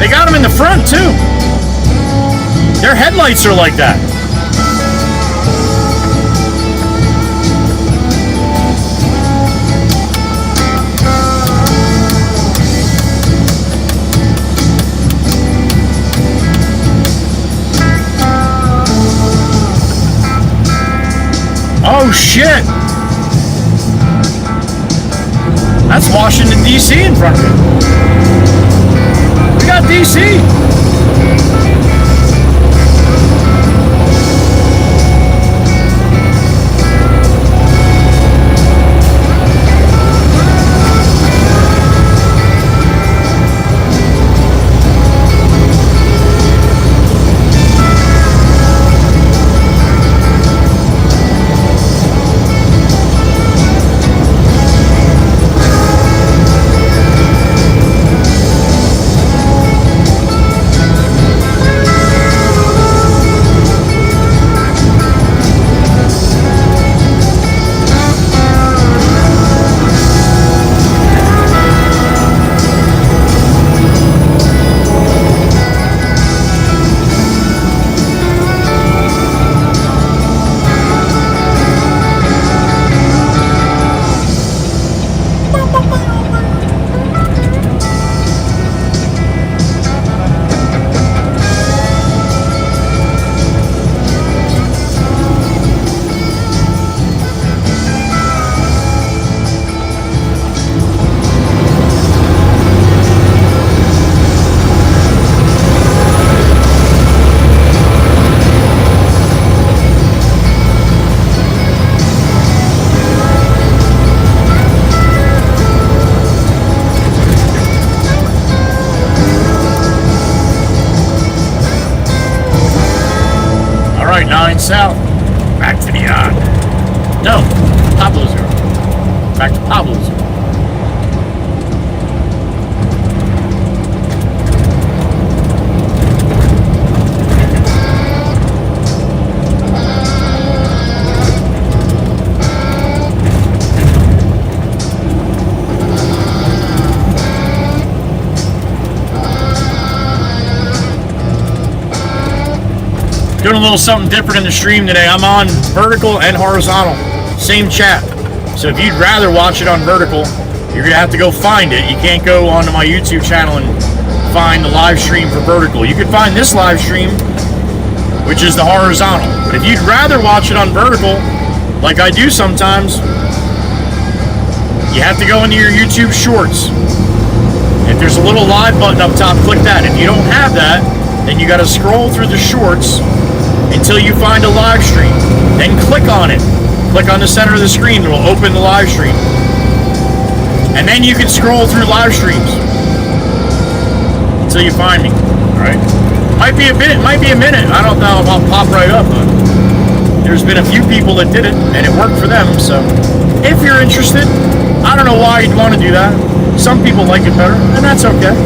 They got them in the front too. Their headlights are like that. Oh shit! That's Washington, D.C. in front of it. We got D.C. right, 9 south. Back to the yard. No, Pablo's yard. Back to Pablo's yard. Doing a little something different in the stream today. I'm on vertical and horizontal. Same chat. So if you'd rather watch it on vertical, you're going to have to go find it. You can't go onto my YouTube channel and find the live stream for vertical. You can find this live stream, which is the horizontal. But if you'd rather watch it on vertical, like I do sometimes, you have to go into your YouTube shorts. If there's a little live button up top, click that. If you don't have that, then you got to scroll through the shorts until you find a live stream. Then click on it. Click on the center of the screen. It'll open the live stream. And then you can scroll through live streams until you find me. All right. Might be a minute. I don't know if I'll pop right up. But there's been a few people that did it, and it worked for them. So if you're interested, I don't know why you'd want to do that. Some people like it better, and that's okay.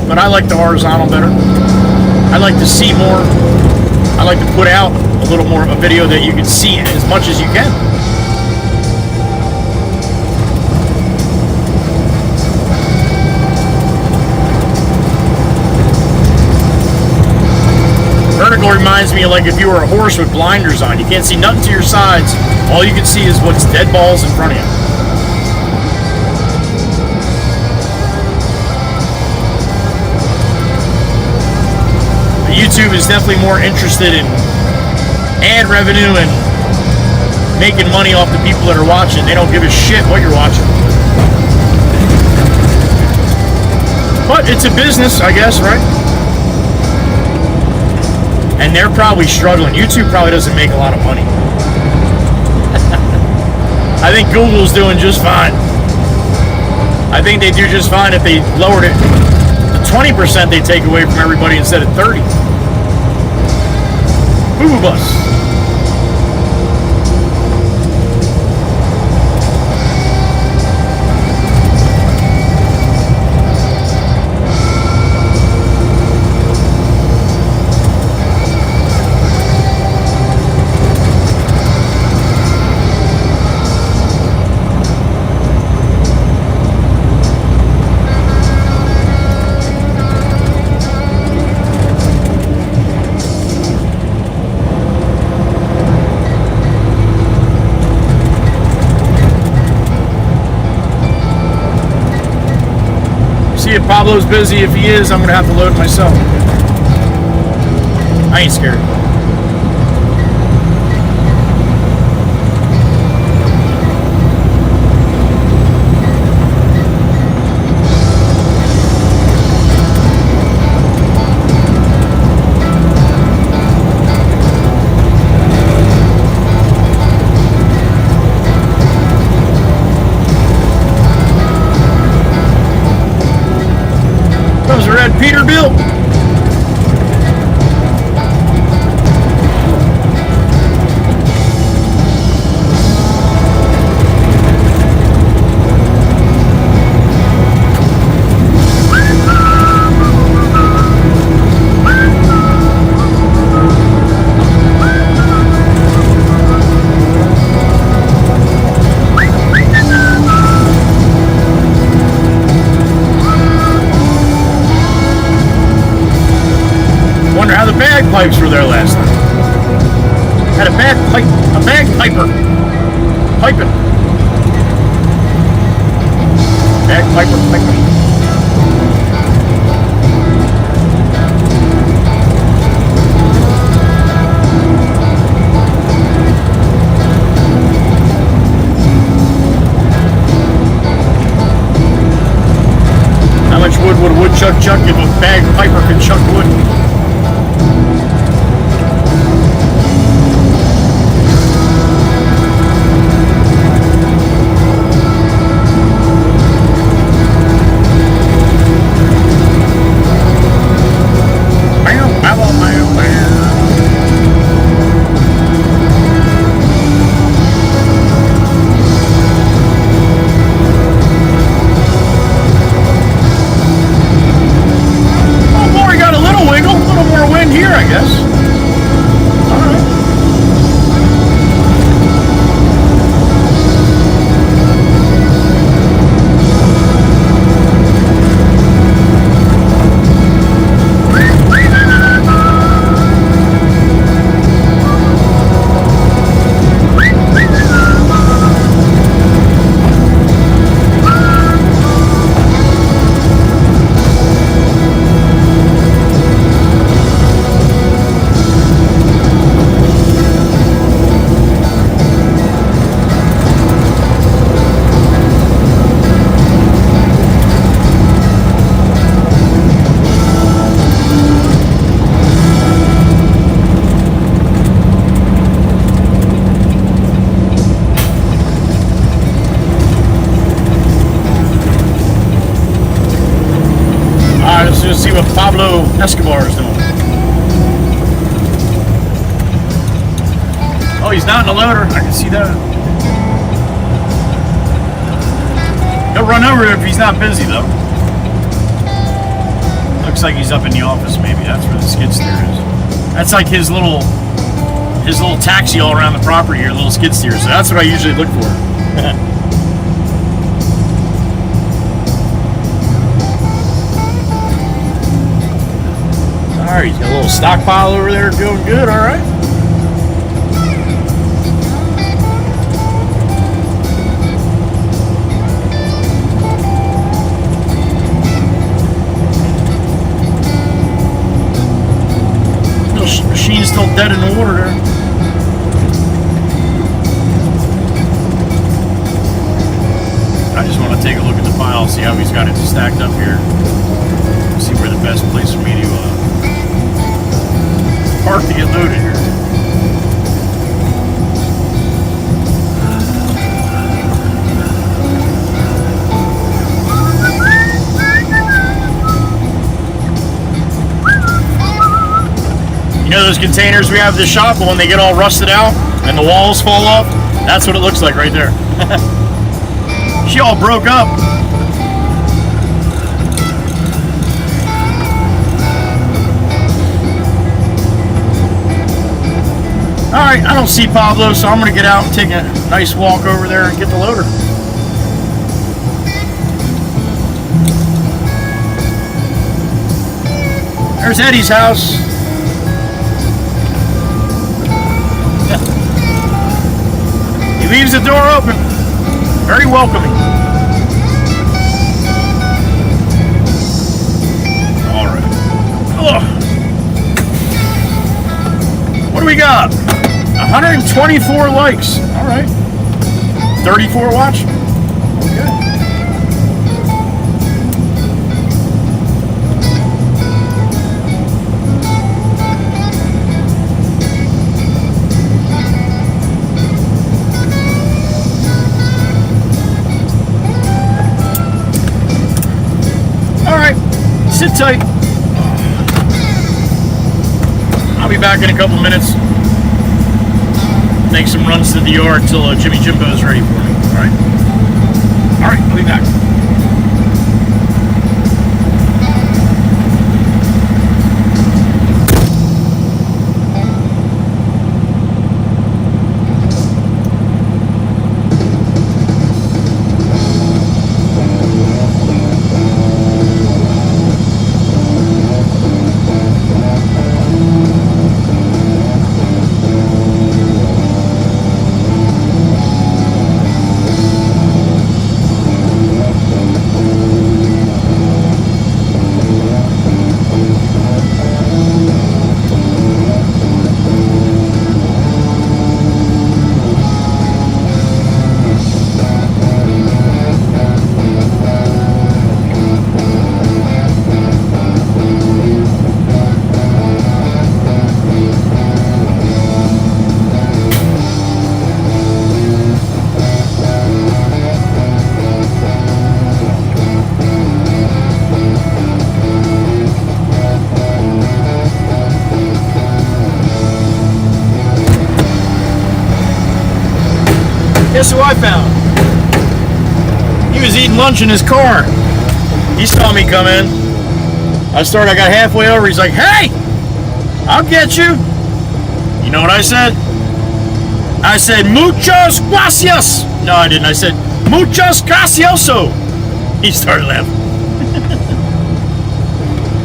But I like the horizontal better. I like to see more. I like to put out a little more of a video that you can see as much as you can. Vertical reminds me of like if you were a horse with blinders on. You can't see nothing to your sides. All you can see is what's dead balls in front of you. YouTube is definitely more interested in ad revenue and making money off the people that are watching. They don't give a shit what you're watching. But it's a business, I guess, right? And they're probably struggling. YouTube probably doesn't make a lot of money. I think Google's doing just fine. I think they do just fine if they lowered it. The 20% they take away from everybody instead of 30. Boo bus. If Pablo's busy, if he is, I'm gonna have to load it myself. I ain't scared. Peterbilt. Bagpipes were there last night. Had a bagpiper. Piping. Bagpiper piping. How much wood would a woodchuck chuck if a bagpiper could chuck wood? I guess. All right. Let's see what Pablo Escobar is doing. Oh, he's not in the loader. I can see that. He'll run over if he's not busy, though. Looks like he's up in the office, maybe. That's where the skid steer is. That's like his little taxi all around the property here, little skid steer. So that's what I usually look for. Alright, he's got a little stockpile over there going good, alright. The machine's still dead in the water there. I just want to take a look at the pile, see how he's got it stacked up here. See where the best place for me to park to get loaded here. You know those containers we have at the shop, but when they get all rusted out and the walls fall off, that's what it looks like right there. She all broke up. Alright, I don't see Pablo, so I'm going to get out and take a nice walk over there and get the loader. There's Eddie's house. He leaves the door open. Very welcoming. Alright. What do we got? 124 likes. Alright. 34 watch. Okay. Alright. Sit tight. I'll be back in a couple minutes. Make some runs to the yard till Jimmy Jimbo's ready for me. Alright? Alright, I'll be back. Guess who I found? He was eating lunch in his car. He saw me come in. I got halfway over. He's like, "Hey, I'll get you. You know what I said? I said, muchos gracias. No, I didn't. I said, muchos gracioso. He started laughing.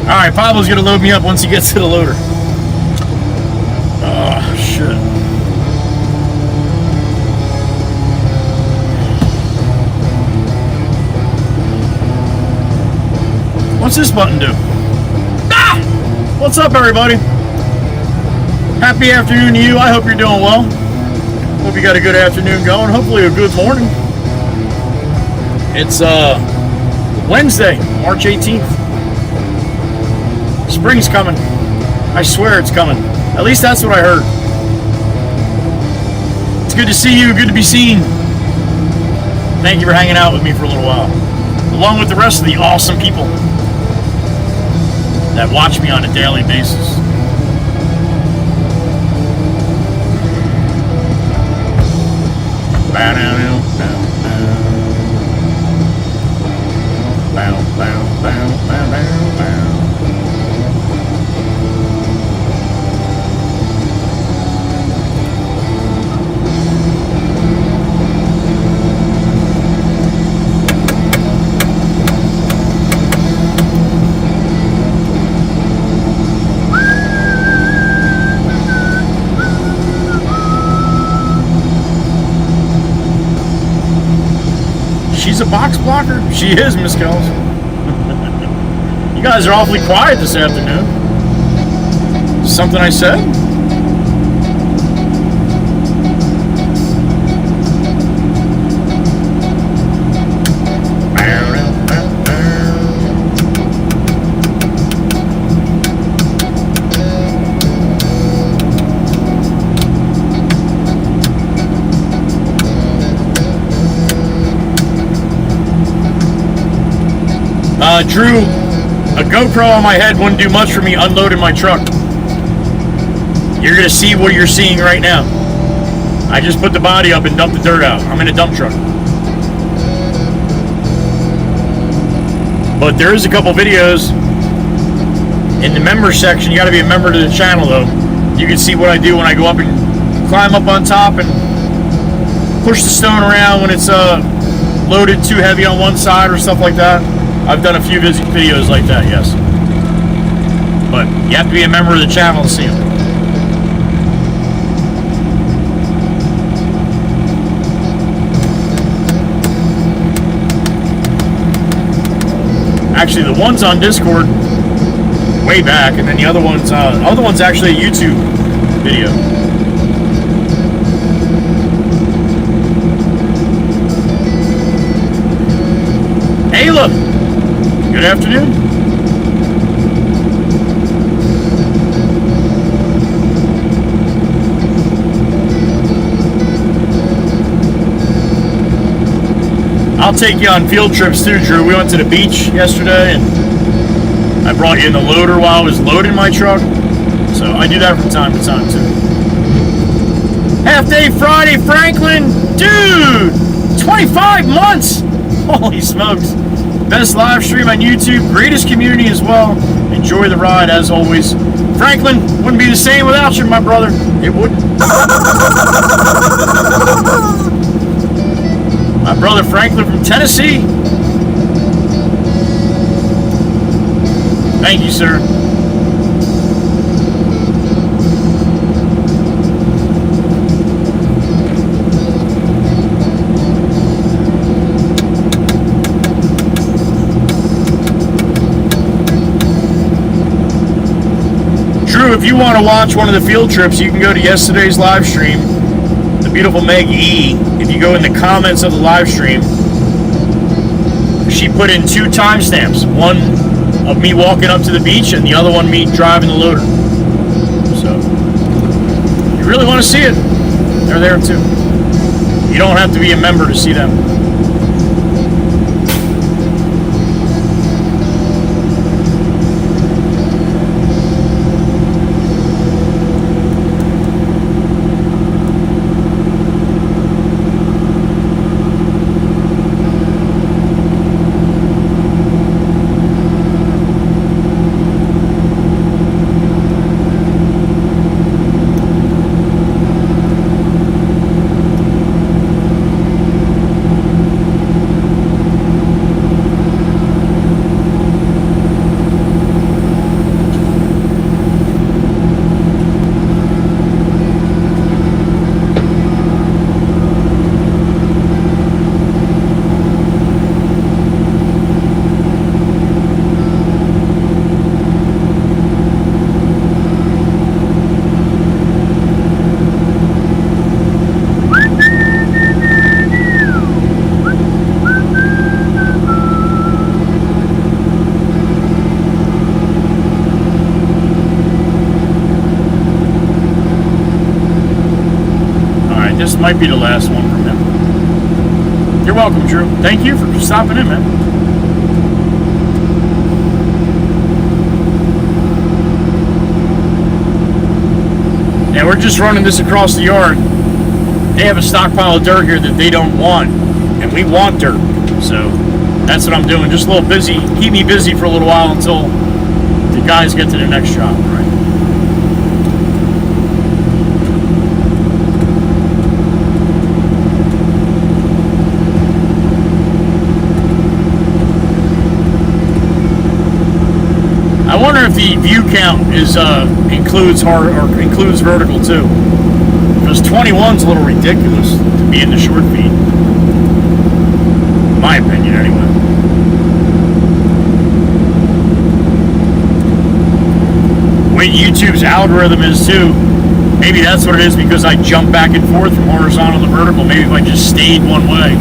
All right, Pablo's going to load me up once he gets to the loader. Oh, shit. What's this button do? Ah! What's up, everybody? Happy afternoon to you. I hope you're doing well. Hope you got a good afternoon going. Hopefully a good morning. It's Wednesday, March 18th. Spring's coming. I swear it's coming. At least that's what I heard. It's good to see you. Good to be seen. Thank you for hanging out with me for a little while. Along with the rest of the awesome people that watch me on a daily basis. She's a box blocker? She is, Miss Kells. You guys are awfully quiet this afternoon. Something I said? Drew, a GoPro on my head wouldn't do much for me unloading my truck. You're going to see what you're seeing right now. I just put the body up and dumped the dirt out. I'm in a dump truck. But there is a couple videos in the members section. You got to be a member to the channel, though. You can see what I do when I go up and climb up on top and push the stone around when it's loaded too heavy on one side or stuff like that. I've done a few videos like that, yes. But you have to be a member of the channel to see them. Actually, the one's on Discord way back, and then the other one's actually a YouTube video. Ayla! Good afternoon. I'll take you on field trips too, Drew. We went to the beach yesterday and I brought you in the loader while I was loading my truck. So I do that from time to time too. Half Day Friday, Franklin. Dude, 25 months. Holy smokes. Best live stream on YouTube, greatest community as well. Enjoy the ride as always. Franklin, wouldn't be the same without you, my brother. It wouldn't. My brother Franklin from Tennessee. Thank you, sir. If you want to watch one of the field trips, you can go to yesterday's live stream, the beautiful Meg E. If you go in the comments of the live stream, she put in 2 timestamps. One of me walking up to the beach and the other one me driving the loader. So, if you really want to see it, they're there too. You don't have to be a member to see them. this might be the last one from him. You're welcome, Drew. Thank you for stopping in, man. Yeah, we're just running this across the yard. They have a stockpile of dirt here that they don't want, and we want dirt. So that's what I'm doing. Just a little busy. Keep me busy for a little while until the guys get to the next job, right? I wonder if the view count is includes vertical too. Because 21's a little ridiculous to be in the short feed. In my opinion, anyway. The way YouTube's algorithm is too, maybe that's what it is, because I jump back and forth from horizontal to vertical. Maybe if I just stayed one way,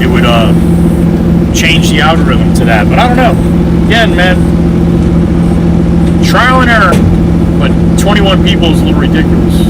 it would change the algorithm to that. But I don't know. Again, man, trial and error, but 21 people is a little ridiculous.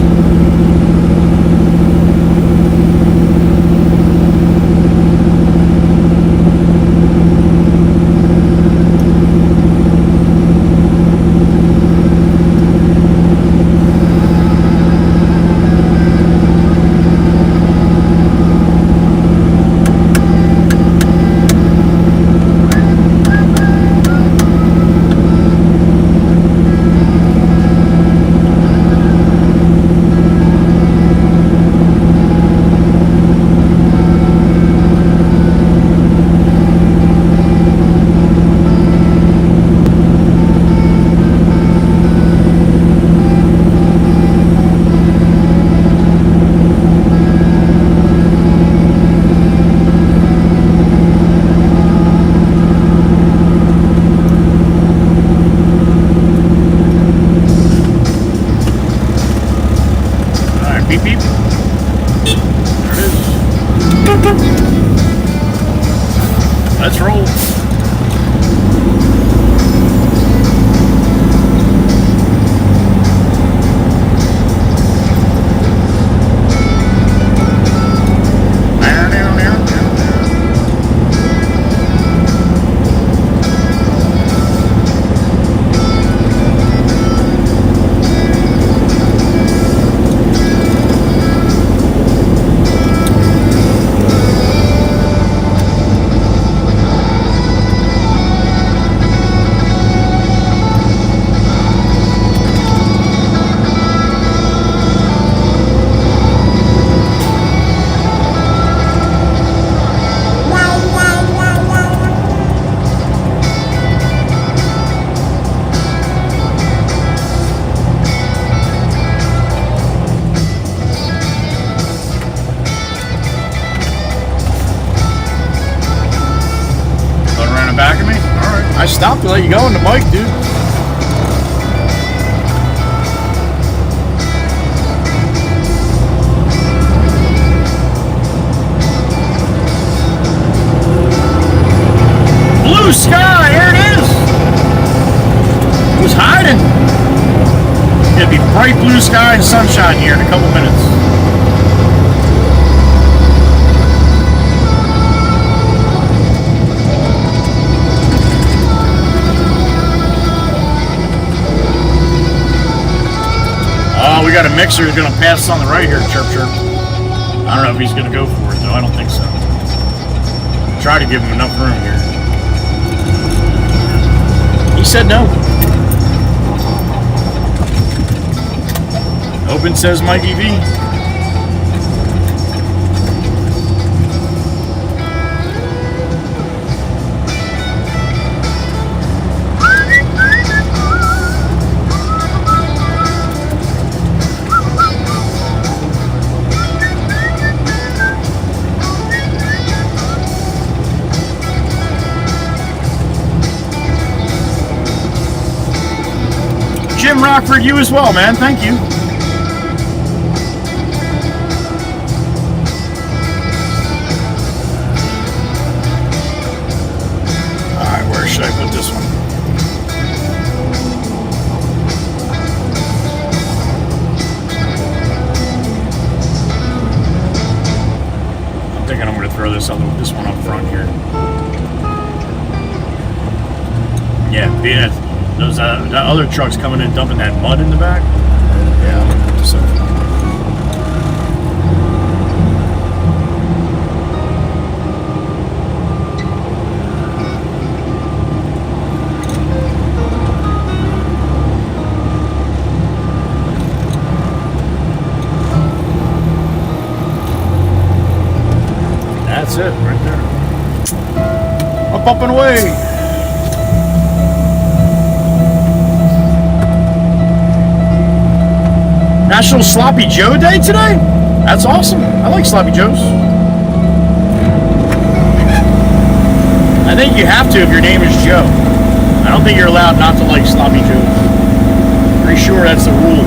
Stop to let you go on the bike, dude. Blue sky, here it is. It was hiding. It'll be bright blue sky and sunshine here in a couple minutes. Oh, we got a mixer who's going to pass on the right here, chirp chirp. I don't know if he's going to go for it, though. I don't think so. Try to give him enough room here. He said no. Open says Mikey V. Jim Rockford, you as well, man. Thank you. Alright, where should I put this one? Yeah, being that those that other trucks coming in dumping that mud in the back. Yeah, so. That's it right there. Up and away. National Sloppy Joe Day today? That's awesome. I like Sloppy Joes. I think you have to if your name is Joe. I don't think you're allowed not to like Sloppy Joes. Pretty sure that's the rule.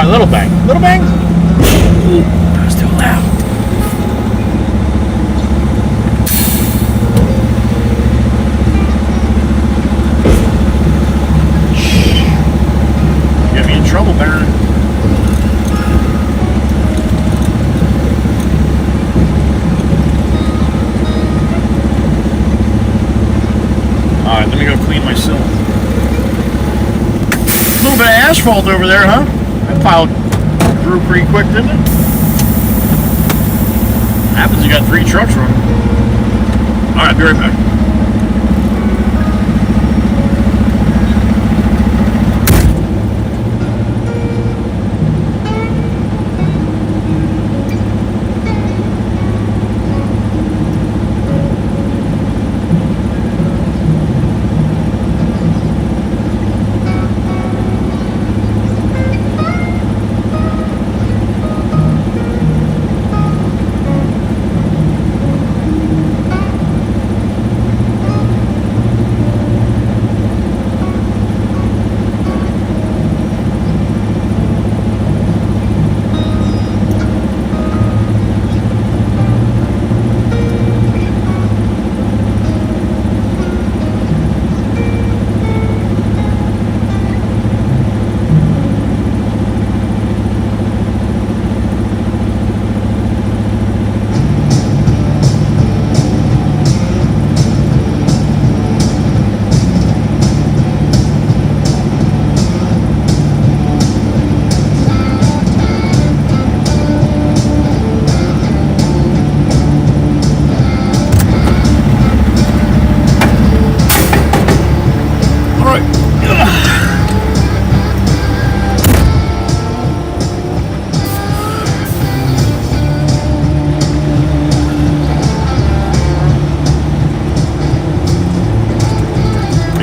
Little bang. Little bang. Ooh, that was too loud. You got me in trouble, Baron. Alright, let me go clean myself. A little bit of asphalt over there, huh? That piled through pretty quick, didn't it? Happens you got 3 trucks running. Alright, be right back.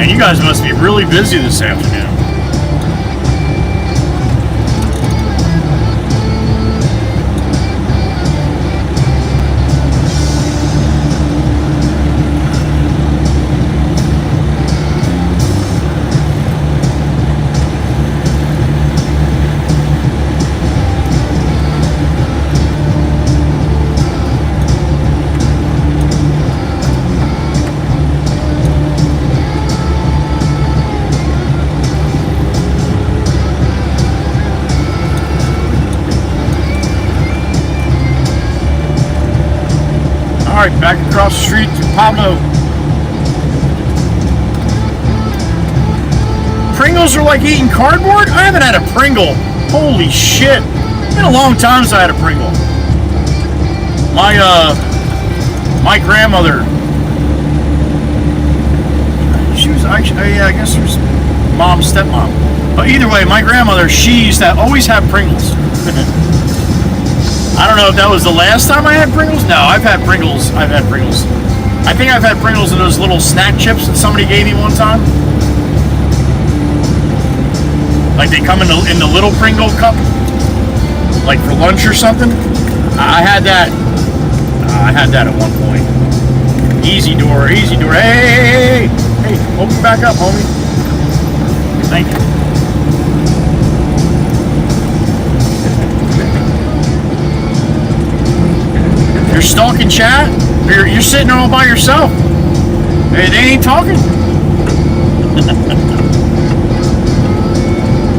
You guys must be really busy this afternoon. Alright, back across the street to Pablo. Pringles are like eating cardboard? I haven't had a Pringle. Holy shit. It's been a long time since I had a Pringle. My grandmother, she was actually, yeah, I guess it was mom's stepmom. But either way, my grandmother, she used to always have Pringles. I don't know if that was the last time I had Pringles. No, I've had Pringles. I think I've had Pringles in those little snack chips that somebody gave me one time. Like they come in the little Pringle cup, like for lunch or something. I had that. I had that at one point. Easy door, easy door. Hey, open back up, homie. Thank you. You're stalking chat? You're sitting there all by yourself. Hey, they ain't talking.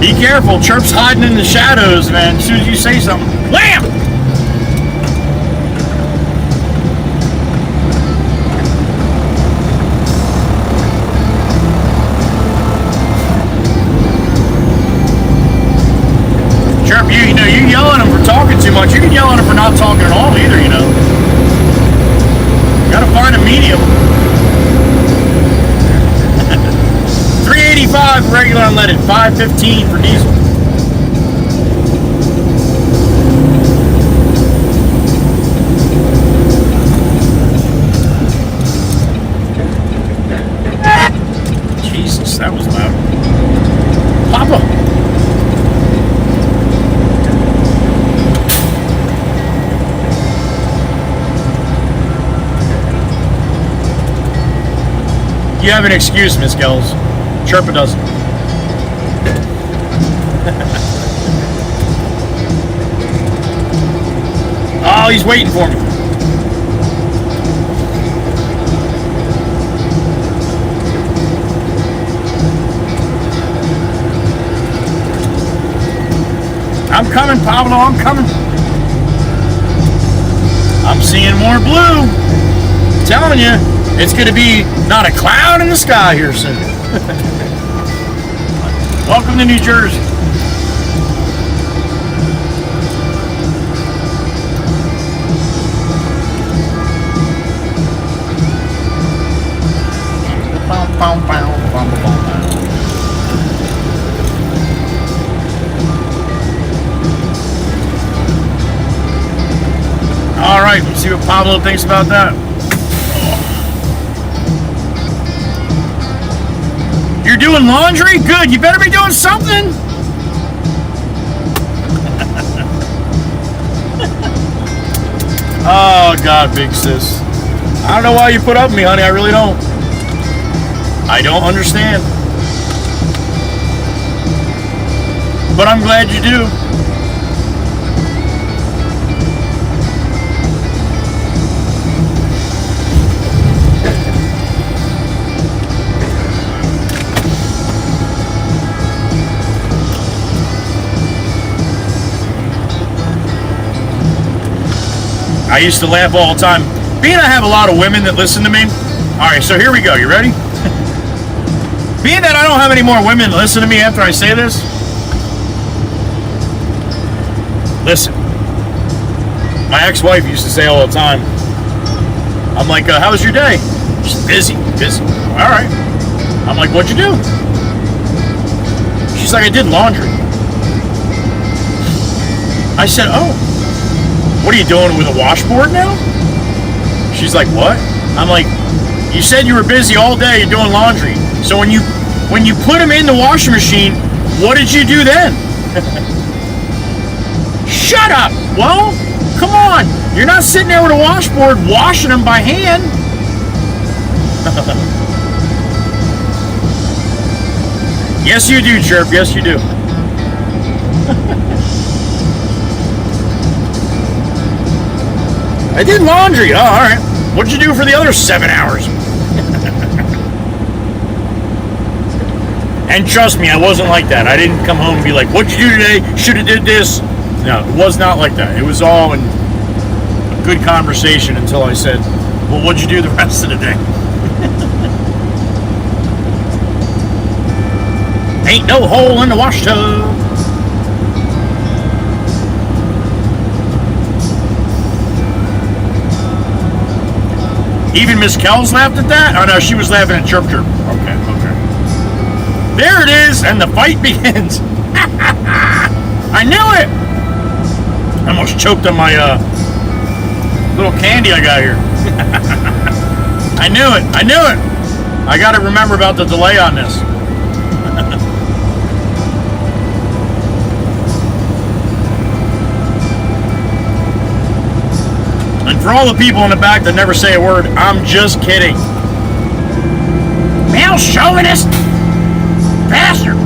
Be careful. Chirp's hiding in the shadows, man. As soon as you say something, wham! Chirp, you know, you yell at him for talking too much. You can yell at him for not talking at all either, you know. Gotta find a medium. 385 regular unleaded, 515 for diesel. Jesus, that was loud. Papa! You have an excuse, Miss Kells. Chirpa doesn't. Oh, he's waiting for me. I'm coming, Pablo, I'm coming. I'm seeing more blue. I'm telling you, it's going to be not a cloud in the sky here soon. Welcome to New Jersey. All right, let's see what Pablo thinks about that. You're doing laundry? Good. You better be doing something. Oh, God, big sis. I don't know why you put up with me, honey. I really don't. I don't understand. But I'm glad you do. I used to laugh all the time. Being I have a lot of women that listen to me. All right, so here we go. You ready? Being that I don't have any more women that listen to me after I say this. Listen. My ex-wife used to say all the time. I'm like, how was your day? She's busy. All right. I'm like, what'd you do? She's like, I did laundry. I said, oh. What are you doing with a washboard now? She's like, what? I'm like, you said you were busy all day doing laundry. So when you put them in the washing machine, what did you do then? Shut up! Well, come on. You're not sitting there with a washboard washing them by hand. Yes, you do, Chirp. Yes, you do. I did laundry. Oh, all right. What'd you do for the other 7 hours? And trust me, I wasn't like that. I didn't come home and be like, what'd you do today? Should have did this. No, it was not like that. It was all in a good conversation until I said, well, what'd you do the rest of the day? Ain't no hole in the wash tub. Even Miss Kells laughed at that? Oh no, she was laughing at Chirp Chirp. Okay. There it is, and the fight begins. I knew it! I almost choked on my little candy I got here. I knew it. I gotta remember about the delay on this. And for all the people in the back that never say a word, I'm just kidding. Male chauvinist bastard.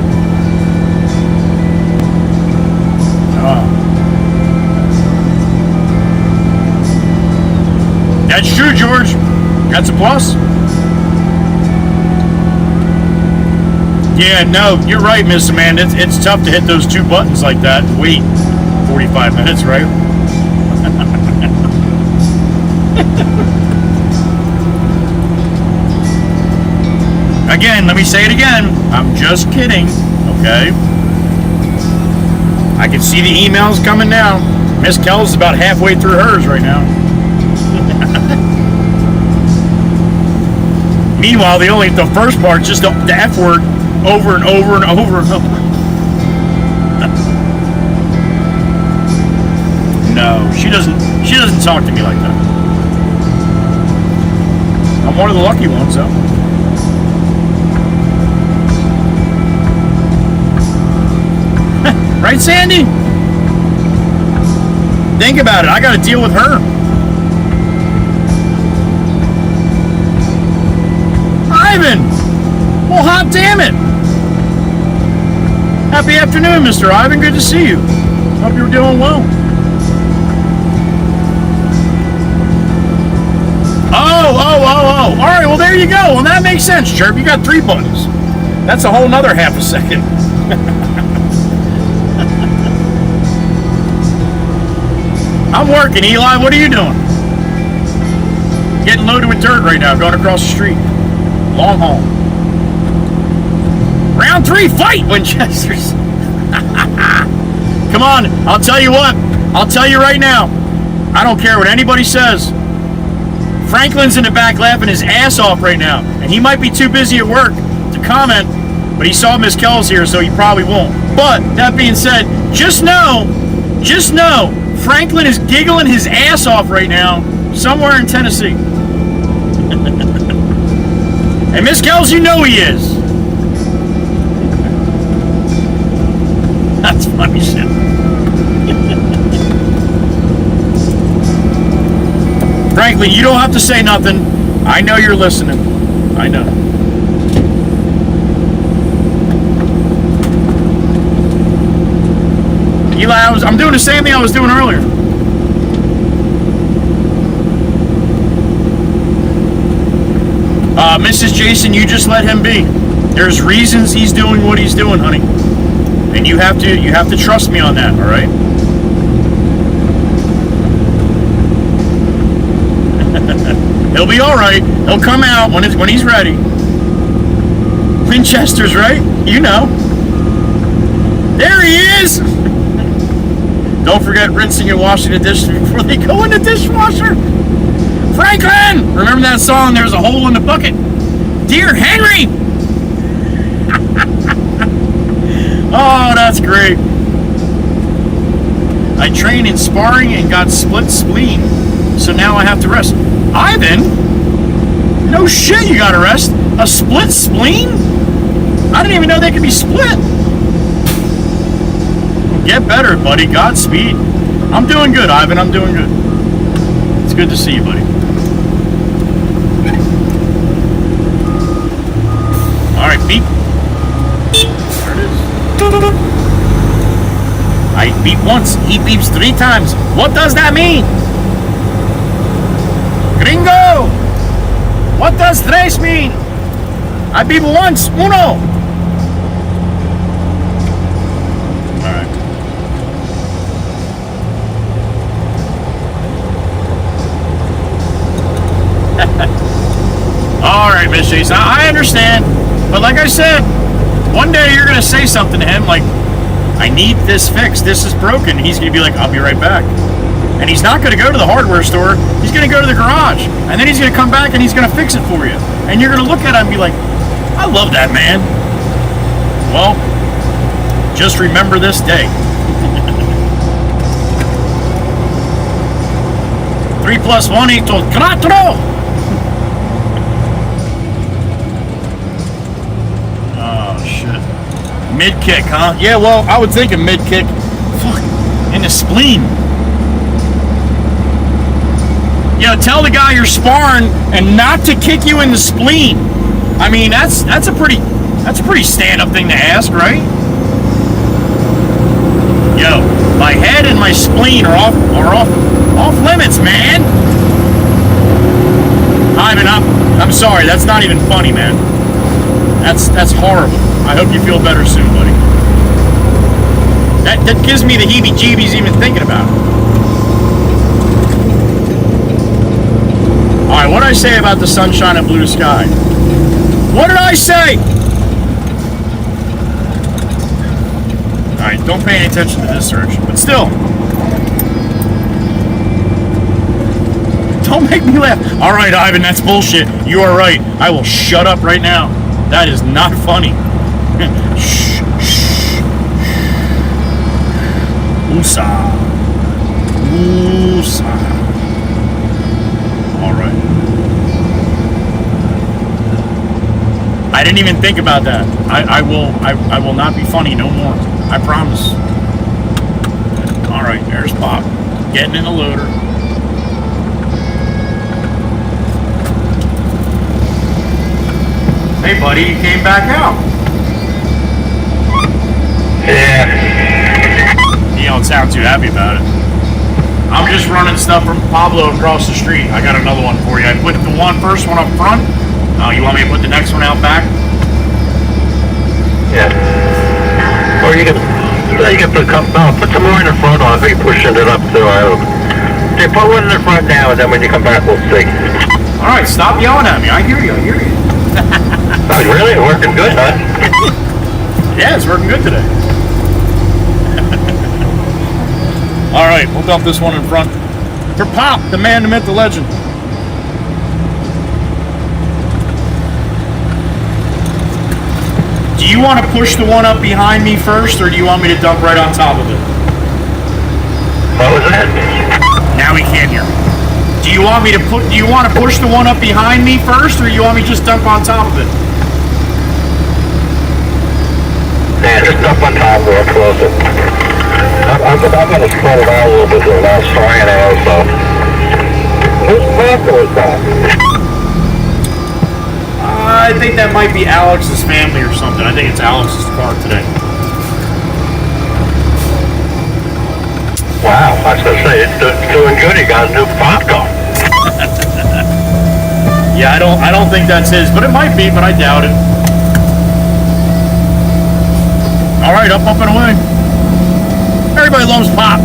That's a plus. Yeah, no, you're right, Miss Amanda. It's tough to hit those two buttons like that and wait 45 minutes, right? Again, let me say it again. I'm just kidding, okay? I can see the emails coming now. Miss Kel's about halfway through hers right now. Meanwhile, the first part, just the F word over and over and over and over. No, she doesn't talk to me like that. I'm one of the lucky ones, though. Right, Sandy? Think about it. I got to deal with her. Ivan! Well, hot damn it! Happy afternoon, Mr. Ivan. Good to see you. Hope you're doing well. Oh. All right, well, there you go. Well, that makes sense, Chirp. You got 3 buttons. That's a whole nother half a second. I'm working, Eli. What are you doing? Getting loaded with dirt right now, going across the street. Long haul. Round 3, fight, Winchesters. Come on, I'll tell you what. I'll tell you right now. I don't care what anybody says. Franklin's in the back laughing his ass off right now. And he might be too busy at work to comment, but he saw Miss Kells here, so he probably won't. But, that being said, just know, Franklin is giggling his ass off right now, somewhere in Tennessee. And Miss Kells, you know he is. That's funny shit. Franklin, you don't have to say nothing. I know you're listening. I know. Eli, I'm doing the same thing I was doing earlier. Mrs. Jason, you just let him be. There's reasons he's doing what he's doing, honey. And you have to trust me on that, all right? He'll be all right. He'll come out when he's ready. Winchester's, right? You know. There he is. Don't forget rinsing and washing the dishes before they go in the dishwasher. Franklin! Remember that song, There's a Hole in the Bucket? Dear Henry! Oh, that's great. I trained in sparring and got split spleen, so now I have to rest. Ivan? No shit, you gotta rest. A split spleen? I didn't even know they could be split. Get better, buddy. Godspeed. I'm doing good, Ivan. I'm doing good. It's good to see you, buddy. Alright, beep. There it is. I beep once. He beeps 3 times. What does that mean? Gringo! What does tres mean? I beep once. Uno. Alright. Alright, Miss Jason. I understand. But like I said, one day you're going to say something to him like, I need this fixed. This is broken. He's going to be like, I'll be right back. And he's not going to go to the hardware store. He's going to go to the garage. And then he's going to come back and he's going to fix it for you. And you're going to look at him and be like, I love that man. Well, just remember this day. 3 + 1 = 4. Oh, shit. Mid-kick, huh? Yeah, well, I would think a mid-kick. Fuck. In the spleen. You know, tell the guy you're sparring and not to kick you in the spleen. I mean, that's a pretty stand-up thing to ask, right? Yo, my head and my spleen are off limits, man. Ivan, I'm sorry. That's not even funny, man. That's horrible. I hope you feel better soon, buddy. That gives me the heebie-jeebies even thinking about it. All right, what did I say about the sunshine and blue sky? What did I say? All right, don't pay any attention to this search, but still. Don't make me laugh. All right, Ivan, that's bullshit. You are right. I will shut up right now. That is not funny. Shh, shh. Woosah. Woosah. All right. I didn't even think about that. I will not be funny no more. I promise. All right, there's Pop getting in the loader. Hey, buddy, you came back out. Yeah. You don't sound too happy about it. I'm just running stuff from Pablo across the street. I got another one for you. I put the first one up front. You want me to put the next one out back? Yeah. Or you can put some more in the front on it. You pushing it up too. Okay, put one in the front now, and then when you come back, we'll see. All right, stop yelling at me. I hear you. Oh, really? Working good, huh? Yeah, it's working good today. All right, we'll dump this one in front. For Pop, the man, the myth, the legend. Do you want to push the one up behind me first, or do you want me to dump right on top of it? What was that? Now he can't hear me. Do you want to push the one up behind me first, or do you want me to just dump on top of it? Yeah, just dump on top of it, closer. I'm going to spread it out a little bit to the last frying arrow, so. Whose car was that? I think that might be Alex's family or something. I think it's Alex's car today. Wow, I was going to say, it's doing good. He got a new pop car. Yeah, I don't think that's his, but it might be, but I doubt it. All right, up and away. Everybody loves Pop.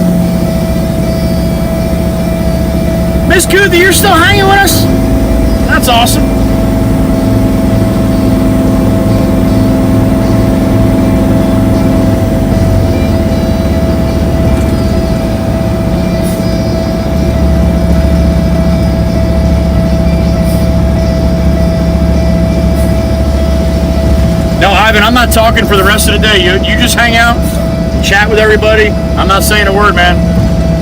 Miss Kuthi, you're still hanging with us? That's awesome. No, Ivan, I'm not talking for the rest of the day. You just hang out, chat with everybody. I'm not saying a word, man.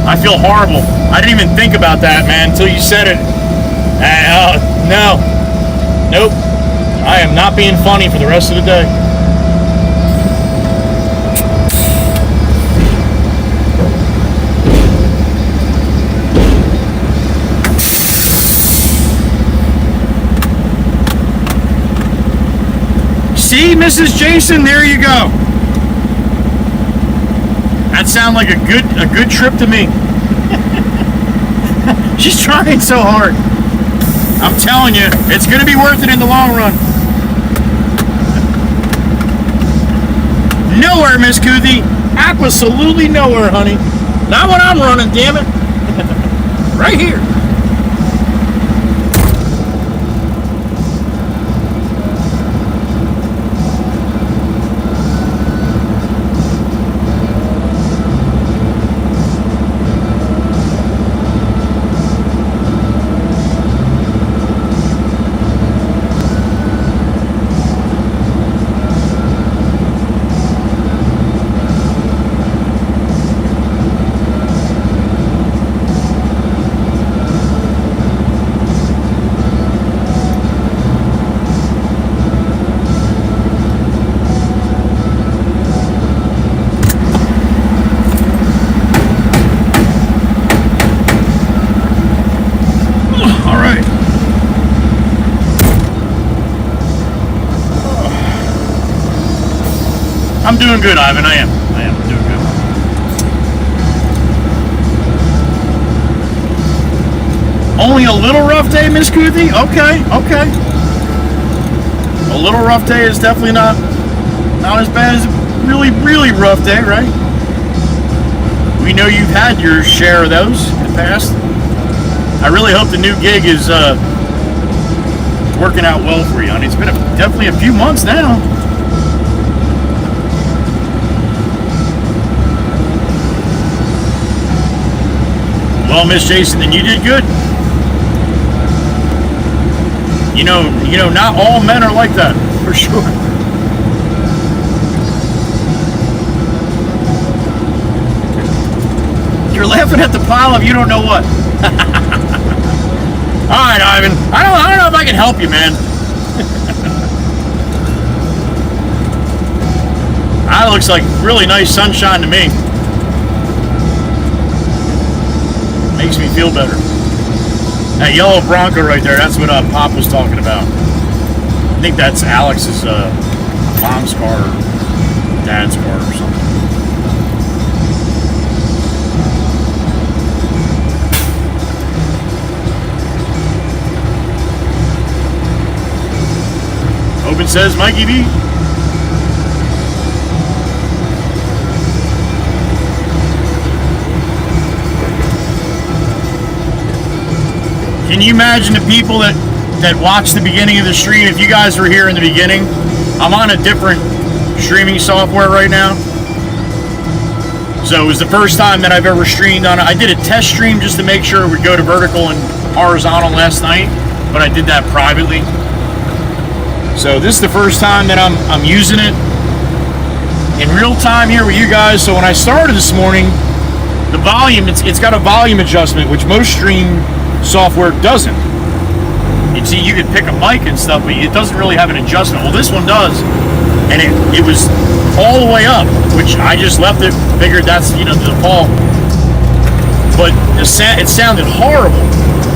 I feel horrible. I didn't even think about that, man, until you said it. No. Nope. I am not being funny for the rest of the day. See, Mrs. Jason, there you go. That sounds like a good trip to me. She's trying so hard. I'm telling you, it's going to be worth it in the long run. Nowhere, Miss Kuthi. Absolutely nowhere, honey. Not when I'm running, damn it. Right here. I'm doing good, Ivan. I am doing good. Only a little rough day, Miss Kuthi? Okay, okay. A little rough day is definitely not as bad as a really, really rough day, right? We know you've had your share of those in the past. I really hope the new gig is working out well for you, honey. It's been definitely a few months now. Well, Miss Jason, then you did good. You know, not all men are like that, for sure. You're laughing at the pile of you don't know what. All right, Ivan. I don't know if I can help you, man. That looks like really nice sunshine to me. Makes me feel better. That yellow Bronco right there, that's what Pop was talking about. I think that's Alex's mom's car or dad's car or something. Open says Mikey B. Can you imagine the people that watched the beginning of the stream? If you guys were here in the beginning, I'm on a different streaming software right now. So it was the first time that I've ever streamed on it. I did a test stream just to make sure it would go to vertical and horizontal last night, but I did that privately. So this is the first time that I'm using it in real time here with you guys. So when I started this morning, the volume, it's got a volume adjustment, which most stream software doesn't. You see, you could pick a mic and stuff, but it doesn't really have an adjustment. Well, this one does, and it was all the way up, which I just left it, figured that's, the default. But it sounded horrible.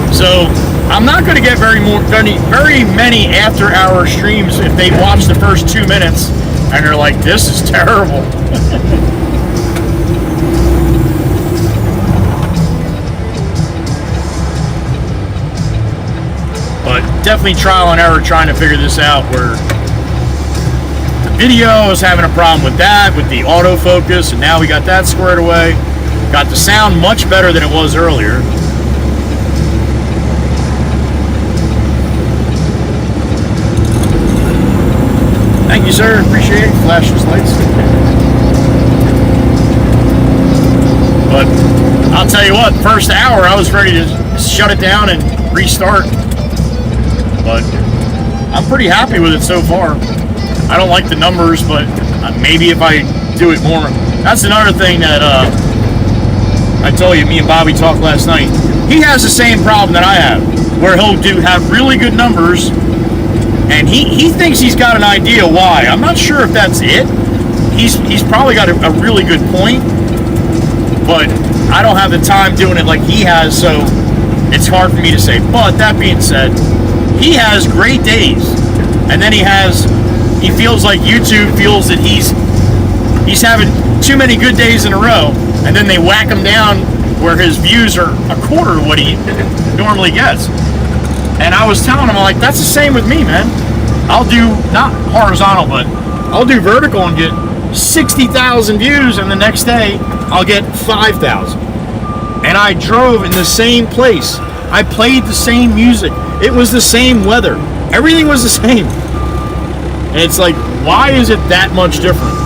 So I'm not going to get very many after-hour streams if they watch the first 2 minutes and they're like, "This is terrible." But definitely trial and error trying to figure this out, where the video is having a problem with that, with the autofocus, and now we got that squared away. Got the sound much better than it was earlier. Thank you, sir. Appreciate it. Flash those lights. But I'll tell you what, first hour I was ready to shut it down and restart. But I'm pretty happy with it so far. I don't like the numbers, but maybe if I do it more. That's another thing that I told you, me and Bobby talked last night. He has the same problem that I have, where he'll have really good numbers, and he thinks he's got an idea why. I'm not sure if that's it. He's probably got a really good point, but I don't have the time doing it like he has, so it's hard for me to say. But that being said, he has great days, and then he feels like YouTube feels that he's having too many good days in a row, and then they whack him down where his views are a quarter of what he normally gets. And I was telling him, I'm like, that's the same with me, man. I'll do, not horizontal, but I'll do vertical and get 60,000 views, and the next day I'll get 5,000. And I drove in the same place. I played the same music. It was the same weather. Everything was the same. And it's like, why is it that much different?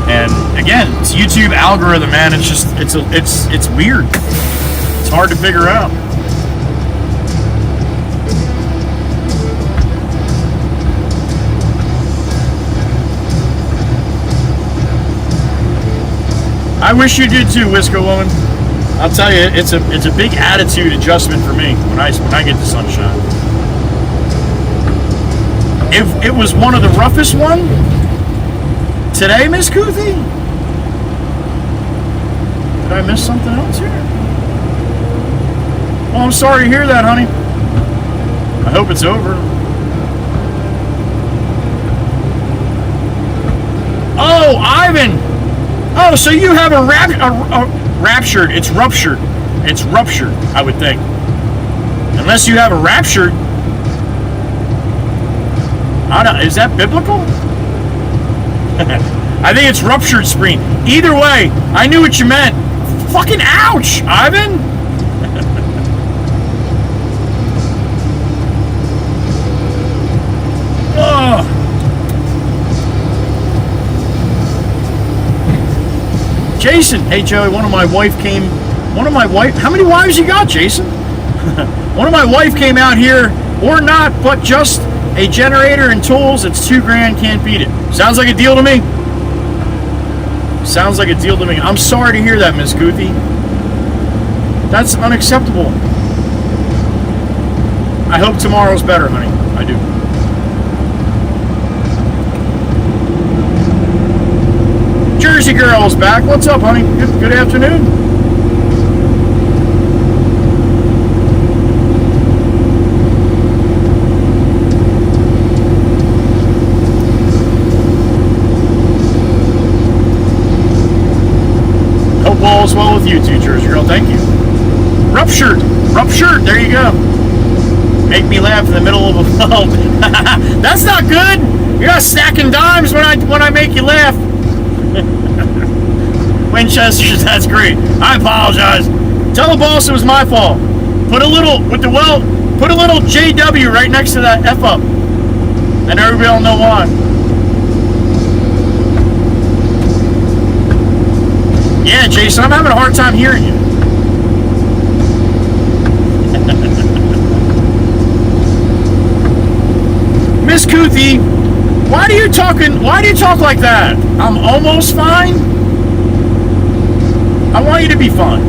And again, it's YouTube algorithm, man. It's just, it's weird. It's hard to figure out. I wish you did too, Whisker Woman. I'll tell you, it's a big attitude adjustment for me when I get the sunshine. If it was one of the roughest one today, Miss Kuthi? Did I miss something else here? Well, I'm sorry to hear that, honey. I hope it's over. Oh, Ivan! Oh, so you have a ruptured. It's ruptured, I would think. Unless you have a raptured. I don't, is that biblical? I think it's ruptured spleen. Either way, I knew what you meant. Fucking ouch, Ivan. Oh. Jason, hey Joey, how many wives you got, Jason? One of my wife came out here, or not, but just a generator and tools. It's $2,000, can't beat it. Sounds like a deal to me. Sounds like a deal to me. I'm sorry to hear that, Miss Goothy. That's unacceptable. I hope tomorrow's better, honey. I do. Jersey Girl's back. What's up, honey? Good afternoon. Hope all is well with you too, Jersey Girl. Thank you. Ruptured. There you go. Make me laugh in the middle of a phone. That's not good. You're not stacking dimes when I make you laugh. Winchester's, that's great. I apologize. Tell the boss it was my fault. Put a little JW right next to that F up. And everybody will know why. Yeah, Jason, I'm having a hard time hearing you. Miss Kuthi, why do you talk like that? I'm almost fine. I want you to be fine.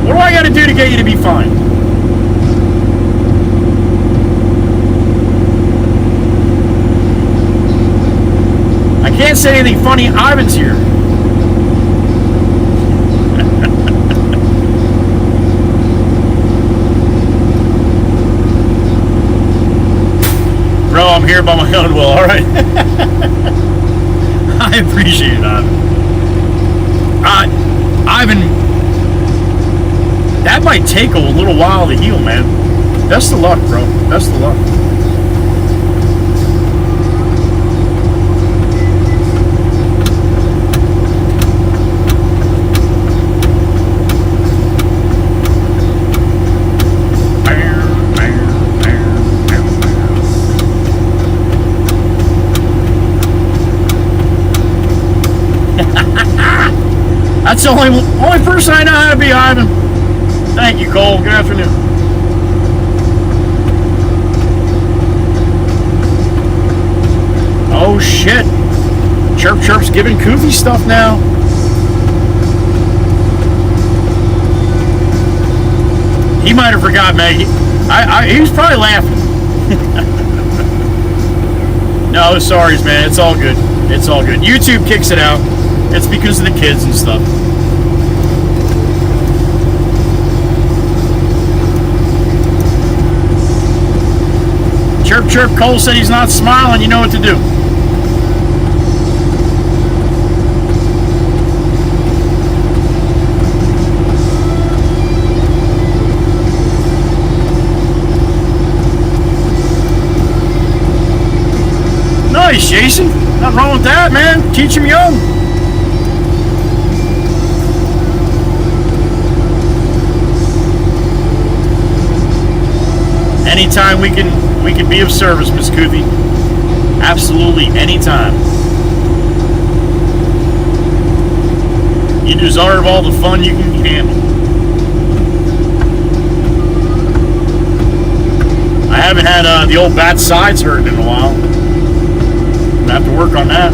What do I got to do to get you to be fine? I can't say anything funny. Ivan's here. Bro, I'm here by my own will, alright? I appreciate it, Ivan. Ivan, that might take a little while to heal, man. Best of luck, bro. Best of luck. That's the only person I know how to be, Ivan. Thank you, Cole. Good afternoon. Oh, shit. Chirp's giving Koofy stuff now. He might have forgot, Maggie. He was probably laughing. No, sorry, man. It's all good. It's all good. YouTube kicks it out. It's because of the kids and stuff. Chirp, Cole said he's not smiling. You know what to do. Nice, Jason. Nothing wrong with that, man. Teach him young. Anytime we can be of service, Miss Kuthi. Absolutely, anytime. You deserve all the fun you can handle. I haven't had the old bat sides hurting in a while. I'm gonna have to work on that.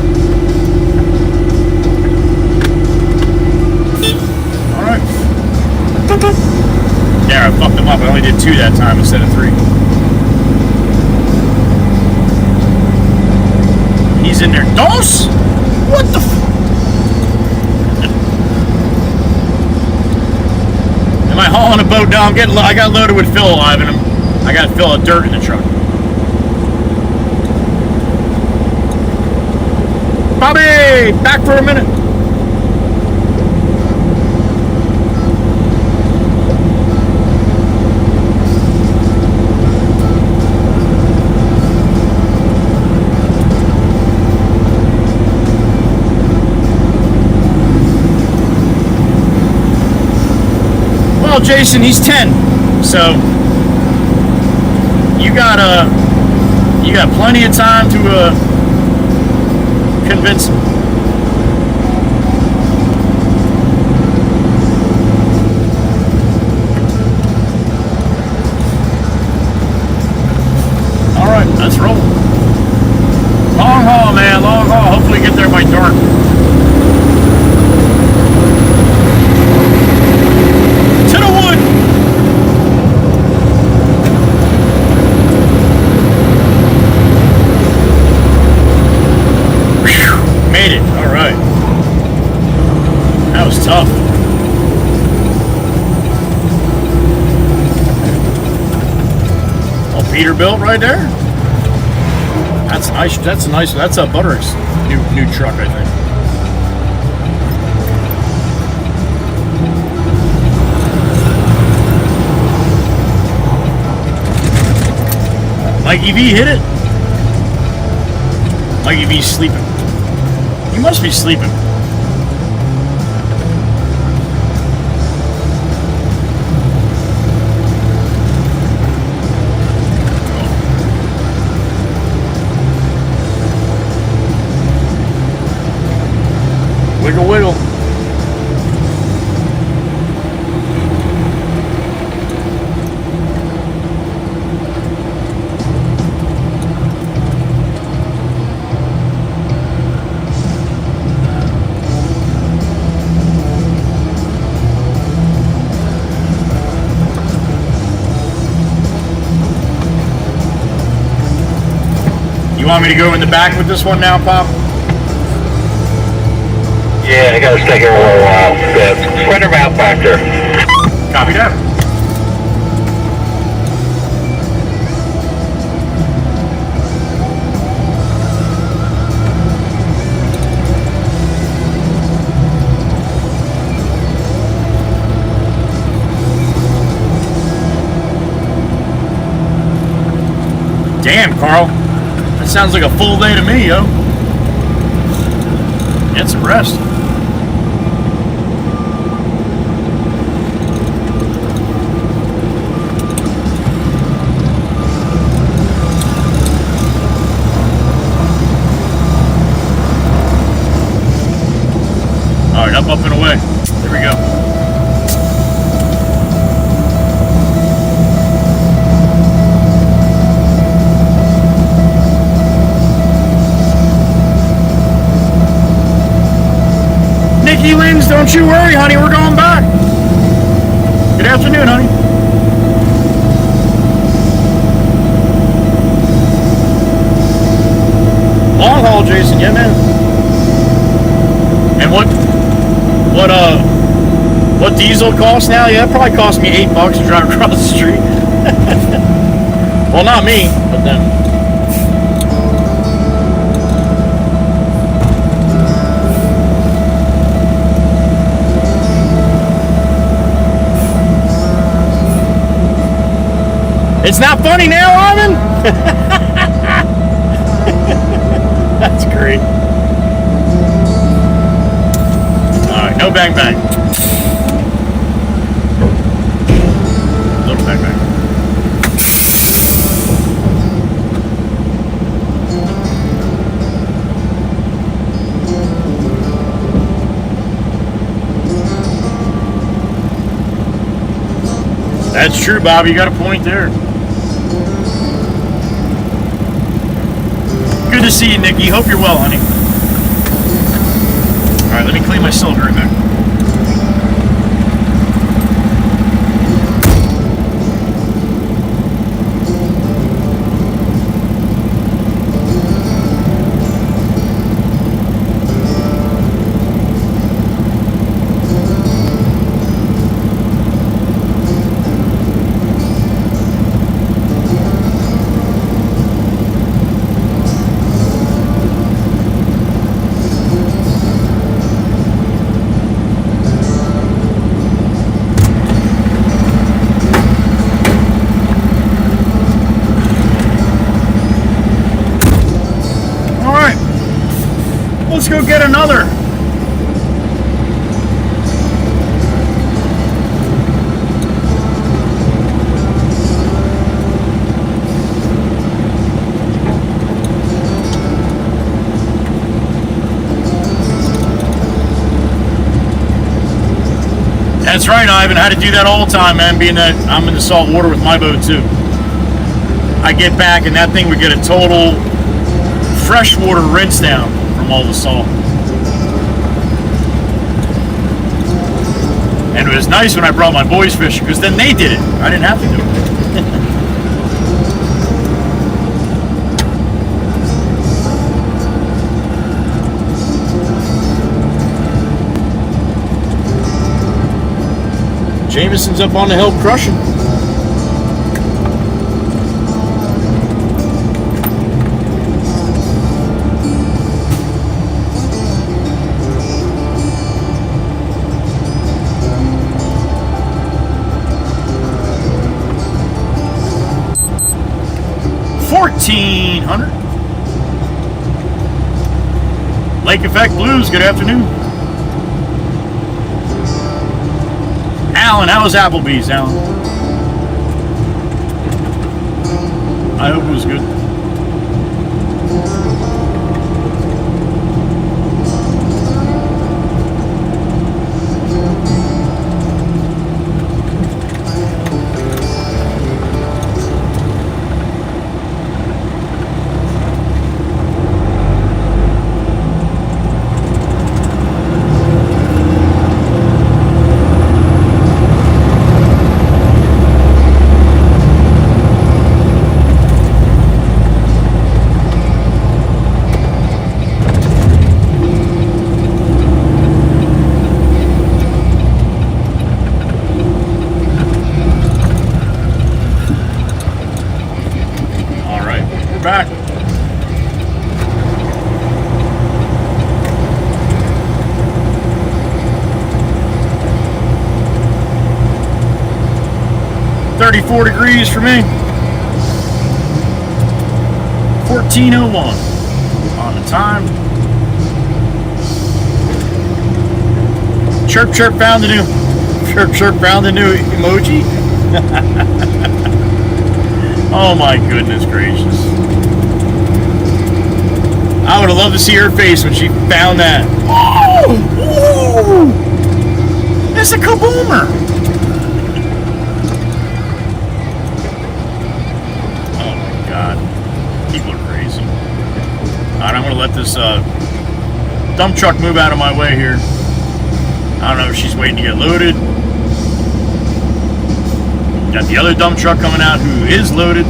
Alright. Yeah, I fucked them up. I only did 2 that time instead of 3. He's in there. Dos? What the Am I hauling a boat? No, I got loaded with fill, Ivan. I got to fill of dirt in the truck. Bobby! Back for a minute. Well, Jason, he's 10, so you got plenty of time to convince him. All right, let's roll. Long haul, man, long haul. Hopefully get there by dark. To the wood. Whew, made it. All right. That was tough. Oh, Peterbilt right there. That's nice. That's nice. That's a Butterick's new truck, I think. Mikey V hit it. Mikey V's sleeping. He must be sleeping. Wiggle, wiggle. You want me to go in the back with this one now, Pop? Yeah, I gotta stay here a little while. Good. Spread them out back there. Copy that. Damn, Carl. That sounds like a full day to me, yo. Get some rest. All right, up and away. Here we go. Nikki wins, don't you worry, honey, we're going back. Good afternoon, honey. Long haul, Jason, yeah, man. And what diesel costs now? Yeah, it probably cost me $8 to drive across the street. Well, not me, but them. It's not funny now, Ivan? That's great. Alright, no bang bang. Little bang bang. That's true, Bob. You got a point there. Good to see you, Nikki. Hope you're well, honey. All right, let me clean my cylinder in there. Let's go get another. That's right, Ivan. I had to do that all the time, man, being that I'm in the salt water with my boat, too. I get back, and that thing would get a total freshwater rinse down from all the salt. And it was nice when I brought my boys fishing, because then they did it. I didn't have to do it. Jameson's up on the hill crushing. $1,400. Lake Effect Blues, good afternoon. Alan, how was Applebee's, Alan? I hope it was good. Back. $34 degrees for me. 14:01 on the time. Chirp chirp found the new emoji. Oh my goodness gracious. I would have loved to see her face when she found that. Oh! Whoa! It's a kaboomer! Oh my god. People are crazy. Alright, I'm going to let this dump truck move out of my way here. I don't know if she's waiting to get loaded. Got the other dump truck coming out who is loaded.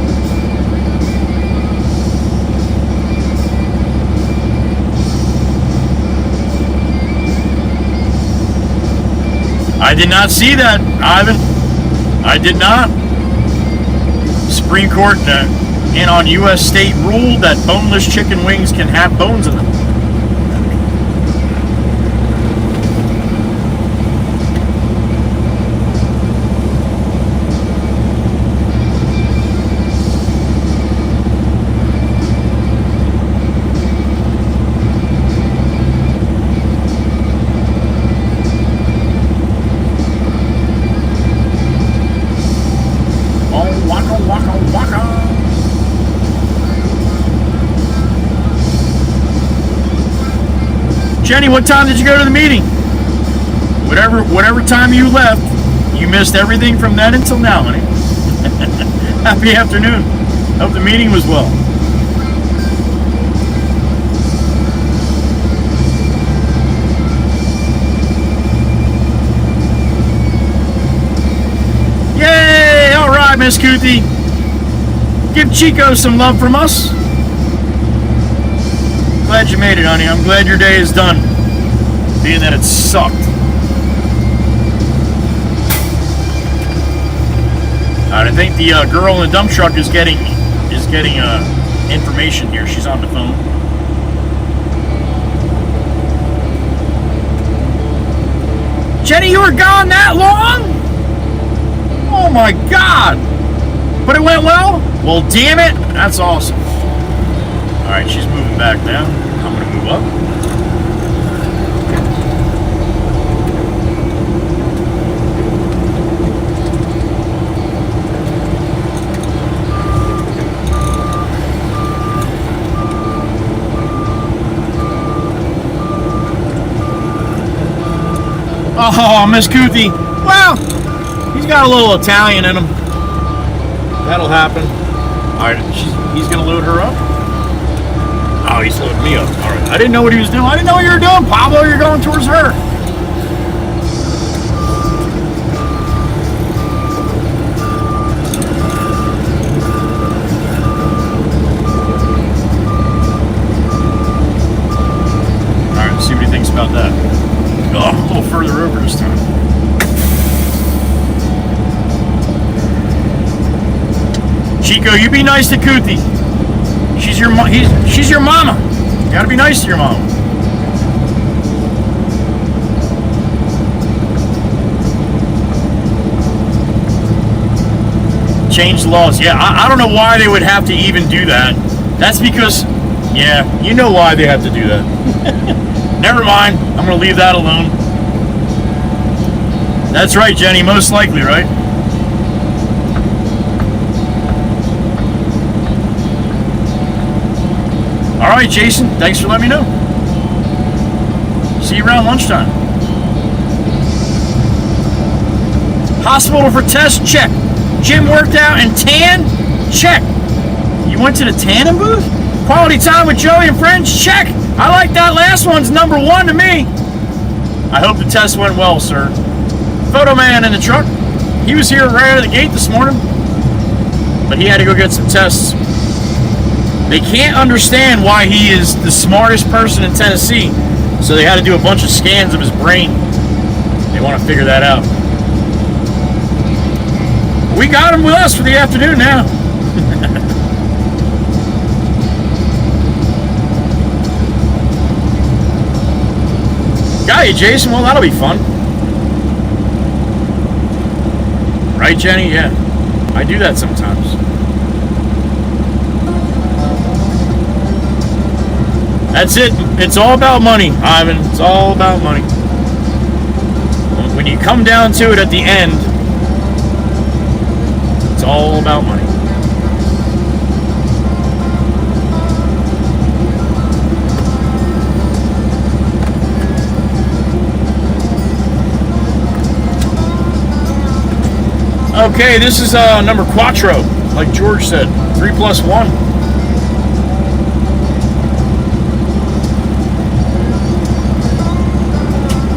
I did not see that, Ivan. I did not. Supreme Court in on U.S. state ruled that boneless chicken wings can have bones in them. Jenny, what time did you go to the meeting? Whatever time you left, you missed everything from then until now, honey. Happy afternoon. Hope the meeting was well. Yay! All right, Miss Kuthi. Give Chico some love from us. Glad you made it, honey. I'm glad your day is done, being that it sucked. Alright, I think the girl in the dump truck is getting information here. She's on the phone. Jenny, you were gone that long? Oh my god! But it went well? Well, damn it! That's awesome. Alright, she's moving back now. I'm going to move up. Oh, Oh, Miss Kuthi. Well, he's got a little Italian in him. That'll happen. All right, he's gonna load her up. Oh, he's loading me up. All right, I didn't know what he was doing. I didn't know what you were doing, Pablo. You're going towards her. All right, see what he thinks about that. Oh, a little further over this time. Chico, you be nice to Kuthi. She's your mama. You gotta be nice to your mama. Change the laws. Yeah, I don't know why they would have to even do that. That's because, yeah, you know why they have to do that. Never mind. I'm gonna leave that alone. That's right, Jenny. Most likely, right? All right, Jason, thanks for letting me know. See you around lunchtime. Hospital for test? Check. Gym worked out and tan? Check. You went to the tanning booth? Quality time with Joey and friends? Check. I like that last one's number one to me. I hope the test went well, sir. Photo man in the truck. He was here right out of the gate this morning, but he had to go get some tests. They can't understand why he is the smartest person in Tennessee, so they had to do a bunch of scans of his brain. They want to figure that out. We got him with us for the afternoon now. Got you, Jason. Well, that'll be fun. Right, Jenny? Yeah. I do that sometimes. That's it. It's all about money, Ivan. It's all about money. When you come down to it at the end, it's all about money. Okay, this is number Quattro, like George said, 3+1.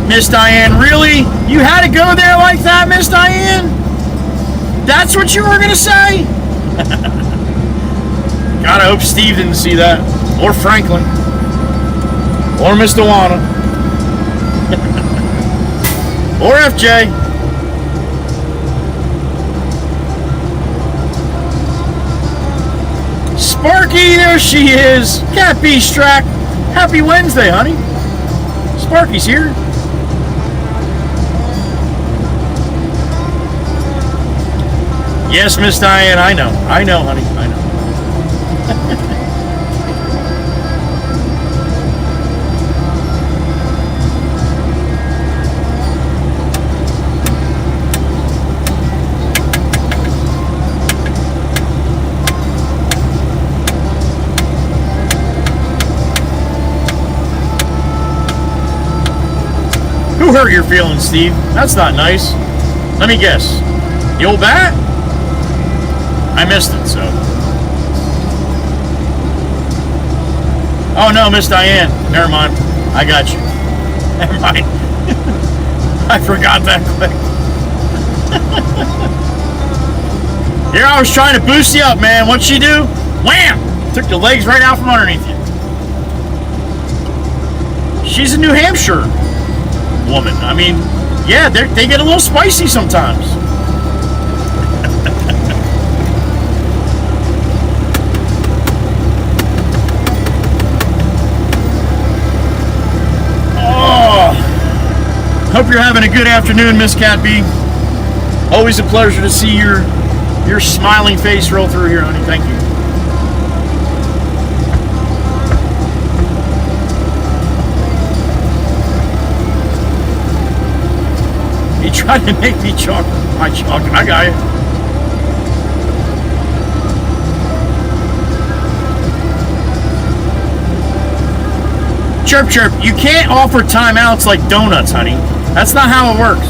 Miss Diane, really? You had to go there like that, Miss Diane? That's what you were gonna say? God, I hope Steve didn't see that. Or Franklin. Or Miss Dewana. Or FJ. Sparky, there she is. Cat B Strack. Happy Wednesday, honey. Sparky's here. Yes, Miss Diane, I know. I know, honey. I know. Who hurt your feelings, Steve? That's not nice. Let me guess. The old bat? I missed it, so. Oh no, Miss Diane. Never mind. I got you. Never mind. I forgot that quick. Here I was trying to boost you up, man. What'd she do? Wham! Took the legs right out from underneath you. She's a New Hampshire woman. I mean, yeah, they get a little spicy sometimes. Hope you're having a good afternoon, Miss Cat B. Always a pleasure to see your smiling face roll through here, honey. Thank you. He tried to make me chalk my chalk. I got you. Chirp, chirp. You can't offer timeouts like donuts, honey. That's not how it works.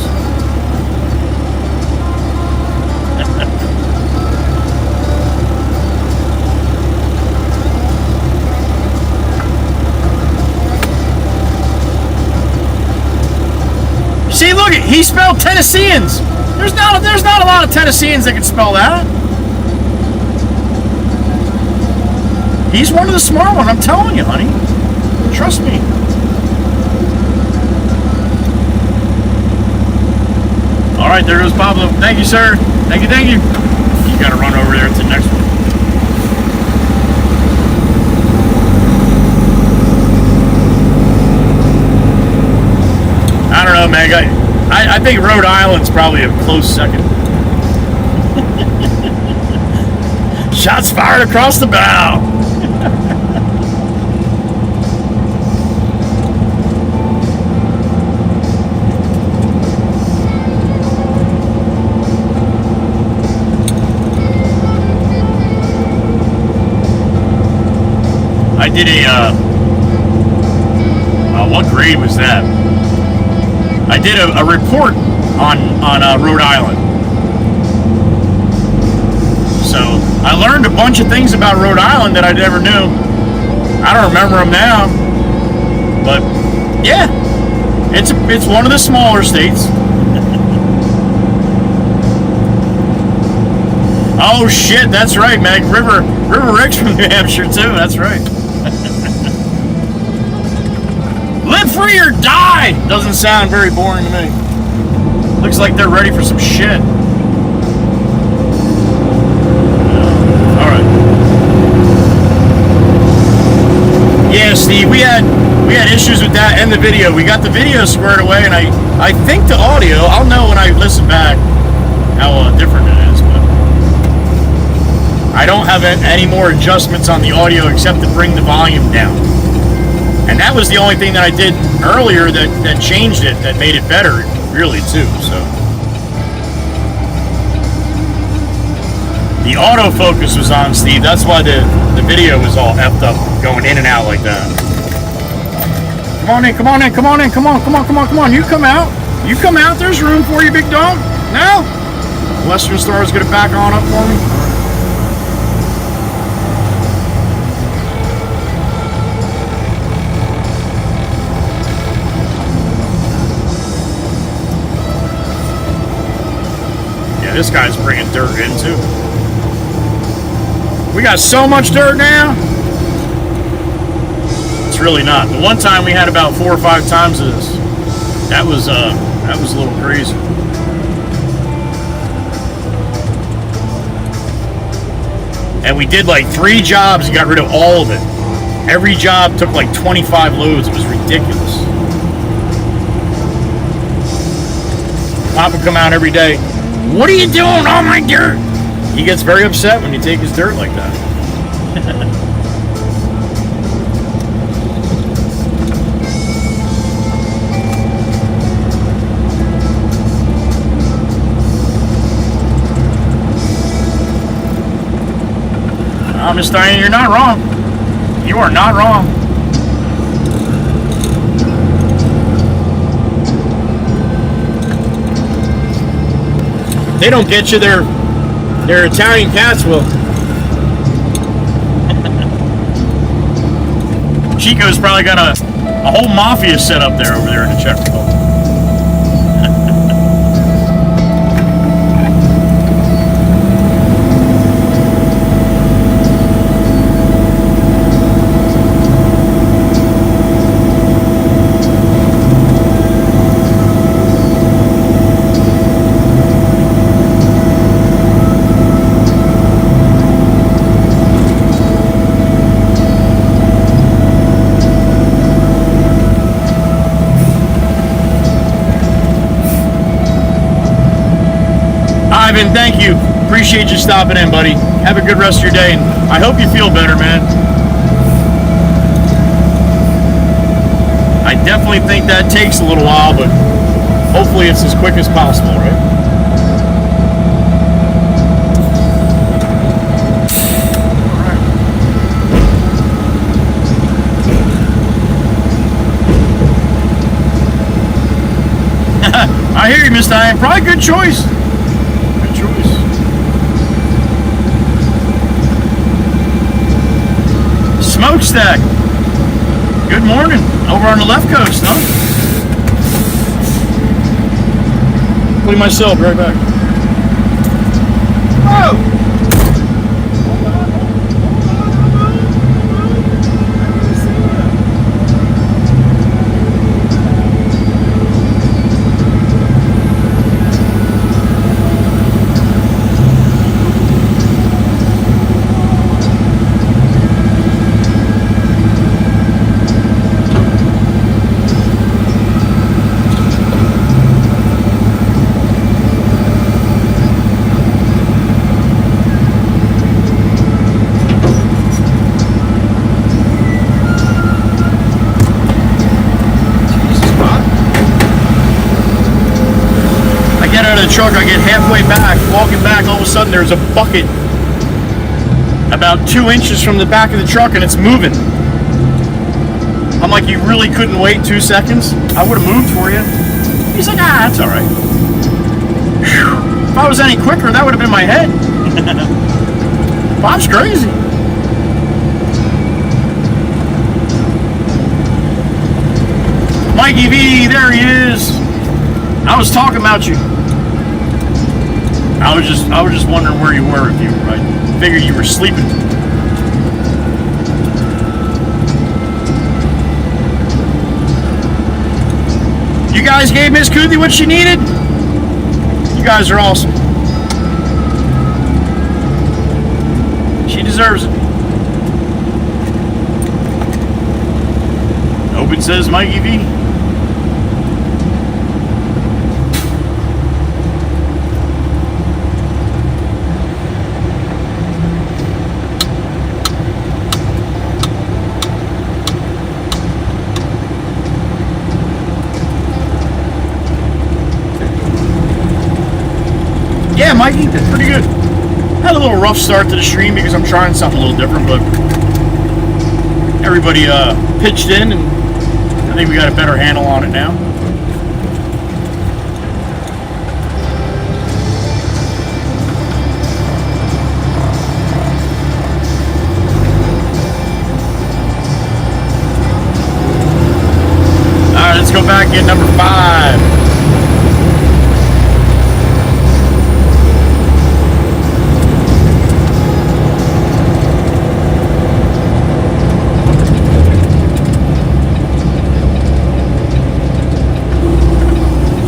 See, look, he spelled Tennesseans. There's not a lot of Tennesseans that can spell that. He's one of the smart ones, I'm telling you, honey. Trust me. All right, there goes Pablo. Thank you, sir. Thank you, thank you. You got to run over there to the next one. I don't know, man. I think Rhode Island's probably a close second. Shots fired across the bow. I did what grade was that? I did a report on Rhode Island. So I learned a bunch of things about Rhode Island that I never knew. I don't remember them now, but yeah, it's one of the smaller states. Oh shit, that's right, Meg. River Rick's from New Hampshire too. That's right. Live free or die doesn't sound very boring to me. Looks like they're ready for some shit. All right. Yeah, Steve, we had issues with that and the video. We got the video squared away, and I think the audio. I'll know when I listen back how different it is. But I don't have any more adjustments on the audio except to bring the volume down. And that was the only thing that I did earlier that changed it, that made it better, really, too. So the autofocus was on, Steve. That's why the video was all effed up, going in and out like that. Come on in, come on in, come on in, come on, come on, come on, come on. You come out. You come out. There's room for you, big dog. Now, Western Star is going to back on up for me. This guy's bringing dirt in too. We got so much dirt now. It's really not. The one time we had about 4 or 5 times this. That was a little crazy. And we did like 3 jobs and got rid of all of it. Every job took like 25 loads. It was ridiculous. Pop would come out every day. What are you doing on my dirt? He gets very upset when you take his dirt like that. Miss Diane, you're not wrong. You are not wrong. They don't get you, they're Italian cats will. Chico's probably got a whole mafia set up there over there in the Czech Republic. Ivan, thank you. Appreciate you stopping in, buddy. Have a good rest of your day, and I hope you feel better, man. I definitely think that takes a little while, but hopefully it's as quick as possible, right? I hear you, Miss Diane. Probably good choice. Good choice. Smokestack. Good morning. Over on the left coast, huh? Putting myself right back. Oh! Truck, I get halfway back, walking back, all of a sudden there's a bucket about 2 inches from the back of the truck and it's moving. I'm like, you really couldn't wait 2 seconds? I would have moved for you. He's like, that's alright. If I was any quicker, that would have been my head. Bob's crazy. Mikey V, there he is. I was talking about you. I was just wondering where you were if you were. I figured you were sleeping. You guys gave Miss Kuthi what she needed? You guys are awesome. She deserves it. Hope it says Mikey V. Yeah, Mikey, that's pretty good. Had a little rough start to the stream because I'm trying something a little different, but everybody pitched in, and I think we got a better handle on it now. All right, let's go back and get number 5.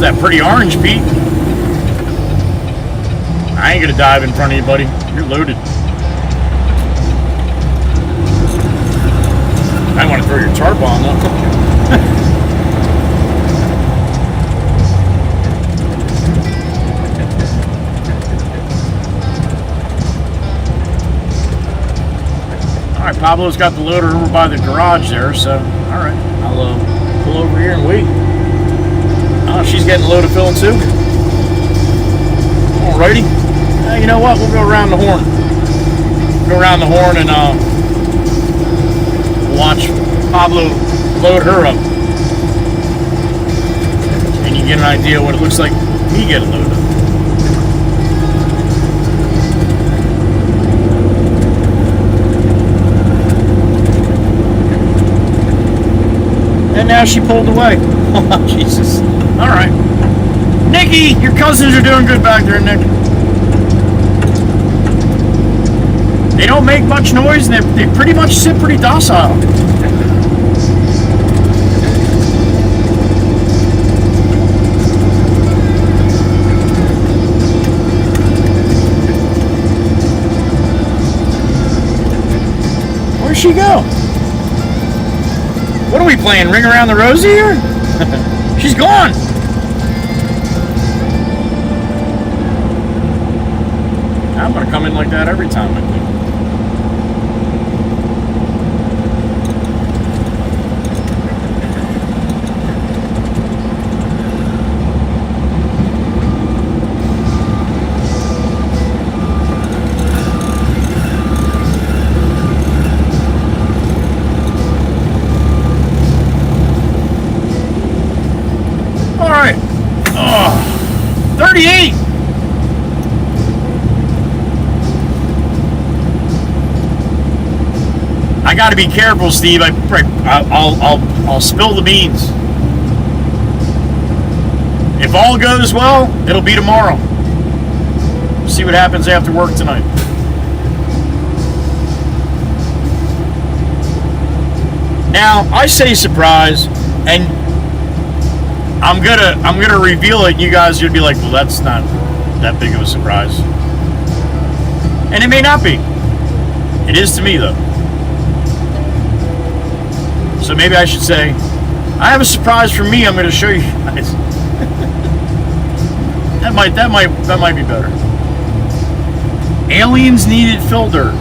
That pretty orange, Pete. I ain't gonna dive in front of you, buddy. You're loaded. I want to throw your tarp on, though. All right, Pablo's got the loader over by the garage there, so all right, I'll pull over here and wait. Oh, she's getting a load of filling too. Alrighty. You know what? We'll go around the horn. Go around the horn and watch Pablo load her up. And you get an idea what it looks like me get a load up. And now she pulled away. Oh, Jesus. All right. Nikki, your cousins are doing good back there, Nick. They don't make much noise, and they pretty much sit pretty docile. Where'd she go? What are we playing? Ring Around the Rosie here? She's gone. I'm gonna come in like that every time, I think. All right. Oh. I got to be careful, Steve. I'll spill the beans. If all goes well, it'll be tomorrow. See what happens after work tonight. Now, I say surprise, and I'm gonna reveal it. You guys are gonna be like, well, that's not that big of a surprise, and it may not be. It is to me, though. So maybe I should say, I have a surprise for me. I'm gonna show you guys. that might be better. Aliens needed filter.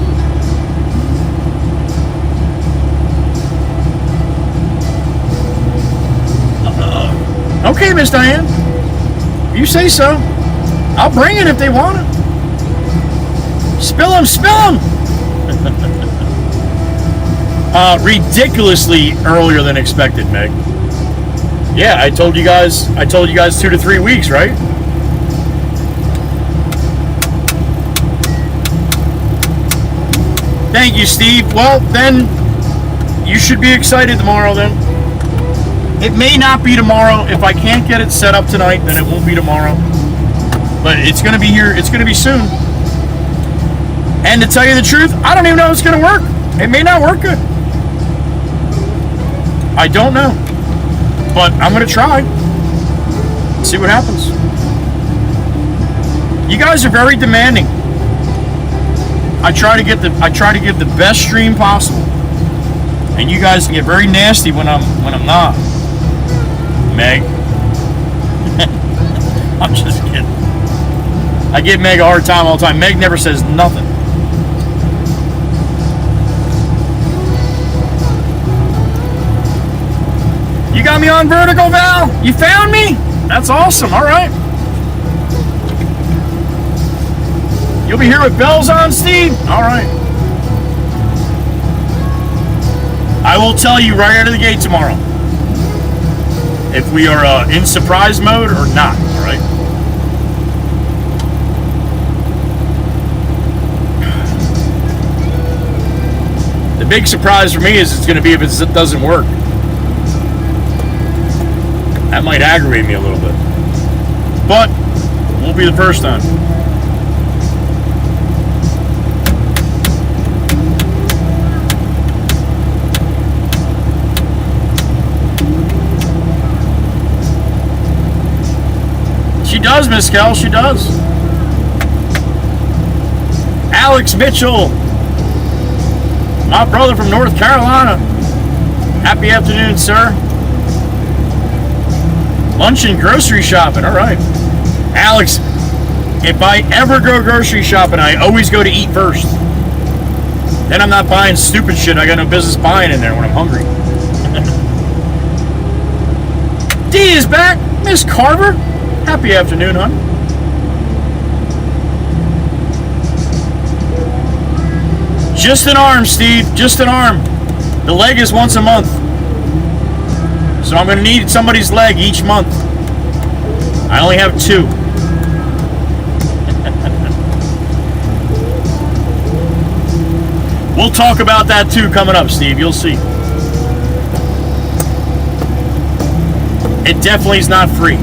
Okay, Miss Diane. You say so. I'll bring it if they want it. Spill them, spill them. Ridiculously earlier than expected, Meg. Yeah, I told you guys 2 to 3 weeks, right? Thank you, Steve. Well, then you should be excited tomorrow then. It may not be tomorrow. If I can't get it set up tonight, then it won't be tomorrow. But it's going to be here. It's going to be soon. And to tell you the truth, I don't even know if it's going to work. It may not work good. I don't know. But I'm going to try. See what happens. You guys are very demanding. I try to give the best stream possible. And you guys can get very nasty when I'm not. Meg. I'm just kidding. I give Meg a hard time all the time. Meg never says nothing. You got me on vertical, Val? You found me? That's awesome. All right. You'll be here with bells on, Steve? All right. I will tell you right out of the gate tomorrow if we are in surprise mode or not, all right? The big surprise for me is it's going to be if it doesn't work. That might aggravate me a little bit. But it won't be the first time. She does, Miss Kel, she does. Alex Mitchell, my brother from North Carolina. Happy afternoon, sir. Lunch and grocery shopping, all right. Alex, if I ever go grocery shopping, I always go to eat first. Then I'm not buying stupid shit I got no business buying in there when I'm hungry. D is back, Miss Carver. Happy afternoon, hon. Just an arm, Steve. Just an arm. The leg is once a month. So I'm going to need somebody's leg each month. I only have 2. We'll talk about that too coming up, Steve. You'll see. It definitely is not free.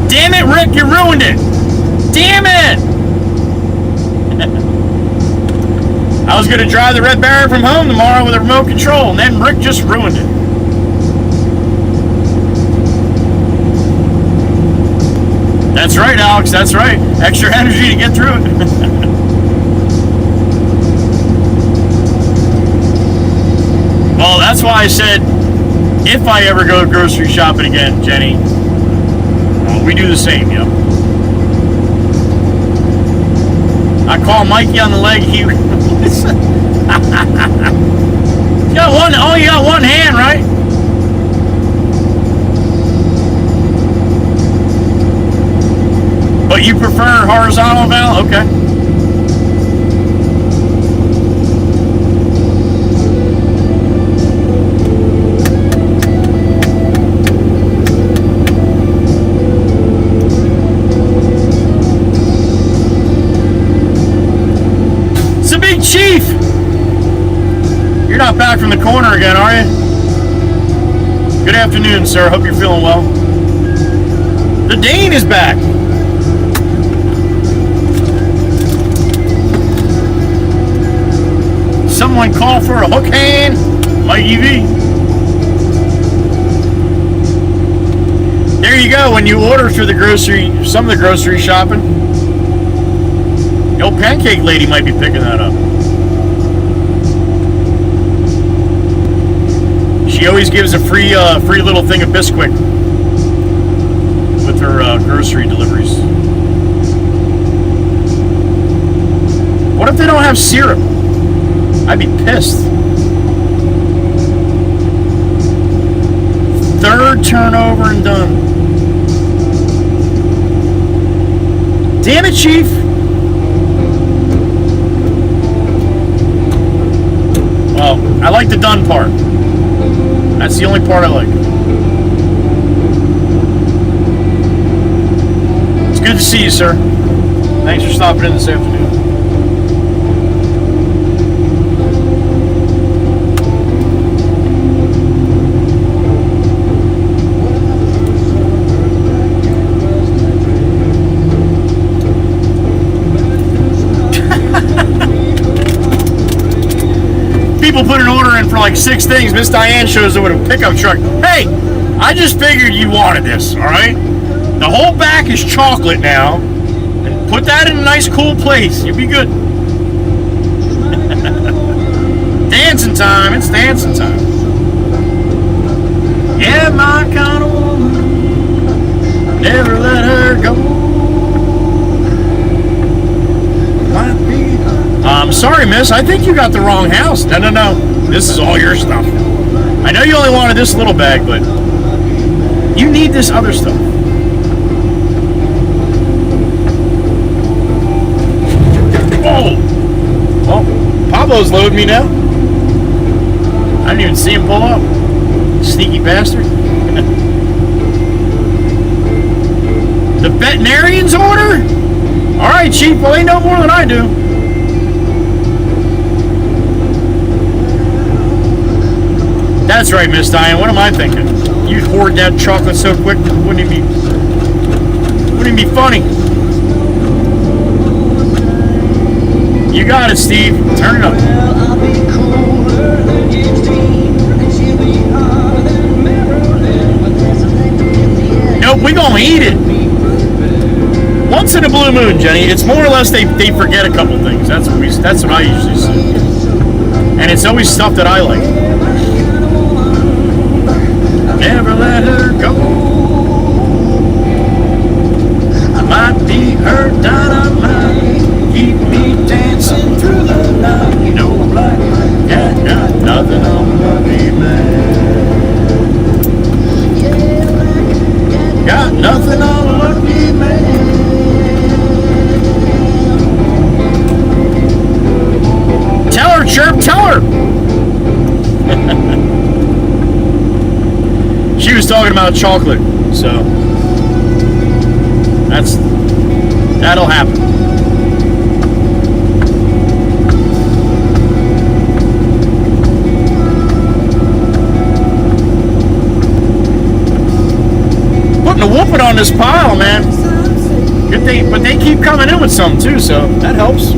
Damn it, Rick, you ruined it. Damn it. I was going to drive the Red Baron from home tomorrow with a remote control, and then Rick just ruined it. That's right, Alex, that's right. Extra energy to get through it. Well, that's why I said, if I ever go grocery shopping again, Jenny, we do the same, yep. I call Mikey on the leg, he... you got one hand, right? But you prefer horizontal, Val? Okay. Chief! You're not back from the corner again, are you? Good afternoon, sir. Hope you're feeling well. The Dane is back. Someone call for a hook hand. Mikey V. There you go. When you order through the grocery, some of the grocery shopping, the old pancake lady might be picking that up. She always gives a free little thing of Bisquick with her grocery deliveries. What if they don't have syrup? I'd be pissed. Third turnover and done. Damn it, Chief. Well, I like the done part. That's the only part I like. It's good to see you, sir. Thanks for stopping in this afternoon. People put an order in for like 6 things. Miss Diane shows up with a pickup truck. Hey, I just figured you wanted this, all right? The whole back is chocolate now. And put that in a nice, cool place. You'll be good. Dancing time. It's dancing time. Yeah, my kind of woman. Never let her go. Might be. I'm sorry, miss. I think you got the wrong house. No. This is all your stuff. I know you only wanted this little bag, but you need this other stuff. Oh! Well, Pablo's loading me now. I didn't even see him pull up. Sneaky bastard. The veterinarian's order? Alright, Chief. Well, they know more than I do. That's right, Miss Diane. What am I thinking? You'd hoard that chocolate so quick, wouldn't it be funny? You got it, Steve. Turn it up. Nope, we gonna eat it. Once in a blue moon, Jenny. It's more or less they forget a couple things. That's what I usually see. And it's always stuff that I like. Never let her go. I might be her dynamite. Keep me dancing through the night. You know, black cat got nothing on lucky man. Got nothing on lucky man. Tell her, Chirp, tell her. She was talking about chocolate, so that'll happen. Putting a whooping on this pile, man. Good thing, but they keep coming in with some too, so that helps.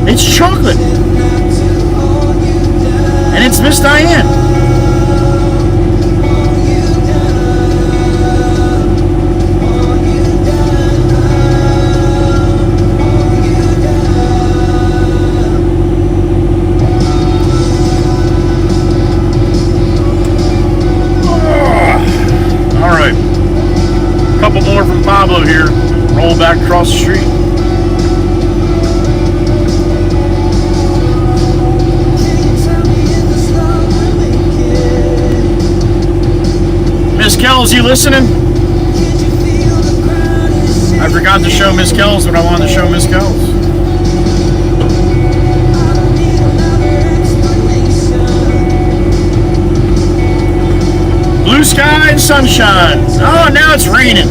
It's chocolate. And it's Miss Diane. All right. A couple more from Pablo here. Roll back across the street. Kells, you listening? I forgot to show Miss Kells what I wanted to show Miss Kells. Blue sky and sunshine. Oh, now it's raining.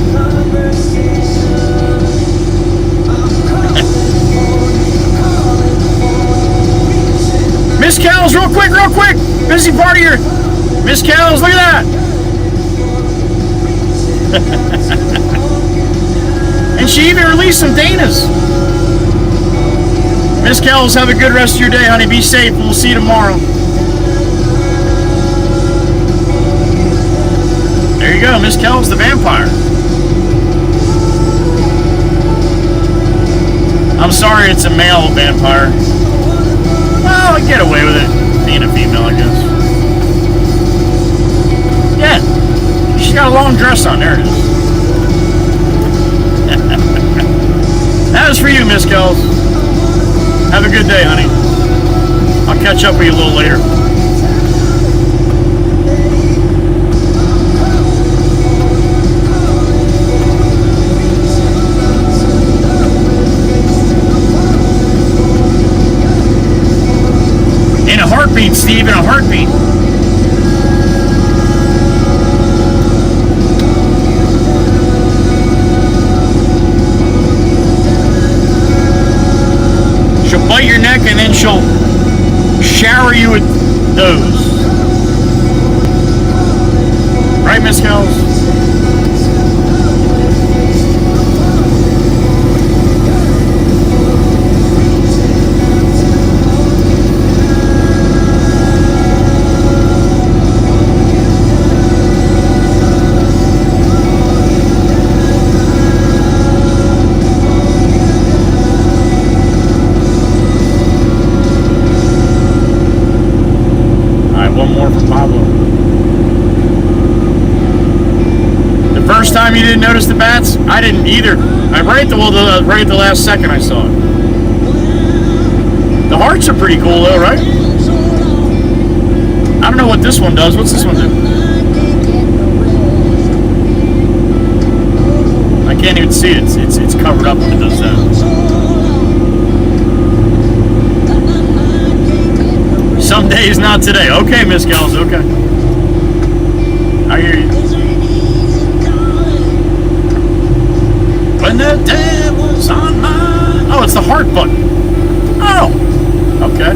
Miss Kells, real quick. Busy part here. Miss Kells, look at that. And she even released some Danas. Miss Kells, have a good rest of your day, honey. Be safe. We'll see you tomorrow. There you go, Miss Kells the vampire. I'm sorry it's a male vampire. Well, I get away with it being a female, I guess. Yeah, she's got a long dress on. There it is. That is for you, Miss Kells. Have a good day, honey. I'll catch up with you a little later. In a heartbeat, Steve, in a heartbeat. She'll bite your neck and then she'll shower you with those. Right, Miss Kells? Time you didn't notice the bats? I didn't either. Right at the last second I saw it. The hearts are pretty cool though, right? I don't know what this one does. What's this one do? I can't even see it. It's covered up when it does that. Some days, not today. Okay, Miss Kells. Okay. I hear you. When the devil's on my... Oh, it's the heart button. Oh, okay.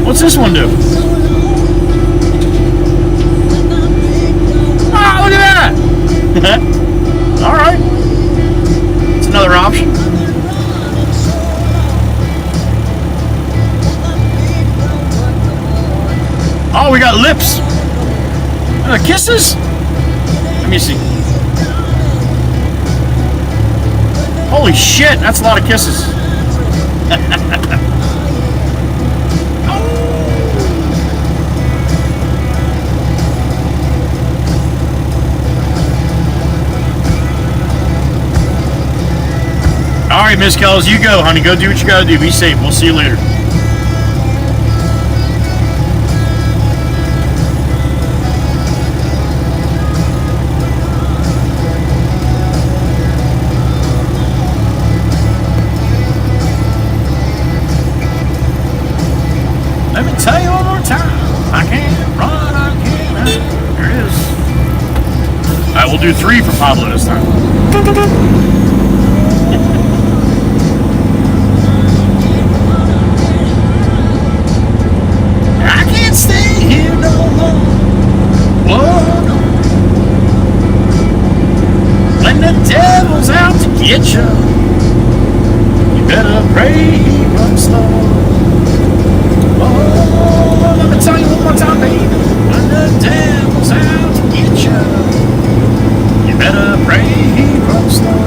What's this one do? Ah, look at that! All right. It's another option. Oh, we got lips. Kisses? Let me see. Holy shit, that's a lot of kisses. All right, Miss Kells, you go, honey. Go do what you gotta do. Be safe. We'll see you later. Let me tell you one more time. I can't run, I can't. There it is. All right, we'll do 3 for Pablo this time. I can't stay here no more. Whoa, no. When the devil's out to get you, you better pray he runs slow. Oh, let me tell you one more time, baby. When the devil's out to get you, you better pray he runs slow.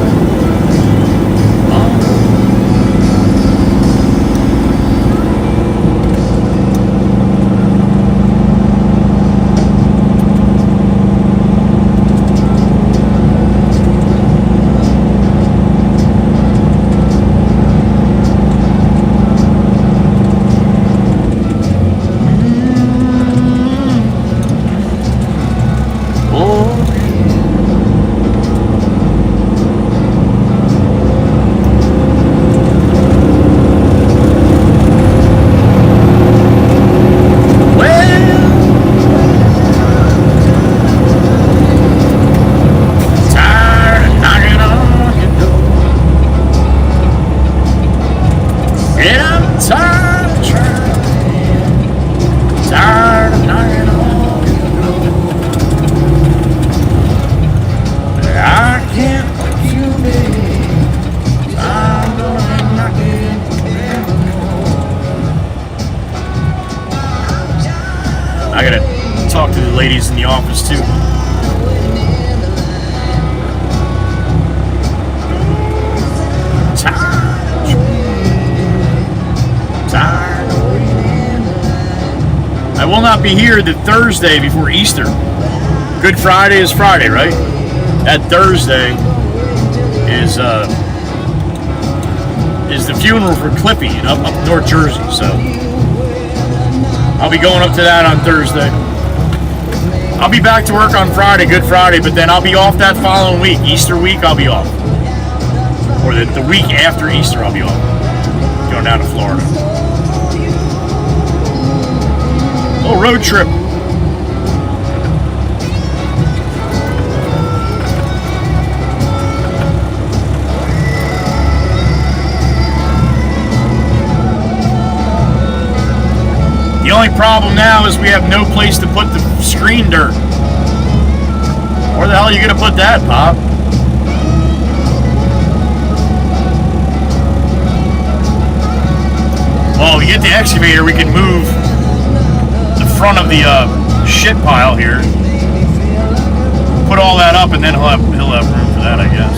I gotta talk to the ladies in the office too. Tired. I will not be here the Thursday before Easter. Good Friday is Friday, right? That Thursday is the funeral for Clippy up North Jersey, so I'll be going up to that on Thursday. I'll be back to work on Friday, Good Friday, but then I'll be off that following week. Easter week, I'll be off. Or the week after Easter, I'll be off. Going down to Florida. Little road trip. The only problem now is we have no place to put the screen dirt. Where the hell are you going to put that, Pop? Well, we get the excavator, we can move the front of the shit pile here. Put all that up, and then he'll have room for that, I guess.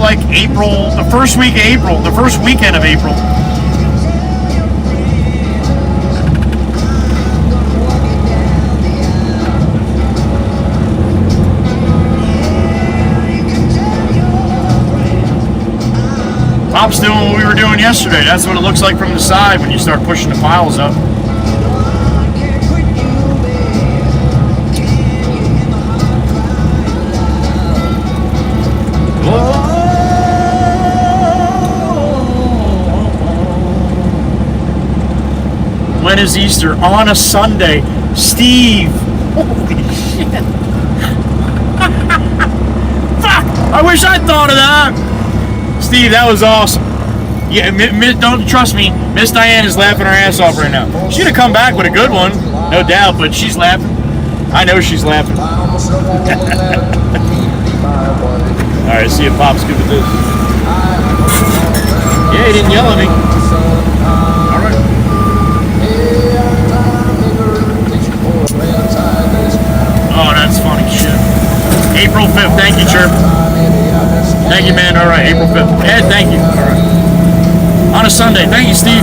Like April, the first week of April, the first weekend of April. Pop's doing what we were doing yesterday. That's what it looks like from the side when you start pushing the piles up. When is Easter? On a Sunday. Steve! Holy shit! Fuck! I wish I'd thought of that! Steve, that was awesome. Yeah, don't trust me. Miss Diane is laughing her ass off right now. She'd have come back with a good one, no doubt, but she's laughing. I know she's laughing. Alright, see if Pop's good with this. Yeah, he didn't yell at me. Alright. Oh, that's funny shit. April 5th, thank you, Chirp. Thank you, man. Alright, April 5th. Ed, thank you. Alright. On a Sunday. Thank you, Steve.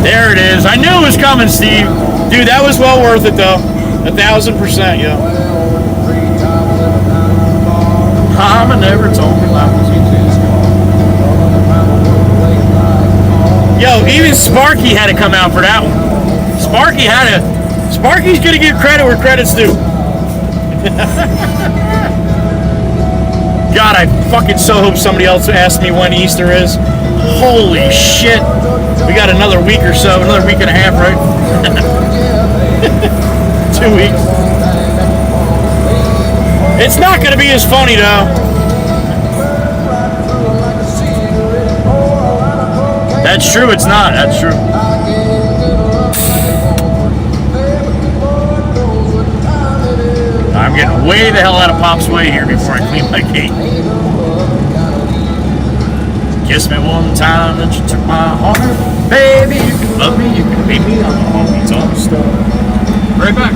There it is. I knew it was coming, Steve. Dude, that was well worth it, though. 1,000%, yeah. Mama never told me life was easy. Yo, even Sparky had to come out for that one. Sparky's gonna give credit where credit's due. God, I fucking so hope somebody else asks me when Easter is. Holy shit. We got another week or so, another week and a half, right? 2 weeks. It's not gonna be as funny though. That's true, it's not. That's true. I'm getting way the hell out of Pop's way here before I clean my gate. Kiss me one time that you took my heart. Baby, you can love me, you can beat me, I'm a honky tonk star. Right back.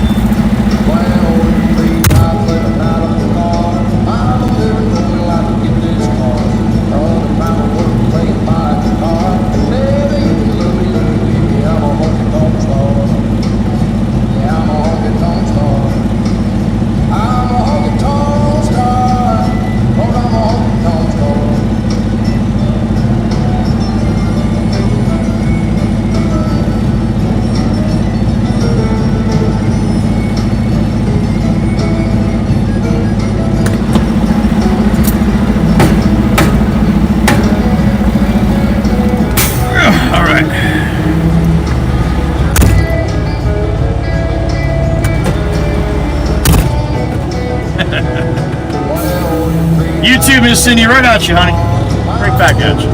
YouTube, Miss Cindy, right at you, honey. Right back at you.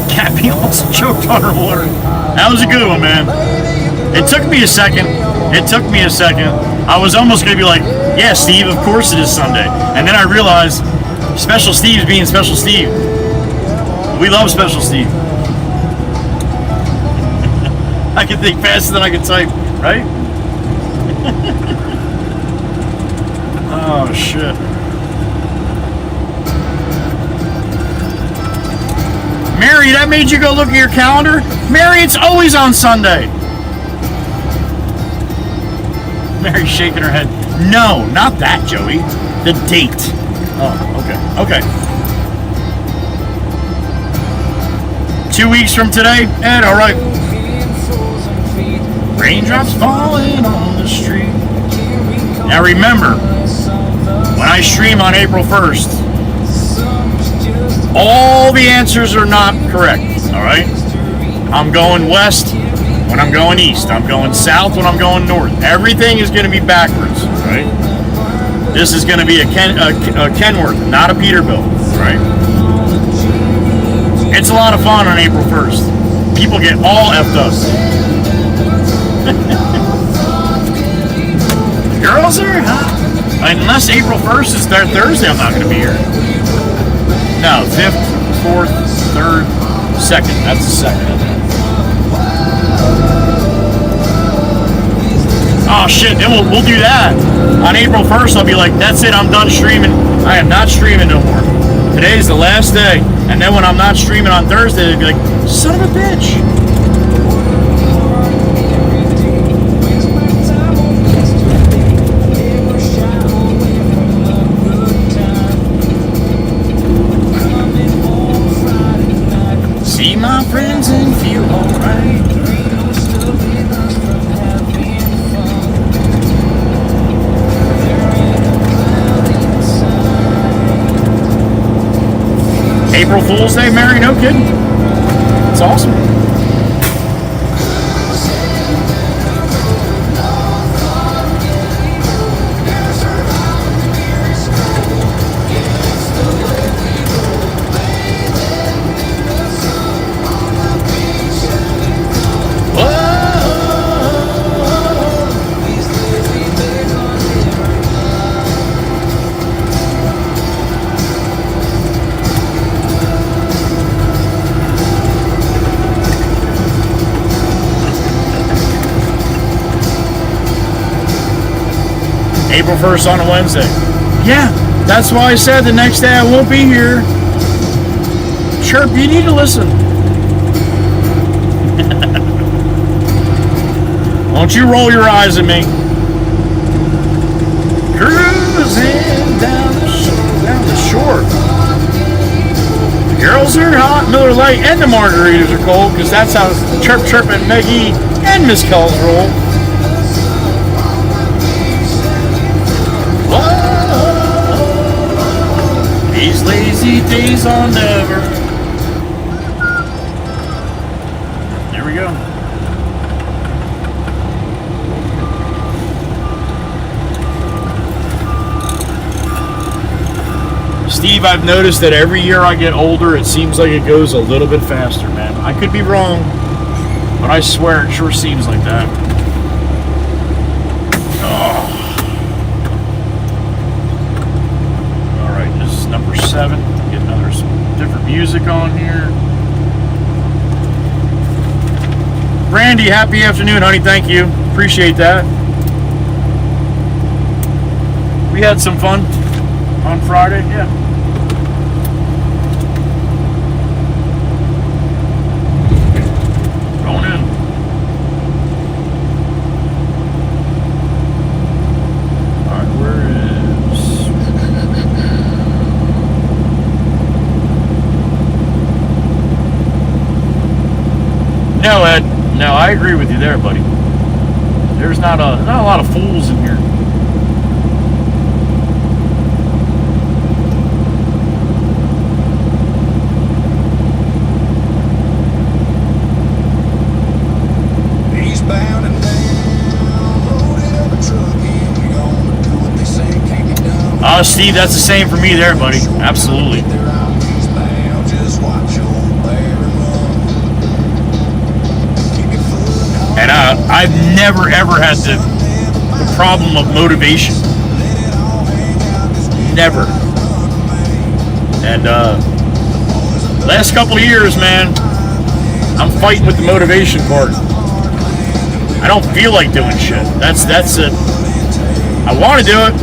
Cappy also choked on her water. That was a good one, man. It took me a second. I was almost going to be like, yeah, Steve, of course it is Sunday. And then I realized Special Steve's being Special Steve. We love Special Steve. I can think faster than I can type, right? Oh, shit. Mary, that made you go look at your calendar? Mary, it's always on Sunday. Mary's shaking her head. No, not that, Joey. The date. Oh, okay. Okay. 2 weeks from today? Ed, all right. Raindrops falling on the street. Now remember, when I stream on April 1st, all the answers are not correct, all right? I'm going west when I'm going east. I'm going south when I'm going north. Everything is going to be backwards, right? This is going to be a Kenworth, not a Peterbilt, right? It's a lot of fun on April 1st. People get all effed up. Girls are hot. Unless April 1st is their Thursday, I'm not going to be here. No, 5th, 4th, 3rd, 2nd. That's the 2nd. Oh shit, then we'll do that. On April 1st, I'll be like, that's it, I'm done streaming. I am not streaming no more. Today's the last day. And then when I'm not streaming on Thursday, they'll be like, son of a bitch. See my friends and feel alright. April Fool's Day, Mary? No kidding. It's awesome. April 1st on a Wednesday. Yeah, that's why I said the next day I won't be here. Chirp, you need to listen. Won't you roll your eyes at me? Cruising down the shore. The girls are hot, Miller Lite, and the margaritas are cold, because that's how Chirp, Chirp, and Meggie and Miss Kells roll. These lazy days are never. There we go. Steve, I've noticed that every year I get older, it seems like it goes a little bit faster, man. I could be wrong, but I swear it sure seems like that. Number 7. Get another some different music on here. Brandy, happy afternoon, honey. Thank you. Appreciate that. We had some fun on Friday. Yeah. Going in. All right, where is? No, Ed. No, I agree with you there, buddy. There's not a lot of fools in here. Eastbound and down, loaded up a truck in. We gonna do what they say, can't be done. Steve, that's the same for me there, buddy. Absolutely. They're out eastbound, just watch your bear and run. Keep your foot on. And I've never ever had the problem of motivation. Never. And last couple of years, man, I'm fighting with the motivation part. I don't feel like doing shit. That's it. I want to do it.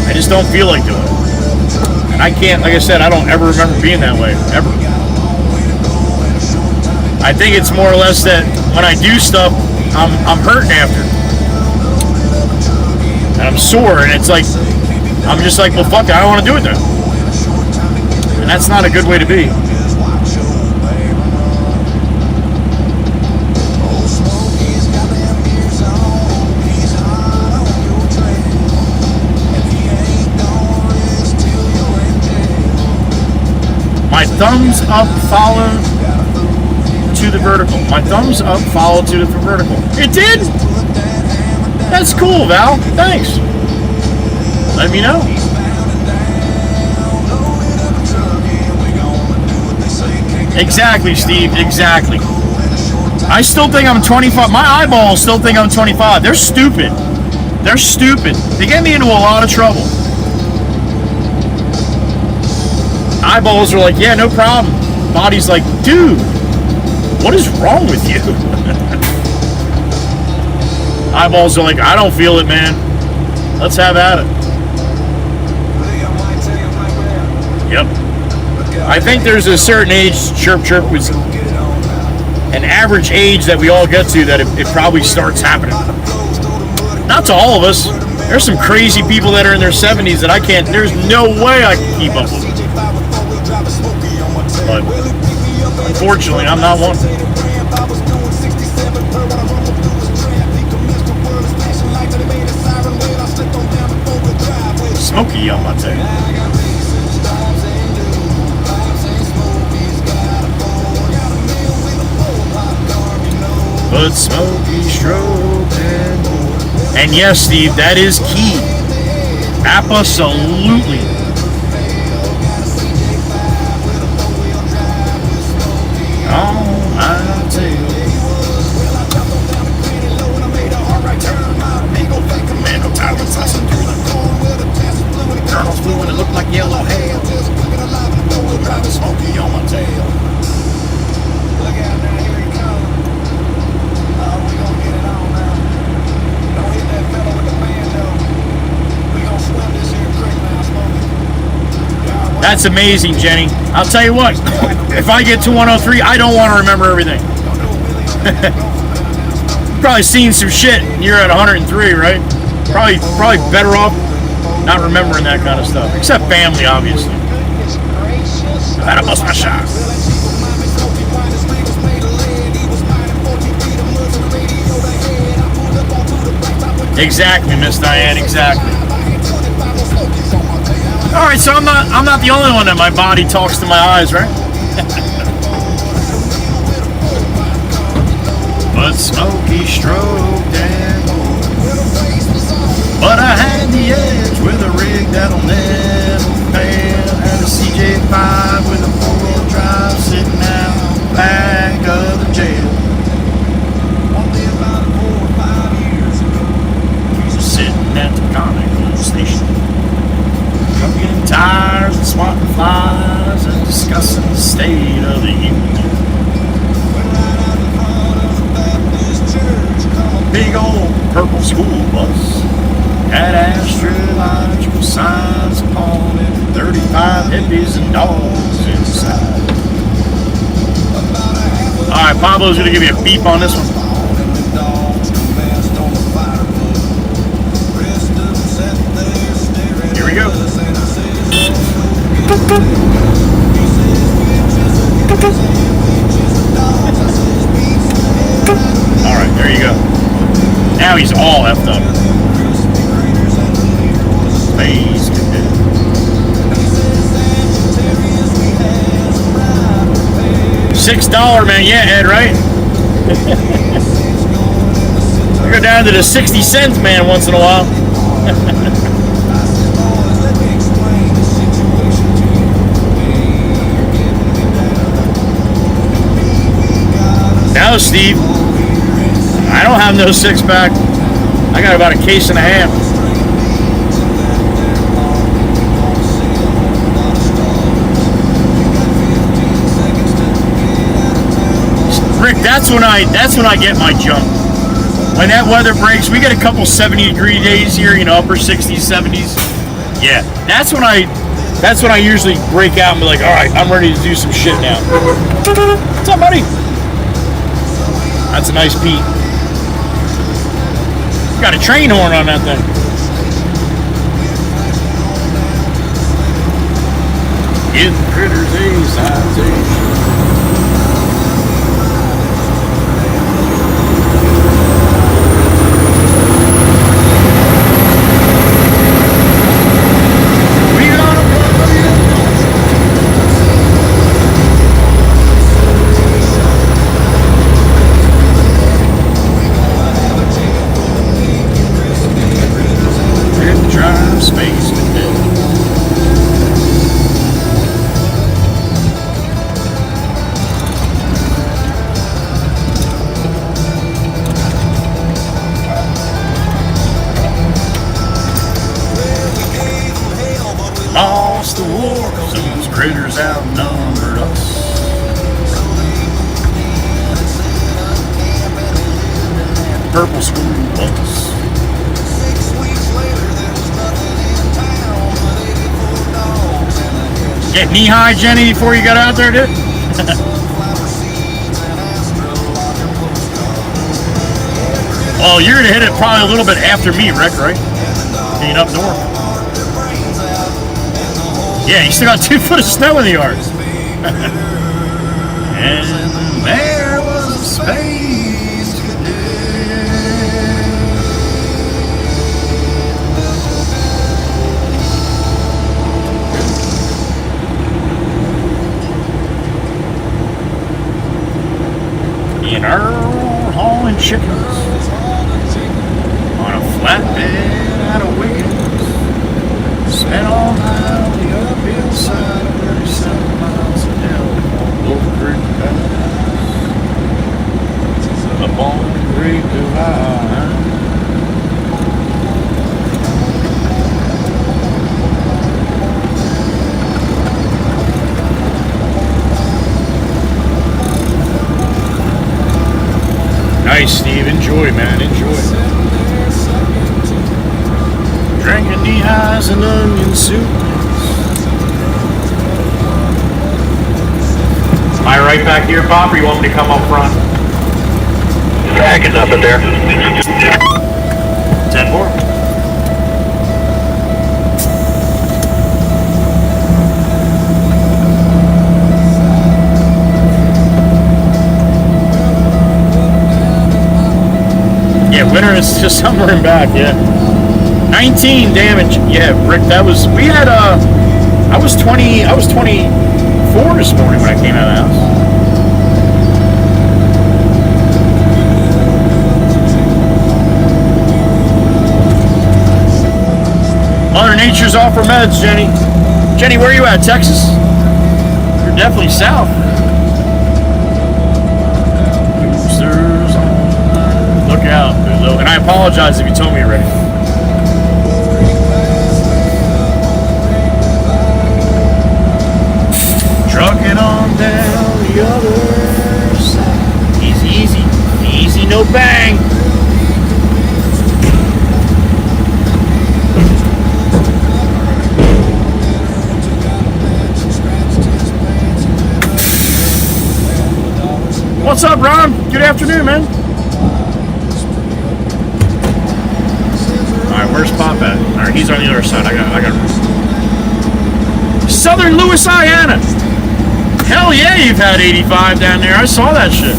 I just don't feel like doing it. And I can't, like I said, I don't ever remember being that way, ever. I think it's more or less that when I do stuff, I'm hurting after. And I'm sore, and it's like, I'm just like, well, fuck it, I don't want to do it then. And that's not a good way to be. My thumbs up follow to the vertical. My thumbs up follow to the vertical. It did? That's cool, Val. Thanks. Let me know. Exactly, Steve. Exactly. I still think I'm 25. My eyeballs still think I'm 25. They're stupid. They're stupid. They get me into a lot of trouble. Eyeballs are like, yeah, no problem. Body's like, dude, what is wrong with you? Eyeballs are like, I don't feel it, man. Let's have at it. Yep. I think there's a certain age, Chirp was an average age that we all get to that it probably starts happening. Not to all of us. There's some crazy people that are in their 70s that I can't, there's no way I can keep up with. But unfortunately, I'm not one. Smoky on my tail. But smoky stroking. And yes, Steve, that is key. Absolutely. That's amazing, Jenny. I'll tell you what, if I get to 103, I don't want to remember everything. You've probably seen some shit and you're at 103, right? Probably better off not remembering that kind of stuff. Except family, obviously. I gotta bust my shot. Exactly, Miss Diane, exactly. All right, so I'm not the only one that my body talks to my eyes, right? But smoky stroked and but I had the edge with a rig that'll never fail. Had a CJ5 with a 4-wheel drive sitting out back of the jail. Sitting at the Comic Station. Cooking tires and swatting flies and discussing the state of the union. Big old purple school bus had astrological signs upon it, 35 hippies and dogs inside. Alright, Pablo's gonna give you a beep on this one. Here we go. Alright, there you go. Now he's all effed up. Phase cadet. $6, man. Yeah, Ed, right? I go down to the 60 cents, man, once in a while. No, Steve. I don't have no six-pack. I got about a case and a half. Rick, that's when I get my jump. When that weather breaks, we get a couple 70-degree days here, you know, upper 60s, 70s. Yeah, that's when I usually break out and be like, all right, I'm ready to do some shit now. What's up, buddy? That's a nice Pete. Got a train horn on that thing. Give the critters a citation. Lost the war, those critters outnumbered us. Purple school bus. Get knee high, Jenny, before you got out there, dude. Well, you're gonna hit it probably a little bit after me, Rick, right? Being up north. Yeah, you still got 2 foot of snow in the yard. And there was a space in Earl hauling chickens on a flatbed out of Wiggins. Spent all night on the uphill side of 37 miles of hill on Wolf Creek Pass. Up on the Great Divide. Nice, Steve. Enjoy, man. Enjoy. Drinking knee highs and onion soup. Am I right back here, Pop, or you want me to come up front? Tracking nothing there. 10-4. Yeah, winter is just somewhere in back, yeah. 19 damage. Yeah, Rick, that was, we had, I was 24 this morning when I came out of the house. Mother Nature's off her meds, Jenny. Jenny, where are you at, Texas? You're definitely south. Look out, and I apologize if you told me already. Trucking on down the other side. Easy, easy. Easy, no bang. What's up, Ron? Good afternoon, man. Alright, where's Pop at? Alright, he's on the other side. I got Southern Louisiana. Hell yeah, you've had 85 down there. I saw that shit.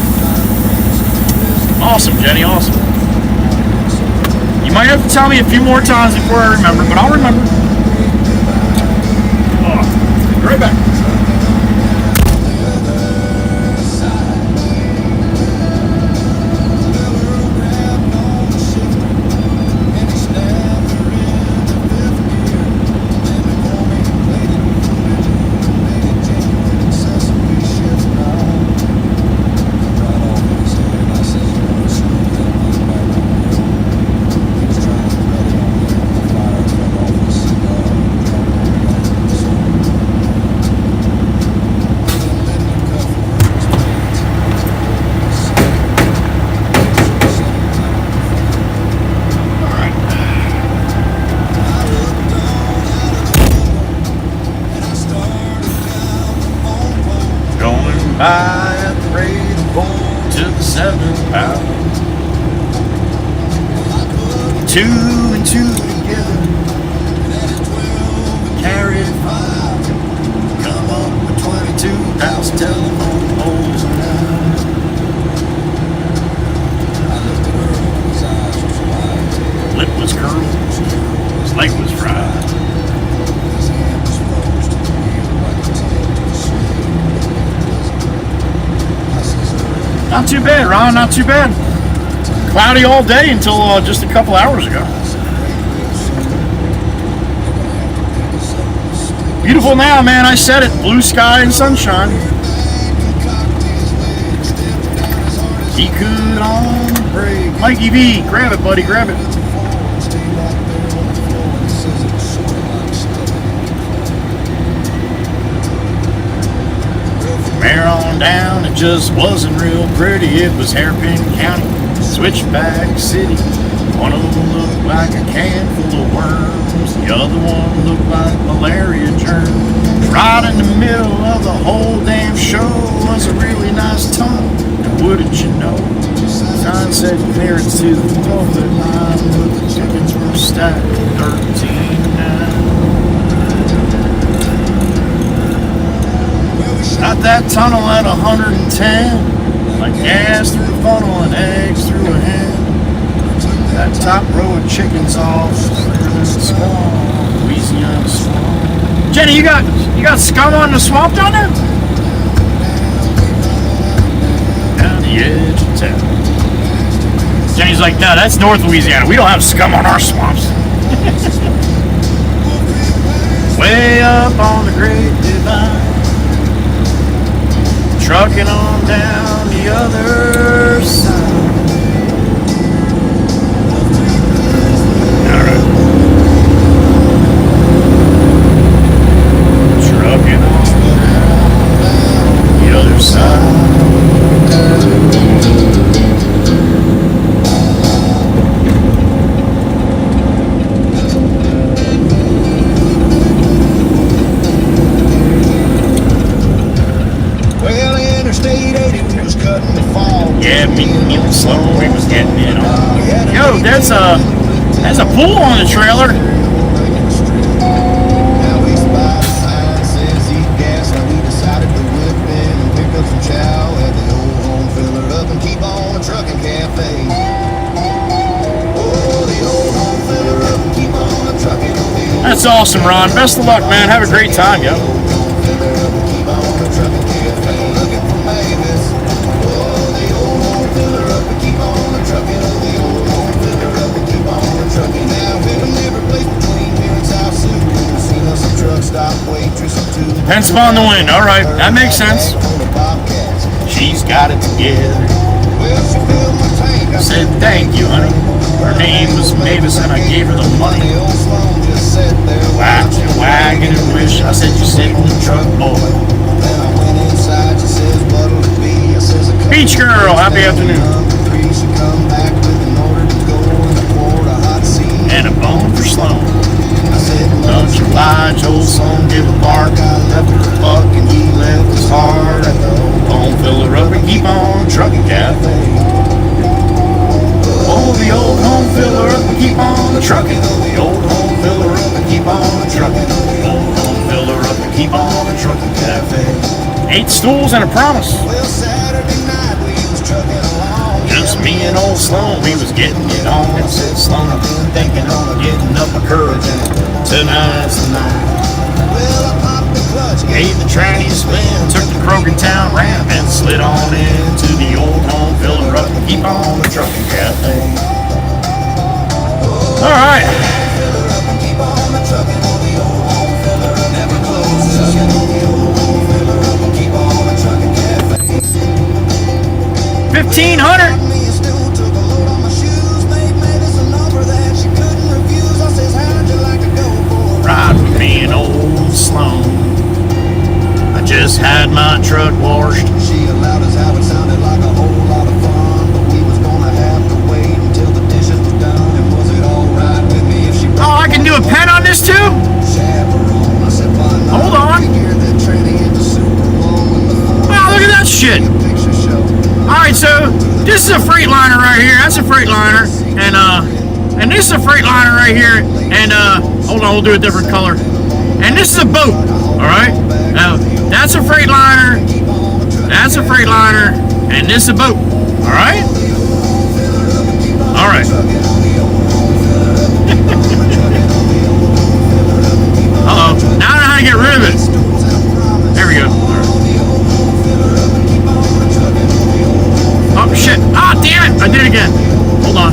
Awesome, Jenny, awesome. You might have to tell me a few more times before I remember, but I'll remember. Oh, be right back. I upgraded born to the 7th pound. 2 and 2 together, carried 5. Come up with 22,000 telephone poles now. Lip was curled, his leg was fried. Not too bad, Ron, not too bad. Cloudy all day until just a couple hours ago. Beautiful now, man, I said it. Blue sky and sunshine. He could on the break. Mikey V, grab it, buddy, grab it. From there on down, it just wasn't real pretty. It was Hairpin County, Switchback City. One of them looked like a can full of worms. The other one looked like malaria germs. Right in the middle of the whole damn show was a really nice tunnel. And wouldn't you know, sign said clearance to the 12-foot line, but the chickens were stacked 13-9. Got that tunnel at 110, like gas through a funnel and eggs through a hen. That top row of chickens off swamp, Louisiana swamp. Jenny, you got scum on the swamp down there? Down the edge of town. Jenny's like, no, that's North Louisiana. We don't have scum on our swamps. Way up on the Great Divide, trucking on down the other side. Trucking on down the other side. Well, Interstate 80 was cutting the fog. Yeah, me and Sloan, we was getting it on. Yo, there's a pool on the trailer. Now we spy the sign says eat gas. Now we decided to whip in and pick up some chow at the old home filler up and keep on the trucking cafe. Oh, the old home filler up and keep on the trucking. That's awesome, Ron. Best of luck, man. Have a great time, yo. Depends upon the wind. All right, that makes sense. She's got it together. Said thank you, honey. Her name was Mavis, and I gave her the money. Whacked and wagging and wish. I said you sit in the truck, boy. Beach girl, happy afternoon. And a bone for Sloan. Don't you lie, old Sloan, give a bark. I left her a buck and he left his heart at the old home filler up and keep on trucking cafe. Oh, the old home filler up and keep on trucking. The old home filler up and keep on trucking. The old home filler up and keep on trucking cafe. 8 stools and a promise. Well, Saturday night we was trucking along. Just me and old Sloan, we was getting it on. I said, Sloan, I've been thinking on getting up my courage, and tonight's the night. Well, I popped the clutch, Gave the tranny a spin, took the Krogan Town ramp, and slid on into the old home filler up and keep on the trucking cafe. All right. 1,500. Ride with me and old Sloan. I just had my truck washed. She allowed us how it sounded like a whole lot of fun, but we was gonna have to wait until the dishes was done. And was it alright with me if she? Oh, I can do a pen on this too? Hold on. Wow, look at that so this is a Freightliner right here. That's a Freightliner, and this is a Freightliner right here. And hold on, we'll do a different color. And this is a boat. All right. Now that's a Freightliner. That's a Freightliner, and this is a boat. All right. All right. Uh-oh. Now I know how to get rid of it. There we go. Oh, shit. Ah, damn it. I did it again. Hold on.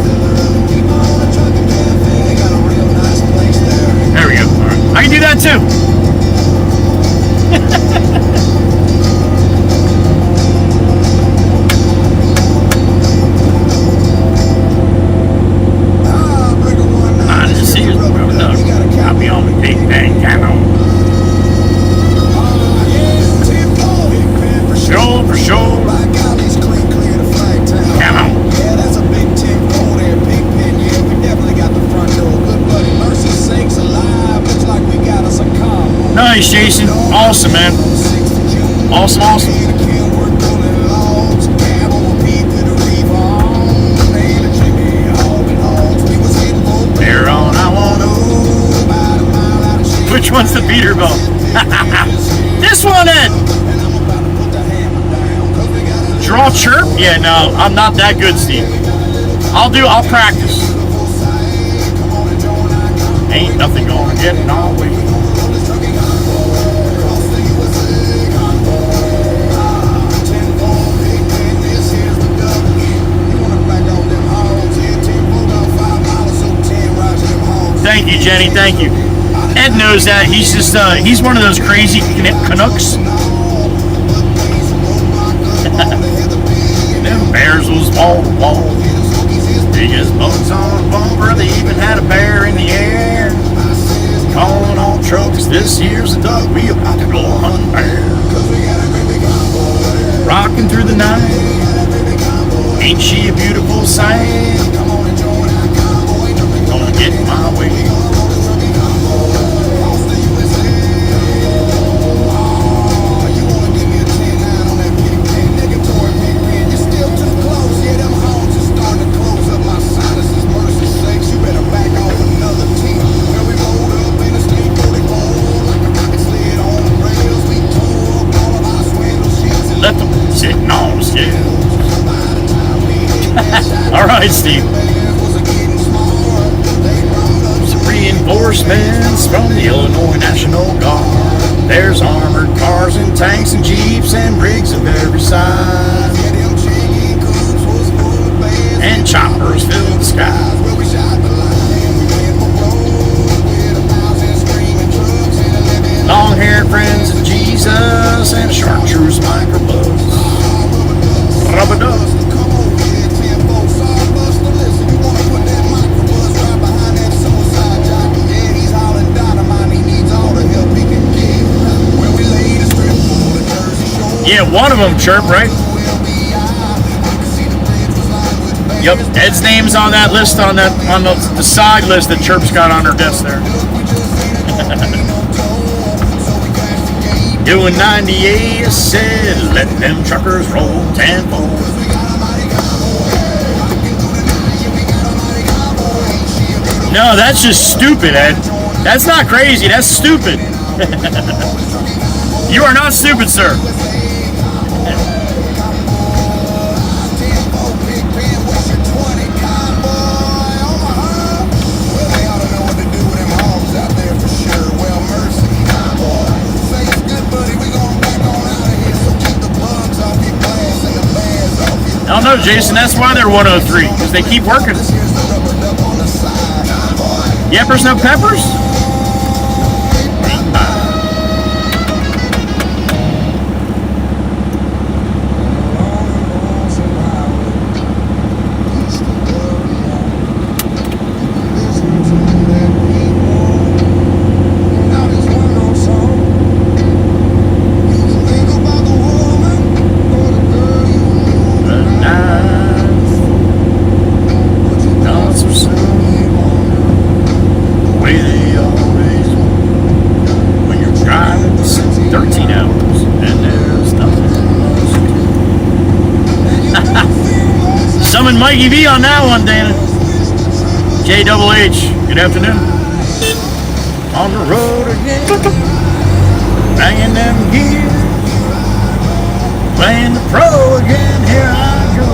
There we go. All right. I can do that too. I'll be on the big bang camo. For sure, for sure. Camo. Yeah, that's a big 10-4 there, big pin. Yeah, we definitely got the front door. Good buddy, mercy sakes alive. Looks like we got us a car. Nice, Jason. Awesome, man. Awesome, awesome. They're on, I want to. Which one's the Peterbilt? This one, Ed. Draw chirp? Yeah, no, I'm not that good, Steve. I'll practice. Ain't nothing gonna get in our way. Thank you, Jenny. Thank you. Ed knows that. He's just he's one of those crazy Canucks. Them bears was wall to wall. Biggest boats on a bumper. They even had a bear in the air. Calling all trucks. This year's a duck. We about to go hunt bear. Rocking through the night. Ain't she a beautiful sight? Gonna get my way. Let them sitting on the scale. All right, Steve. Some reinforcements from the Illinois National Guard. There's armored cars and tanks and jeeps and rigs of every size. And choppers fill the skies. Long-haired friends of Jesus and a chartreuse microbus. Rub-a-dub. Yeah, one of them chirp, right? Yep, Ed's name's on that list, on the side list that Chirp's got on her desk there. Doing 98, I said, let them truckers roll 10-4. No, that's just stupid, Ed. That's not crazy, that's stupid. You are not stupid, sir. I don't know, Jason, that's why they're 103, because they keep working. Yeppers, no peppers? Way they are. Mikey V on that one, Dana. JHH, good afternoon. On the road again, banging them gears, playing the pro again. Here I go,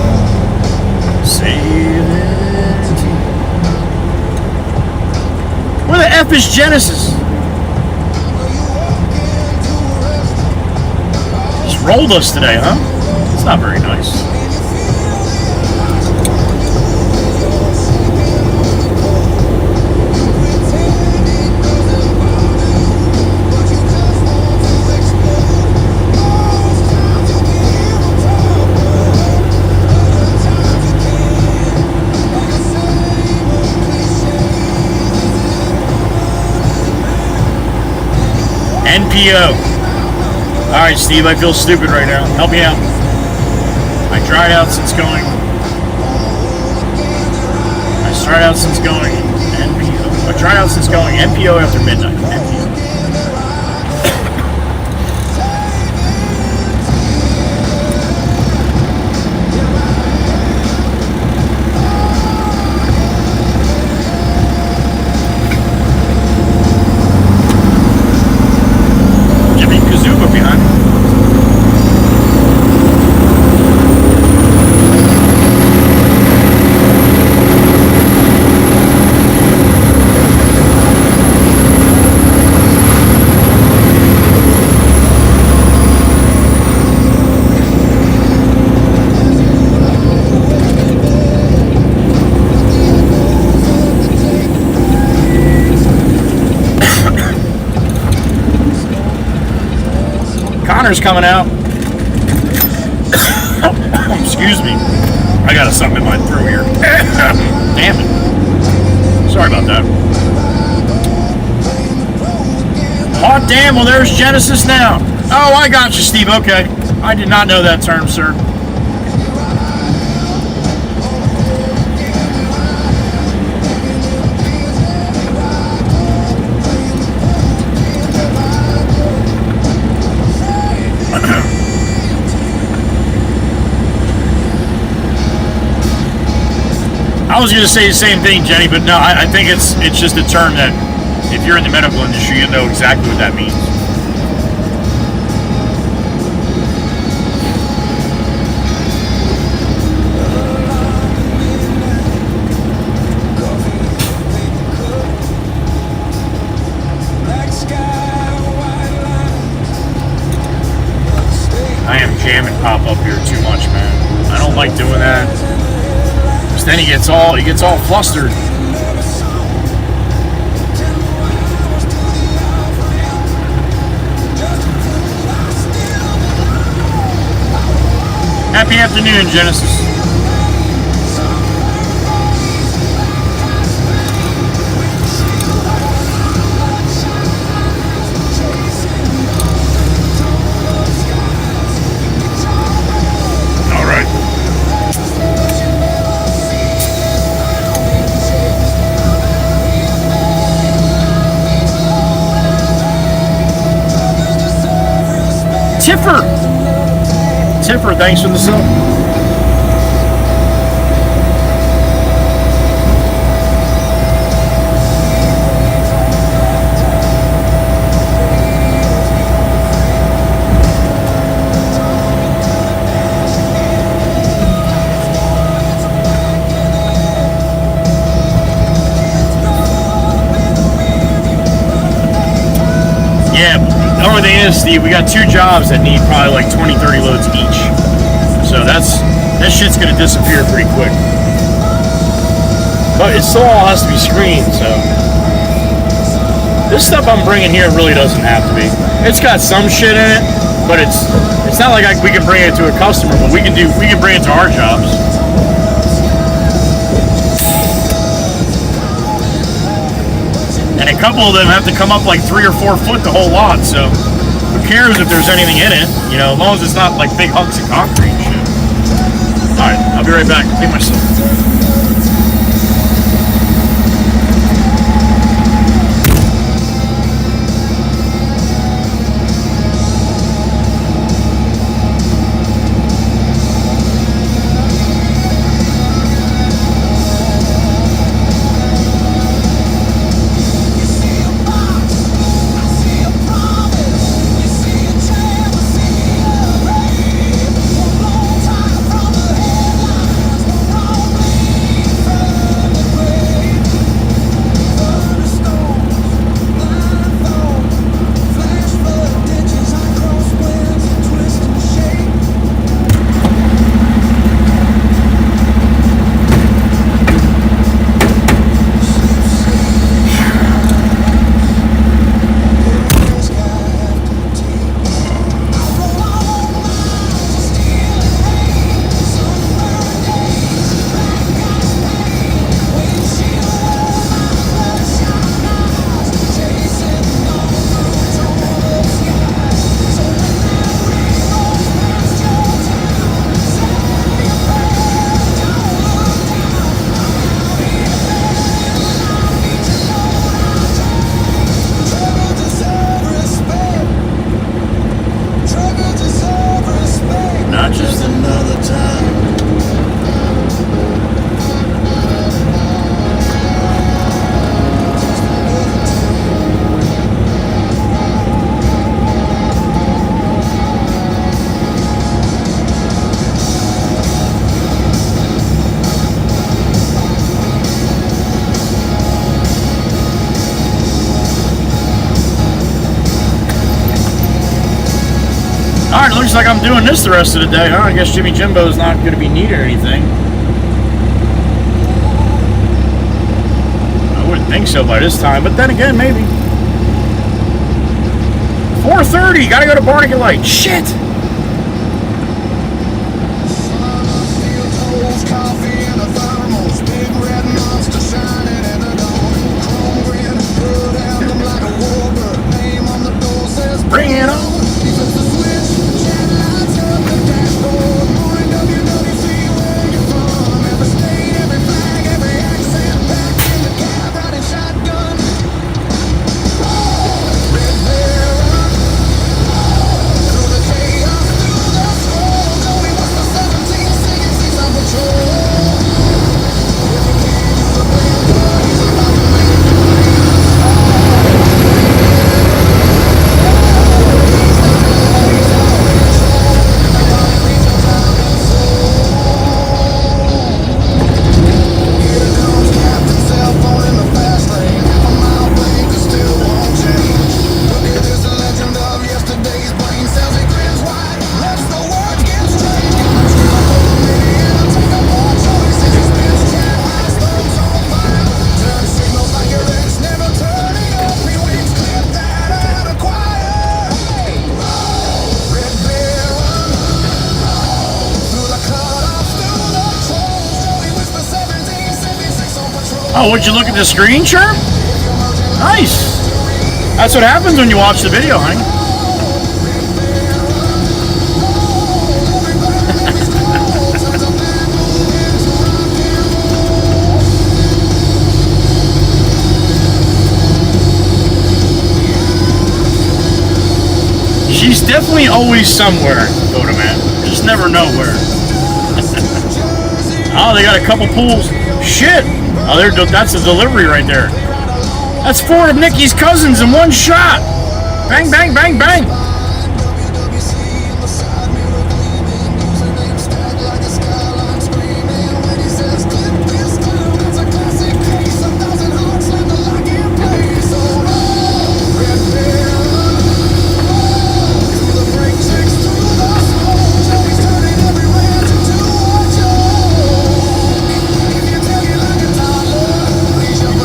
sailing to. Where the F is Genesis? Just rolled us today, huh? It's not very nice. NPO. Alright, Steve, I feel stupid right now. Help me out. I tried out since going. NPO. I tried out since going. NPO after midnight. NPO. Connor's coming out. Excuse me. I got something in my throat here. Damn it. Sorry about that. Hot damn, well there's Genesis now. Oh, I got you, Steve. Okay. I did not know that term, sir. I was going to say the same thing, Jenny, but no, I think it's just a term that if you're in the medical industry, you know exactly what that means. I am jamming pop up here too much, man. I don't like doing that. Then he gets all flustered. Happy afternoon, Genesis. All right. Tiffer, thanks for the sub. Yeah, the only thing is, Steve, we got 2 jobs that need probably like 20-30 loads each. So that shit's gonna disappear pretty quick. But it still all has to be screened, so. This stuff I'm bringing here really doesn't have to be. It's got some shit in it, but it's not like we can bring it to a customer, but we can bring it to our jobs. And a couple of them have to come up like 3 or 4 foot the whole lot, so who cares if there's anything in it, you know, as long as it's not like big hunks of concrete and shit. Alright, I'll be right back. Take myself. Alright, looks like I'm doing this the rest of the day, huh? I guess Jimmy Jimbo's not going to be needed or anything. I wouldn't think so by this time, but then again, maybe. 4:30, gotta go to Barnegat Light. Shit! Bring it on! Oh, would you look at the screen, sure? Nice. That's what happens when you watch the video, honey. She's definitely always somewhere, Coda Man. Just never know where. Oh, they got a couple pools. Shit. Oh, that's a delivery right there. That's 4 of Nikki's cousins in one shot. Bang, bang, bang, bang.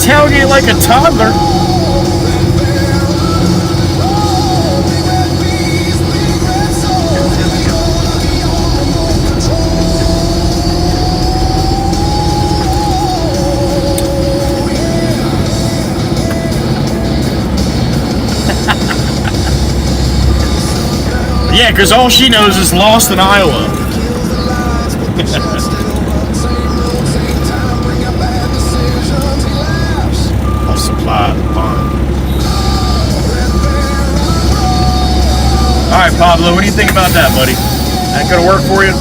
Tailgate like a toddler. Yeah, because all she knows is Lost in Iowa. Alright, Pablo, what do you think about that, buddy? That gonna work for you?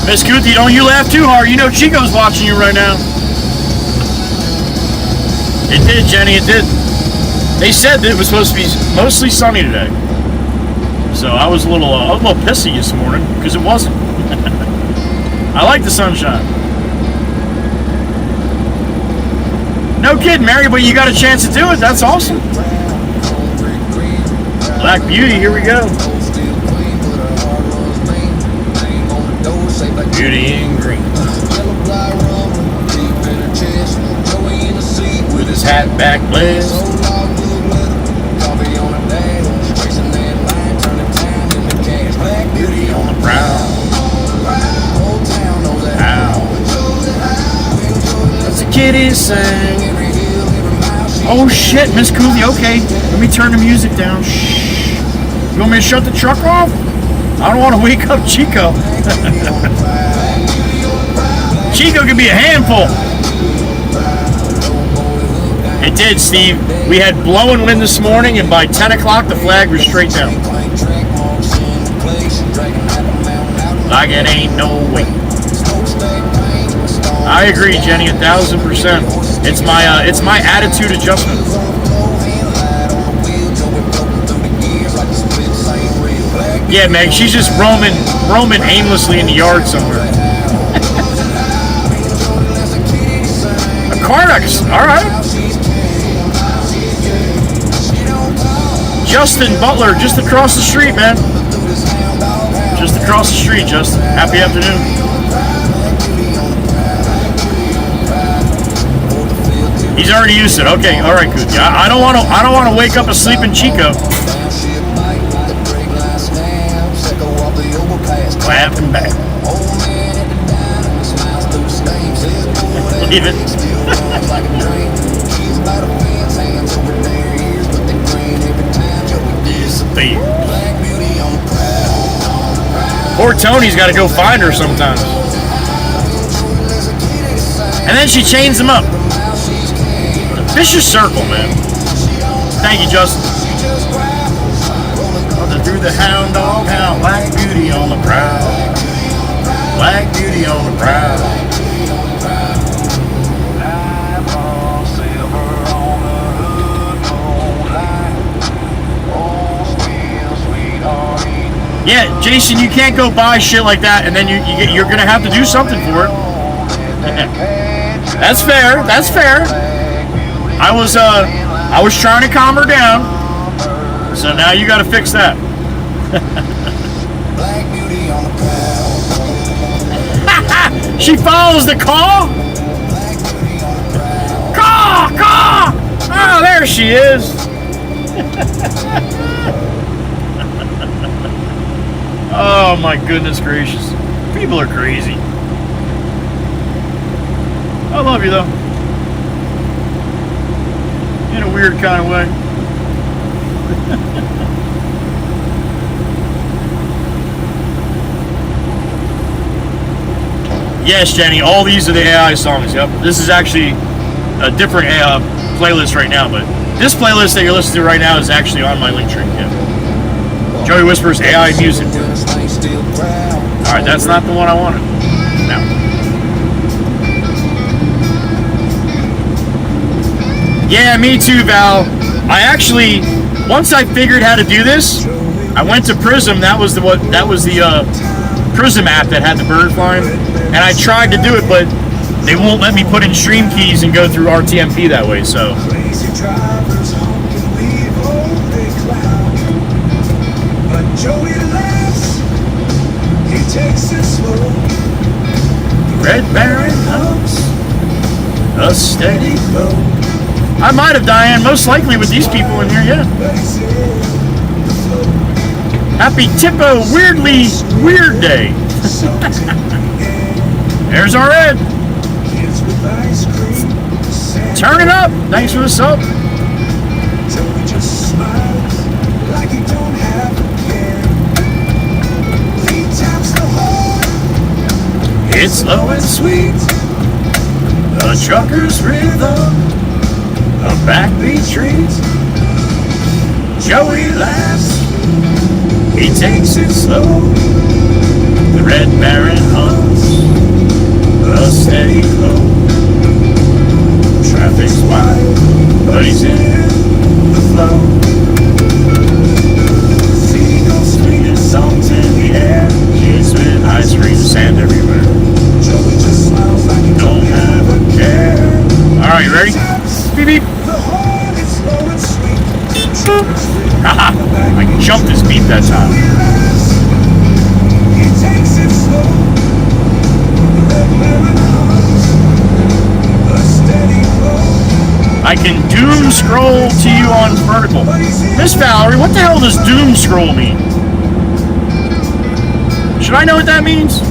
Miss Kuthi, don't you laugh too hard. You know Chico's watching you right now. It did, Jenny, it did. They said that it was supposed to be mostly sunny today. So I was a little pissy this morning because it wasn't. I like the sunshine. No kidding, Mary, but you got a chance to do it. That's awesome. Black Beauty, here we go. Beauty in green. With his hat back blessed. Beauty on the brown. That's the kitty sang. Oh shit, Miss Cooley, okay. Let me turn the music down. Shh. You want me to shut the truck off? I don't want to wake up Chico. Chico can be a handful. It did, Steve. We had blowing wind this morning, and by 10 o'clock, the flag was straight down. Like it ain't no way. I agree, Jenny, 1,000%. It's my attitude adjustment. Yeah, Meg, she's just roaming aimlessly in the yard somewhere. A car Justin Butler, just across the street, man. Just across the street, Justin. Happy afternoon. He's already used it. Okay, all right, good. I don't want to wake up a sleeping Chico. Laughing back. Leave it. Poor Tony's got to go find her sometimes. And then she chains him up. Vicious circle, man. Thank you, Justin. Through the hound dog hound, black beauty on the prowl. Black beauty on the prowl. Yeah, Jason, you can't go buy shit like that and then you're gonna have to do something for it. That's fair. That's fair. I was trying to calm her down, so now you got to fix that. She follows the call. Call. Oh, there she is. Oh my goodness gracious. People are crazy. I love you though. In a weird kind of way. Yes, Jenny, all these are the AI songs. Yep. This is actually a different playlist right now, but this playlist that you're listening to right now is actually on my link tree. Yeah. Joey Whispers AI music. Alright, that's not the one I wanted. No. Yeah, me too, Val. I actually, once I figured how to do this, I went to Prism. That was the Prism app that had the bird flying, and I tried to do it, but they won't let me put in stream keys and go through RTMP that way. So. Joey laughs, he takes it slow. Red Baron humps a steady flow. I might have, Diane, most likely with these people in here, yeah. Happy Tippo Weirdly Weird Day. There's our Ed. Turn it up. Thanks for the sub. Joey just smiles like he don't have a care. He taps the horn. It's low and sweet. A trucker's rhythm. A backbeat treat. Joey laughs. He takes it slow. The Red Baron hums a steady flow. Traffic's wide, but he's in the flow. Seagulls fleeting songs in the air. Kids with ice cream sand everywhere. Joey just smiles like he Don't have a care. Alright, you ready? Beep beep. The horn is slow and sweet. Haha, I jumped this beat that time. He takes it slow. The Red Baron hums a steady flow. I can doom scroll to you on vertical. Miss Valerie, what the hell does doom scroll mean? Should I know what that means?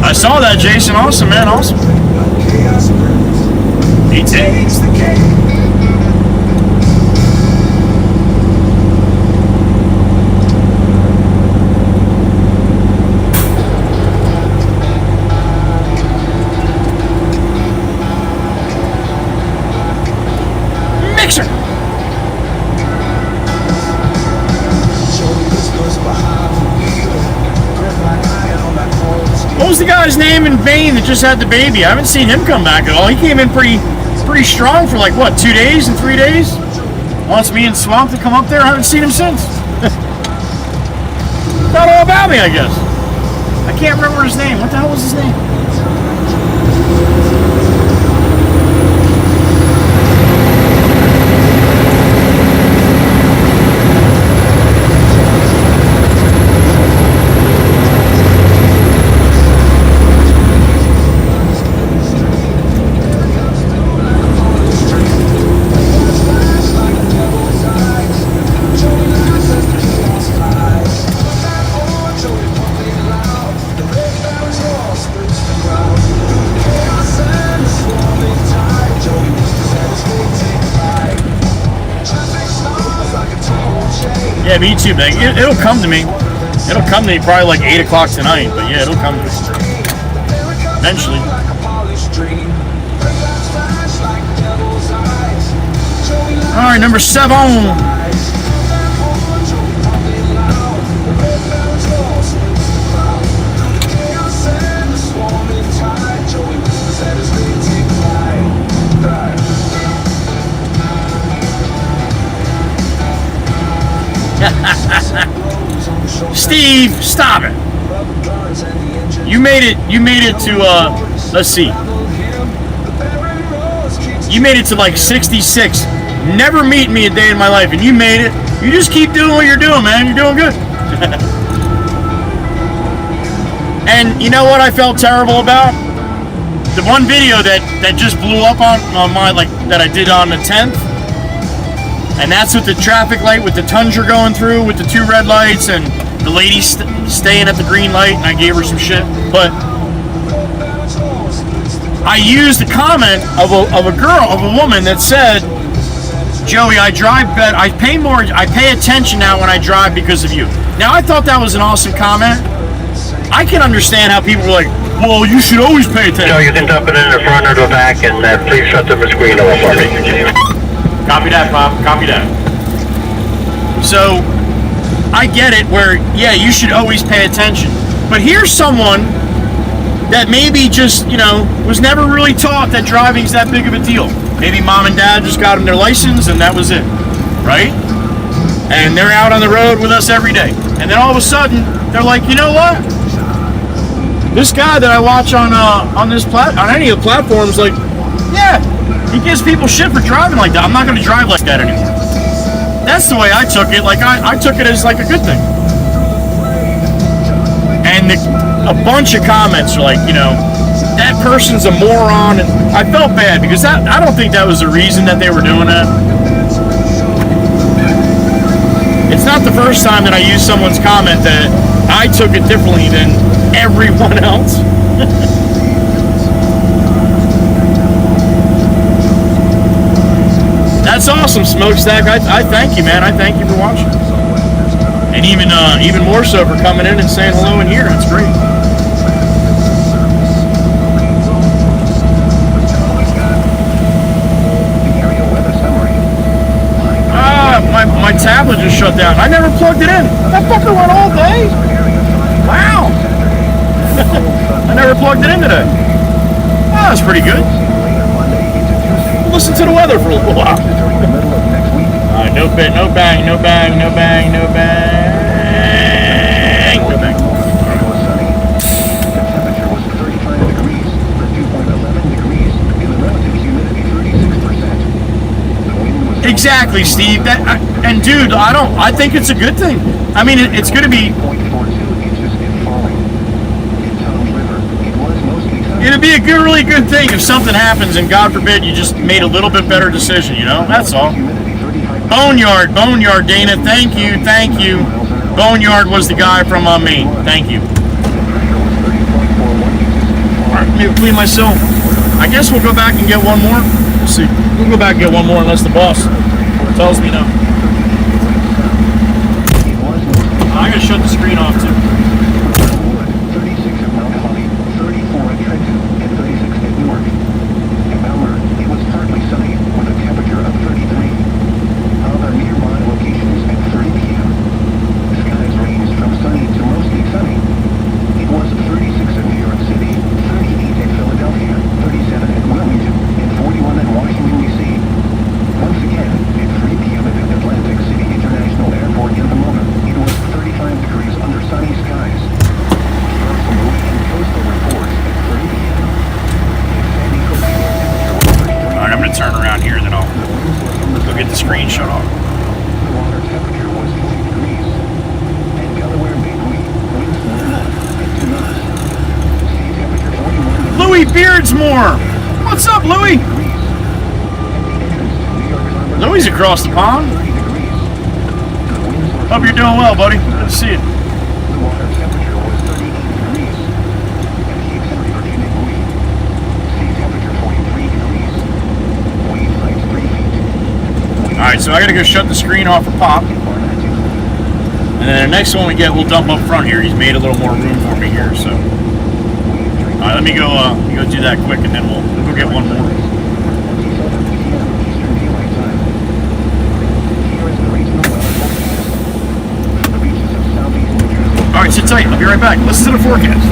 I saw that, Jason. Awesome, man. Awesome. He takes the cake. Mixer. What was the guy's name in Bane that just had the baby? I haven't seen him come back at all. He came in pretty strong for like, what, 2 days and 3 days? Wants me and Swamp to come up there. I haven't seen him since. Not all about me, I guess. I can't remember his name. What the hell was his name? Yeah, me too, man. It'll come to me. It'll come to me probably like 8 o'clock tonight, but yeah, it'll come to me. Eventually. Alright, number 7. Steve, stop it. You made it to let's see. You made it to like 66. Never meet me a day in my life, and you made it. You just keep doing what you're doing, man. You're doing good. And you know what I felt terrible about? The one video that just blew up on my, like, that I did on the 10th. And that's with the traffic light, with the Tundra going through, with the 2 red lights, and the lady staying at the green light, and I gave her some shit. But I used the comment of a woman that said, Joey, I drive better, I pay attention now when I drive because of you. Now, I thought that was an awesome comment. I can understand how people were like, well, you should always pay attention. So you can dump it in the front or the back, and please shut the screen off for me. Copy that, Pop. Copy that. So, I get it where, yeah, you should always pay attention. But here's someone that maybe just, you know, was never really taught that driving's that big of a deal. Maybe mom and dad just got them their license and that was it, right? And they're out on the road with us every day. And then all of a sudden, they're like, you know what? This guy that I watch on any of the platforms, like, yeah, he gives people shit for driving like that. I'm not going to drive like that anymore. That's the way I took it. Like, I took it as like a good thing. And a bunch of comments are like, you know, that person's a moron. And I felt bad because I don't think that was the reason that they were doing that. It's not the first time that I used someone's comment that I took it differently than everyone else. That's awesome, Smokestack. I thank you, man. I thank you for watching. And even more so for coming in and saying hello in here. That's great. My tablet just shut down. I never plugged it in. That fucker went all day. Wow. I never plugged it in today. Oh, that's pretty good. Listen to the weather for a little while. Alright, no bang, no bang, no bang, no bang, no bang. No bang. The temperature was 35 degrees, the dew point 11 degrees, and the relative humidity 36%. Exactly, Steve. And dude, I think it's a good thing. I mean, it's going to be. It'd be a really good thing if something happens and God forbid you just made a little bit better decision, you know? That's all. Boneyard, Dana, thank you. Boneyard was the guy from Maine. Thank you. Alright, let me clean myself. I guess we'll go back and get one more. Let's see. We'll go back and get one more unless the boss tells me no. I gotta shut the screen off too. Beardsmore. What's up, Louie? Louie's across the pond. Hope you're doing well, buddy. Good to see you. Alright, so I gotta go shut the screen off for Pop. And then the next one we get, we'll dump up front here. He's made a little more room for me here, so. All right, let me go do that quick, and then we'll go get one more. All right, sit tight. I'll be right back. Listen to the forecast.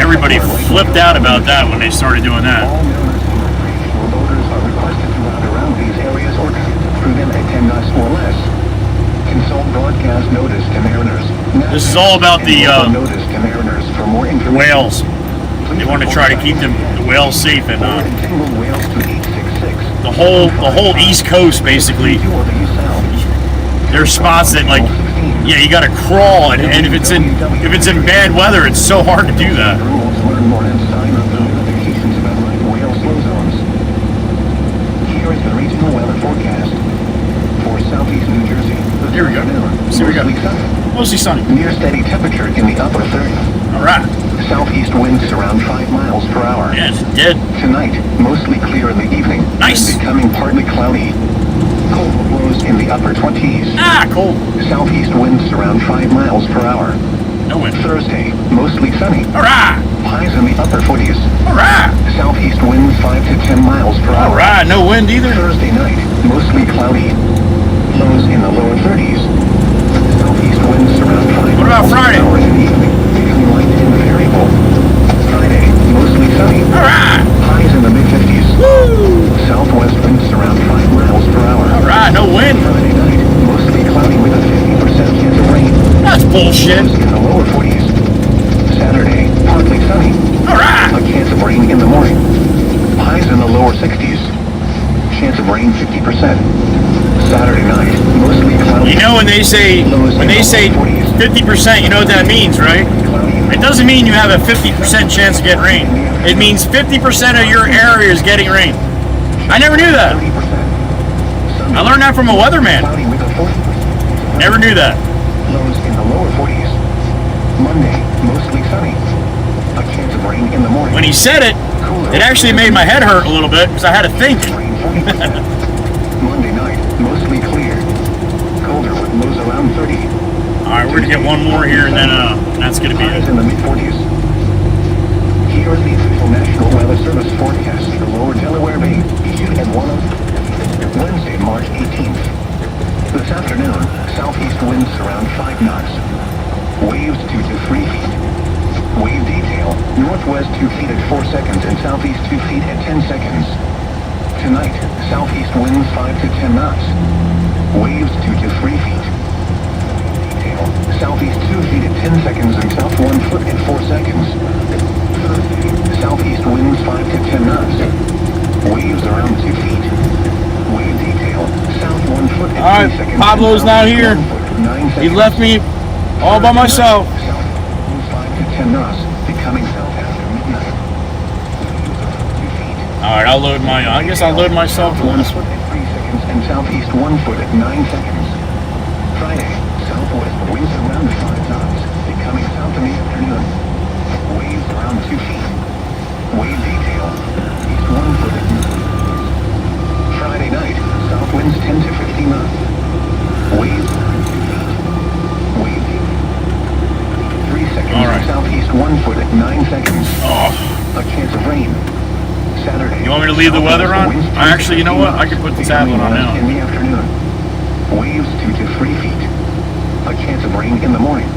Everybody flipped out about that when they started doing that. Voters are requested to route around these areas or prevent at 10 knots or less. Consult broadcast notice to mariners. This is all about the notice to mariners for more information. whales. They want to try to keep the whales safe, and the whole East Coast basically. There's spots that, like, yeah, you got to crawl, and if it's in bad weather, it's so hard to do that. Here is the regional weather forecast for southeast New Jersey. Here we go. See, we got mostly sunny. Near steady temperature in the upper 30s. All right. Southeast winds around 5 miles per hour. Yeah, it's dead. Tonight, mostly clear in the evening. Nice. Becoming partly cloudy. Cold blows in the upper 20s. Ah, cold. Southeast winds around 5 miles per hour. No wind. Thursday, mostly sunny. All right. Highs in the upper 40s. All right. Southeast winds 5 to 10 miles per hour. All right. No wind either. Thursday night, mostly cloudy. Lows in the lower 30s. Southeast winds around 5 What about miles Friday? per hour in the evening. Becoming light and variable. Friday, mostly sunny. All right. Highs in the mid-50s. Woo. Southwest winds around 5 miles per hour. All right. No wind. Friday night, mostly cloudy with a 50% chance of rain. That's bullshit. Lows in the lower 40s. Saturday, partly sunny. All right. A chance of rain in the morning. Highs in the lower 60s. Chance of rain 50%. Saturday night, mostly cloudy. You know when they say 50%, you know what that means, right? It doesn't mean you have a 50% chance of getting rain. It means 50% of your area is getting rain. I never knew that. I learned that from a weatherman. Never knew that. Lows in the lower 40s. Monday, mostly sunny. A chance of rain in the morning. When he said it, it actually made my head hurt a little bit because I had to think. Monday night, mostly clear. Colder with lows around 30. All right, we're gonna get one more here, and then that's gonna be Highs it. in the mid-40s. Here is the official National Weather Service forecast for lower Delaware Bay, issued at 1:00 Wednesday, March 18th. This afternoon, southeast winds around 5 knots. Waves 2 to 3 feet. Wave detail, northwest 2 feet at 4 seconds and southeast 2 feet at 10 seconds. Tonight, southeast winds 5 to 10 knots. Waves 2 to 3 feet. Detail, southeast 2 feet at 10 seconds and south 1 foot at 4 seconds. Thursday, southeast winds 5 to 10 knots. Waves around 2 feet. Wave detail, south 1 foot and All right, 3 seconds. Pablo's now here. 1 foot, 9 He seconds. left me all by myself. South, 5 to 10 knots. Becoming south after midnight. 2 feet. All right, I'll load my. I guess I'll load myself to 1 this foot one. at 3 seconds and southeast 1 foot at 9 seconds. Friday, southwest winds around 5 knots. Becoming south in the afternoon. Waves around 2 feet. Wave detail. East 1 foot at 9. Friday night, south winds 10 to 15 knots. Waves around 2 feet. Wave detail. 3 seconds. All right. Southeast 1 foot at 9 seconds. Oh, A chance of rain. Saturday. you want me to leave the weather on? Actually, you know what? I can put the tablet on now. In the afternoon. Waves 2 to 3 feet. A chance of rain in the morning.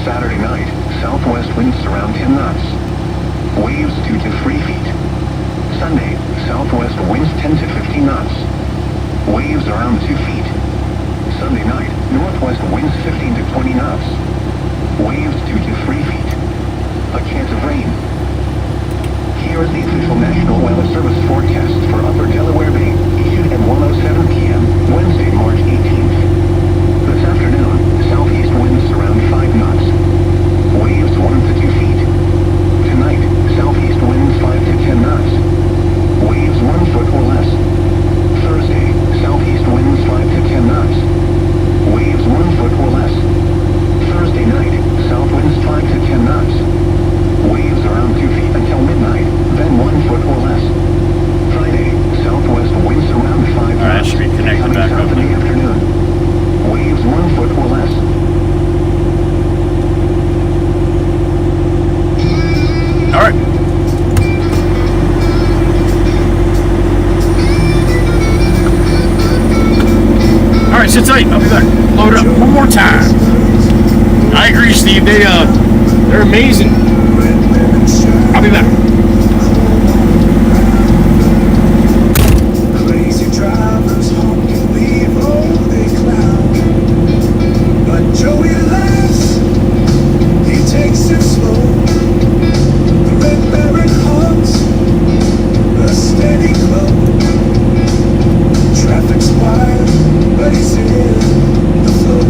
Saturday night. Southwest winds around 10 knots. Waves 2 to 3 feet. Sunday. Southwest winds 10 to 15 knots. Waves around 2 feet. Sunday night. Northwest winds 15 to 20 knots. Waves 2 to 3 feet. A chance of rain. Here is the official National Weather Service forecast for Upper Delaware Bay, issued at 1:07 p.m., Wednesday, March 18th. This afternoon, southeast winds around 5 knots. Waves 1 to 2 feet. Tonight, southeast winds 5 to 10 knots. Waves 1 foot or less. Thursday, southeast winds 5 to 10 knots. Waves 1 foot or less. Thursday night, south winds 5 to 10 knots. Waves around 2 feet until midnight, then 1 foot or less. Friday, southwest winds around 5 knots. All right, should be connected Coming back south up in the now. afternoon. Waves 1 foot or less. All right. All right, sit tight. I'll be back. Load it up one more time. I agree, Steve. They're amazing. I'll be back. Crazy drivers honking, leave all they clown. But Joey laughs, he takes it slow. The red baron honks, a steady glow. Traffic's wild, but he's in the flow.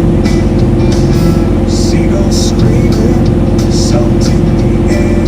Seagulls screaming, salt in the air.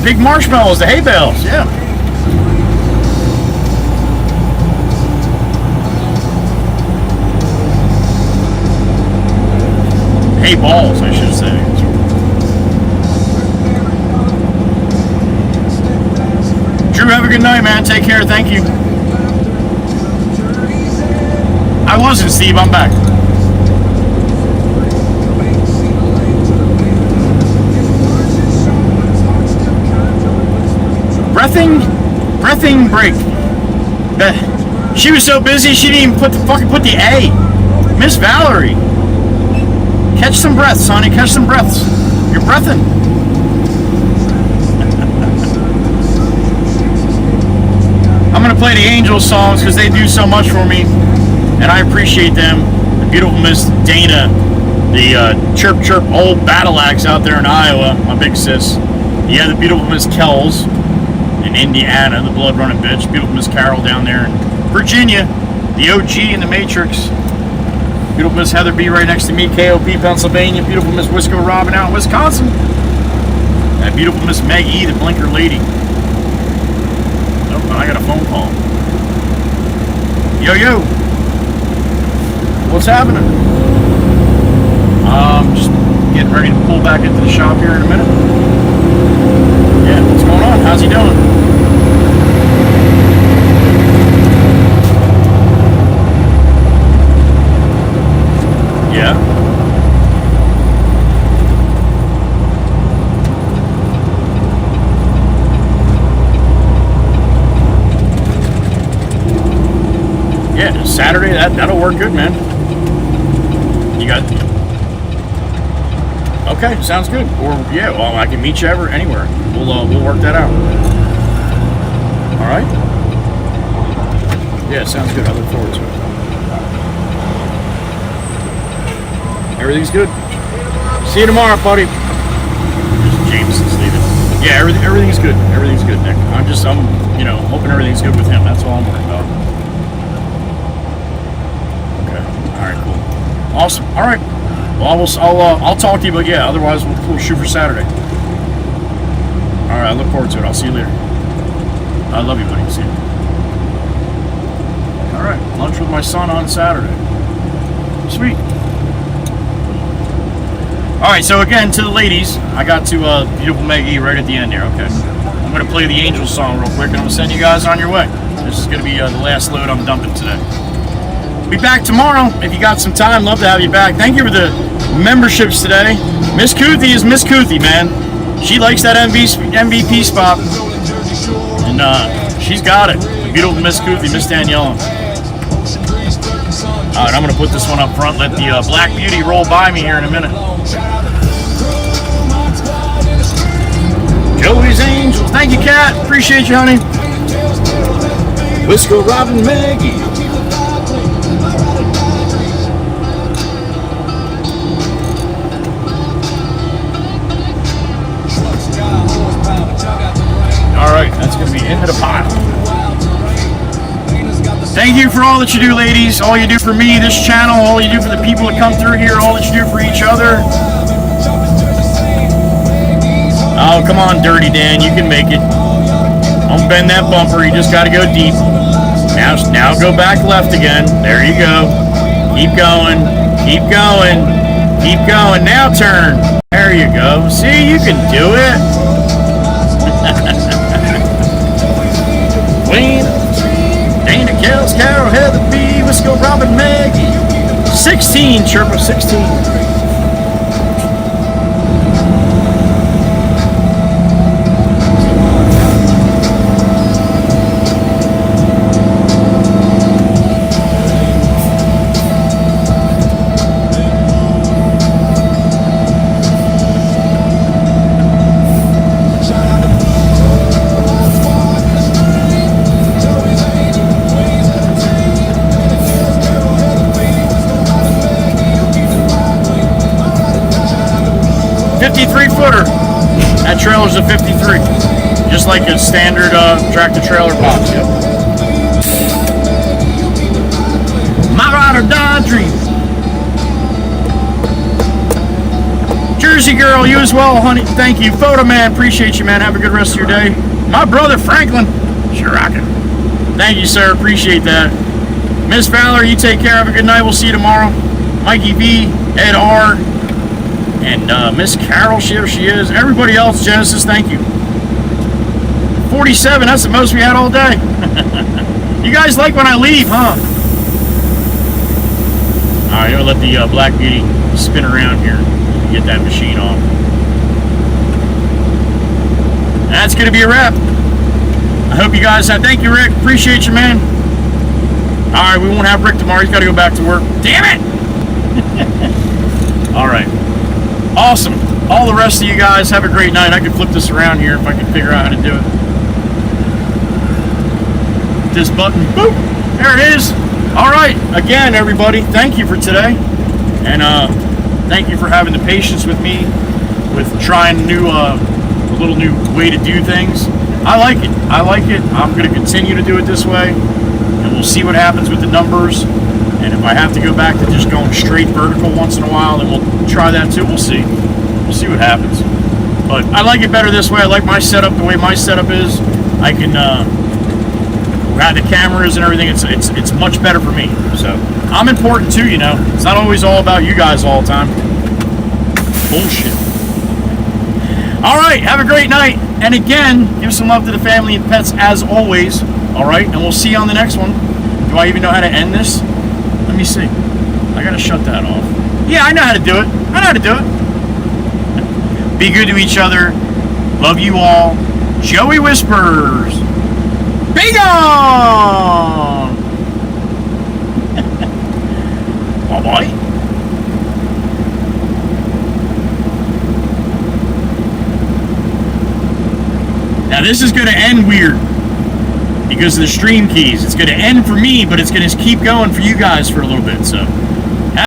big marshmallows, the hay bales, yeah. Hay balls, I should say. Drew, have a good night, man. Take care. Thank you. I wasn't, Steve. I'm back. Breathing break. She was so busy she didn't even put the A. Miss Valerie. Catch some breaths, honey. Catch some breaths. You're breathing. I'm going to play the Angels songs because they do so much for me, and I appreciate them. The beautiful Miss Dana, the chirp chirp old battle axe out there in Iowa, my big sis. Yeah, the beautiful Miss Kells in Indiana, the blood running bitch. Beautiful Miss Carol down there in Virginia, the OG in the Matrix. Beautiful Miss Heather B right next to me, KOP, Pennsylvania. Beautiful Miss Wisco Robin out in Wisconsin. That beautiful Miss Meg E, the blinker lady. Oh, I got a phone call. Yo, yo. What's happening? Just getting ready to pull back into the shop here in a minute. Yeah, what's going on? How's he doing? Yeah. Yeah, Saturday, that'll work good, man. You got... Okay, sounds good. Or, yeah, well, I can meet you anywhere. We'll work that out. All right? Yeah, sounds good. I look forward to it. Everything's good. See you tomorrow, buddy. Jameson's leaving. Yeah, everything's good. Everything's good, Nick. I'm hoping everything's good with him. That's all I'm worried about. Okay. All right, cool. Awesome. All right. Well, I'll talk to you, but yeah, otherwise we'll shoot for Saturday. All right, I look forward to it. I'll see you later. I love you, buddy. See you. All right, lunch with my son on Saturday. Sweet. All right, so again, to the ladies, I got to beautiful Maggie right at the end there. Okay, I'm gonna play the Angels song real quick, and I'm gonna send you guys on your way. This is gonna be the last load I'm dumping today. Be back tomorrow if you got some time. Love to have you back. Thank you for the memberships today. Miss Kuthi is Miss Kuthi, man. She likes that MVP spot, and she's got it. Beautiful Miss Kuthi, Miss Daniela. All right, I'm gonna put this one up front. Let the Black Beauty roll by me here in a minute. Joey's Angels. Thank you, Kat. Appreciate you, honey. Wisco Robin Maggie. Alright, that's going to be into the pile. Thank you for all that you do, ladies. All you do for me, this channel, all you do for the people that come through here, all that you do for each other. Oh, come on, Dirty Dan, you can make it. Don't bend that bumper, you just got to go deep. Now go back left again. There you go. Keep going. Keep going. Keep going. Now turn. There you go. See, you can do it. Queen, Dana, Kells, Carol, Heather B, Wisco, Robin, Maggie. 16, Sherpa, 16. That trailer's a 53, just like a standard tractor trailer box. Yep. My ride or die dream. Jersey girl, you as well, honey. Thank you. Photo man, appreciate you, man. Have a good rest of your day. My brother Franklin, sure rockin'. Thank you, sir. Appreciate that. Miss Fowler, you take care. Have a good night. We'll see you tomorrow. Mikey B, Ed R, and Miss Carol, here she is. Everybody else, Genesis, thank you. 47, that's the most we had all day. You guys like when I leave, huh? Alright, I'm gonna let the Black Beauty spin around here and get that machine off. That's gonna be a wrap. I hope you guys have. Thank you, Rick. Appreciate you, man. Alright, we won't have Rick tomorrow. He's got to go back to work. Damn it! Alright. Awesome. All the rest of you guys, have a great night. I could flip this around here if I can figure out how to do it. This button. Boop! There it is. Alright. Again, everybody, thank you for today. And thank you for having the patience with me with trying a little new way to do things. I like it. I like it. I'm going to continue to do it this way. And we'll see what happens with the numbers. And if I have to go back to just going straight vertical once in a while, then we'll try that too. We'll see. We'll see what happens. But I like it better this way. I like my setup the way my setup is. I can have the cameras and everything. It's much better for me. So I'm important too, you know. It's not always all about you guys all the time. Bullshit. All right. Have a great night. And again, give some love to the family and pets as always. All right, and we'll see you on the next one. Do I even know how to end this? Let me see. I gotta shut that off. Yeah, I know how to do it. I know how to do it. Be good to each other. Love you all. Joey Whispers. Be gone! Bye-bye. Now this is gonna end weird. Because of the stream keys. It's going to end for me, but it's going to keep going for you guys for a little bit, so